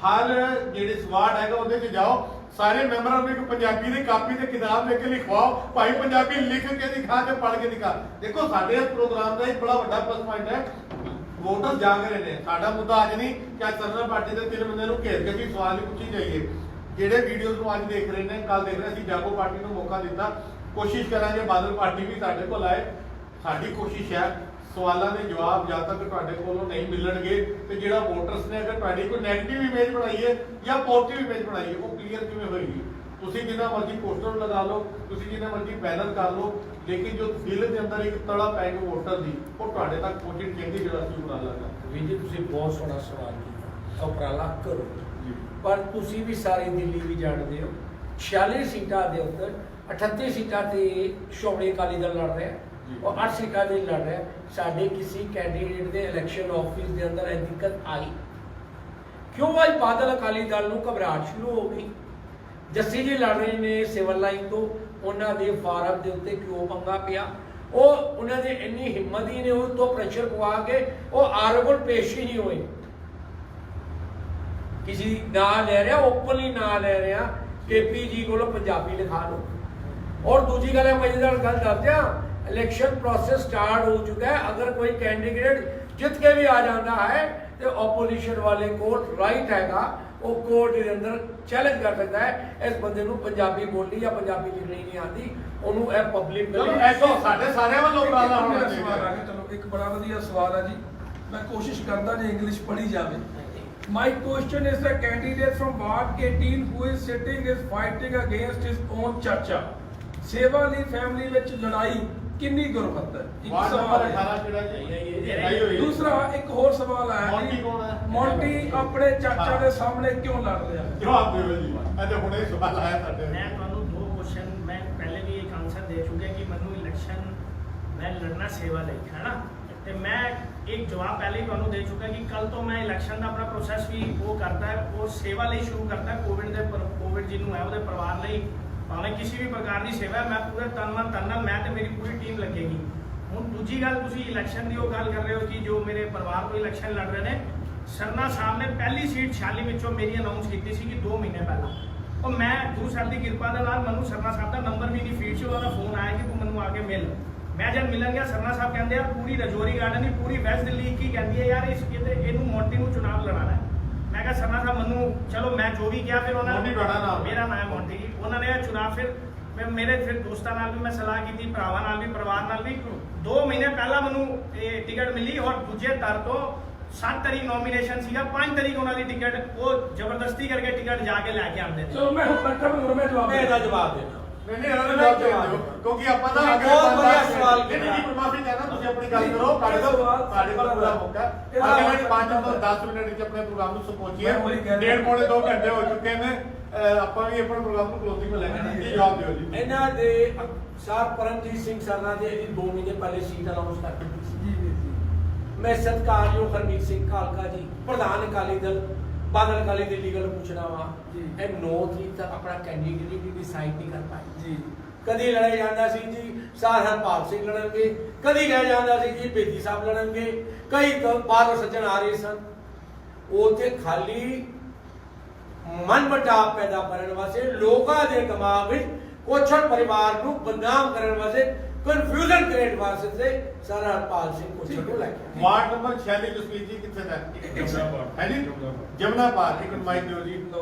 ਹਰ ਜਿਹੜੇ ਸਵਾਰਡ ਹੈਗਾ ਉਹਦੇ 'ਚ ਜਾਓ, ਸਾਰੇ ਮੈਂਬਰਾਂ ਨੂੰ ਇੱਕ ਪੰਜਾਬੀ ਦੀ ਕਾਪੀ ਤੇ ਕਿਤਾਬ ਲੈ ਕੇ ਲਿਖਵਾਓ, ਭਾਈ ਪੰਜਾਬੀ ਲਿਖ ਕੇ ਦਿਖਾ ਤੇ ਪੜ੍ਹ ਕੇ ਦਿਖਾ। ਦੇਖੋ ਸਾਡੇ ਇਸ ਪ੍ਰੋਗਰਾਮ ਦਾ ਇੱਕ ਬੜਾ ਵੱਡਾ ਪਲੱਸ ਪੁਆਇੰਟ ਹੈ, ਵੋਟਰ ਜਾਗ ਰਹੇ ਨੇ। ਸਾਡਾ ਮੁੱਦਾ ਅੱਜ ਨਹੀਂ ਕਿ ਅੱਜ ਸਰਨਾ ਪਾਰਟੀ ਦੇ 3 ਬੰਦੇ ਨੂੰ ਘੇਰ ਕੇ ਵੀ ਸਵਾਲ ਹੀ ਪੁੱਛੀ ਜਾਈਏ। ਜਿਹੜੇ ਵੀਡੀਓਜ਼ ਨੂੰ ਅੱਜ ਦੇਖ ਰਹੇ ਨੇ, ਕੱਲ ਦੇਖ ਰਹੇ, ਅਸੀਂ ਜਾਗੋ ਪਾਰਟੀ ਨੂੰ ਮੌਕਾ ਦਿੱਤਾ, ਕੋਸ਼ਿਸ਼ ਕਰਾਂਗੇ ਬਾਦਲ ਪਾਰਟੀ ਵੀ ਸਾਡੇ ਕੋਲ ਆਏ। ਸਾਡੀ ਕੋਸ਼ਿਸ਼ ਹੈ ਸਵਾਲਾਂ ਦੇ ਜਵਾਬ ਜਦ ਤੱਕ ਤੁਹਾਡੇ ਕੋਲੋਂ ਨਹੀਂ ਮਿਲਣਗੇ ਤੇ ਜਿਹੜਾ ਵੋਟਰਸ ਨੇ ਅਗਰ ਤੁਹਾਡੀ ਕੋਈ ਨੈਗੇਟਿਵ ਇਮੇਜ ਬਣਾਈ ਹੈ ਜਾਂ ਪੋਜ਼ਿਟਿਵ ਇਮੇਜ ਬਣਾਈ ਹੈ, ਉਹ ਕਲੀਅਰ ਕਿਵੇਂ ਹੋਏਗੀ। ਤੁਸੀਂ ਜਿੰਨਾ ਮਰਜ਼ੀ ਪੋਸਟਰ ਲਗਾ ਲਓ, ਤੁਸੀਂ ਜਿੰਨਾ ਮਰਜ਼ੀ ਬੈਨਰ ਕਰ ਲਓ, ਲੇਕਿਨ ਜੋ ਦਿਲ ਦੇ ਅੰਦਰ ਇੱਕ ਤੜਾ ਪੈ ਕੇ ਵੋਟਰ ਦੀ, ਉਹ ਤੁਹਾਡੇ ਤੱਕ ਪਹੁੰਚਣੀ ਚਾਹੀਦੀ, ਜਿਹੜਾ ਅਸੀਂ ਉਪਰਾਲਾ ਕਰ। ਵੀਰ ਜੀ ਤੁਸੀਂ ਬਹੁਤ ਸੋਹਣਾ ਸਵਾਲ ਕੀਤਾ, ਉਪਰਾਲਾ ਕਰੋ, ਪਰ ਤੁਸੀਂ ਵੀ ਸਾਰੀ ਦਿੱਲੀ ਵੀ ਜਾਣਦੇ ਹੋ 46 ਸੀਟਾਂ ਦੇ ਉੱਤੇ 38 ਸੀਟਾਂ ਤੇ ਸ਼੍ਰੋਮਣੀ ਅਕਾਲੀ ਦਲ ਲੜ ਰਿਹਾ और 8 सीटा नहीं लड़ रहा है। साढ़े किसी कैंडिडेट के इलेक्शन ऑफिस के अंदर यह दिक्कत आई क्यों? आज बादल अकाली दल को घबराहट शुरू हो गई। जस्सी जी लड़ रहे ने सिविल लाइन तो उन्होंने फार्म के उत्ते क्यों पंगा पिया? उन्होंने इन्नी हिम्मत ही नहीं, तो प्रेशर पवा के वो आरोप पेश ही नहीं हुए। किसी ना ले रहा, ओपनली ना ले रहा, केपी जी को पंजाबी लिखा लो। और दूसरी गल मजेदार गल दसदा, इलेक्शन प्रोसेस स्टार्ट हो चुका है। अगर कोई कैंडिडेट जित के भी आ जाता है तो ओपोजिशन वाले को राइट हैगा, वो कोर्ट के अंदर चैलेंज कर सकता है इस बंदे को पंजाबी बोलनी या पंजाबी लिखनी नहीं आती, ਉਹਨੂੰ ਇਹ ਪਬਲਿਕ ਚਲੋ ਐਸੋ ਸਾਡੇ ਸਾਰਿਆਂ ਵੱਲੋਂ ਉਪਰਾਲਾ ਹੋਣਾ ਚਾਹੀਦਾ। ਚਲੋ ਇੱਕ ਬੜਾ ਵਧੀਆ ਸਵਾਲ ਹੈ ਜੀ, ਮੈਂ ਕੋਸ਼ਿਸ਼ ਕਰਦਾ ਜੇ ਇੰਗਲਿਸ਼ ਪੜ੍ਹੀ ਜਾਵੇ। My question is the candidate from Ward 18 who is sitting is fighting against his own chacha। ਸੇਵਾ ਲਈ ਫੈਮਿਲੀ ਵਿੱਚ ਲੜਾਈ ਕਿੰਨੀ ਗੁਰਬਤ ਹੈ? ਇੱਕ ਸਵਾਲ ਹੈ। 18 ਜਿਹੜਾ ਜੀ ਦੂਸਰਾ ਇੱਕ ਹੋਰ ਸਵਾਲ ਆਇਆ ਮੌਂਟੀ ਜੀ, ਕੌਣ ਹੈ? ਮੌਂਟੀ ਆਪਣੇ ਚਾਚਾ ਦੇ ਸਾਹਮਣੇ ਕਿਉਂ ਲੜ ਰਿਹਾ? ਜਵਾਬ ਦਿਓ ਜੀ। ਅੱਜ ਹੁਣੇ ਸਵਾਲ ਆਇਆ ਸਾਡੇ। ਮੈਂ ਤੁਹਾਨੂੰ 2 ਕੁਐਸਚਨ ਮੈਂ ਪਹਿਲੇ ਵੀ ਇੱਕ ਆਨਸਰ ਦੇ ਚੁੱਕਿਆ ਕਿ ਮੈਨੂੰ ਇਲੈਕਸ਼ਨ ਮੈਂ ਲੜਨਾ ਸੇਵਾ ਲਈ ਹੈ ਨਾ, ਤੇ ਮੈਂ ਇੱਕ ਜਵਾਬ ਪਹਿਲੇ ਹੀ ਤੁਹਾਨੂੰ ਦੇ ਚੁੱਕਾ ਕਿ ਕੱਲ ਤੋਂ ਮੈਂ ਇਲੈਕਸ਼ਨ ਦਾ ਆਪਣਾ ਪ੍ਰੋਸੈਸ ਵੀ ਉਹ ਕਰਦਾ ਹੈ, ਉਹ ਸੇਵਾ ਲਈ ਸ਼ੁਰੂ ਕਰਦਾ ਹੈ। ਕੋਵਿਡ ਜਿਹਨੂੰ ਹੈ ਉਹਦੇ ਪਰਿਵਾਰ ਲਈ ਭਾਵੇਂ ਕਿਸੇ ਵੀ ਪ੍ਰਕਾਰ ਦੀ ਸੇਵਾ, ਮੈਂ ਪੂਰੇ ਤਨ ਨਾਲ ਮੈਂ ਤੇ ਮੇਰੀ ਪੂਰੀ ਟੀਮ ਲੱਗੇਗੀ। ਹੁਣ ਦੂਜੀ ਗੱਲ, ਤੁਸੀਂ ਇਲੈਕਸ਼ਨ ਦੀ ਉਹ ਗੱਲ ਕਰ ਰਹੇ ਹੋ ਕਿ ਜੋ ਮੇਰੇ ਪਰਿਵਾਰ ਤੋਂ ਇਲੈਕਸ਼ਨ ਲੜ ਰਹੇ ਨੇ, ਸਰਨਾ ਸਾਹਿਬ ਨੇ ਪਹਿਲੀ ਸੀਟ 46 ਵਿੱਚੋਂ ਮੇਰੀ ਅਨਾਉਂਸ ਕੀਤੀ ਸੀ ਕਿ 2 ਮਹੀਨੇ ਪਹਿਲਾਂ। ਉਹ ਮੈਂ ਗੁਰੂ ਸਾਹਿਬ ਦੀ ਕਿਰਪਾ ਦੇ ਨਾਲ ਮੈਨੂੰ ਸਰਨਾ ਸਾਹਿਬ ਦਾ ਨੰਬਰ ਵੀ ਨਹੀਂ ਫੀਡ 'ਚ ਉਹਦਾ ਫੋਨ ਆਇਆ ਕਿ ਤੂੰ ਮੈਨੂੰ ਆ ਕੇ ਮਿਲ। ਮੈਂ ਜਦ ਮਿਲਣ ਗਿਆ, ਸਰਨਾ ਸਾਹਿਬ ਕਹਿੰਦੇ ਯਾਰ ਪੂਰੀ ਰਜੌਰੀ ਗਾਰਡਨ ਦੀ ਪੂਰੀ ਵੈਸਟ ਦਿੱਲੀ ਕੀ ਕਹਿੰਦੀ ਹੈ ਯਾਰ ਇਹਨੂੰ ਮੌਂਟੀ ਨੂੰ ਚੁਣਾਵ ਲੜਾਣਾ ਹੈ। ਮੈਂ ਕਿਹਾ ਸਰਨਾ ਸਾਹਿਬ ਮੈਨੂੰ ਚਲੋ ਮੈਂ ਜੋ ਵੀ ਕਿਹਾ, ਫਿਰ ਉਹਨਾਂ ਮੌਂਟੀ ਤੁਹਾਡਾ ਨਾਮ? ਮੇਰਾ ਨਾਮ ਹੈ ਮੌਂਟੀ ਜੀ। ਉਹਨਾਂ ਨੇ ਚੁਣਾਵ ਫਿਰ ਮੇਰੇ ਦੋਸਤਾਂ ਨਾਲ ਵੀ ਮੈਂ ਸਲਾਹ ਕੀਤੀ, ਭਰਾਵਾਂ ਨਾਲ ਵੀ, ਪਰਿਵਾਰ ਨਾਲ ਵੀ। 2 ਮਹੀਨੇ ਪਹਿਲਾਂ ਮੈਨੂੰ ਇਹ ਟਿਕਟ ਮਿਲੀ ਔਰ ਦੂਜੇ ਦਰ ਤੋਂ 7 ਤਰੀਕ ਨੋਮੀਨੇਸ਼ਨ ਸੀਗਾ, 5 ਤਰੀਕ ਉਹਨਾਂ ਦੀ ਟਿਕਟ ਉਹ ਜ਼ਬਰਦਸਤੀ ਕਰਕੇ ਟਿਕਟ ਜਾ ਕੇ ਲੈ ਕੇ ਆਉਂਦੇ ਨੇ। ਚਲੋ ਮੈਂ ਹੁਣ ਬੈਠਾ ਮੈਂ ਜਵਾਬ ਇਹਦਾ ਜਵਾਬ ਦੇਣਾ। ਨਹੀਂ ਉਹਨਾਂ ਨੂੰ ਜਵਾਬ ਦਿਓ ਕਿਉਂਕਿ ਆਪਾਂ ਤਾਂ ਬਹੁਤ ਵਧੀਆ ਸਵਾਲ ਨਹੀਂ ਜੀ, ਮਾਫੀ ਚਾਹਨਾ, ਤੁਸੀਂ ਆਪਣੀ ਗੱਲ ਕਰੋ। ਤੁਹਾਡੇ ਕੋਲ ਪੂਰਾ ਮੌਕਾ ਹੈ। ਅਗਲੇ 5 ਤੋਂ 10 ਮਿੰਟ ਵਿੱਚ ਆਪਣੇ ਪ੍ਰੋਗਰਾਮ ਨੂੰ ਪਹੁੰਚੀਏ। 1.5-2 ਘੰਟੇ ਹੋ ਚੁੱਕੇ ਨੇ, ਆਪਾਂ ਵੀ ਆਪਣੇ ਪ੍ਰੋਗਰਾਮ ਨੂੰ ਕਲੋਜ਼ਿੰਗ में ਲੈਣਾ ਹੈ। ਜਵਾਬ ਦਿਓ ਜੀ। ਇਹਨਾਂ ਦੇ ਸਾਰ ਪਰਮਜੀਤ ਸਿੰਘ ਸਰਨਾ ਦੇ 2 ਮਹੀਨੇ ਪਹਿਲੇ ਸੀਟ ਅਨਾਉਂਸ ਕਰ ਦਿੱਤੀ ਸੀ। ਜੀ ਜੀ ਜੀ। ਮੈਂ ਸਤਿਕਾਰਯੋਗ ਹਰਮੀਤ ਸਿੰਘ ਕਾਲਕਾ ਜੀ, ਪ੍ਰਧਾਨ ਅਕਾਲੀ ਦਲ, ਬਾਦਲ ਅਕਾਲੀ ਦੀ ਲੀਗਲ ਪੁੱਛਣਾ ਵਾ ਜੀ। ਇਹ 9 ਤਰੀਕ ਤੱਕ ਆਪਣਾ ਕੈਂਡੀਡੇਟ ਵੀ ਡਿਸਾਈਡ ਨਹੀਂ ਕਰ ਪਾਏ ਜੀ ਕਦੀ ਲੜਿਆ ਜਾਂਦਾ ਸੀ ਜੀ ਸਰ ਹਰਪਾਲ ਸਿੰਘ ਲੜਨਗੇ, ਕਦੀ ਕਿਹਾ ਜਾਂਦਾ ਸੀ ਜੀ ਬੇਦੀ ਸਾਹਿਬ ਲੜਨਗੇ, ਕਈ ਬਾਹਰੋਂ ਸੱਜਣ ਆ ਰਹੇ ਸਨ। ਉਹ ਤੇ ਖਾਲੀ ਮਨਮਟਾਵ ਪੈਦਾ ਕਰਨ ਵਾਸਤੇ, ਲੋਕਾਂ ਦੇ ਦਿਮਾਗ ਵਿੱਚ ਕੋਛੜ ਪਰਿਵਾਰ ਨੂੰ ਬਦਨਾਮ ਕਰਨ ਵਾਸਤੇ, ਕਨਫਿਊਜ਼ਨ ਕ੍ਰੀਏਟ ਵਾਸਤੇ ਸਰ ਹਰਪਾਲ ਸਿੰਘ ਕੋਛੜ ਨੂੰ ਲੈ ਕੇ ਆਏ। ਵਾਰਡ ਨੰਬਰ 46 ਜਸਵੀਰ ਜੀ ਕਿੱਥੇ ਦਾ ਹੈ ਜੀ ਜਮਨਾ ਪਾਰ ਇੱਕ ਮਾਈਕ ਦਿਓ ਜੀ।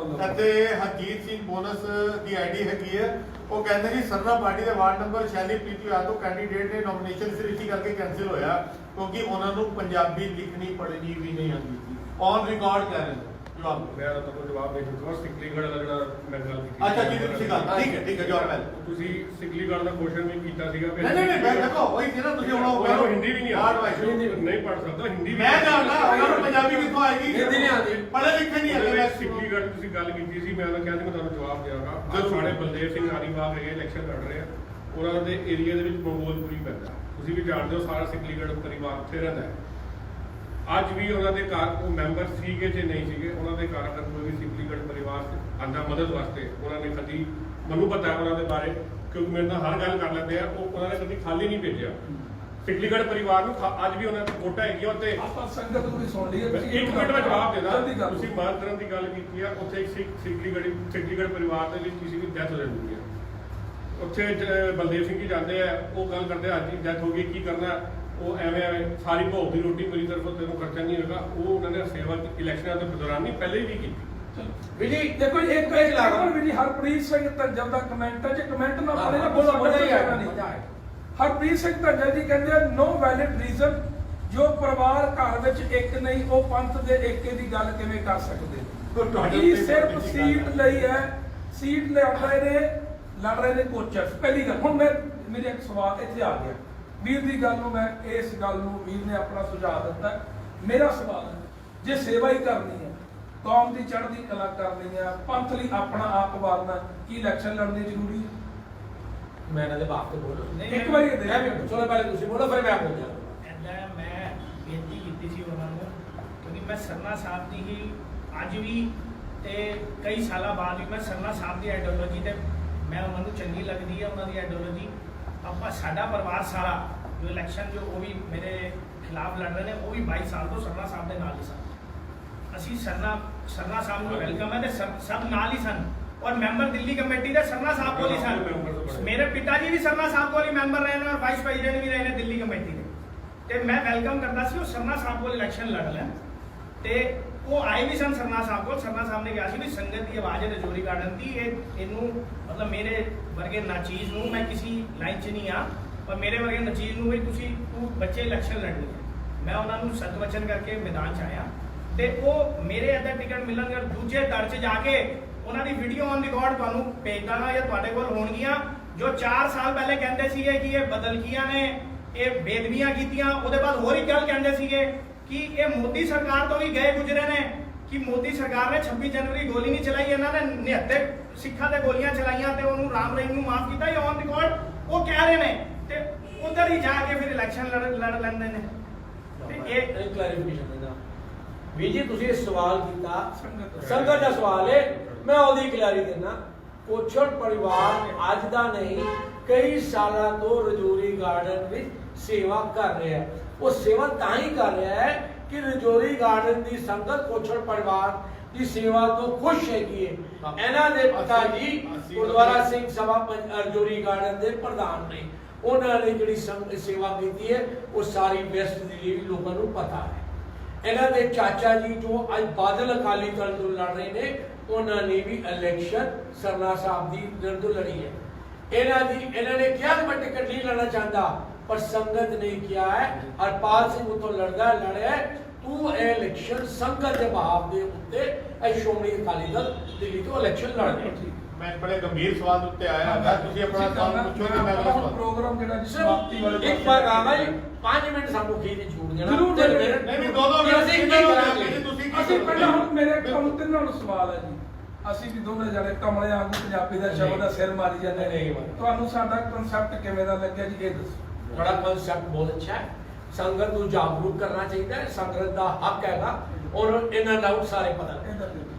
ਅਤੇ ਹਰਜੀਤ ਸਿੰਘ ਬੋਨਸ ਦੀ ਆਈਡੀ ਹੈਗੀ ਹੈ, ਉਹ ਕਹਿੰਦੇ ਜੀ ਸਰਨਾ ਪਾਰਟੀ ਦੇ ward number 46 Preeti Yadav candidate ਨੇ ਨੋਮੀਨੇਸ਼ਨ ਸਿਰਫ ਇਸੇ ਕਰਕੇ ਕੈਂਸਲ ਹੋਇਆ ਕਿਉਂਕਿ ਉਹਨਾਂ ਨੂੰ ਪੰਜਾਬੀ ਲਿਖਣੀ ਪੜ੍ਹਨੀ ਵੀ ਨਹੀਂ ਆਉਂਦੀ ਸੀ। ਔਨ ਰਿਕਾਰਡ ਕਹਿ ਰਹੇ ਨੇ ਜਵਾਬ। ਮੈਂ ਤਾਂ ਤੁਹਾਨੂੰ ਜਵਾਬ ਦੇ ਚੁੱਕਾ। ਸਿਕਲੀਗੜ੍ਹ ਵਾਲਾ ਜਿਹੜਾ ਮੈਂ ਗੱਲ ਕੀਤੀ ਅੱਛਾ ਜੀ ਤੁਸੀਂ ਗੱਲ ਠੀਕ ਹੈ ਜਵਾਬ। ਤੁਸੀਂ ਸਿਕਲੀਗੜ੍ਹ ਦਾ ਕੁਐਸਚਨ ਵੀ ਕੀਤਾ ਸੀਗਾ ਨਹੀਂ ਮੈਂ ਦੇਖੋ ਵਹੀ ਸੀ ਨਾ ਤੁਸੀਂ ਹੁਣ ਉਹ ਹਿੰਦੀ ਵੀ ਨਹੀਂ ਆਉਂਦੀ ਨਹੀਂ ਪੜ੍ਹ ਸਕਦਾ ਹਿੰਦੀ ਵੀ ਮੈਂ ਜਾਣਦਾ ਉਹਨਾਂ ਨੂੰ ਪੰਜਾਬੀ ਕਿੱਥੋਂ ਆਏਗੀ, ਹਿੰਦੀ ਨਹੀਂ ਆਉਂਦੀ, ਪੜ੍ਹੇ ਲਿਖੇ ਨਹੀਂ ਹੈਗੇ। ਸਿਕਲੀਗੜ੍ਹ ਤੁਸੀਂ ਗੱਲ ਕੀਤੀ ਸੀ, ਮੈਂ ਤਾਂ ਕਿਹਾ ਸੀ ਮੈਂ ਤੁਹਾਨੂੰ ਜਵਾਬ ਦਿਆਂਗਾ। ਅੱਜ ਸਾਡੇ ਬਲਦੇਵ ਸਿੰਘ ਆਰੀਬਾਗ ਹੈਗੇ ਇਲੈਕਸ਼ਨ ਲੜ ਰਹੇ ਆ, ਉਹਨਾਂ ਦੇ ਏਰੀਆ ਦੇ ਵਿੱਚ ਮੰਗੋਲਪੁਰੀ ਪੈਂਦਾ। ਤੁਸੀਂ ਵੀ ਜਾਣਦੇ ਹੋ ਸਾਰਾ ਸਿਕਲੀਗੜ੍ਹ ਪਰਿਵਾਰ ਉੱਥੇ ਰਹਿੰਦਾ ਹੈ। ਅੱਜ ਵੀ ਉਹਨਾਂ ਦੇ ਘਰ ਉਹ ਮੈਂਬਰ ਸੀਗੇ ਜੇ ਨਹੀਂ ਸੀਗੇ, ਉਹਨਾਂ ਦੇ ਘਰ ਅਗਰ ਕੋਈ ਵੀ ਸਿਕਲੀਗੜ੍ਹ ਪਰਿਵਾਰ ਆਂਦਾ ਮਦਦ ਵਾਸਤੇ, ਉਹਨਾਂ ਨੇ ਕਦੀ ਮੈਨੂੰ ਪਤਾ ਹੈ ਉਹਨਾਂ ਦੇ ਬਾਰੇ ਕਿਉਂਕਿ ਮੇਰੇ ਨਾਲ ਹਰ ਗੱਲ ਕਰ ਲੈਂਦੇ ਆ, ਉਹ ਉਹਨਾਂ ਨੇ ਕਦੀ ਖਾਲੀ ਨਹੀਂ ਭੇਜਿਆ ਸਿਕਲੀਗੜ੍ਹ ਪਰਿਵਾਰ ਨੂੰ। ਅੱਜ ਵੀ ਉਹਨਾਂ ਦੀ ਵੋਟਾਂ ਹੈਗੀਆਂ ਉੱਤੇ। ਆਪਾਂ ਸੰਗਤ ਨੂੰ ਵੀ ਸੁਣ ਲਈਏ। ਇੱਕ ਮਿੰਟ ਮੈਂ ਜਵਾਬ ਦੇਦਾ। ਜਲਦੀ ਗੱਲ। ਤੁਸੀਂ ਮਾਨਕਰਨ ਦੀ ਗੱਲ ਕੀਤੀ ਆ, ਉੱਥੇ ਇੱਕ ਸਿਕਲੀਗੜ੍ਹ ਪਰਿਵਾਰ ਦੇ ਵਿੱਚ ਕਿਸੇ ਦੀ ਡੈਥ ਹੋ ਜਾਂਦੀ ਹੈ, ਉੱਥੇ ਬਲਦੇਵ ਸਿੰਘ ਜੀ ਜਾਂਦੇ ਆ, ਉਹ ਗੱਲ ਕਰਦੇ ਅੱਜ ਦੀ ਡੈਥ ਹੋ ਗਈ ਕੀ ਕਰਨਾ, ਉਹ ਐਵੇਂ ਸਾਰੀ ਭੋਗ ਦੀ ਰੋਟੀ ਮੇਰੀ ਤਰਫੋਂ ਤੈਨੂੰ ਖਰਚਾ ਨਹੀਂ ਹੋਗਾ। ਉਹ ਉਹਨਾਂ ਨੇ ਸੇਵਾ ਇਲੈਕਸ਼ਨਾਂ ਦੇ ਦੌਰਾਨ ਨਹੀਂ ਪਹਿਲੇ ਵੀ ਕੀਤੀ। ਵੀ ਜੀ ਦੇਖੋ ਇੱਕ ਲਾਗਰ ਵੀ ਜੀ ਹਰਪ੍ਰੀਤ ਸਿੰਘ ਧੰਜਲ ਦਾ ਕਮੈਂਟ ਹੈ, ਜੇ ਕਮੈਂਟ ਨਾ ਪੜੇ ਨਾ ਬੋਲੋ ਮਜ਼ਾ ਹੀ ਆਇਆ। ਹਰਪ੍ਰੀਤ ਸਿੰਘ ਧੰਜਲ ਜੀ ਕਹਿੰਦੇ ਨੋ ਵੈਲਿਡ ਰੀਜ਼ਨ, ਜੋ ਪਰਿਵਾਰ ਘਰ ਵਿੱਚ ਇੱਕ ਨਹੀਂ ਉਹ ਪੰਥ ਦੇ ਏਕੇ ਦੀ ਗੱਲ ਕਿਵੇਂ ਕਰ ਸਕਦੇ। ਇਹ ਸਿਰਫ ਸੀਟ ਲਈ ਹੈ, ਸੀਟ ਲੈ ਲੜ ਰਹੇ ਨੇ ਕੋਚਰਸ। ਪਹਿਲੀ ਗੱਲ ਹੁਣ ਮੇਰੇ ਇੱਕ ਸਵਾਲ ਇੱਥੇ ਆ ਗਿਆ ਵੀਰ ਦੀ ਗੱਲ ਨੂੰ, ਮੈਂ ਇਸ ਗੱਲ ਨੂੰ ਵੀਰ ਨੇ ਆਪਣਾ ਸੁਝਾਅ ਦਿੱਤਾ। ਮੇਰਾ ਸਵਾਲ ਹੈ ਜੇ ਸੇਵਾ ਹੀ ਕਰਨੀ ਹੈ, ਕੌਮ ਦੀ ਚੜ੍ਹਦੀ ਕਲਾ ਕਰਨੀ ਹੈ, ਪੰਥ ਲਈ ਆਪਣਾ ਆਪ ਵਾਰਨਾ, ਕੀ ਇਲੈਕਸ਼ਨ ਲੜਨੀ ਜ਼ਰੂਰੀ ਹੈ? ਮੈਂ ਇਹਨਾਂ ਦੇ ਬਾਪ ਤੋਂ ਬੋਲ ਇੱਕ ਵਾਰੀ ਇਹ ਮੈਂ ਚਲੋ ਪਹਿਲੇ ਤੁਸੀਂ ਬੋਲੋ ਫਿਰ ਮੈਂ ਬੋਲਦਾ। ਇੱਦਾਂ ਮੈਂ ਬੇਨਤੀ ਕੀਤੀ ਸੀ ਉਹਨਾਂ ਨੂੰ ਕਿਉਂਕਿ ਮੈਂ ਸਰਨਾ ਸਾਹਿਬ ਦੀ ਹੀ ਅੱਜ ਵੀ ਤੇ ਕਈ ਸਾਲਾਂ ਬਾਅਦ ਵੀ ਮੈਂ ਸਰਨਾ ਸਾਹਿਬ ਦੀ ਆਈਡੀਓਲੋਜੀ ਤੇ ਮੈਂ ਉਹਨਾਂ ਨੂੰ ਚੰਗੀ ਲੱਗਦੀ ਹੈ, ਉਹਨਾਂ ਦੀ ਆਈਡੀਓਲੋਜੀ। ਆਪਾਂ ਸਾਡਾ ਪਰਿਵਾਰ ਸਾਰਾ ਜੋ ਇਲੈਕਸ਼ਨ ਜੋ ਉਹ ਵੀ ਮੇਰੇ ਖਿਲਾਫ ਲੜ ਰਹੇ ਨੇ, ਉਹ ਵੀ 22 ਸਾਲ ਤੋਂ ਸਰਨਾ ਸਾਹਿਬ ਦੇ ਨਾਲ ਹੀ ਸਨ। ਅਸੀਂ ਸਰਨਾ ਸਾਹਿਬ ਨੂੰ ਵੈਲਕਮ ਹੈ ਤੇ ਸਭ ਨਾਲ ਹੀ ਸਨ। ਔਰ ਮੈਂਬਰ ਦਿੱਲੀ ਕਮੇਟੀ ਦੇ ਸਰਨਾ ਸਾਹਿਬ ਕੋਲ ਹੀ ਸਨ। ਮੇਰੇ ਪਿਤਾ ਜੀ ਵੀ ਸਰਨਾ ਸਾਹਿਬ ਕੋਲ ਹੀ ਮੈਂਬਰ ਰਹੇ ਨੇ ਔਰ ਵਾਈਸ ਪ੍ਰੈਜ਼ੀਡੈਂਟ ਵੀ ਰਹੇ ਨੇ ਦਿੱਲੀ ਕਮੇਟੀ ਦੇ। ਤੇ ਮੈਂ ਵੈਲਕਮ ਕਰਦਾ ਸੀ ਉਹ ਸਰਨਾ ਸਾਹਿਬ ਕੋਲ ਇਲੈਕਸ਼ਨ ਲੜ ਲੈਣ ਤੇ ਉਹ ਆਏ ਵੀ ਸਨ ਸਰਨਾ ਸਾਹਿਬ ਕੋਲ। ਸਰਨਾ ਸਾਹਿਬ ਨੇ ਕਿਹਾ ਸੀ ਵੀ ਸੰਗਤ ਦੀ ਆਵਾਜ਼ ਹੈ ਰਜੌਰੀ ਗਾਰਡਨ ਦੀ, ਇਹਨੂੰ ਮਤਲਬ ਮੇਰੇ ਵਰਗੇ ਨਾਚੀਜ਼ ਨੂੰ, ਮੈਂ ਕਿਸੇ ਲਾਈਨ 'ਚ ਨਹੀਂ ਆ ਪਰ ਮੇਰੇ ਵਰਗੇ ਨਾਚੀਜ਼ ਨੂੰ ਵੀ ਤੂੰ ਬੱਚੇ ਇਲੈਕਸ਼ਨ ਲੜਨੀ ਹੈ। ਮੈਂ ਉਹਨਾਂ ਨੂੰ ਸਤਵਚਨ ਕਰਕੇ ਮੈਦਾਨ 'ਚ ਆਇਆ ਤੇ ਉਹ ਮੇਰੇ ਇੱਧਰ ਟਿਕਟ ਮਿਲਣਗੇ ਦੂਜੇ ਦਰ 'ਚ ਜਾ ਕੇ ਉਹਨਾਂ ਦੀ ਵੀਡੀਓ ਔਨ ਰਿਕਾਰਡ ਤੁਹਾਨੂੰ ਭੇਜ ਦਾਂਗਾ ਜਾਂ ਤੁਹਾਡੇ ਕੋਲ ਹੋਣਗੀਆਂ, ਜੋ 4 ਸਾਲ ਪਹਿਲੇ ਕਹਿੰਦੇ ਸੀਗੇ ਕਿ ਇਹ ਬਦਲਕੀਆਂ ਨੇ, ਇਹ ਬੇਦਬੀਆਂ ਕੀਤੀਆਂ। ਉਹਦੇ ਬਾਅਦ ਹੋਰ ਇੱਕ ਗੱਲ ਕਹਿੰਦੇ ਸੀਗੇ ਕਿ ਇਹ ਮੋਦੀ ਸਰਕਾਰ ਤੋਂ ਵੀ ਗਏ ਗੁਜ਼ਰੇ ਨੇ, ਕਿ ਮੋਦੀ ਸਰਕਾਰ ਨੇ 26 ਜਨਵਰੀ ਗੋਲੀ ਨਹੀਂ ਚਲਾਈ, ਇਹਨਾਂ ਨੇ 79 ਸਿੱਖਾਂ ਤੇ ਗੋਲੀਆਂ ਚਲਾਈਆਂ ਤੇ ਉਹਨੂੰ ਰਾਮ ਰਹੀਮ ਨੂੰ ਮਾਫ ਕੀਤਾ। ਇਹ ਔਨ ਰਿਕਾਰਡ ਉਹ ਕਹਿ ਰਹੇ ਨੇ ਤੇ ਉਧਰ ਹੀ ਜਾ ਕੇ ਫਿਰ ਇਲੈਕਸ਼ਨ ਲੜ ਲੈਂਦੇ ਨੇ। ਤੇ ਇਹ ਕਲੈਰੀਫਿਕੇਸ਼ਨ ਦੇਣਾ ਵੀ ਜੀ ਤੁਸੀਂ ਸਵਾਲ ਕੀਤਾ ਸੰਗਤ ਦਾ ਸਵਾਲ ਹੈ, ਮੈਂ ਉਹਦੀ ਕਲੈਰੀ ਦੇਣਾ। ਕੋਛੜ ਪਰਿਵਾਰ ਅੱਜ ਦਾ ਨਹੀਂ ਕਈ ਸਾਲਾਂ ਤੋਂ ਰਜੌਰੀ ਗਾਰਡਨ ਵਿੱਚ ਸੇਵਾ ਕਰ ਰਿਹਾ ਹੈ। ਉਹ ਸੇਵਾ ਤਾਂ ਹੀ ਕਰ ਰਿਹਾ ਹੈ ਕਿ ਰਜੌਰੀ ਗਾਰਡਨ ਦੀ ਸੰਗਤ ਕੋਛੜ ਪਰਿਵਾਰ ਦੀ ਸੇਵਾ ਤੋਂ ਖੁਸ਼ ਹੈਗੀ ਹੈ। ਇਹਨਾਂ ਦੇ ਪਿਤਾ ਜੀ ਗੁਰਦੁਆਰਾ ਸਿੰਘ ਸਭਾ ਰਜੌਰੀ ਗਾਰਡਨ ਦੇ ਪ੍ਰਧਾਨ ਨੇ। ਉਹਨਾਂ ਨੇ ਜਿਹੜੀ ਸੇਵਾ ਕੀਤੀ ਹੈ ਉਹ ਸਾਰੀ ਵੈਸਟ ਦਿੱਲੀ ਦੇ ਲੋਕਾਂ ਨੂੰ ਪਤਾ ਹੈ। ਇਹਨਾਂ ਦੇ ਚਾਚਾ ਜੀ ਜੋ ਅੱਜ ਬਾਦਲ ਅਕਾਲੀ ਦਲ ਤੋਂ ਲੜ ਰਹੇ ਨੇ, ਉਹਨਾਂ ਨੇ ਵੀ ਇਲੈਕਸ਼ਨ ਸਰਨਾ ਸਾਹਿਬ ਦੀ ਦਲ ਤੋਂ ਲੜੀ ਹੈ। ਇਹਨਾਂ ਨੇ ਕਿਹਾ ਮੈਂ ਟਿਕਟ ਨਹੀਂ ਲੈਣਾ ਚਾਹੁੰਦਾ, ਪਰ ਸੰਗਤ ਨੇ ਕਿਹਾ ਹੈ ਹਰਪਾਲ ਸਿੰਘ ਉਤੋਂ ਲੜਿਆ ਤੂੰ ਇਹ ਇਲੈਕਸ਼ਨ ਸੰਗਤ ਦੇ ਭਾਵ ਦੇ ਉੱਤੇ ਇਹ ਸ਼੍ਰੋਮਣੀ ਅਕਾਲੀ ਦਲ ਦਿੱਲੀ ਤੋਂ ਇਲੈਕਸ਼ਨ ਲੜਨਾ। ਮੈਂ ਬੜੇ ਗੰਭੀਰ ਸਵਾਲ ਉੱਤੇ ਆਇਆ ਹੈਗਾ, ਤੁਸੀਂ ਆਪਣਾ ਸਵਾਲ ਪੁੱਛੋਗੇ ਮੈਂ ਅਗਲਾ ਸਵਾਲ। ਪ੍ਰੋਗਰਾਮ ਜਿਹੜਾ ਸਮਾਪਤੀ ਵਾਲੇ ਇੱਕ ਵਾਰ ਆਵਾ ਜੀ 5 ਮਿੰਟ ਸਾਨੂੰ ਕੀ ਦੀ ਛੂਟ ਦੇਣਾ। ਜ਼ਰੂਰ ਨਹੀਂ ਨਹੀਂ ਦੋ ਅਸੀਂ ਕੀ ਕਰਾਂਗੇ? ਤੁਸੀਂ ਅਸੀਂ ਪਹਿਲਾਂ ਹੁਣ ਮੇਰੇ ਤੁਹਾਨੂੰ ਤਿੰਨਾਂ ਨੂੰ ਸਵਾਲ ਹੈ ਜੀ। ਅਸੀਂ ਵੀ ਦੋਨੇ ਜਣੇ ਕਮਲੇ ਵਾਂਗੂ ਪੰਜਾਬੀ ਦਾ ਸ਼ਬਦ ਦਾ ਸਿਰ ਮਾਰੀ ਜਾਂਦੇ ਨੇ। ਤੁਹਾਨੂੰ ਸਾਡਾ ਕਨਸੈਪਟ ਕਿਵੇਂ ਦਾ ਲੱਗਿਆ ਜੀ ਇਹ ਦੱਸੋ। बड़ा कंसेप्ट बहुत अच्छा है। संगत को जागरूक करना चाहिए। संगत का हक हैगा ਔਰ ਇਹਨਾਂ ਦਾ ਸਾਰੇ ਪਤਾ ਲੱਗੇ। ਇਹਦਾ ਬਿਲਕੁਲ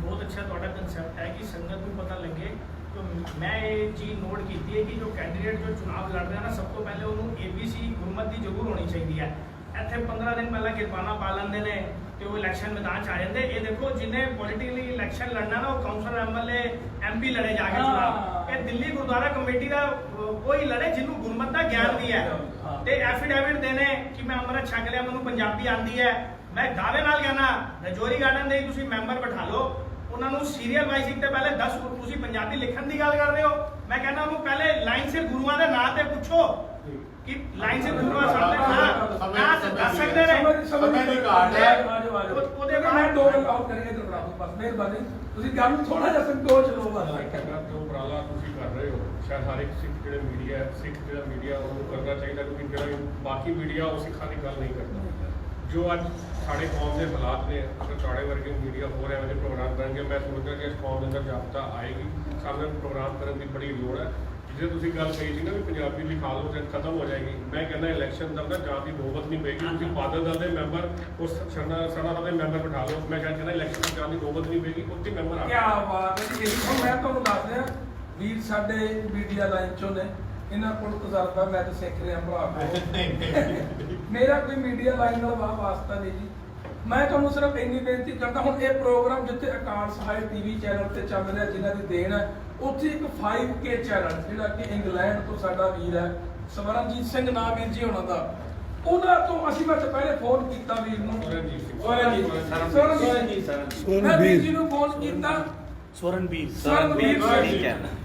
बहुत अच्छा ਤੁਹਾਡਾ कंसेप्ट है कि संगत ਨੂੰ पता लगे। तो मैं ये चीज़ नोट की है कि जो कैंडिडेट जो चुनाव लड़ रहा है ना, सब तो पहले उन्होंने ABC गुरमत की जरूर होनी चाहिए है। ਇੱਥੇ 15 ਦਿਨ ਪਹਿਲਾਂ ਕਿਰਪਾਨਾ ਪਾ ਲੈਂਦੇ ਨੇ ਤੇ ਉਹ ਇਲੈਕਸ਼ਨ ਮੈਦਾਨ ਚ ਆ ਜਾਂਦੇ। ਇਹ ਦੇਖੋ ਜਿਹਨੇ ਪੋਲੀਟੀਕਲੀ ਇਲੈਕਸ਼ਨ ਲੜਨਾ ਨਾ, ਉਹ ਕਾਉਂਸਲਰ ਐਮਐਲਏ MP ਲੜੇ ਜਾ ਕੇ ਚੁਣਾਵ। ਇਹ ਦਿੱਲੀ ਗੁਰਦੁਆਰਾ ਕਮੇਟੀ ਦਾ ਕੋਈ ਲੜੇ ਜਿਹਨੂੰ ਗੁਰਮਤ ਦਾ ਗਿਆਨ ਵੀ ਹੈ ਤੇ ਐਫੀਡੇਵਿਟ ਦੇਣੇ ਕਿ ਮੈਂ ਅੰਮ੍ਰਿਤ ਛਕ ਲਿਆ, ਮੈਨੂੰ ਪੰਜਾਬੀ ਆਂਦੀ ਹੈ। ਮੈਂ ਦਾਅਵੇ ਨਾਲ ਕਹਿਣਾ ਰਜੌਰੀ ਗਾਰਡਨ ਦੇ ਤੁਸੀਂ ਮੈਂਬਰ ਬਿਠਾ ਲਓ, ਉਹਨਾਂ ਨੂੰ ਸੀਰੀਅਲ ਵਾਈਜ਼ ਇੱਕ ਤੇ ਪਹਿਲੇ 10 ਤੁਸੀਂ ਪੰਜਾਬੀ ਲਿਖਣ ਦੀ ਗੱਲ ਕਰ ਰਹੇ ਹੋ। ਮੈਂ ਕਹਿੰਦਾ ਉਹਨੂੰ ਪਹਿਲੇ ਲਾਈਨ ਸਿਰ ਗੁਰੂਆਂ ਦੇ ਨਾਂ ਤੇ ਪੁੱਛੋ ਕਿ ਲਾਈਨ ਸਿਰ ਗੁਰੂਆਂ ਸਾਹਮਣੇ ਨਾ ਦੱਸ ਸਕਦੇ ਨੇ। ਸਮਝ ਦੀ ਘਾਟ ਹੈ। ਉਹਦੇ ਮੈਂ ਬਾਅਦ ਦੋ ਗੱਲ ਆਉਟ ਕਰੀਏ ਤੇ ਬਰਾਬਰ ਬਸ ਮਿਹਰਬਾਨੀ ਤੁਸੀਂ ਗੱਲ ਨੂੰ ਥੋੜਾ ਜਿਹਾ ਸੰਕੋਚ ਲਓ ਬਸ। ਕਹਿੰਦਾ ਜੋ ਉਪਰਾਲਾ ਤੁਸੀਂ ਕਰ ਰਹੇ ਹੋ, ਸ਼ਾਇਦ ਹਰ ਇੱਕ ਸਿੱਖ ਜਿਹੜਾ ਮੀਡੀਆ ਉਹਨੂੰ ਕਰਨਾ ਚਾਹੀਦਾ, ਕਿਉਂਕਿ ਜਿਹੜਾ ਬਾਕੀ ਮੀਡੀਆ ਉਹ ਸਿੱਖਾਂ ਦੀ ਗੱਲ ਨਹੀਂ ਕਰਦਾ। ਜੋ ਅੱਜ ਸਾਡੇ ਕੌਮ ਦੇ ਹਾਲਾਤ ਨੇ, ਅਗਰ ਤੁਹਾਡੇ ਵਰਗੇ ਮੀਡੀਆ ਹੋਰ ਐਵੇਂ ਦੇ ਪ੍ਰੋਗਰਾਮ ਕਰਨਗੇ, ਮੈਂ ਸੋਚਦਾ ਕਿ ਇਸ ਕੌਮ ਦੇ ਅੰਦਰ ਜਾਗਰੂਕਤਾ ਆਏਗੀ। ਸਾਨੂੰ ਪ੍ਰੋਗਰਾਮ ਕਰਨ ਦੀ ਬੜੀ ਲੋੜ ਹੈ। ਜੇ ਤੁਸੀਂ ਗੱਲ ਕਹੀ ਸੀ ਨਾ ਵੀ ਪੰਜਾਬੀ ਲਿਖਾ ਲਓ ਤੇ ਖਤਮ ਹੋ ਜਾਏਗੀ, ਮੈਂ ਕਹਿੰਦਾ ਇਲੈਕਸ਼ਨ ਦਾ ਨਾ ਜਾਂ ਦੀ ਨੌਬਤ ਨਹੀਂ ਪਏਗੀ। ਤੁਸੀਂ ਬਾਦਲ ਦਲ ਦੇ ਮੈਂਬਰ ਉਸ ਸਨਾ ਦੇ ਮੈਂਬਰ ਬਿਠਾ ਲਓ, ਮੈਂ ਕਹਿੰਦਾ ਇਲੈਕਸ਼ਨ ਦੀ ਜਾਂ ਦੀ ਨੌਬਤ ਨਹੀਂ ਪਏਗੀ, ਉੱਥੇ ਮੈਂਬਰ ਆ ਕਿਆ ਬਾਤ ਹੈ ਜੀ। ਹੁਣ ਮੈਂ ਤੁਹਾਨੂੰ ਦੱਸ ਰਿਹਾ, ਵੀਰ ਸਾਡੇ ਮੀਡੀਆ ਲਾਈਨ ਚੋਂ ਨੇ, ਇਹਨਾਂ ਕੋਲ ਤਜਰਬਾ, ਮੈਂ ਤਾਂ ਸਿੱਖ ਰਿਹਾ ਭਰਾ। ਮੇਰਾ ਕੋਈ ਮੀਡੀਆ ਲਾਈਨ ਨਾਲ ਵਾਸਤਾ ਨਹੀਂ ਜੀ। ਮੈਂ ਤੁਹਾਨੂੰ ਸਿਰਫ ਇੰਨੀ ਬੇਨਤੀ ਕਰਦਾ, ਹੁਣ ਇਹ ਪ੍ਰੋਗਰਾਮ ਜਿੱਥੇ ਅਕਾਲ ਸਹਾਇ TV ਚੈਨਲ ਤੇ ਚੱਲ ਰਿਹਾ, ਜਿਨ੍ਹਾਂ ਦੀ ਦੇਣ ਹੈ, ਉੱਥੇ ਇੱਕ 5K ਚੈਨਲ ਜਿਹੜਾ ਕਿ ਇੰਗਲੈਂਡ ਤੋਂ ਸਾਡਾ ਵੀਰ ਹੈ ਸਵਰਨਜੀਤ ਸਿੰਘ ਨਾਮ ਵੀਰ ਜੀ ਉਹਨਾਂ ਦਾ, ਉਹਨਾਂ ਤੋਂ ਅਸੀਂ ਮੈਂ ਪਹਿਲੇ ਫੋਨ ਕੀਤਾ ਵੀਰ ਨੂੰ, ਮੈਂ ਵੀਰ ਜੀ ਨੂੰ ਫੋਨ ਕੀਤਾ, ਸਵਰਨਵੀਰ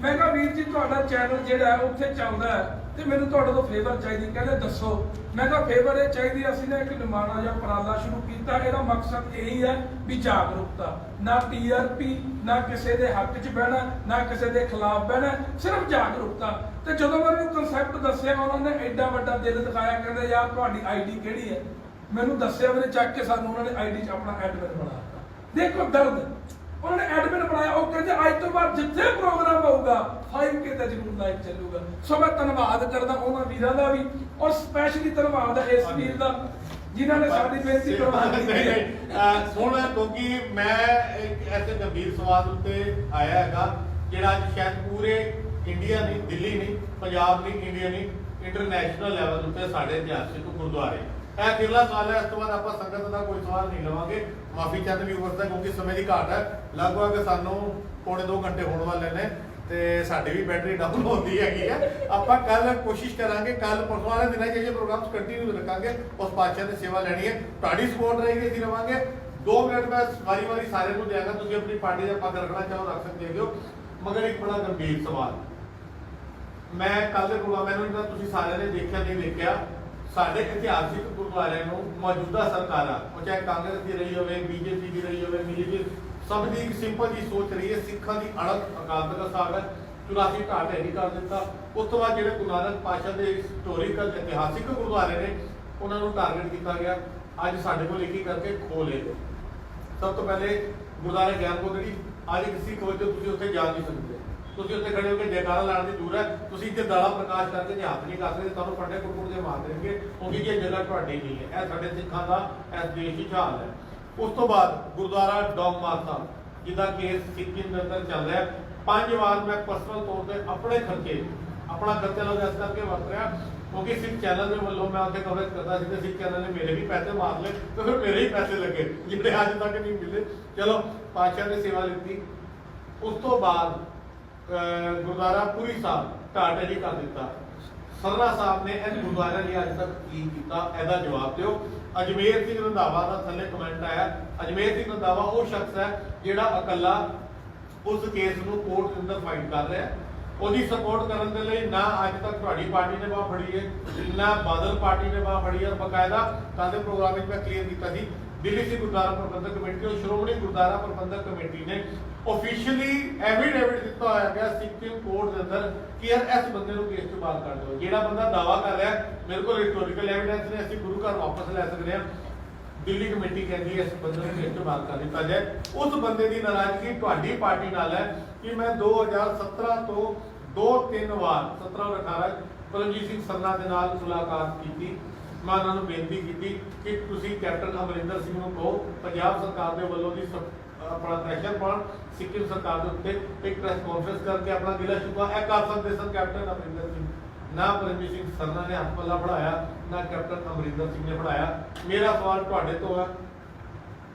ਮੈਂ ਕਿਹਾ ਵੀਰ ਜੀ ਤੁਹਾਡਾ ਚੈਨਲ ਜਿਹੜਾ ਹੈ ਉੱਥੇ ਚੱਲਦਾ ਹੈ ਤੇ ਮੈਨੂੰ ਤੁਹਾਡੇ ਤੋਂ ਫੇਵਰ ਚਾਹੀਦੀ। ਕਹਿੰਦੇ ਦੱਸੋ। ਮੈਂ ਕਿਹਾ ਫੇਵਰ ਇਹ ਚਾਹੀਦੀ, ਅਸੀਂ ਨੇ ਇੱਕ ਨਿਮਾਣਾ ਜਿਹਾ ਉਪਰਾਲਾ ਸ਼ੁਰੂ ਕੀਤਾ। ਇਹਦਾ ਮਕਸਦ ਇਹੀ ਹੈ ਵੀ ਜਾਗਰੂਕਤਾ, ਨਾ TRP, ਨਾ ਕਿਸੇ ਦੇ ਹੱਕ 'ਚ ਬਹਿਣਾ, ਨਾ ਕਿਸੇ ਦੇ ਖਿਲਾਫ ਬਹਿਣਾ, ਸਿਰਫ ਜਾਗਰੂਕਤਾ। ਤੇ ਜਦੋਂ ਮੈਂ ਉਹਨੂੰ ਕਨਸੈਪਟ ਦੱਸਿਆ, ਉਹਨਾਂ ਨੇ ਐਡਾ ਵੱਡਾ ਦਿਲ ਦਿਖਾਇਆ, ਕਹਿੰਦੇ ਯਾਰ ਤੁਹਾਡੀ ID ਕਿਹੜੀ ਹੈ। ਮੈਨੂੰ ਦੱਸਿਆ, ਮੇਰੇ ਚੱਕ ਕੇ ਸਾਨੂੰ ਉਹਨਾਂ ਨੇ ID 'ਚ ਆਪਣਾ ਐਡਮਿਨ ਬਣਾ ਦਿੱਤਾ। ਦੇਖੋ ਦਰਦ, ਉਹਨਾਂ ਨੇ ਐਡਮਿਨ ਬਣਾਇਆ। ਉਹ ਕਹਿੰਦੇ ਅੱਜ ਤੋਂ ਬਾਅਦ ਜਿੱਥੇ ਪ੍ਰੋਗਰਾਮ ਹੋਊਗਾ 5K ਤੇ ਜ਼ਰੂਰ ਲਾਈਵ ਚੱਲੂਗਾ। ਸੋ ਮੈਂ ਧੰਨਵਾਦ ਕਰਦਾ ਉਹਨਾਂ ਵੀਰਾਂ ਦਾ ਵੀ, ਔਰ ਸਪੈਸ਼ਲੀ ਧੰਨਵਾਦ ਹੈ ਇਸ ਵੀਰ ਦਾ ਜਿਨ੍ਹਾਂ ਨੇ ਸਾਡੀ ਬੇਨਤੀ ਪ੍ਰਵਾਨ ਕੀਤੀ ਹੈ। ਸੁਣ, ਕਿਉਂਕਿ ਮੈਂ ਇੱਕ ਐਸੇ ਗੰਭੀਰ ਸਵਾਲ ਉੱਤੇ ਆਇਆ ਹੈਗਾ ਜਿਹੜਾ ਅੱਜ ਸ਼ਾਇਦ ਪੂਰੇ ਇੰਡੀਆ ਨਹੀਂ, ਦਿੱਲੀ ਨਹੀਂ, ਪੰਜਾਬ ਨਹੀਂ, ਇੰਡੀਆ ਨਹੀਂ, ਇੰਟਰਨੈਸ਼ਨਲ ਲੈਵਲ ਉੱਤੇ ਸਾਡੇ ਇਤਿਹਾਸਿਕ ਗੁਰਦੁਆਰੇ। ਇਹ ਅਖੀਰਲਾ ਸਵਾਲ ਹੈ, ਇਸ ਤੋਂ ਬਾਅਦ ਆਪਾਂ ਸੰਗਤ ਦਾ ਕੋਈ ਸਵਾਲ ਨਹੀਂ ਲਵਾਂਗੇ। ਮਾਫੀ ਚੰਦ ਵੀ ਵਰਦਾ ਕਿਉਂਕਿ ਸਮੇਂ ਦੀ ਘਾਟ ਹੈ। ਲਗਭਗ ਸਾਨੂੰ ਪੌਣੇ 2 ਘੰਟੇ ਹੋਣ ਵਾਲੇ ਨੇ ਤੇ ਸਾਡੀ ਵੀ ਬੈਟਰੀ ਡਾਊਨ ਹੁੰਦੀ ਹੈਗੀ ਆ। ਆਪਾਂ ਕੱਲ ਕੋਸ਼ਿਸ਼ ਕਰਾਂਗੇ, ਕੱਲ ਪਰਸੋਂ ਵਾਲੇ ਦਿਨਾਂ 'ਚ ਇਹ ਪ੍ਰੋਗਰਾਮਸ ਕੰਟੀਨਿਊ ਰੱਖਾਂਗੇ। ਉਸ ਪਾਤਸ਼ਾਹ ਦੀ ਸੇਵਾ ਲੈਣੀ ਹੈ, ਤੁਹਾਡੀ ਸਪੋਰਟ ਰਹੇਗੀ, ਅਸੀਂ ਰਵਾਂਗੇ। 2 ਮਿੰਟ ਮੈਂ ਵਾਰੀ ਸਾਰਿਆਂ ਨੂੰ ਦਿਆਂਗਾ, ਤੁਸੀਂ ਆਪਣੀ ਪਾਰਟੀ ਦਾ ਪੱਗ ਰੱਖਣਾ ਚਾਹੋ ਰੱਖ ਸਕਦੇ ਹੋ। ਮਗਰ ਇੱਕ ਬੜਾ ਗੰਭੀਰ ਸਵਾਲ, ਮੈਂ ਕੱਲ ਦੇ ਪ੍ਰੋਗਰਾਮ ਮੈਨੂੰ ਜਿਹੜਾ ਤੁਸੀਂ ਸਾਰਿਆਂ ਨੇ ਦੇਖਿਆ ਨਹੀਂ ਦੇਖਿਆ, ਸਾਡੇ ਇਤਿਹਾਸਿਕ ਗੁਰਦੁਆਰਿਆਂ ਨੂੰ ਮੌਜੂਦਾ ਸਰਕਾਰਾਂ, ਉਹ ਚਾਹੇ ਕਾਂਗਰਸ ਦੀ ਰਹੀ ਹੋਵੇ, BJP ਦੀ ਰਹੀ ਹੋਵੇ, ਮਿਲੀ ਸਭ ਦੀ ਇੱਕ ਸਿੰਪਲ ਜੀ ਸੋਚ ਰਹੀ ਹੈ, ਸਿੱਖਾਂ ਦੀ ਅਣਖ ਅਕਾਲ ਤਖਤ ਦਾ ਸਾਗ ਹੈ, 84 ਢਾਹ ਢੇਰੀ ਕਰ ਦਿੱਤਾ। ਉਸ ਤੋਂ ਬਾਅਦ ਜਿਹੜੇ ਗੁਰੂ ਨਾਨਕ ਪਾਤਸ਼ਾਹ ਦੇ ਹਿਸਟੋਰੀਕਲ ਇਤਿਹਾਸਿਕ ਗੁਰਦੁਆਰੇ ਨੇ ਉਹਨਾਂ ਨੂੰ ਟਾਰਗੇਟ ਕੀਤਾ ਗਿਆ। ਅੱਜ ਸਾਡੇ ਕੋਲ ਇੱਕ ਹੀ ਕਰਕੇ ਖੋਲੇ। ਸਭ ਤੋਂ ਪਹਿਲੇ ਗੁਰਦੁਆਰਾ ਗਿਆਨਕੋਟੜੀ, ਅੱਜ ਇੱਕ ਸਿੱਖ ਵਜੋਂ ਤੁਸੀਂ ਉੱਥੇ ਜਾ ਨਹੀਂ ਸਕਦੇ। ਤੁਸੀਂ ਉੱਥੇ ਖੜੇ ਹੋ ਕੇ ਜੈਕਾਰਾ ਲਾਉਣ ਦੀ ਦੂਰ ਹੈ, ਤੁਸੀਂ ਇੱਥੇ ਦਾਲਾ ਪ੍ਰਕਾਸ਼ ਕਰਕੇ ਜੇ ਹੱਥ ਨਹੀਂ ਕਰ ਸਕਦੇ, ਤੁਹਾਨੂੰ ਫੰਡੇ ਕੁੱਟ ਦੇ ਮਾਰ ਦੇਣਗੇ, ਕਿਉਂਕਿ ਇਹ ਜਗ੍ਹਾ ਤੁਹਾਡੀ ਨਹੀਂ ਹੈ। ਇਹ ਸਾਡੇ ਸਿੱਖਾਂ ਦਾ ਇਸ ਦੇਸ਼ ਦੀ ਹਾਲ ਹੈ। ਉਸ ਤੋਂ ਬਾਅਦ ਗੁਰਦੁਆਰਾ ਡੌਗਮਾਰ ਸਾਹਿਬ, ਜਿਹਦਾ ਕੇਸ ਸਿੱਕਿਮ ਦੇ ਅੰਦਰ ਚੱਲ ਰਿਹਾ, 5 ਵਾਰ ਮੈਂ ਪਰਸਨਲ ਤੌਰ ਤੇ ਆਪਣਾ ਖਰਚਾ ਲਗਾ ਇਸ ਕਰਕੇ ਵਰਤ ਰਿਹਾ, ਕਿਉਂਕਿ ਸਿੱਖ ਚੈਨਲ ਦੇ ਵੱਲੋਂ ਮੈਂ ਉੱਥੇ ਕਵਰੇਜ ਕਰਦਾ ਸੀ ਤੇ ਸਿੱਖ ਚੈਨਲ ਨੇ ਮੇਰੇ ਵੀ ਪੈਸੇ ਮਾਰ ਲਏ ਤੇ ਫਿਰ ਮੇਰੇ ਹੀ ਪੈਸੇ ਲੱਗੇ ਜਿਹੜੇ ਅੱਜ ਤੱਕ ਨਹੀਂ ਮਿਲੇ। ਚਲੋ ਪਾਤਸ਼ਾਹ ਦੀ ਸੇਵਾ ਲਿੱਤੀ। ਉਸ ਤੋਂ ਬਾਅਦ ਗੁਰਦੁਆਰਾ ਪੁਰੀ ਸਾਹਿਬ ਢਾਹ ਢੇਰੀ ਕਰ ਦਿੱਤਾ। ਸਰਨਾ ਸਾਹਿਬ ਨੇ ਇਸ ਗੁਰਦੁਆਰੇ ਲਈ ਅੱਜ ਤੱਕ ਕੀ ਕੀਤਾ, ਇਹਦਾ ਜਵਾਬ ਦਿਓ। ਅਜਮੇਰ ਸਿੰਘ ਰੰਧਾਵਾ ਦਾ ਥੱਲੇ ਕਮੈਂਟ ਆਇਆ। ਅਜਮੇਰ ਸਿੰਘ ਰੰਧਾਵਾ ਉਹ ਸ਼ਖਸ ਹੈ ਜਿਹੜਾ ਇਕੱਲਾ ਉਸ ਕੇਸ ਨੂੰ ਕੋਰਟ ਦੇ ਅੰਦਰ ਫਾਈਟ ਕਰ ਰਿਹਾ। ਉਹਦੀ ਸਪੋਰਟ ਕਰਨ ਦੇ ਲਈ ਨਾ ਅੱਜ ਤੱਕ ਤੁਹਾਡੀ ਪਾਰਟੀ ਨੇ ਬਾਹ ਫੜੀ ਹੈ, ਨਾ ਬਾਦਲ ਪਾਰਟੀ ਨੇ ਬਾਹ ਫੜੀ ਹੈ। ਬਕਾਇਦਾ ਕੱਲ੍ਹ ਦੇ ਪ੍ਰੋਗਰਾਮ ਵਿੱਚ ਮੈਂ ਕਲੀਅਰ ਕੀਤਾ ਸੀ, ਦਿੱਲੀ ਸਿੱਖ ਗੁਰਦੁਆਰਾ ਪ੍ਰਬੰਧਕ ਕਮੇਟੀ ਔਰ ਸ਼੍ਰੋਮਣੀ ਗੁਰਦੁਆਰਾ ਪ੍ਰਬੰਧਕ ਕਮੇਟੀ ਨੇ ਆਫੀਸ਼ੀਅਲੀ ਐਫੀਡੇਵਿਟ ਦਿੱਤਾ ਹੋਇਆ ਗਿਆ ਸਿੱਖਮ ਕੋਰਟ ਦੇ ਅੰਦਰ ਕਿ ਯਾਰ ਇਸ ਬੰਦੇ ਨੂੰ ਕੇਸ ਤੋਂ ਬਾਹਰ ਕੱਢ ਦਿਓ। ਜਿਹੜਾ ਬੰਦਾ ਦਾਵਾ ਕਰ ਰਿਹਾ ਮੇਰੇ ਕੋਲ ਹਿਸਟੋਰੀਕਲ ਐਵੀਡੈਂਸ ਨੇ, ਅਸੀਂ ਗੁਰੂ ਘਰ ਵਾਪਸ ਲੈ ਸਕਦੇ ਹਾਂ। ਦਿੱਲੀ ਕਮੇਟੀ ਕਹਿੰਦੀ ਹੈ ਇਸ ਬੰਦੇ ਨੂੰ ਕੇਸ ਤੋਂ ਬਾਹਰ ਕਰ ਦਿੱਤਾ ਜਾਏ। ਉਸ ਬੰਦੇ ਦੀ ਨਾਰਾਜ਼ਗੀ ਤੁਹਾਡੀ ਪਾਰਟੀ ਨਾਲ ਹੈ ਕਿ ਮੈਂ 2017 ਤੋਂ 2-3 ਵਾਰ 17 ਔਰ 18 ਪਰਮਜੀਤ ਸਿੰਘ ਸਰਨਾ ਦੇ ਨਾਲ ਮੁਲਾਕਾਤ ਕੀਤੀ। ਮੈਂ ਉਹਨਾਂ ਨੂੰ ਬੇਨਤੀ ਕੀਤੀ ਕਿ ਤੁਸੀਂ ਕੈਪਟਨ ਅਮਰਿੰਦਰ ਸਿੰਘ ਨੂੰ ਕਹੋ ਪੰਜਾਬ ਸਰਕਾਰ ਦੇ ਵੱਲੋਂ ਦੀ ਆਪਣਾ ਪ੍ਰੈਸ਼ਰ ਪਾਉਣ ਸਿੱਕਿਮ ਸਰਕਾਰ ਦੇ ਉੱਤੇ ਇੱਕ ਪ੍ਰੈਸ ਕਾਨਫਰੰਸ ਕਰਕੇ ਆਪਣਾ ਗਿਲਾ ਸ਼ਿਕਵਾ ਇਹ ਕਰ ਸਕਦੇ ਸਨ ਕੈਪਟਨ ਅਮਰਿੰਦਰ ਸਿੰਘ। ਨਾ ਪਰਮਜੀਤ ਸਿੰਘ ਸਰਨਾ ਨੇ ਹੱਥ ਪੱਲਾ ਫੜਾਇਆ, ਨਾ ਕੈਪਟਨ ਅਮਰਿੰਦਰ ਸਿੰਘ ਨੇ ਫੜਾਇਆ। ਮੇਰਾ ਸਵਾਲ ਤੁਹਾਡੇ ਤੋਂ ਹੈ,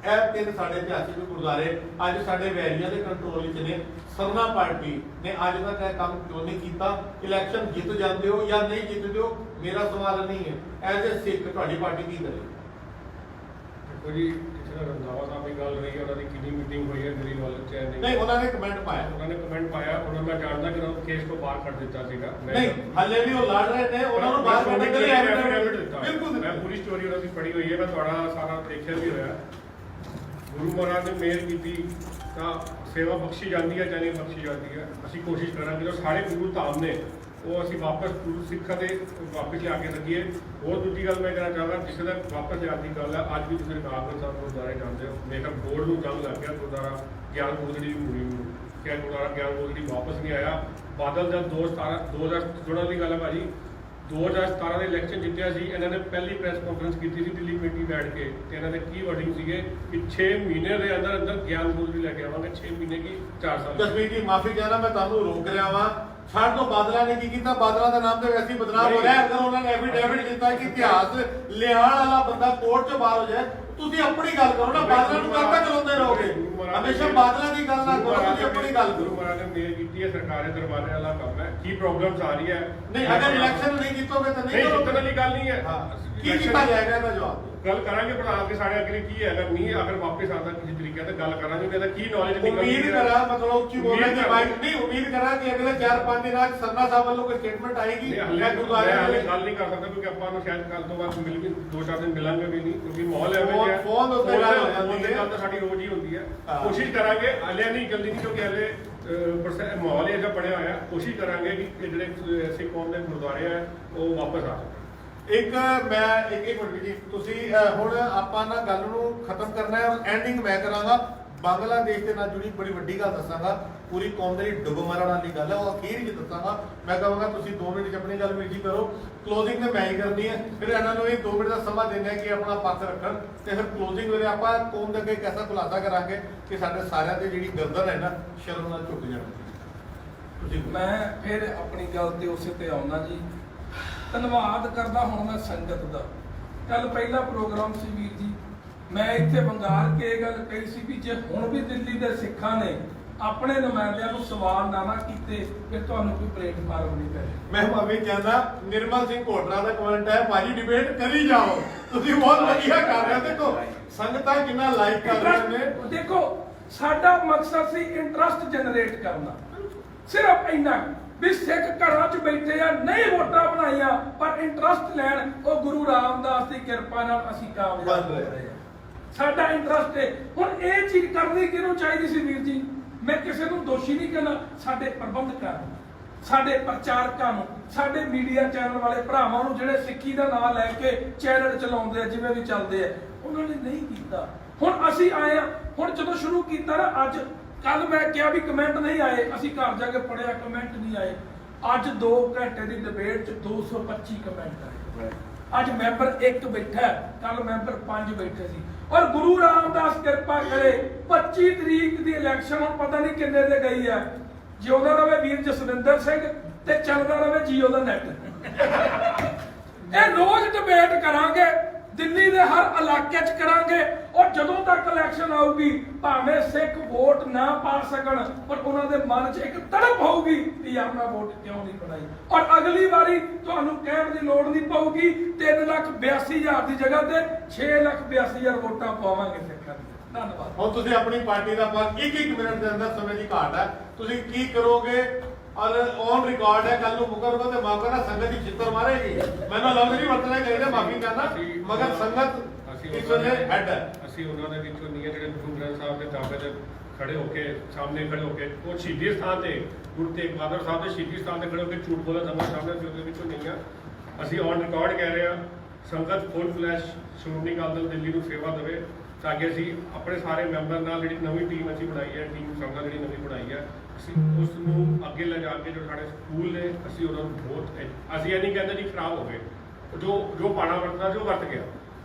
ਇਹ ਤਿੰਨ ਸਾਡੇ ਇਤਿਹਾਸਿਕ ਗੁਰਦੁਆਰੇ ਅੱਜ ਸਾਡੇ ਵੈਰੀਆਂ ਦੇ ਕੰਟਰੋਲ ਵਿੱਚ ਨੇ। ਸਰਨਾ ਪਾਰਟੀ ਨੇ ਅੱਜ ਤੱਕ ਇਹ ਕੰਮ ਕਿਉਂ ਨਹੀਂ ਕੀਤਾ? ਇਲੈਕਸ਼ਨ ਜਿੱਤ ਜਾਂਦੇ ਹੋ ਜਾਂ ਨਹੀਂ ਜਿੱਤਦੇ ਹੋ, ਮੇਰਾ ਸਵਾਲ ਨਹੀਂ ਹੈ। ਐਜ਼ ਏ ਸਿੱਖ ਤੁਹਾਡੀ ਪਾਰਟੀ ਕੀ ਕਰੇ? ਦੇਖੋ ਜੀ, ਜਿਹੜਾ ਰੰਧਾਵਾ ਸਾਹਿਬ ਦੀ ਗੱਲ ਰਹੀ ਹੈ, ਉਹਨਾਂ ਦੀ ਕਿੰਨੀ ਮੀਟਿੰਗ ਹੋਈ ਹੈ ਮੇਰੀ ਨੌਲੇਜ ਚ ਨਹੀਂ, ਉਹਨਾਂ ਨੇ ਕਮੈਂਟ ਪਾਇਆ। ਉਹਨਾਂ ਨੇ ਕਮੈਂਟ ਪਾਇਆ, ਉਹਨਾਂ ਮੈਂ ਜਾਣਦਾ ਕਿ ਉਹਨਾਂ ਨੂੰ ਕੇਸ ਤੋਂ ਬਾਹਰ ਕੱਢ ਦਿੱਤਾ ਸੀਗਾ। ਨਹੀਂ, ਹੱਲੇ ਵੀ ਉਹ ਲੜ ਰਹੇ ਨੇ, ਉਹਨਾਂ ਨੂੰ ਬਾਹਰ ਕੱਢਣ ਦੇ ਲਈ ਐਫੀਡੇਵਿਟ ਦਿੱਤਾ। ਬਿਲਕੁਲ, ਮੈਂ ਪੂਰੀ ਸਟੋਰੀ ਉਹਨਾਂ ਦੀ ਪੜ੍ਹੀ ਹੋਈ ਹੈ, ਮੈਂ ਤੁਹਾਡਾ ਸਾਰਾ ਦੇਖਿਆ ਵੀ ਹੋਇਆ। ਗੁਰੂ ਮਹਾਰਾਜ ਨੇ ਮਿਹਰ ਕੀਤੀ ਤਾਂ ਸੇਵਾ ਬਖਸ਼ੀ ਜਾਂਦੀ ਹੈ ਜਾਂ ਨਹੀਂ ਬਖਸ਼ੀ ਜਾਂਦੀ ਹੈ। ਅਸੀਂ ਕੋਸ਼ਿਸ਼ ਕਰਾਂਗੇ ਜੋ ਸਾਰੇ ਗੁਰੂ ਧਾਮ ਨੇ ਉਹ ਅਸੀਂ ਵਾਪਸ ਗੁਰੂ ਸਿੱਖਾਂ ਦੇ ਵਾਪਸ ਲਿਆ ਕੇ ਰੱਖੀਏ। ਹੋਰ ਦੂਜੀ ਗੱਲ ਮੈਂ ਕਹਿਣਾ ਚਾਹਾਂਗਾ, ਜਿਸ ਦਾ ਵਾਪਸ ਲਿਆਉਣ ਦੀ ਗੱਲ ਹੈ, ਅੱਜ ਵੀ ਤੁਸੀਂ ਰਕਾਬਗੰਜ ਸਾਹਿਬ ਗੁਰਦੁਆਰੇ ਜਾਂਦੇ ਹੋ, ਮੇਰਾ ਬੋਰਡ ਨੂੰ ਜੰਗ ਲੱਗ ਗਿਆ ਗੁਰਦੁਆਰਾ ਗਿਆਨ ਗੋਦੜੀ ਦੀ ਮੁੜੀ ਨੂੰ, ਕਿ ਗੁਰਦੁਆਰਾ ਗਿਆਨ ਗੋਦੜੀ ਵਾਪਸ ਨਹੀਂ ਆਇਆ। ਬਾਦਲ ਜਦ 2017 ਜੁੜਨ ਦੀ ਗੱਲ ਹੈ ਭਾਜੀ, 2017 ਦੇ ਇਲੈਕਸ਼ਨ ਜਿੱਤਿਆ ਸੀ, ਇਹਨਾਂ ਨੇ ਪਹਿਲੀ ਪ੍ਰੈਸ ਕਾਨਫਰੰਸ ਕੀਤੀ ਸੀ ਦਿੱਲੀ ਕਮੇਟੀ ਬੈਠ ਕੇ, ਤੇ ਇਹਨਾਂ ਦੇ ਕੀ ਵਰਡਿੰਗ ਸੀਗੇ ਕਿ 6 ਮਹੀਨੇ ਦੇ ਅੰਦਰ ਅੰਦਰ ਗਿਆਨ ਗੋਦੜੀ ਲੈ ਕੇ ਆਵਾਂਗੇ। 6 ਮਹੀਨੇ ਕੀ 4 ਸਾਲ। ਜਸਵੀਰ ਜੀ ਮਾਫੀ ਚਾਹਨਾ, ਮੈਂ ਤੁਹਾਨੂੰ ਰੋਕ ਰਿਹਾ ਵਾਂ। ਛੱਡ ਦੋ, ਬਾਦਲਾਂ ਨੇ ਕੀ ਕੀਤਾ? ਬਾਦਲਾਂ ਦਾ ਨਾਮ ਤੇ ਵੈਸੇ ਹੀ ਬਦਨਾਮ ਹੋ ਰਿਹਾ। ਅਗਰ ਉਹਨਾਂ ਨੇ ਐਫੀਡੇਵਿਟ ਦਿੱਤਾ ਕਿ ਇਤਿਹਾਸ ਲਿਆਉਣ ਵਾਲਾ ਬੰਦਾ ਕੋਰਟ ਚੋਂ ਬਾਹਰ ਹੋ ਜਾਏ, ਤੁਸੀਂ ਆਪਣੀ ਗੱਲ ਕਰੋ ਨਾ। ਬਾਦਲਾਂ ਨੂੰ ਕਰਦਾ ਚਲਾਉਂਦੇ ਰਹੋਗੇ, ਹਮੇਸ਼ਾ ਬਾਦਲਾਂ ਦੀ ਗੱਲ ਨਾ ਕਰੋ, ਤੁਸੀਂ ਆਪਣੀ ਗੱਲ ਗੁਰੂ ਕਰੋ। ਮਹਾਰਾਜ ਨੇ ਮਿਹਰ ਕੀਤੀ ਹੈ, ਸਰਕਾਰੀ ਦਰਬਾਰੇ ਵਾਲਾ ਕੰਮ ਹੈ। ਕੀ ਪ੍ਰੋਬਲਮਸ ਆ ਰਹੀ ਹੈ? ਨਹੀਂ, ਅਗਰ ਇਲੈਕਸ਼ਨ ਨਹੀਂ ਜਿੱਤੋਗੇ ਤਾਂ ਨਹੀਂ ਨਹੀਂ, ਕਰੋਗੇ। ਜਿੱਤਣ ਵਾਲੀ ਗੱਲ ਨਹੀਂ ਹੈ। ਹਾਂ, ਕੀ ਕੀਤਾ ਜਾਏਗਾ ਇਹਦਾ ਜਵਾਬ? ਗੱਲ ਕਰਾਂਗੇ ਪ੍ਰਧਾਨ ਕੇ ਸਾਡੇ ਅੱਗੇ ਕੀ ਹੈ, ਅਗਰ ਨਹੀਂ ਅਗਰ ਵਾਪਸ ਆਉਂਦਾ ਕਿਸੇ ਤਰੀਕੇ ਤੇ ਗੱਲ ਕਰਾਂਗੇ ਵੀ ਇਹਦਾ ਕੀ ਨੌਲੇਜ ਉਮੀਦ ਕਰਾਂ, ਮੈਂ ਥੋੜਾ ਉੱਚੀ ਬੋਲਣਾ ਕਿ ਬਾਈਕ ਨਹੀਂ, ਉਮੀਦ ਕਰਾਂ ਕਿ ਅਗਲੇ 4-5 ਦਿਨਾਂ ਚ ਸਰਨਾ ਸਾਹਿਬ ਵੱਲੋਂ ਕੋਈ ਸਟੇਟਮੈਂਟ ਆਏਗੀ। ਮੈਂ ਗੁਰਦੁਆਰੇ ਵਾਲੇ ਗੱਲ ਨਹੀਂ ਕਰ ਸਕਦਾ ਕਿਉਂਕਿ ਆਪਾਂ ਨੂੰ ਸ਼ਾਇਦ ਕੱਲ ਤੋਂ ਬਾਅਦ ਮਿਲ ਵੀ 2-4 ਦਿਨ ਮਿਲਾਂਗੇ ਵੀ ਨਹੀਂ, ਕਿਉਂਕਿ ਮਾਹੌਲ ਐਵੇਂ ਜਿਹਾ ਹੈ। ਫੋਨ ਉੱਤੇ ਗੱਲ ਹੋ ਜਾਂਦੀ ਹੈ, ਗੱਲ ਤਾਂ ਸਾਡੀ ਰੋਜ਼ ਹੀ ਹੁੰਦੀ ਹੈ। ਹਾਂ। ਕੋਸ਼ਿਸ਼ ਕਰਾਂਗੇ, ਹਲੇ ਨਹੀਂ ਜਲਦੀ ਨਹੀਂ, ਕਿਉਂਕਿ ਹਲੇ ਮਾਹੌਲ ਇਹ ਜਿਹਾ ਬਣਿਆ ਹੋਇਆ। ਕੋਸ਼ਿਸ਼ ਕਰਾਂਗੇ ਕਿ ਜਿਹੜੇ ਸਿੱਖ ਕੌਮ ਦੇ ਗੁਰਦੁਆਰੇ ਆ ਉਹ ਵਾਪਸ ਆ ਸਕਣ। ਇੱਕ ਮਿੰਟ ਜੀ, ਤੁਸੀਂ ਹੁਣ ਆਪਾਂ ਨਾ ਗੱਲ ਨੂੰ ਖਤਮ ਕਰਨਾ ਹੈ ਔਰ ਐਂਡਿੰਗ ਮੈਂ ਕਰਾਂਗਾ। ਬੰਗਲਾਦੇਸ਼ ਦੇ ਨਾਲ ਜੁੜੀ ਬੜੀ ਵੱਡੀ ਗੱਲ ਦੱਸਾਂਗਾ, ਪੂਰੀ ਕੌਮ ਦੇ ਲਈ ਡੁੱਬ ਮਰਨ ਵਾਲੀ ਗੱਲ ਹੈ, ਉਹ ਅਖੀਰ ਹੀ ਦੱਸਾਂਗਾ। ਮੈਂ ਕਹਾਂਗਾ ਤੁਸੀਂ 2 ਮਿੰਟ 'ਚ ਆਪਣੀ ਗੱਲ ਮਿਰਜੀ ਕਰੋ, ਕਲੋਜ਼ਿੰਗ ਤੇ ਮੈਂ ਹੀ ਕਰਨੀ ਹੈ। ਫਿਰ ਇਹਨਾਂ ਨੂੰ ਇਹ 2 ਮਿੰਟ ਦਾ ਸਮਾਂ ਦਿੰਦੇ ਆ ਕਿ ਆਪਣਾ ਪੱਖ ਰੱਖਣ, ਤੇ ਫਿਰ ਕਲੋਜ਼ਿੰਗ ਵੇਲੇ ਆਪਾਂ ਕੌਮ ਦੇ ਅੱਗੇ ਇੱਕ ਐਸਾ ਖੁਲਾਸਾ ਕਰਾਂਗੇ ਕਿ ਸਾਡੇ ਸਾਰਿਆਂ ਦੀ ਜਿਹੜੀ ਗਰਦਨ ਹੈ ਨਾ ਸ਼ਰਮ ਨਾਲ ਝੁਕ ਜਾਣੀ। ਮੈਂ ਫਿਰ ਆਪਣੀ ਗੱਲ ਤੇ ਉਸੇ ਤੇ ਆਉਣਾ ਜੀ। ਧੰਨਵਾਦ ਕਰਦਾ ਹੁਣ ਮੈਂ ਸੰਗਤ ਦਾ। ਕੱਲ ਪਹਿਲਾ ਪ੍ਰੋਗਰਾਮ ਸੀ ਵੀਰ ਜੀ, ਮੈਂ ਇੱਥੇ ਵੰਗਾਰ ਕੇ ਇਹ ਗੱਲ ਕਹੀ ਸੀ ਵੀ ਜੇ ਹੁਣ ਵੀ ਦਿੱਲੀ ਦੇ ਸਿੱਖਾਂ ਨੇ ਆਪਣੇ ਨੁਮਾਇੰਦਿਆਂ ਨੂੰ ਸਵਾਲ ਨਾ ਕੀਤੇ ਫਿਰ ਤੁਹਾਨੂੰ ਕੋਈ ਪਲੇਟਫਾਰਮ ਨਹੀਂ ਪਏ। ਮੈਂ ਭਾਵੇਂ ਕਹਿੰਦਾ ਨਿਰਮਲ ਸਿੰਘ ਕੋਟਰਾ ਦਾ ਕਮੈਂਟ ਹੈ, ਭਾਜੀ ਡਿਬੇਟ ਕਰੀ ਜਾਓ, ਤੁਸੀਂ ਬਹੁਤ ਵਧੀਆ ਕਰ ਰਹੇ ਹੋ। ਦੇਖੋ ਸੰਗਤਾਂ ਕਿੰਨਾ ਲਾਈਕ ਕਰ ਰਹੀਆਂ ਨੇ। ਦੇਖੋ ਸਾਡਾ ਮਕਸਦ ਸੀ ਇੰਟਰਸਟ ਜਨਰੇਟ ਕਰਨਾ, ਸਿਰਫ ਇੰਨਾ ਵੀ ਸਿੱਖ ਘਰਾਂ 'ਚ ਬੈਠੇ ਆ, ਨਹੀਂ ਵੋਟਾਂ ਬਣਾਈਆਂ ਪਰ ਇੰਟਰਸਟ ਲੈਣ, ਉਹ ਗੁਰੂ ਰਾਮਦਾਸ ਦੀ ਕਿਰਪਾ ਨਾਲ ਅਸੀਂ ਕਾਮਯਾਬ ਹੋ ਰਹੇ ਹਾਂ। ਸਾਡਾ ਇੰਟਰਸਟ ਹੈ। ਹੁਣ ਇਹ ਚੀਜ਼ ਕਰਨੀ ਕਿਹਨੂੰ ਚਾਹੀਦੀ ਸੀ ਵੀਰ ਜੀ? ਮੈਂ ਕਿਸੇ ਨੂੰ ਦੋਸ਼ੀ ਨਹੀਂ ਕਹਿੰਦਾ, ਸਾਡੇ ਪ੍ਰਬੰਧਕਾਂ ਨੂੰ, ਸਾਡੇ ਪ੍ਰਚਾਰਕਾਂ ਨੂੰ, ਸਾਡੇ ਮੀਡੀਆ ਚੈਨਲ ਵਾਲੇ ਭਰਾਵਾਂ ਨੂੰ ਜਿਹੜੇ ਸਿੱਖੀ ਦਾ ਨਾਮ ਲੈ ਕੇ ਚੈਨਲ ਚਲਾਉਂਦੇ ਆ, ਜਿਵੇਂ ਵੀ ਚੱਲਦੇ ਆ, ਉਹਨਾਂ ਨੇ ਨਹੀਂ ਕੀਤਾ। ਹੁਣ ਅਸੀਂ ਆਏ ਆ, ਹੁਣ ਜਦੋਂ ਸ਼ੁਰੂ ਕੀਤਾ ਨਾ, ਅੱਜ ਕੱਲ ਮੈਂ ਕਿਹਾ ਵੀ ਕਮੈਂਟ ਨਹੀਂ ਆਏ, ਅਸੀਂ ਘਰ ਜਾ ਕੇ ਪੜਿਆ ਕਮੈਂਟ ਨਹੀਂ ਆਏ। ਅੱਜ 2 ਘੰਟੇ ਦੀ ਡਿਬੇਟ 'ਚ 225 ਕਮੈਂਟ ਆਏ। ਅੱਜ ਮੈਂਬਰ 1 ਬੈਠਾ, ਕੱਲ ਮੈਂਬਰ 5 ਬੈਠੇ ਸੀ। ਔਰ ਗੁਰੂ ਰਾਮਦਾਸ ਕਿਰਪਾ ਕਰੇ 25 ਤਰੀਕ ਦੀ ਇਲੈਕਸ਼ਨ ਹੁਣ ਪਤਾ ਨਹੀਂ ਕਿੰਨੇ ਦੇ ਗਈ ਹੈ। ਜਿਉਂਦਾ ਰਵੇ ਵੀਰ ਜਸਵਿੰਦਰ ਸਿੰਘ ਤੇ ਚੱਲਦਾ ਰਵੇ ਜੀਓ ਦਾ ਨੈਟ। ਇਹ ਰੋਜ਼ ਡਿਬੇਟ ਕਰਾਂਗੇ, ਦਿੱਲੀ ਦੇ ਹਰ ਇਲਾਕੇ 'ਚ ਕਰਾਂਗੇ। ਔਰ ਜਦੋਂ ਤੱਕ ਇਲੈਕਸ਼ਨ ਆਊਗੀ, ਭਾਵੇਂ ਸਿੱਖ ਵੋਟ ਨਾ ਪਾ ਸਕਣ, ਪਰ ਉਹਨਾਂ ਦੇ ਮਨ 'ਚ ਇੱਕ ਤੜਪ ਹੋਊਗੀ ਕਿ ਯਾਰ ਮੈਂ ਵੋਟ ਕਿਉਂ ਨਹੀਂ ਪਾਈ। ਔਰ ਅਗਲੀ ਵਾਰੀ ਤੁਹਾਨੂੰ ਕਹਿਣ ਦੀ ਲੋੜ ਨਹੀਂ ਪਊਗੀ, 3,82,000 ਦੀ ਜਗ੍ਹਾ ਤੇ 6,82,000 ਵੋਟਾਂ ਪਾਵਾਂਗੇ ਸਿੱਖਾਂ ਦੀ। ਧੰਨਵਾਦ। ਹੁਣ ਤੁਸੀਂ ਆਪਣੀ ਪਾਰਟੀ ਦਾ ਇੱਕ ਮਿੰਟ ਦੇ ਅੰਦਰ ਸਮੇਂ ਦੀ ਘਾਟ ਹੈ, ਤੁਸੀਂ ਕੀ ਕਰੋਗੇ? ਔਰ ਔਨ ਰਿਕਾਰਡ ਹੈ, ਕੱਲ ਨੂੰ ਮੁਕਰੋਗੇ ਤੇ ਮੌਕਾ ਨਾ ਸੰਗਤ ਦੀ ਛਿੱਤਰ ਮਾਰੇਗੀ। ਮੈਨੂੰ ਲਫ਼ਜ਼ ਨਹੀਂ ਵਰਤਣੇ ਚਾਹੀਦੇ, ਮਾਫੀ ਕਰਨਾ, ਮਗਰ ਸੰਗਤ ਇਸ ਵੇਲੇ ਹੈਡ ਹੈ। ਅਸੀਂ ਉਹਨਾਂ ਦੇ ਵਿੱਚੋਂ ਨਹੀਂ ਹੈ ਜਿਹੜੇ ਗੁਰੂ ਗ੍ਰੰਥ ਸਾਹਿਬ ਦੇ ਦਾਅਵੇ ਤੇ ਖੜੇ ਹੋ ਕੇ ਸਾਹਮਣੇ ਖੜੇ ਹੋ ਕੇ ਉਹ ਸ਼ਹੀਦੀ ਸਥਾਨ ਤੇ ਗੁਰੂ ਤੇਗ ਬਹਾਦਰ ਸਾਹਿਬ ਦੇ ਸ਼ਹੀਦੀ ਸਥਾਨ ਤੇ ਖੜੇ ਹੋ ਕੇ ਝੂਠ ਬੋਲਣ ਸੰਗਤ ਸਾਹਮਣੇ, ਅਸੀਂ ਉਹਦੇ ਵਿੱਚੋਂ ਨਹੀਂ ਆ। ਅਸੀਂ ਔਨ ਰਿਕਾਰਡ ਕਹਿ ਰਹੇ ਹਾਂ, ਸੰਗਤ ਫੁੱਲ ਫਲੈਸ਼ ਸ਼੍ਰੋਮਣੀ ਅਕਾਲੀ ਦਲ ਦਿੱਲੀ ਨੂੰ ਸੇਵਾ ਦੇਵੇ, ਤਾਂ ਕਿ ਅਸੀਂ ਆਪਣੇ ਸਾਰੇ ਮੈਂਬਰ ਨਾਲ ਜਿਹੜੀ ਨਵੀਂ ਟੀਮ ਅਸੀਂ ਬਣਾਈ ਹੈ, ਟੀਮ ਸੰਗਤ ਜਿਹੜੀ ਨਵੀਂ ਬਣਾਈ ਹੈ, ਅਸੀਂ ਉਸ ਨੂੰ ਅੱਗੇ ਲੈ ਜਾ ਕੇ ਜੋ ਸਾਡੇ ਸਕੂਲ ਨੇ, ਅਸੀਂ ਉਹਨਾਂ ਨੂੰ ਬਹੁਤ, ਅਸੀਂ ਇਹ ਨਹੀਂ ਕਹਿੰਦੇ ਜੀ ਖਰਾਬ ਹੋ ਗਏ, ਜੋ ਪਾਣਾ ਵਰਤਦਾ ਜੋ ਵਰਤ ਗਿਆ।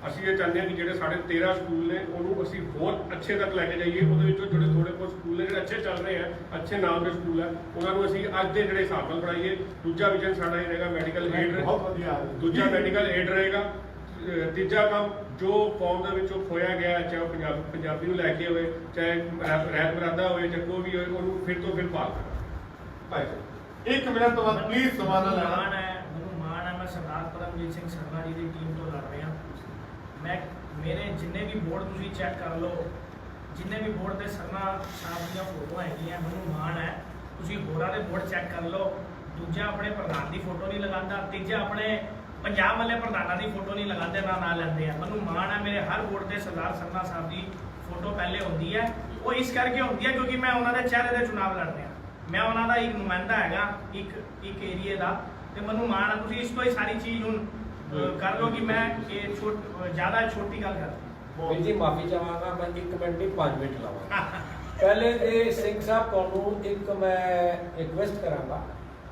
ਅਸੀਂ ਇਹ ਚਾਹੁੰਦੇ ਹਾਂ ਕਿ ਜਿਹੜੇ ਸਾਡੇ 13 ਸਕੂਲ ਨੇ ਉਹਨੂੰ ਅਸੀਂ ਹੋਰ ਅੱਛੇ ਤੱਕ ਲੈ ਕੇ ਜਾਈਏ। ਉਹਦੇ ਵਿੱਚੋਂ ਜਿਹੜੇ ਥੋੜੇ ਬਹੁਤ ਸਕੂਲ ਨੇ ਜਿਹੜੇ ਅੱਛੇ ਚੱਲ ਰਹੇ ਆ, ਅੱਛੇ ਨਾਮ ਦੇ ਸਕੂਲ ਆ, ਉਹਨਾਂ ਨੂੰ ਅਸੀਂ ਅੱਜ ਦੇ ਜਿਹੜੇ ਹਿਸਾਬ ਨਾਲ ਪੜਾਈਏ। ਦੂਜਾ ਵਿਜ਼ਨ ਸਾਡਾ ਇਹ ਰਹੇਗਾ ਮੈਡੀਕਲ ਏਡ, ਬਹੁਤ ਵਧੀਆ। ਦੂਜਾ ਮੈਡੀਕਲ ਏਡ ਰਹੇਗਾ। ਤੀਜਾ ਕੰਮ ਜੋ ਕੌਮ ਦੇ ਵਿੱਚੋਂ ਖੋਇਆ ਗਿਆ, ਚਾਹੇ ਉਹ ਪੰਜਾਬੀ ਨੂੰ ਲੈ ਕੇ ਹੋਵੇ, ਚਾਹੇ ਰਹਿਤ ਬਰਾਦਾ ਹੋਵੇ, ਜਾਂ ਕੋਈ ਵੀ ਹੋਵੇ, ਉਹਨੂੰ ਫਿਰ ਤੋਂ ਫਿਰ ਭਾਲ ਕਰਨਾ। ਭਾਈ 1 ਮਿੰਟ ਤੋਂ ਬਾਅਦ ਪਲੀਜ਼ ਸਮਾਂ ਨਾ ਲੈਣਾ। ਮੈਨੂੰ ਮਾਣ ਹੈ ਮੈਂ ਸਰਦਾਰ ਪਰਮਜੀਤ ਸਿੰਘ ਸਰਨਾ ਜੀ ਦੀ ਟੀਮ ਤੋਂ ਲੜ ਰਿਹਾ। ਮੈਂ ਮੇਰੇ ਜਿੰਨੇ ਵੀ ਬੋਰਡ ਤੁਸੀਂ ਚੈੱਕ ਕਰ ਲਓ, ਜਿੰਨੇ ਵੀ ਬੋਰਡ ਤੇ ਸਰਨਾ ਸਾਹਿਬ ਦੀਆਂ ਫੋਟੋਆਂ ਹੈਗੀਆਂ, ਮੈਨੂੰ ਮਾਣ ਹੈ। ਤੁਸੀਂ ਹੋਰਾਂ ਦੇ ਬੋਰਡ ਚੈੱਕ ਕਰ ਲਓ, ਦੂਜਾ ਆਪਣੇ ਪ੍ਰਧਾਨ ਦੀ ਫੋਟੋ ਨਹੀਂ ਲਗਾਉਂਦਾ, ਤੀਜਾ ਆਪਣੇ ਪੰਜਾਬ ਵਾਲੇ ਪ੍ਰਧਾਨਾਂ ਦੀ ਫੋਟੋ ਨਹੀਂ ਲਗਾਉਂਦੇ, ਨਾ ਲੈਂਦੇ ਆ। ਮੈਨੂੰ ਮਾਣ ਹੈ ਮੇਰੇ ਹਰ ਬੋਰਡ ਤੇ ਸਰਦਾਰ ਸਰਨਾ ਸਾਹਿਬ ਦੀ ਫੋਟੋ ਪਹਿਲੇ ਹੁੰਦੀ ਹੈ। ਉਹ ਇਸ ਕਰਕੇ ਹੁੰਦੀ ਹੈ ਕਿਉਂਕਿ ਮੈਂ ਉਹਨਾਂ ਦੇ ਚਿਹਰੇ ਦੇ ਚੁਣਾਵ ਲੜ ਰਿਹਾ, ਮੈਂ ਉਹਨਾਂ ਦਾ ਇੱਕ ਨੁਮਾਇੰਦਾ ਹੈਗਾ ਇੱਕ ਏਰੀਏ ਦਾ, ਤੇ ਮੈਨੂੰ ਮਾਣ ਹੈ। ਤੁਸੀਂ ਇਸ ਤੋਂ ਹੀ ਸਾਰੀ ਚੀਜ਼ ਹੁਣ ਕਰ ਲਓ ਕਿ ਮੈਂ ਇਹ ਜ਼ਿਆਦਾ ਛੋਟੀ ਗੱਲ ਕਰਦਾ। ਵੀਰ ਜੀ ਮਾਫੀ ਚਾਹਾਂਗਾ, ਮੈਂ 1 ਮਿੰਟ ਨਹੀਂ 5 ਮਿੰਟ ਲਾਵਾਂਗਾ। ਪਹਿਲੇ ਤੇ ਸਿੰਘ ਸਾਹਿਬ ਤੁਹਾਨੂੰ ਇੱਕ ਮੈਂ ਰਿਕਵੈਸਟ ਕਰਾਂਗਾ,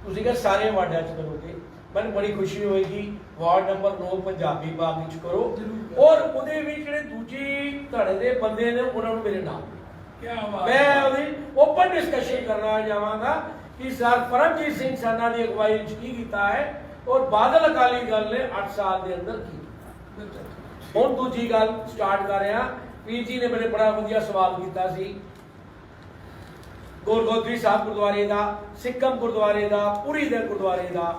ਤੁਸੀਂ ਕਿ ਸਾਰੇ ਵਾਰਡਾਂ 'ਚ ਕਰੋਗੇ, ਮੈਨੂੰ ਬੜੀ ਖੁਸ਼ੀ ਹੋਏਗੀ। ਵਾਰਡ ਨੰਬਰ 9 ਪੰਜਾਬੀ ਬਾਗ ਵਿੱਚ ਕਰੋ, ਔਰ ਉਹਦੇ ਵਿੱਚ ਜਿਹੜੇ ਦੂਜੀ ਧੜੇ ਦੇ ਬੰਦੇ ਨੇ ਉਹਨਾਂ ਨੂੰ ਮੇਰੇ ਨਾਲ ਮੈਂ ਉਹਦੀ ਓਪਨ ਡਿਸਕਸ਼ਨ ਕਰਨਾ ਚਾਹਾਂਗਾ ਕਿ ਸਰ ਪਰਮਜੀਤ ਸਿੰਘ ਸਰਨਾ ਦੀ ਅਗਵਾਈ ਵਿੱਚ ਕੀ ਕੀਤਾ ਹੈ ਔਰ ਬਾਦਲ ਅਕਾਲੀ ਦਲ ਨੇ 8 ਸਾਲ ਦੇ ਅੰਦਰ ਕੀ ਕੀਤਾ। ਹੁਣ ਦੂਜੀ ਗੱਲ ਸਟਾਰਟ ਕਰ ਰਿਹਾ। ਵੀਰ ਜੀ ਨੇ ਮੇਰੇ ਬੜਾ ਵਧੀਆ ਸਵਾਲ ਕੀਤਾ ਸੀ ਗੁਰਗੋਦਰੀ ਸਾਹਿਬ ਗੁਰਦੁਆਰੇ ਦਾ, ਸਿੱਕਮ ਗੁਰਦੁਆਰੇ ਦਾ, ਪੁਰੀ ਦੇ ਗੁਰਦੁਆਰੇ ਦਾ।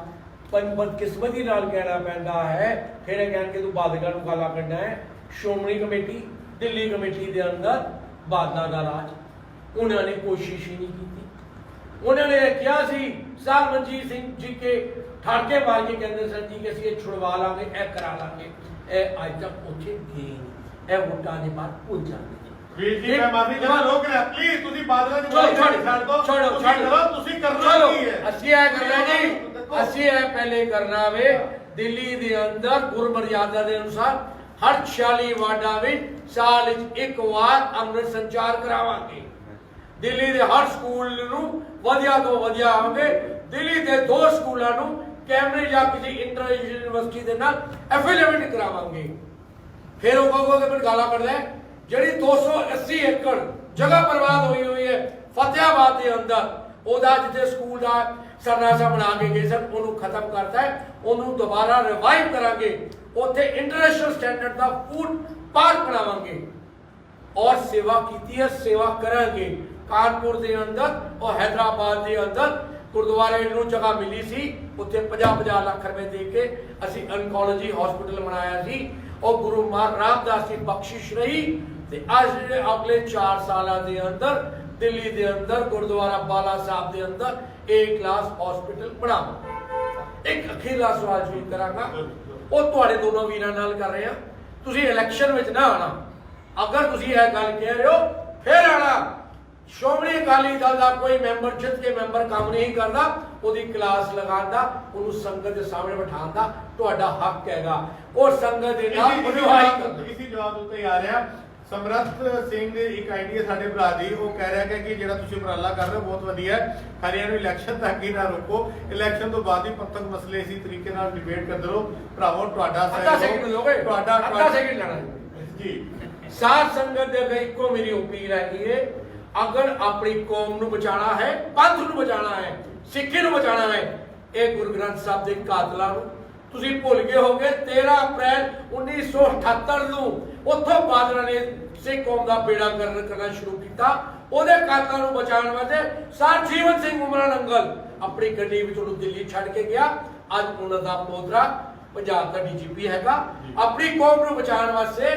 ਬਦਕਿਸਮਤੀ ਨਾਲ ਕਹਿਣਾ ਪੈਂਦਾ ਹੈ, ਫਿਰ ਇਹ ਕਹਿਣ ਕਿ ਤੂੰ ਬਾਦਲਾਂ ਨੂੰ ਗਾਲਾਂ ਕੱਢਣਾ ਹੈ। ਸ਼੍ਰੋਮਣੀ ਕਮੇਟੀ ਦਿੱਲੀ ਕਮੇਟੀ ਦੇ ਅੰਦਰ ਬਾਦਲਾਂ ਦਾ ਰਾਜ, ਉਹਨਾਂ ਨੇ ਕੋਸ਼ਿਸ਼ ਹੀ ਨਹੀਂ ਕੀਤੀ। ਉਹਨਾਂ ਨੇ ਕਿਹਾ ਸੀ ਸਾਹਿਬ ਮਨਜੀਤ ਸਿੰਘ ਜੀ ਕੇ ਠਾਕੇ ਮਾਰ ਕੇ ਕਹਿੰਦੇ ਸਨ ਜੀ ਕਿ ਅਸੀਂ ਇਹ ਛੁਡਵਾ ਲਾਂਗੇ, ਇਹ ਕਰਾ ਲਾਂਗੇ, ਇਹ ਅੱਜ ਤੱਕ ਉੱਥੇ ਗਏ ਨਹੀਂ। ਇਹ ਵੋਟਾਂ ਦੇ ਬਾਅਦ ਭੁੱਲ ਜਾਂਦੇ। ਵੀਰ ਜੀ ਮੈਂ ਮਾਫੀ ਚਾਹੁੰਦਾ, ਰੋਕ ਲਿਆ ਪਲੀਜ਼। ਤੁਸੀਂ ਬਾਦਲਾਂ ਦੀ ਛੱਡ ਦਿਓ, ਤੁਸੀਂ ਕਰਨਾ ਕੀ ਹੈ? ਅਸੀਂ ਇਹ ਕਰਨਾ ਜੀ, ਅਸੀਂ ਇਹ ਪਹਿਲੇ ਕਰਨਾ ਵੇ ਦਿੱਲੀ ਦੇ ਅੰਦਰ ਗੁਰਮਰਿਆਦਾ ਦੇ ਅਨੁਸਾਰ ਹਰ 46 ਵਾਰਡਾਂ ਵਿੱਚ ਸਾਲ ਵਿੱਚ 1 ਵਾਰ ਅੰਮ੍ਰਿਤ ਸੰਚਾਰ ਕਰਾਵਾਂਗੇ। ਦਿੱਲੀ ਦੇ ਹਰ ਸਕੂਲ ਨੂੰ ਵਧੀਆ ਤੋਂ ਵਧੀਆ ਹੋਵੇ। ਦਿੱਲੀ ਦੇ 2 ਸਕੂਲਾਂ ਨੂੰ ਕੈਂਬਰਿਜ ਜਾਂ ਕਿਸੇ ਇੰਟਰਨੈਸ਼ਨਲ ਯੂਨੀਵਰਸਿਟੀ ਦੇ ਨਾਲ ਐਫੀਲੀਏਟ ਕਰਾਵਾਂਗੇ। ਫਿਰ ਉਹ ਕਹੋਗੇ ਕਿ ਗਾਲਾਂ ਕੱਢਦਾ ਹੈ। ਜਿਹੜੀ 280 ਏਕੜ ਜਗ੍ਹਾ ਬਰਬਾਦ ਹੋਈ ਹੈ ਫਤਿਆਬਾਦ ਦੇ ਅੰਦਰ, ਉਹਦਾ ਜਿੱਥੇ ਸਕੂਲ ਦਾ ਸਰਨਾ ਸਾਹਿਬ ਬਣਾ ਕੇ ਗਏ ਸਨ, ਉਹਨੂੰ ਖਤਮ ਕਰਤਾ ਹੈ, ਉਹਨੂੰ ਦੁਬਾਰਾ ਰਿਵਾਈਵ ਕਰਾਂਗੇ। ਉੱਥੇ ਇੰਟਰਨੈਸ਼ਨਲ ਸਟੈਂਡਰਡ ਦਾ ਫੂਡ ਪਾਰਕ ਬਣਾਵਾਂਗੇ ਔਰ ਸੇਵਾ ਕੀਤੀ ਹੈ, ਸੇਵਾ ਕਰਾਂਗੇ। ਕਾਨਪੁਰ ਦੇ ਅੰਦਰ ਔਰ ਹੈਦਰਾਬਾਦ ਦੇ ਅੰਦਰ ਗੁਰਦੁਆਰੇ ਨੂੰ ਜਗ੍ਹਾ ਮਿਲੀ ਸੀ, ਉੱਥੇ 50-50 ਲੱਖ ਰੁਪਏ ਦੇ ਕੇ ਅਸੀਂ ਅੰਕੋਲੋਜੀ ਹਸਪੀਟਲ ਬਣਾਇਆ ਸੀ ਔਰ ਗੁਰੂ ਰਾਮਦਾਸ ਦੀ ਬਖਸ਼ਿਸ਼ ਰਹੀ। ਤੇ ਅੱਜ ਜਿਹੜੇ ਅਗਲੇ 4 ਸਾਲਾਂ ਦੇ ਅੰਦਰ ਦਿੱਲੀ ਦੇ ਅੰਦਰ ਗੁਰਦੁਆਰਾ ਬਾਲਾ ਸਾਹਿਬ ਦੇ ਅੰਦਰ A ਕਲਾਸ ਹਸਪੀਟਲ ਬਣਾਵਾਂਗੇ। ਇੱਕ ਅਖੀਰਲਾ ਸਵਾਲ ਜ਼ਰੂਰ ਕਰਾਂਗਾ, ਉਹ ਤੁਹਾਡੇ ਦੋਨੋਂ ਵੀਰਾਂ ਨਾਲ ਕਰ ਰਹੇ ਆ। ਤੁਸੀਂ ਇਲੈਕਸ਼ਨ ਵਿੱਚ ਨਾ ਆਣਾ, ਅਗਰ ਤੁਸੀਂ ਇਹ ਗੱਲ ਕਹਿ ਰਹੇ ਹੋ ਫਿਰ ਆਣਾ। ਸ਼੍ਰੋਮਣੀ ਅਕਾਲੀ ਦਲ ਦਾ ਕੋਈ ਮੈਂਬਰ ਜਿੱਤ ਕੇ ਮੈਂਬਰ ਕੰਮ ਨਹੀਂ ਕਰਦਾ, ਉਹਦੀ ਕਲਾਸ ਲਗਾਉਣ ਦਾ, ਉਹਨੂੰ ਸੰਗਤ ਦੇ ਸਾਹਮਣੇ ਬਿਠਾਉਣ ਦਾ ਤੁਹਾਡਾ ਹੱਕ ਹੈਗਾ। ਔਰ ਸੰਗਤ ਦੇ ਨਾਲ ਇਸੇ ਜਵਾਬ ਉੱਤੇ ਆ ਰਿਹਾ ਸਮਰੱਥ ਸਿੰਘ ਇੱਕ ਆਈਡੀਆ ਸਾਡੇ ਭਰਾ ਦੀ, ਉਹ ਕਹਿ ਰਿਹਾ ਕਿ ਜਿਹੜਾ ਤੁਸੀਂ ਉਪਰਾਲਾ ਕਰ ਰਹੇ ਹੋ ਬਹੁਤ ਵਧੀਆ ਹੈ, ਖਾਲੀ ਇਹਨੂੰ ਇਲੈਕਸ਼ਨ ਤੱਕ ਹੀ ਨਾ ਰੋਕੋ, ਇਲੈਕਸ਼ਨ ਤੋਂ ਬਾਅਦ ਹੀ ਪੰਥਕ ਮਸਲੇ ਇਸੇ ਤਰੀਕੇ ਨਾਲ ਡਿਬੇਟ ਕਰਦੇ ਰਹੋ। ਭਰਾਵੋ ਤੁਹਾਡਾ ਅੱਧਾ ਸੈਕਿੰਡ ਲੈਣਾ ਜੀ। ਸਾਧ ਸੰਗਤ ਦੇ ਅੱਗੇ ਇੱਕੋ ਮੇਰੀ ਅਪੀਲ ਹੈਗੀ ਹੈ, ਅਗਰ ਆਪਣੀ ਕੌਮ ਨੂੰ ਬਚਾਉਣਾ ਹੈ, ਪੰਥ ਨੂੰ ਬਚਾਉਣਾ ਹੈ, ਸਿੱਖੀ ਨੂੰ ਬਚਾਉਣਾ ਹੈ, ਇਹ ਗੁਰੂ ਗ੍ਰੰਥ ਸਾਹਿਬ ਦੇ ਕਾਤਲਾਂ ਨੂੰ ਤੁਸੀਂ ਭੁੱਲ ਗਏ ਹੋਗੇ। 13 ਅਪ੍ਰੈਲ 1978 ਨੂੰ ਉੱਥੋਂ ਬਾਦਲਾਂ ਨੇ ਸਿੱਖ ਕੌਮ ਦਾ ਬੇੜਾ ਕਰਨਾ ਸ਼ੁਰੂ ਕੀਤਾ। ਉਹਦੇ ਕਾਤਲਾਂ ਨੂੰ ਬਚਾਉਣ ਵਾਸਤੇ ਸਰ ਜੀਵਨ ਸਿੰਘ ਉਮਰਾ ਨੰਗਲ ਆਪਣੀ ਗੱਡੀ ਵਿੱਚ ਉਹਨੂੰ ਦਿੱਲੀ ਛੱਡ ਕੇ ਗਿਆ। ਅੱਜ ਉਹਨਾਂ ਦਾ ਪੋਤਰਾ ਪੰਜਾਬ ਦਾ DGP ਹੈਗਾ। ਆਪਣੀ ਕੌਮ ਨੂੰ ਬਚਾਉਣ ਵਾਸਤੇ,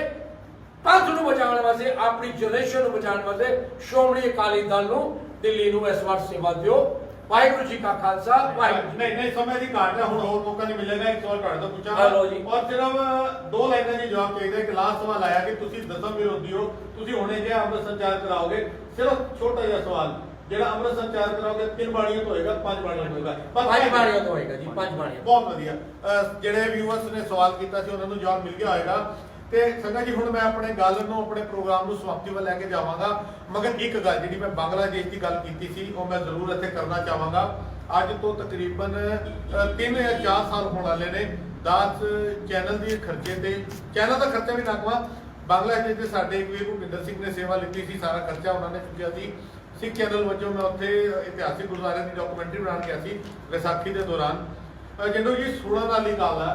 ਪੰਥ ਨੂੰ ਬਚਾਉਣ ਵਾਸਤੇ, ਆਪਣੀ ਜਨਰੇਸ਼ਨ ਨੂੰ ਬਚਾਉਣ ਵਾਸਤੇ ਸ਼੍ਰੋਮਣੀ ਅਕਾਲੀ ਦਲ ਨੂੰ ਦਿੱਲੀ ਨੂੰ ਇਸ ਵਾਰ ਸੇਵਾ ਦਿਓ। ਵਾਹਿਗੁਰੂ ਜੀ ਕਾ ਖਾਲਸਾ, ਵਾਹਿਗੁਰੂ। ਨਹੀਂ ਸਮੇਂ ਦੀ ਘਾਟ ਹੈ, ਹੁਣ ਹੋਰ ਮੌਕਾ ਨਹੀਂ ਮਿਲੇਗਾ। ਇੱਕ ਸਵਾਲ ਤੁਹਾਡੇ ਤੋਂ ਪੁੱਛਾਂਗਾ ਔਰ ਸਿਰਫ 2 ਲਾਈਨਾਂ ਦੀ ਜਵਾਬ ਚਾਹੀਦਾ। ਇੱਕ ਲਾਸਟ ਸਵਾਲ ਆਇਆ ਕਿ ਤੁਸੀਂ ਦਸਮ ਵਿਰੋਧੀ ਹੋ, ਤੁਸੀਂ ਹੁਣੇ ਜੇ ਅੰਮ੍ਰਿਤ ਸੰਚਾਰ ਕਰਾਓਗੇ, ਸਿਰਫ ਛੋਟਾ ਜਿਹਾ ਸਵਾਲ, ਜਿਹੜਾ ਅੰਮ੍ਰਿਤ ਸੰਚਾਰ ਕਰਾਓਗੇ 3 ਬਾਣੀਆਂ ਤੋਂ ਹੋਏਗਾ, 5 ਬਾਣੀਆਂ ਤੋਂ ਹੋਏਗਾ? 5 ਬਾਣੀਆਂ ਤੋਂ ਹੋਏਗਾ ਜੀ, 5 ਬਾਣੀਆਂ। ਬਹੁਤ ਵਧੀਆ। ਜਿਹੜੇ ਵਿਊਅਰਸ ਨੇ ਸਵਾਲ ਕੀਤਾ ਸੀ ਉਹਨਾਂ ਨੂੰ ਜਵਾਬ ਮਿਲ ਗਿਆ ਹੋਏਗਾ। ਤੇ ਸੰਗਤ ਜੀ ਹੁਣ ਮੈਂ ਆਪਣੇ ਗੱਲ ਨੂੰ, ਆਪਣੇ ਪ੍ਰੋਗਰਾਮ ਨੂੰ ਸਮਾਪਤੀ ਵੱਲ ਲੈ ਕੇ ਜਾਵਾਂਗਾ, ਮਗਰ ਇੱਕ ਗੱਲ ਜਿਹੜੀ ਮੈਂ ਬੰਗਲਾਦੇਸ਼ ਦੀ ਗੱਲ ਕੀਤੀ ਸੀ ਉਹ ਮੈਂ ਜ਼ਰੂਰ ਇੱਥੇ ਕਰਨਾ ਚਾਹਾਂਗਾ। ਅੱਜ ਤੋਂ ਤਕਰੀਬਨ 3 ਜਾਂ 4 ਸਾਲ ਹੋਣ ਵਾਲੇ ਨੇ ਦਾਸ ਚੈਨਲ ਦੇ ਖਰਚੇ ਤੇ ਚੈਨਲ ਦਾ ਖਰਚਾ ਵੀ ਨਾਕਵਾ ਬੰਗਲਾਦੇਸ਼ ਦੇ ਸਾਡੇ ਇੱਕ ਵੀਰ ਭੁਪਿੰਦਰ ਸਿੰਘ ਨੇ ਸੇਵਾ ਲਿੱਤੀ ਸੀ, ਸਾਰਾ ਖਰਚਾ ਉਹਨਾਂ ਨੇ ਚੁੱਕਿਆ ਸੀ। ਸਿੱਖ ਚੈਨਲ ਵਜੋਂ ਮੈਂ ਉੱਥੇ ਇਤਿਹਾਸਿਕ ਗੁਰਦੁਆਰਿਆਂ ਦੀ ਡਾਕੂਮੈਂਟਰੀ ਬਣਾਉਣ ਗਿਆ ਸੀ ਵਿਸਾਖੀ ਦੇ ਦੌਰਾਨ। ਜਿਹਨੂੰ ਜੀ ਸੁਣਨ ਵਾਲੀ ਗੱਲ ਹੈ,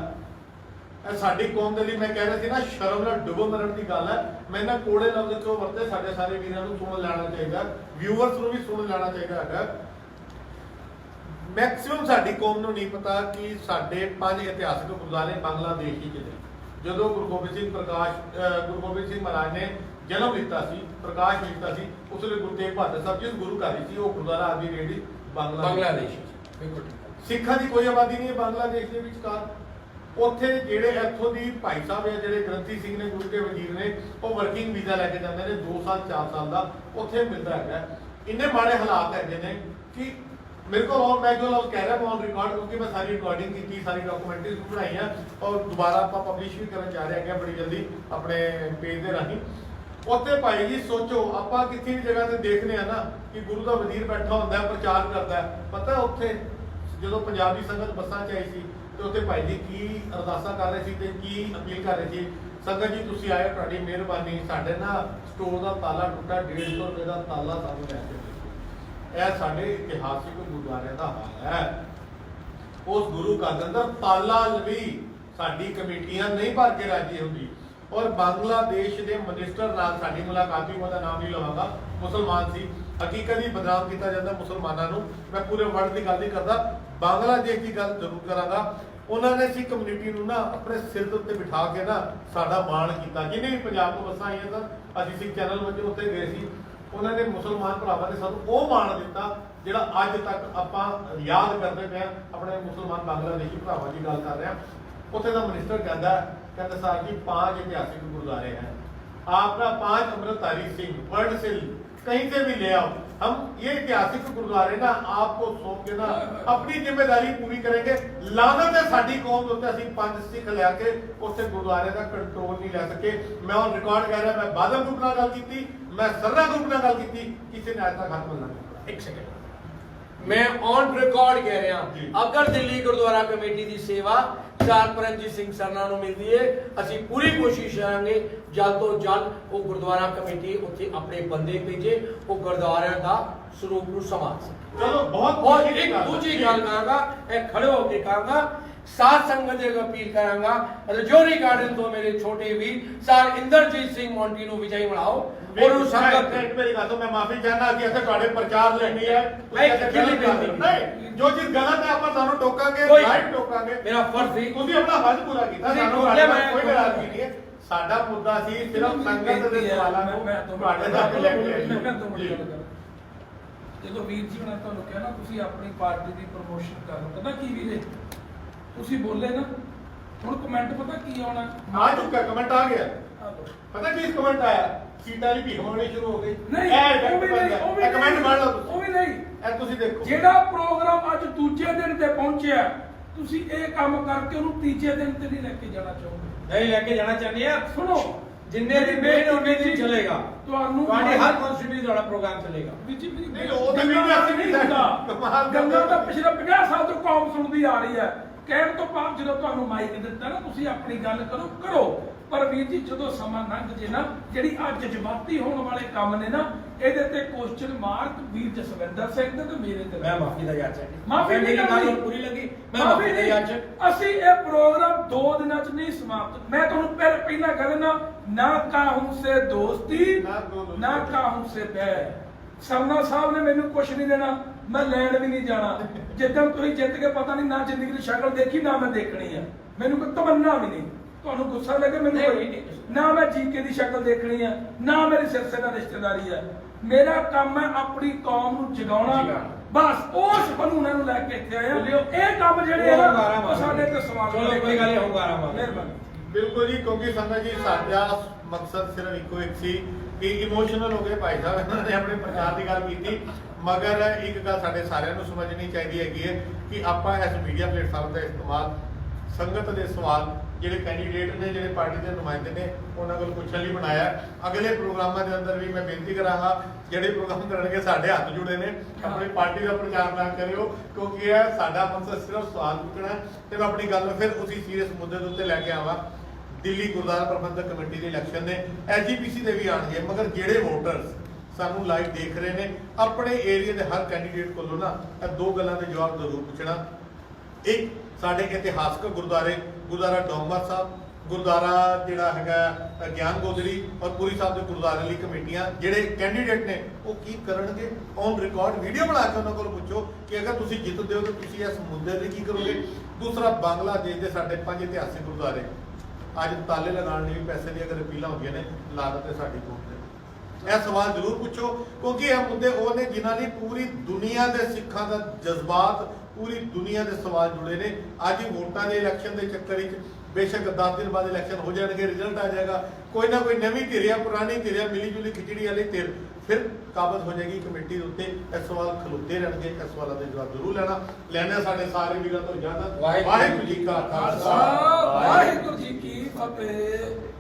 ਇਹ ਸਾਡੀ ਕੌਮ ਦੇ ਲਈ ਮੈਂ ਕਹਿ ਰਿਹਾ ਸੀ ਨਾ, ਸ਼ਰਮ ਨਾਲ ਡੁੱਬ ਮਰਨ ਦੀ ਗੱਲ ਹੈ। ਮੈਂ ਇਹਨਾਂ ਕੋੜੇ ਲਫ਼ਜ਼ ਕਿਉਂ ਵਰਤੇ, ਸਾਡੇ ਸਾਰੇ ਵੀਰਾਂ ਨੂੰ ਸੁਣ ਲੈਣਾ ਚਾਹੀਦਾ, ਵਿਊਅਰਸ ਨੂੰ ਵੀ ਸੁਣ ਲੈਣਾ ਚਾਹੀਦਾ ਹੈਗਾ। ਮੈਕਸਿਮਮ ਸਾਡੀ ਕੌਮ ਨੂੰ ਨਹੀਂ ਪਤਾ ਕਿ ਸਾਡੇ 5 ਇਤਿਹਾਸਕ ਗੁਰਦੁਆਰੇ ਬੰਗਲਾਦੇਸ਼ ਵਿੱਚ ਨੇ। ਜਦੋਂ ਗੁਰੂ ਗੋਬਿੰਦ ਸਿੰਘ ਮਹਾਰਾਜ ਨੇ ਜਨਮ ਲਿੱਤਾ ਸੀ, ਪ੍ਰਕਾਸ਼ ਲਿੱਤਾ ਸੀ, ਉਸ ਵੇਲੇ ਗੁਰੂ ਤੇਗ ਬਹਾਦਰ ਸਾਹਿਬ ਜਿਸ ਗੁਰੂ ਘਰ ਸੀ, ਉਹ ਗੁਰਦੁਆਰਾ ਆਦਿ ਰੇਡੀ ਬੰਗਲਾਦੇਸ਼ ਬਿਲਕੁਲ। ਸਿੱਖਾਂ ਦੀ ਕੋਈ ਆਬਾਦੀ ਨਹੀਂ ਹੈ ਬੰਗਲਾਦੇਸ਼ ਦੇ ਵਿਚਕਾਰ। ਉੱਥੇ ਜਿਹੜੇ ਇੱਥੋਂ ਦੀ ਭਾਈ ਸਾਹਿਬ ਹੈ, ਜਿਹੜੇ ਗ੍ਰੰਥੀ ਸਿੰਘ ਨੇ, ਗੁਰੂ ਕੇ ਵਜ਼ੀਰ ਨੇ, ਉਹ ਵਰਕਿੰਗ ਵੀਜ਼ਾ ਲੈ ਕੇ ਜਾਂਦੇ ਨੇ 2 ਸਾਲ 4 ਸਾਲ ਦਾ, ਉੱਥੇ ਮਿਲਦਾ ਹੈਗਾ। ਇੰਨੇ ਮਾੜੇ ਹਾਲਾਤ ਹੈਗੇ ਨੇ ਕਿ ਮੇਰੇ ਕੋਲ ਔਨ ਮੈਂ ਜੋ ਲਫ਼ਜ਼ ਕਹਿ ਰਿਹਾ ਔਨ ਰਿਕਾਰਡ, ਕਿਉਂਕਿ ਮੈਂ ਸਾਰੀ ਰਿਕਾਰਡਿੰਗ ਕੀਤੀ, ਸਾਰੀ ਡਾਕੂਮੈਂਟਰੀਜ਼ ਬਣਾਈਆਂ ਔਰ ਦੁਬਾਰਾ ਆਪਾਂ ਪਬਲਿਸ਼ ਵੀ ਕਰਨ ਜਾ ਰਹੇ ਹੈਗੇ ਬੜੀ ਜਲਦੀ ਆਪਣੇ ਪੇਜ ਦੇ ਰਾਹੀਂ। ਉੱਥੇ ਭਾਈ ਜੀ ਸੋਚੋ, ਆਪਾਂ ਕਿੱਥੇ ਵੀ ਜਗ੍ਹਾ ਤੇ ਦੇਖਦੇ ਆ ਨਾ ਕਿ ਗੁਰੂ ਦਾ ਵਜ਼ੀਰ ਬੈਠਾ ਹੁੰਦਾ ਹੈ, ਪ੍ਰਚਾਰ ਕਰਦਾ ਹੈ। ਪਤਾ ਉੱਥੇ ਜਦੋਂ ਪੰਜਾਬ ਦੀ ਸੰਗਤ ਬੱਸਾਂ 'ਚ ਆਈ ਸੀ ਤੇ ਉੱਥੇ ਭਾਈ ਜੀ ਕੀ ਅਰਦਾਸਾਂ ਕਰ ਰਹੇ ਸੀ ਤੇ ਕੀ ਅਪੀਲ ਕਰ ਰਹੇ ਸੀ, ਸੰਗਤ ਜੀ ਤੁਸੀਂ ਆਏ, ਤੁਹਾਡੀ ਮਿਹਰਬਾਨੀ, ਸਾਡੇ ਨਾ ਸਟੋਰ ਦਾ ਤਾਲਾ ਟੁੱਟਾ, 150 ਰੁਪਏ ਦਾ ਤਾਲਾ ਸਾਨੂੰ ਲੈ ਕੇ ਦਿਓ। ਇਹ ਸਾਡੇ ਇਤਿਹਾਸਿਕ ਗੁਰਦੁਆਰਿਆਂ ਦਾ ਹਾਲ ਹੈ। ਉਸ ਗੁਰੂ ਘਰ ਦੇ ਅੰਦਰ ਤਾਲਾ ਵੀ ਸਾਡੀ ਕਮੇਟੀਆਂ ਨਹੀਂ ਭਰ ਕੇ ਰਾਜੀ ਹੁੰਦੀ। ਔਰ ਬੰਗਲਾਦੇਸ਼ ਦੇ ਮਿਨਿਸਟਰ ਨਾਲ ਸਾਡੀ ਮੁਲਾਕਾਤ ਵੀ, ਉਹਦਾ ਨਾਮ ਨਹੀਂ ਲਵਾਂਗਾ, ਮੁਸਲਮਾਨ ਸੀ। ਹਕੀਕਤ ਹੀ ਬਦਨਾਮ ਕੀਤਾ ਜਾਂਦਾ ਮੁਸਲਮਾਨਾਂ ਨੂੰ। ਮੈਂ ਪੂਰੇ ਵਰਲਡ ਦੀ ਗੱਲ ਨਹੀਂ ਕਰਦਾ, ਬੰਗਲਾਦੇਸ਼ ਦੀ ਗੱਲ ਜ਼ਰੂਰ ਕਰਾਂਗਾ। ਉਹਨਾਂ ਨੇ ਸਿੱਖ ਕਮਿਊਨਿਟੀ ਨੂੰ ਨਾ ਆਪਣੇ ਸਿਰ ਦੇ ਉੱਤੇ ਬਿਠਾ ਕੇ ਨਾ ਸਾਡਾ ਮਾਣ ਕੀਤਾ। ਜਿਹਨੇ ਵੀ ਪੰਜਾਬ ਤੋਂ ਬੱਸਾਂ ਆਈਆਂ ਸਨ, ਅਸੀਂ ਸਿੱਖ ਚੈਨਲ ਵਜੋਂ ਉੱਥੇ ਗਏ ਸੀ, ਉਹਨਾਂ ਨੇ ਮੁਸਲਮਾਨ ਭਰਾਵਾਂ ਨੇ ਸਾਨੂੰ ਉਹ ਮਾਣ ਦਿੱਤਾ ਜਿਹੜਾ ਅੱਜ ਤੱਕ ਆਪਾਂ ਯਾਦ ਕਰਦੇ ਪਏ ਹਾਂ। ਆਪਣੇ ਮੁਸਲਮਾਨ ਬੰਗਲਾਦੇਸ਼ੀ ਭਰਾਵਾਂ ਦੀ ਗੱਲ ਕਰ ਰਹੇ ਹਾਂ। ਉੱਥੇ ਦਾ ਮਿਨਿਸਟਰ ਕਹਿੰਦਾ ਸਾਹਿਬ जी 5 ऐतिहासिक गुरुद्वारे हैं, आप ना 5 अमृतधारी सिंह वर्ल्ड से कहीं से भी ले आओ, हम ये ऐतिहासिक गुरुद्वारे ना आपको सौंप के ना अपनी जिम्मेदारी पूरी करेंगे। लानत है साडी कौम दे उत्ते, ਅਸੀਂ 5 सिख लिया के ਉੱਥੇ ਗੁਰਦੁਆਰੇ ਦਾ ਕੰਟਰੋਲ ਨਹੀਂ ਲੈ ਸਕੇ। ਮੈਂ ਔਨ ਰਿਕਾਰਡ ਕਹਿ ਰਿਹਾ, ਮੈਂ ਬਾਦਲ ਗਰੁੱਪ ਨਾਲ ਗੱਲ ਕੀਤੀ, ਮੈਂ ਸਰਨਾ ਗਰੁੱਪ ਨਾਲ ਗੱਲ ਕੀਤੀ, ਕਿਸੇ ਨੇ ਅੱਜ ਤੱਕ ਹੱਥ ਮੱਲਾ ਨਹੀਂ। 1 सेकंड मैं ऑन रिकॉर्ड कह रहा जी। अगर दिल्ली गुरुद्वारा कमेटी की सेवा चार परमजीत सिंह सरना ਨੂੰ ਮਿਲਦੀ ਹੈ, ਅਸੀਂ ਪੂਰੀ ਕੋਸ਼ਿਸ਼ ਕਰਾਂਗੇ ਜਲਦ ਤੋਂ ਜਲਦ ਉਹ ਗੁਰਦੁਆਰਾ ਕਮੇਟੀ ਉੱਥੇ ਆਪਣੇ ਬੰਦੇ ਭੇਜੇ, ਉਹ ਗੁਰਦੁਆਰਿਆਂ ਦਾ ਸਰੂਪ ਨੂੰ ਸੰਭਾਲ ਸਕੇ। ਚਲੋ ਬਹੁਤ और एक दूसरी गल कहांगा, खड़े होकर कहांगा, साथ संगत को अपील करांगा, रजौरी गार्डन तो मेरे छोटे वीर सर इंद्रजीत सिंह मोंटी ਨੂੰ ਵਿਜयी ਬਣਾਓ। और उस संगत मेरी बात तो मैं माफी चाहना कि ऐसे ਤੁਹਾਡੇ ਪ੍ਰਚਾਰ ਲੈਣੀ ਹੈ ਨਹੀਂ, ਜੋ ਚੀਜ਼ ਗਲਤ ਹੈ ਆਪਾਂ ਤੁਹਾਨੂੰ ਟੋਕਾਂਗੇ, ਰਾਈਟ ਟੋਕਾਂਗੇ। ਮੇਰਾ ਫਰਜ਼ ਸੀ, ਤੁਸੀਂ ਆਪਣਾ ਫਰਜ਼ ਪੂਰਾ ਕੀਤਾ, ਸਾਨੂੰ ਤੁਹਾਡੇ ਨਾਲ ਕੋਈ ਨਾਰਾਜ਼ਗੀ ਨਹੀਂ ਹੈ। ਸਾਡਾ ਮੁੱਦਾ ਸੀ ਸਿਰਫ ਸੰਗਤ ਦੇ ਸਵਾਲਾਂ ਨੂੰ ਤੁਹਾਡੇ ਤੱਕ ਲੈ ਕੇ ਆਏ। ਜਦੋਂ ਵੀਰ ਜੀ ਨੇ ਤੁਹਾਨੂੰ ਕਿਹਾ ਨਾ ਤੁਸੀਂ ਆਪਣੀ ਪਾਰਟੀ ਦੀ ਪ੍ਰਮੋਸ਼ਨ ਕਰੋ, ਕਹਿੰਦਾ ਕੀ ਵੀਰੇ ਤੁਸੀਂ ਬੋਲੇ ਨਾ, ਹੁਣ ਕਮੈਂਟ ਪਤਾ ਕੀ ਆਉਣਾ, ਆ ਚੁੱਕਾ ਕਮੈਂਟ ਆ ਗਿਆ। ਪਤਾ ਕੀ ਕਮੈਂਟ ਆਇਆ, ਸੀਟਾਂ ਦੀ ਭੀਖ ਮੰਗਣੀ ਸ਼ੁਰੂ ਹੋ ਗਈ। ਨਹੀਂ ਇਹ ਉਹ ਵੀ ਨਹੀਂ, ਉਹ ਵੀ ਕਮੈਂਟ ਪੜ੍ਹ ਲਓ, ਉਹ ਵੀ ਨਹੀਂ। ਇਹ ਤੁਸੀਂ ਦੇਖੋ, ਜਿਹੜਾ ਪ੍ਰੋਗਰਾਮ ਅੱਜ ਦੂਜੇ ਦਿਨ ਤੇ ਪਹੁੰਚਿਆ, ਤੁਸੀਂ ਇਹ ਕੰਮ ਕਰਕੇ ਉਹਨੂੰ ਤੀਜੇ ਦਿਨ ਤੇ ਨਹੀਂ ਲੈ ਕੇ ਜਾਣਾ ਚਾਹੋਗੇ। नहीं लेके जाना चाहते हैं। ਸੁਣੋ, जिन्ने दिन मेन उन्ने दिन चलेगा, ਤੁਹਾਨੂੰ ਤੁਹਾਡੇ ਹਰ ਕਨਸਟੀਟਿਊਸ਼ਨ ਤੁਹਾਡਾ ਪ੍ਰੋਗਰਾਮ ਚੱਲੇਗਾ। ਵਿੱਚ ਵੀ ਨਹੀਂ, ਉਹ ਤਾਂ ਵੀਡੀਓ ਅਸੀਂ ਨਹੀਂ ਹੁੰਦਾ। ਕਮਾਲ ਕਰਦੇ ਗੱਲਾਂ ਤਾਂ ਪਿਛਲੇ 50 ਸਾਲ ਤੋਂ ਕੌਮ ਸੁਣਦੀ ਆ ਰਹੀ ਹੈ। ਕਹਿਣ ਤੋਂ ਬਾਅਦ ਜਦੋਂ ਤੁਹਾਨੂੰ ਮਾਈਕ ਦਿੱਤਾ ਨਾ, ਤੁਸੀਂ ਆਪਣੀ ਗੱਲ ਕਰੋ। ਪਰ ਵੀਰ ਜੀ ਜਦੋਂ ਸਮਾਂ ਲੰਘ ਜੇ ਨਾ, ਜਿਹੜੀ ਅੱਜ ਜਜ਼ਬਾਤੀ ਹੋਣ ਵਾਲੇ ਕੰਮ ਨੇ ਨਾ, ਇਹਦੇ ਤੇ ਕੁਐਸਚਨ ਮਾਰਕ ਵੀਰ ਜਸਵਿੰਦਰ ਸਿੰਘ ਦੇ ਤੇ ਮੇਰੇ ਤੇ मैं माफी ਦਾ ਯਾਚਕ ਮਾਫੀ ਮੇਰੀ ਨਹੀਂ ਗੱਲ ਕਰਨੀ। ਪੂਰੀ ਲੱਗੀ, ਮੈਂ ਮਾਫੀ ਦਾ ਯਾਚਕ। ਅਸੀਂ ਇਹ ਪ੍ਰੋਗਰਾਮ 2 ਦਿਨਾਂ ਚ ਨਹੀਂ ਸਮਾਪਤ। ਮੈਂ ਤੁਹਾਨੂੰ ਪਹਿਲਾਂ ਕਹਿ ਦੇਣਾ, ਨਾ ਕਾਹੂ ਸੇ ਦੋਸਤੀ ਨਾ ਕਾਹੂ ਸੇ ਬੈਰ। ਸਰਨਾ ਸਾਹਿਬ ਨੇ ਮੈਨੂੰ ਕੁਛ ਨਹੀਂ ਦੇਣਾ, ਮੈਂ ਲੈਣ ਵੀ ਨਹੀਂ ਜਾਣਾ। ਜਿੱਦਾਂ ਤੁਸੀਂ ਜਿੱਤ ਕੇ ਪਤਾ ਨਹੀਂ ਨਾ ਜ਼ਿੰਦਗੀ ਦੀ ਸ਼ਕਲ ਦੇਖੀ ਨਾ ਮੈਂ ਦੇਖਣੀ ਆ, ਮੈਨੂੰ ਕੋਈ ਤਮੰਨਾ ਵੀ ਨਹੀਂ। ਤੁਹਾਨੂੰ ਗੁੱਸਾ ਲੱਗੇ ਮੈਨੂੰ ਕੋਈ ਨਾ, ਮੈਂ ਜੀਕੇ ਦੀ ਸ਼ਕਲ ਦੇਖਣੀ ਆ, ਨਾ ਮੇਰੀ ਸਿਰਸੇ ਨਾਲ ਰਿਸ਼ਤੇਦਾਰੀ ਆ। ਮੇਰਾ ਕੰਮ ਹੈ ਆਪਣੀ ਕੌਮ ਨੂੰ ਜਗਾਉਣਾ, ਬਸ ਉਸ ਕਾਨੂੰਨਾਂ ਨੂੰ ਲੈ ਕੇ ਇੱਥੇ ਆਇਆ। ਇਹ ਕੰਮ ਜਿਹੜੇ ਆ ਨਾ, ਉਹ ਸਾਡੇ ਤੇ ਸਵਾਲ ਚਲੋ ਕੋਈ ਗੱਲ ਨਹੀਂ, ਹੋਊਗਾ ਆਰਾਮ। ਮਿਹਰਬਾਨੀ। ਬਿਲਕੁਲ ਜੀ, ਕਿਉਂਕਿ ਸੰਗਤ ਜੀ ਸਾਡਾ ਮਕਸਦ ਸਿਰਫ ਇੱਕੋ ਇੱਕ ਸੀ ਕਿ ਇਮੋਸ਼ਨਲ ਹੋ ਗਏ ਭਾਈ ਸਾਹਿਬ, ਇਹਨਾਂ ਨੇ ਆਪਣੇ ਪ੍ਰਚਾਰ ਦੀ ਗੱਲ ਕੀਤੀ। ਮਗਰ ਇੱਕ ਗੱਲ ਸਾਡੇ ਸਾਰਿਆਂ ਨੂੰ ਸਮਝਣੀ ਚਾਹੀਦੀ ਹੈਗੀ ਹੈ ਕਿ ਆਪਾਂ ਇਸ ਮੀਡੀਆ ਪਲੇਟਫਾਰਮ ਦਾ ਇਸਤੇਮਾਲ ਸੰਗਤ ਦੇ ਸਵਾਲ ਜਿਹੜੇ ਕੈਂਡੀਡੇਟ ਨੇ, ਜਿਹੜੇ ਪਾਰਟੀ ਦੇ ਨੁਮਾਇੰਦੇ ਨੇ, ਉਹਨਾਂ ਕੋਲ ਪੁੱਛਣ ਲਈ ਬਣਾਇਆ। ਅਗਲੇ ਪ੍ਰੋਗਰਾਮਾਂ ਦੇ ਅੰਦਰ ਵੀ ਮੈਂ ਬੇਨਤੀ ਕਰਾਂਗਾ, ਜਿਹੜੇ ਪ੍ਰੋਗਰਾਮ ਕਰਨਗੇ ਸਾਡੇ ਹੱਥ ਜੁੜੇ ਨੇ, ਆਪਣੀ ਪਾਰਟੀ ਦਾ ਪ੍ਰਚਾਰ ਨਾ ਕਰਿਓ, ਕਿਉਂਕਿ ਇਹ ਸਾਡਾ ਮਕਸਦ ਸਿਰਫ ਸਵਾਲ ਪੁੱਛਣਾ ਤੇ ਮੈਂ ਆਪਣੀ ਗੱਲ ਨੂੰ ਫਿਰ ਉਸੇ ਸੀਰੀਅਸ ਮੁੱਦੇ ਦੇ ਉੱਤੇ ਲੈ ਕੇ ਆਵਾਂ। ਦਿੱਲੀ ਗੁਰਦੁਆਰਾ ਪ੍ਰਬੰਧਕ ਕਮੇਟੀ ਦੇ ਇਲੈਕਸ਼ਨ ਨੇ, ਐਸਜੀਪੀਸੀ ਦੇ ਵੀ ਆਣਗੇ, ਮਗਰ ਜਿਹੜੇ ਵੋਟਰਸ ਸਾਨੂੰ ਲਾਈਵ ਦੇਖ ਰਹੇ ਨੇ, ਆਪਣੇ ਏਰੀਆ ਦੇ ਹਰ ਕੈਂਡੀਡੇਟ ਕੋਲੋਂ ਨਾ ਇਹ ਦੋ ਗੱਲਾਂ ਦੇ ਜਵਾਬ ਜ਼ਰੂਰ ਪੁੱਛਣਾ। ਇੱਕ, ਸਾਡੇ ਇਤਿਹਾਸਕ ਗੁਰਦੁਆਰਾ ਡੋਂਗਰ ਸਾਹਿਬ, ਗੁਰਦੁਆਰਾ ਜਿਹੜਾ ਹੈਗਾ ਗਿਆਨ ਗੋਦੜੀ ਔਰ ਪੂਰੀ ਸਾਹਿਬ ਦੇ ਗੁਰਦੁਆਰੇ ਲਈ ਕਮੇਟੀਆਂ, ਜਿਹੜੇ ਕੈਂਡੀਡੇਟ ਨੇ ਉਹ ਕੀ ਕਰਨਗੇ, ਔਨ ਰਿਕਾਰਡ ਵੀਡੀਓ ਬਣਾ ਕੇ ਉਹਨਾਂ ਕੋਲ ਪੁੱਛੋ ਕਿ ਅਗਰ ਤੁਸੀਂ ਜਿੱਤਦੇ ਹੋ ਤਾਂ ਤੁਸੀਂ ਇਸ ਮੁੱਦੇ ਤੇ ਕੀ ਕਰੋਗੇ। ਦੂਸਰਾ, ਬੰਗਲਾਦੇਸ਼ ਦੇ ਸਾਡੇ 5 ਇਤਿਹਾਸਿਕ ਗੁਰਦੁਆਰੇ ਅੱਜ ਤਾਲੇ ਲਗਾਉਣ ਲਈ ਵੀ ਪੈਸੇ ਦੀਆਂ ਅਗਰ ਅਪੀਲਾਂ ਹੁੰਦੀਆਂ ਨੇ, ਲਾਗਤ ਤੇ ਸਾਡੀ ਕੋਲ ਇਹ ਸਵਾਲ ਜ਼ਰੂਰ ਪੁੱਛੋ, ਕਿਉਂਕਿ ਇਹ ਮੁੱਦੇ ਉਹ ਨੇ ਜਿਨ੍ਹਾਂ ਦੀ ਪੂਰੀ ਦੁਨੀਆ ਦੇ ਸਿੱਖਾਂ ਦਾ ਜਜ਼ਬਾਤ, ਪੂਰੀ ਦੁਨੀਆ ਦੇ ਸਵਾਲ ਜੁੜੇ ਨੇ। ਅੱਜ ਵੋਟਾਂ ਦੇ ਇਲੈਕਸ਼ਨ ਦੇ ਚੱਕਰ ਵਿੱਚ ਬੇਸ਼ੱਕ 10 ਦਿਨ ਬਾਅਦ ਇਲੈਕਸ਼ਨ ਹੋ ਜਾਣਗੇ, ਰਿਜ਼ਲਟ ਆ ਜਾਏਗਾ, ਕੋਈ ਨਾ ਕੋਈ ਨਵੀਂ ਧਿਰ, ਪੁਰਾਣੀ ਧਿਰ, ਮਿਲੀ ਜੁਲੀ ਖਿਚੜੀ ਵਾਲੀ ਧਿਰ ਫਿਰ ਕਾਬਜ਼ ਹੋ ਜਾਏਗੀ ਕਮੇਟੀ ਦੇ ਉੱਤੇ। ਇਹ ਸਵਾਲ ਖਲੋਤੇ ਰਹਿਣਗੇ, ਇਸ ਸਵਾਲਾਂ ਦੇ ਜਵਾਬ ਜ਼ਰੂਰ ਲੈਣਾ ਸਾਡੇ ਸਾਰੇ ਵੀਰਾਂ ਤੋਂ ਇਜਾਜ਼ਤ। ਵਾਹਿਗੁਰੂ ਜੀ ਕਾ ਖਾਲਸਾ, ਵਾਹਿਗੁਰੂ ਜੀ ਕੀ ਫਤਿਹ।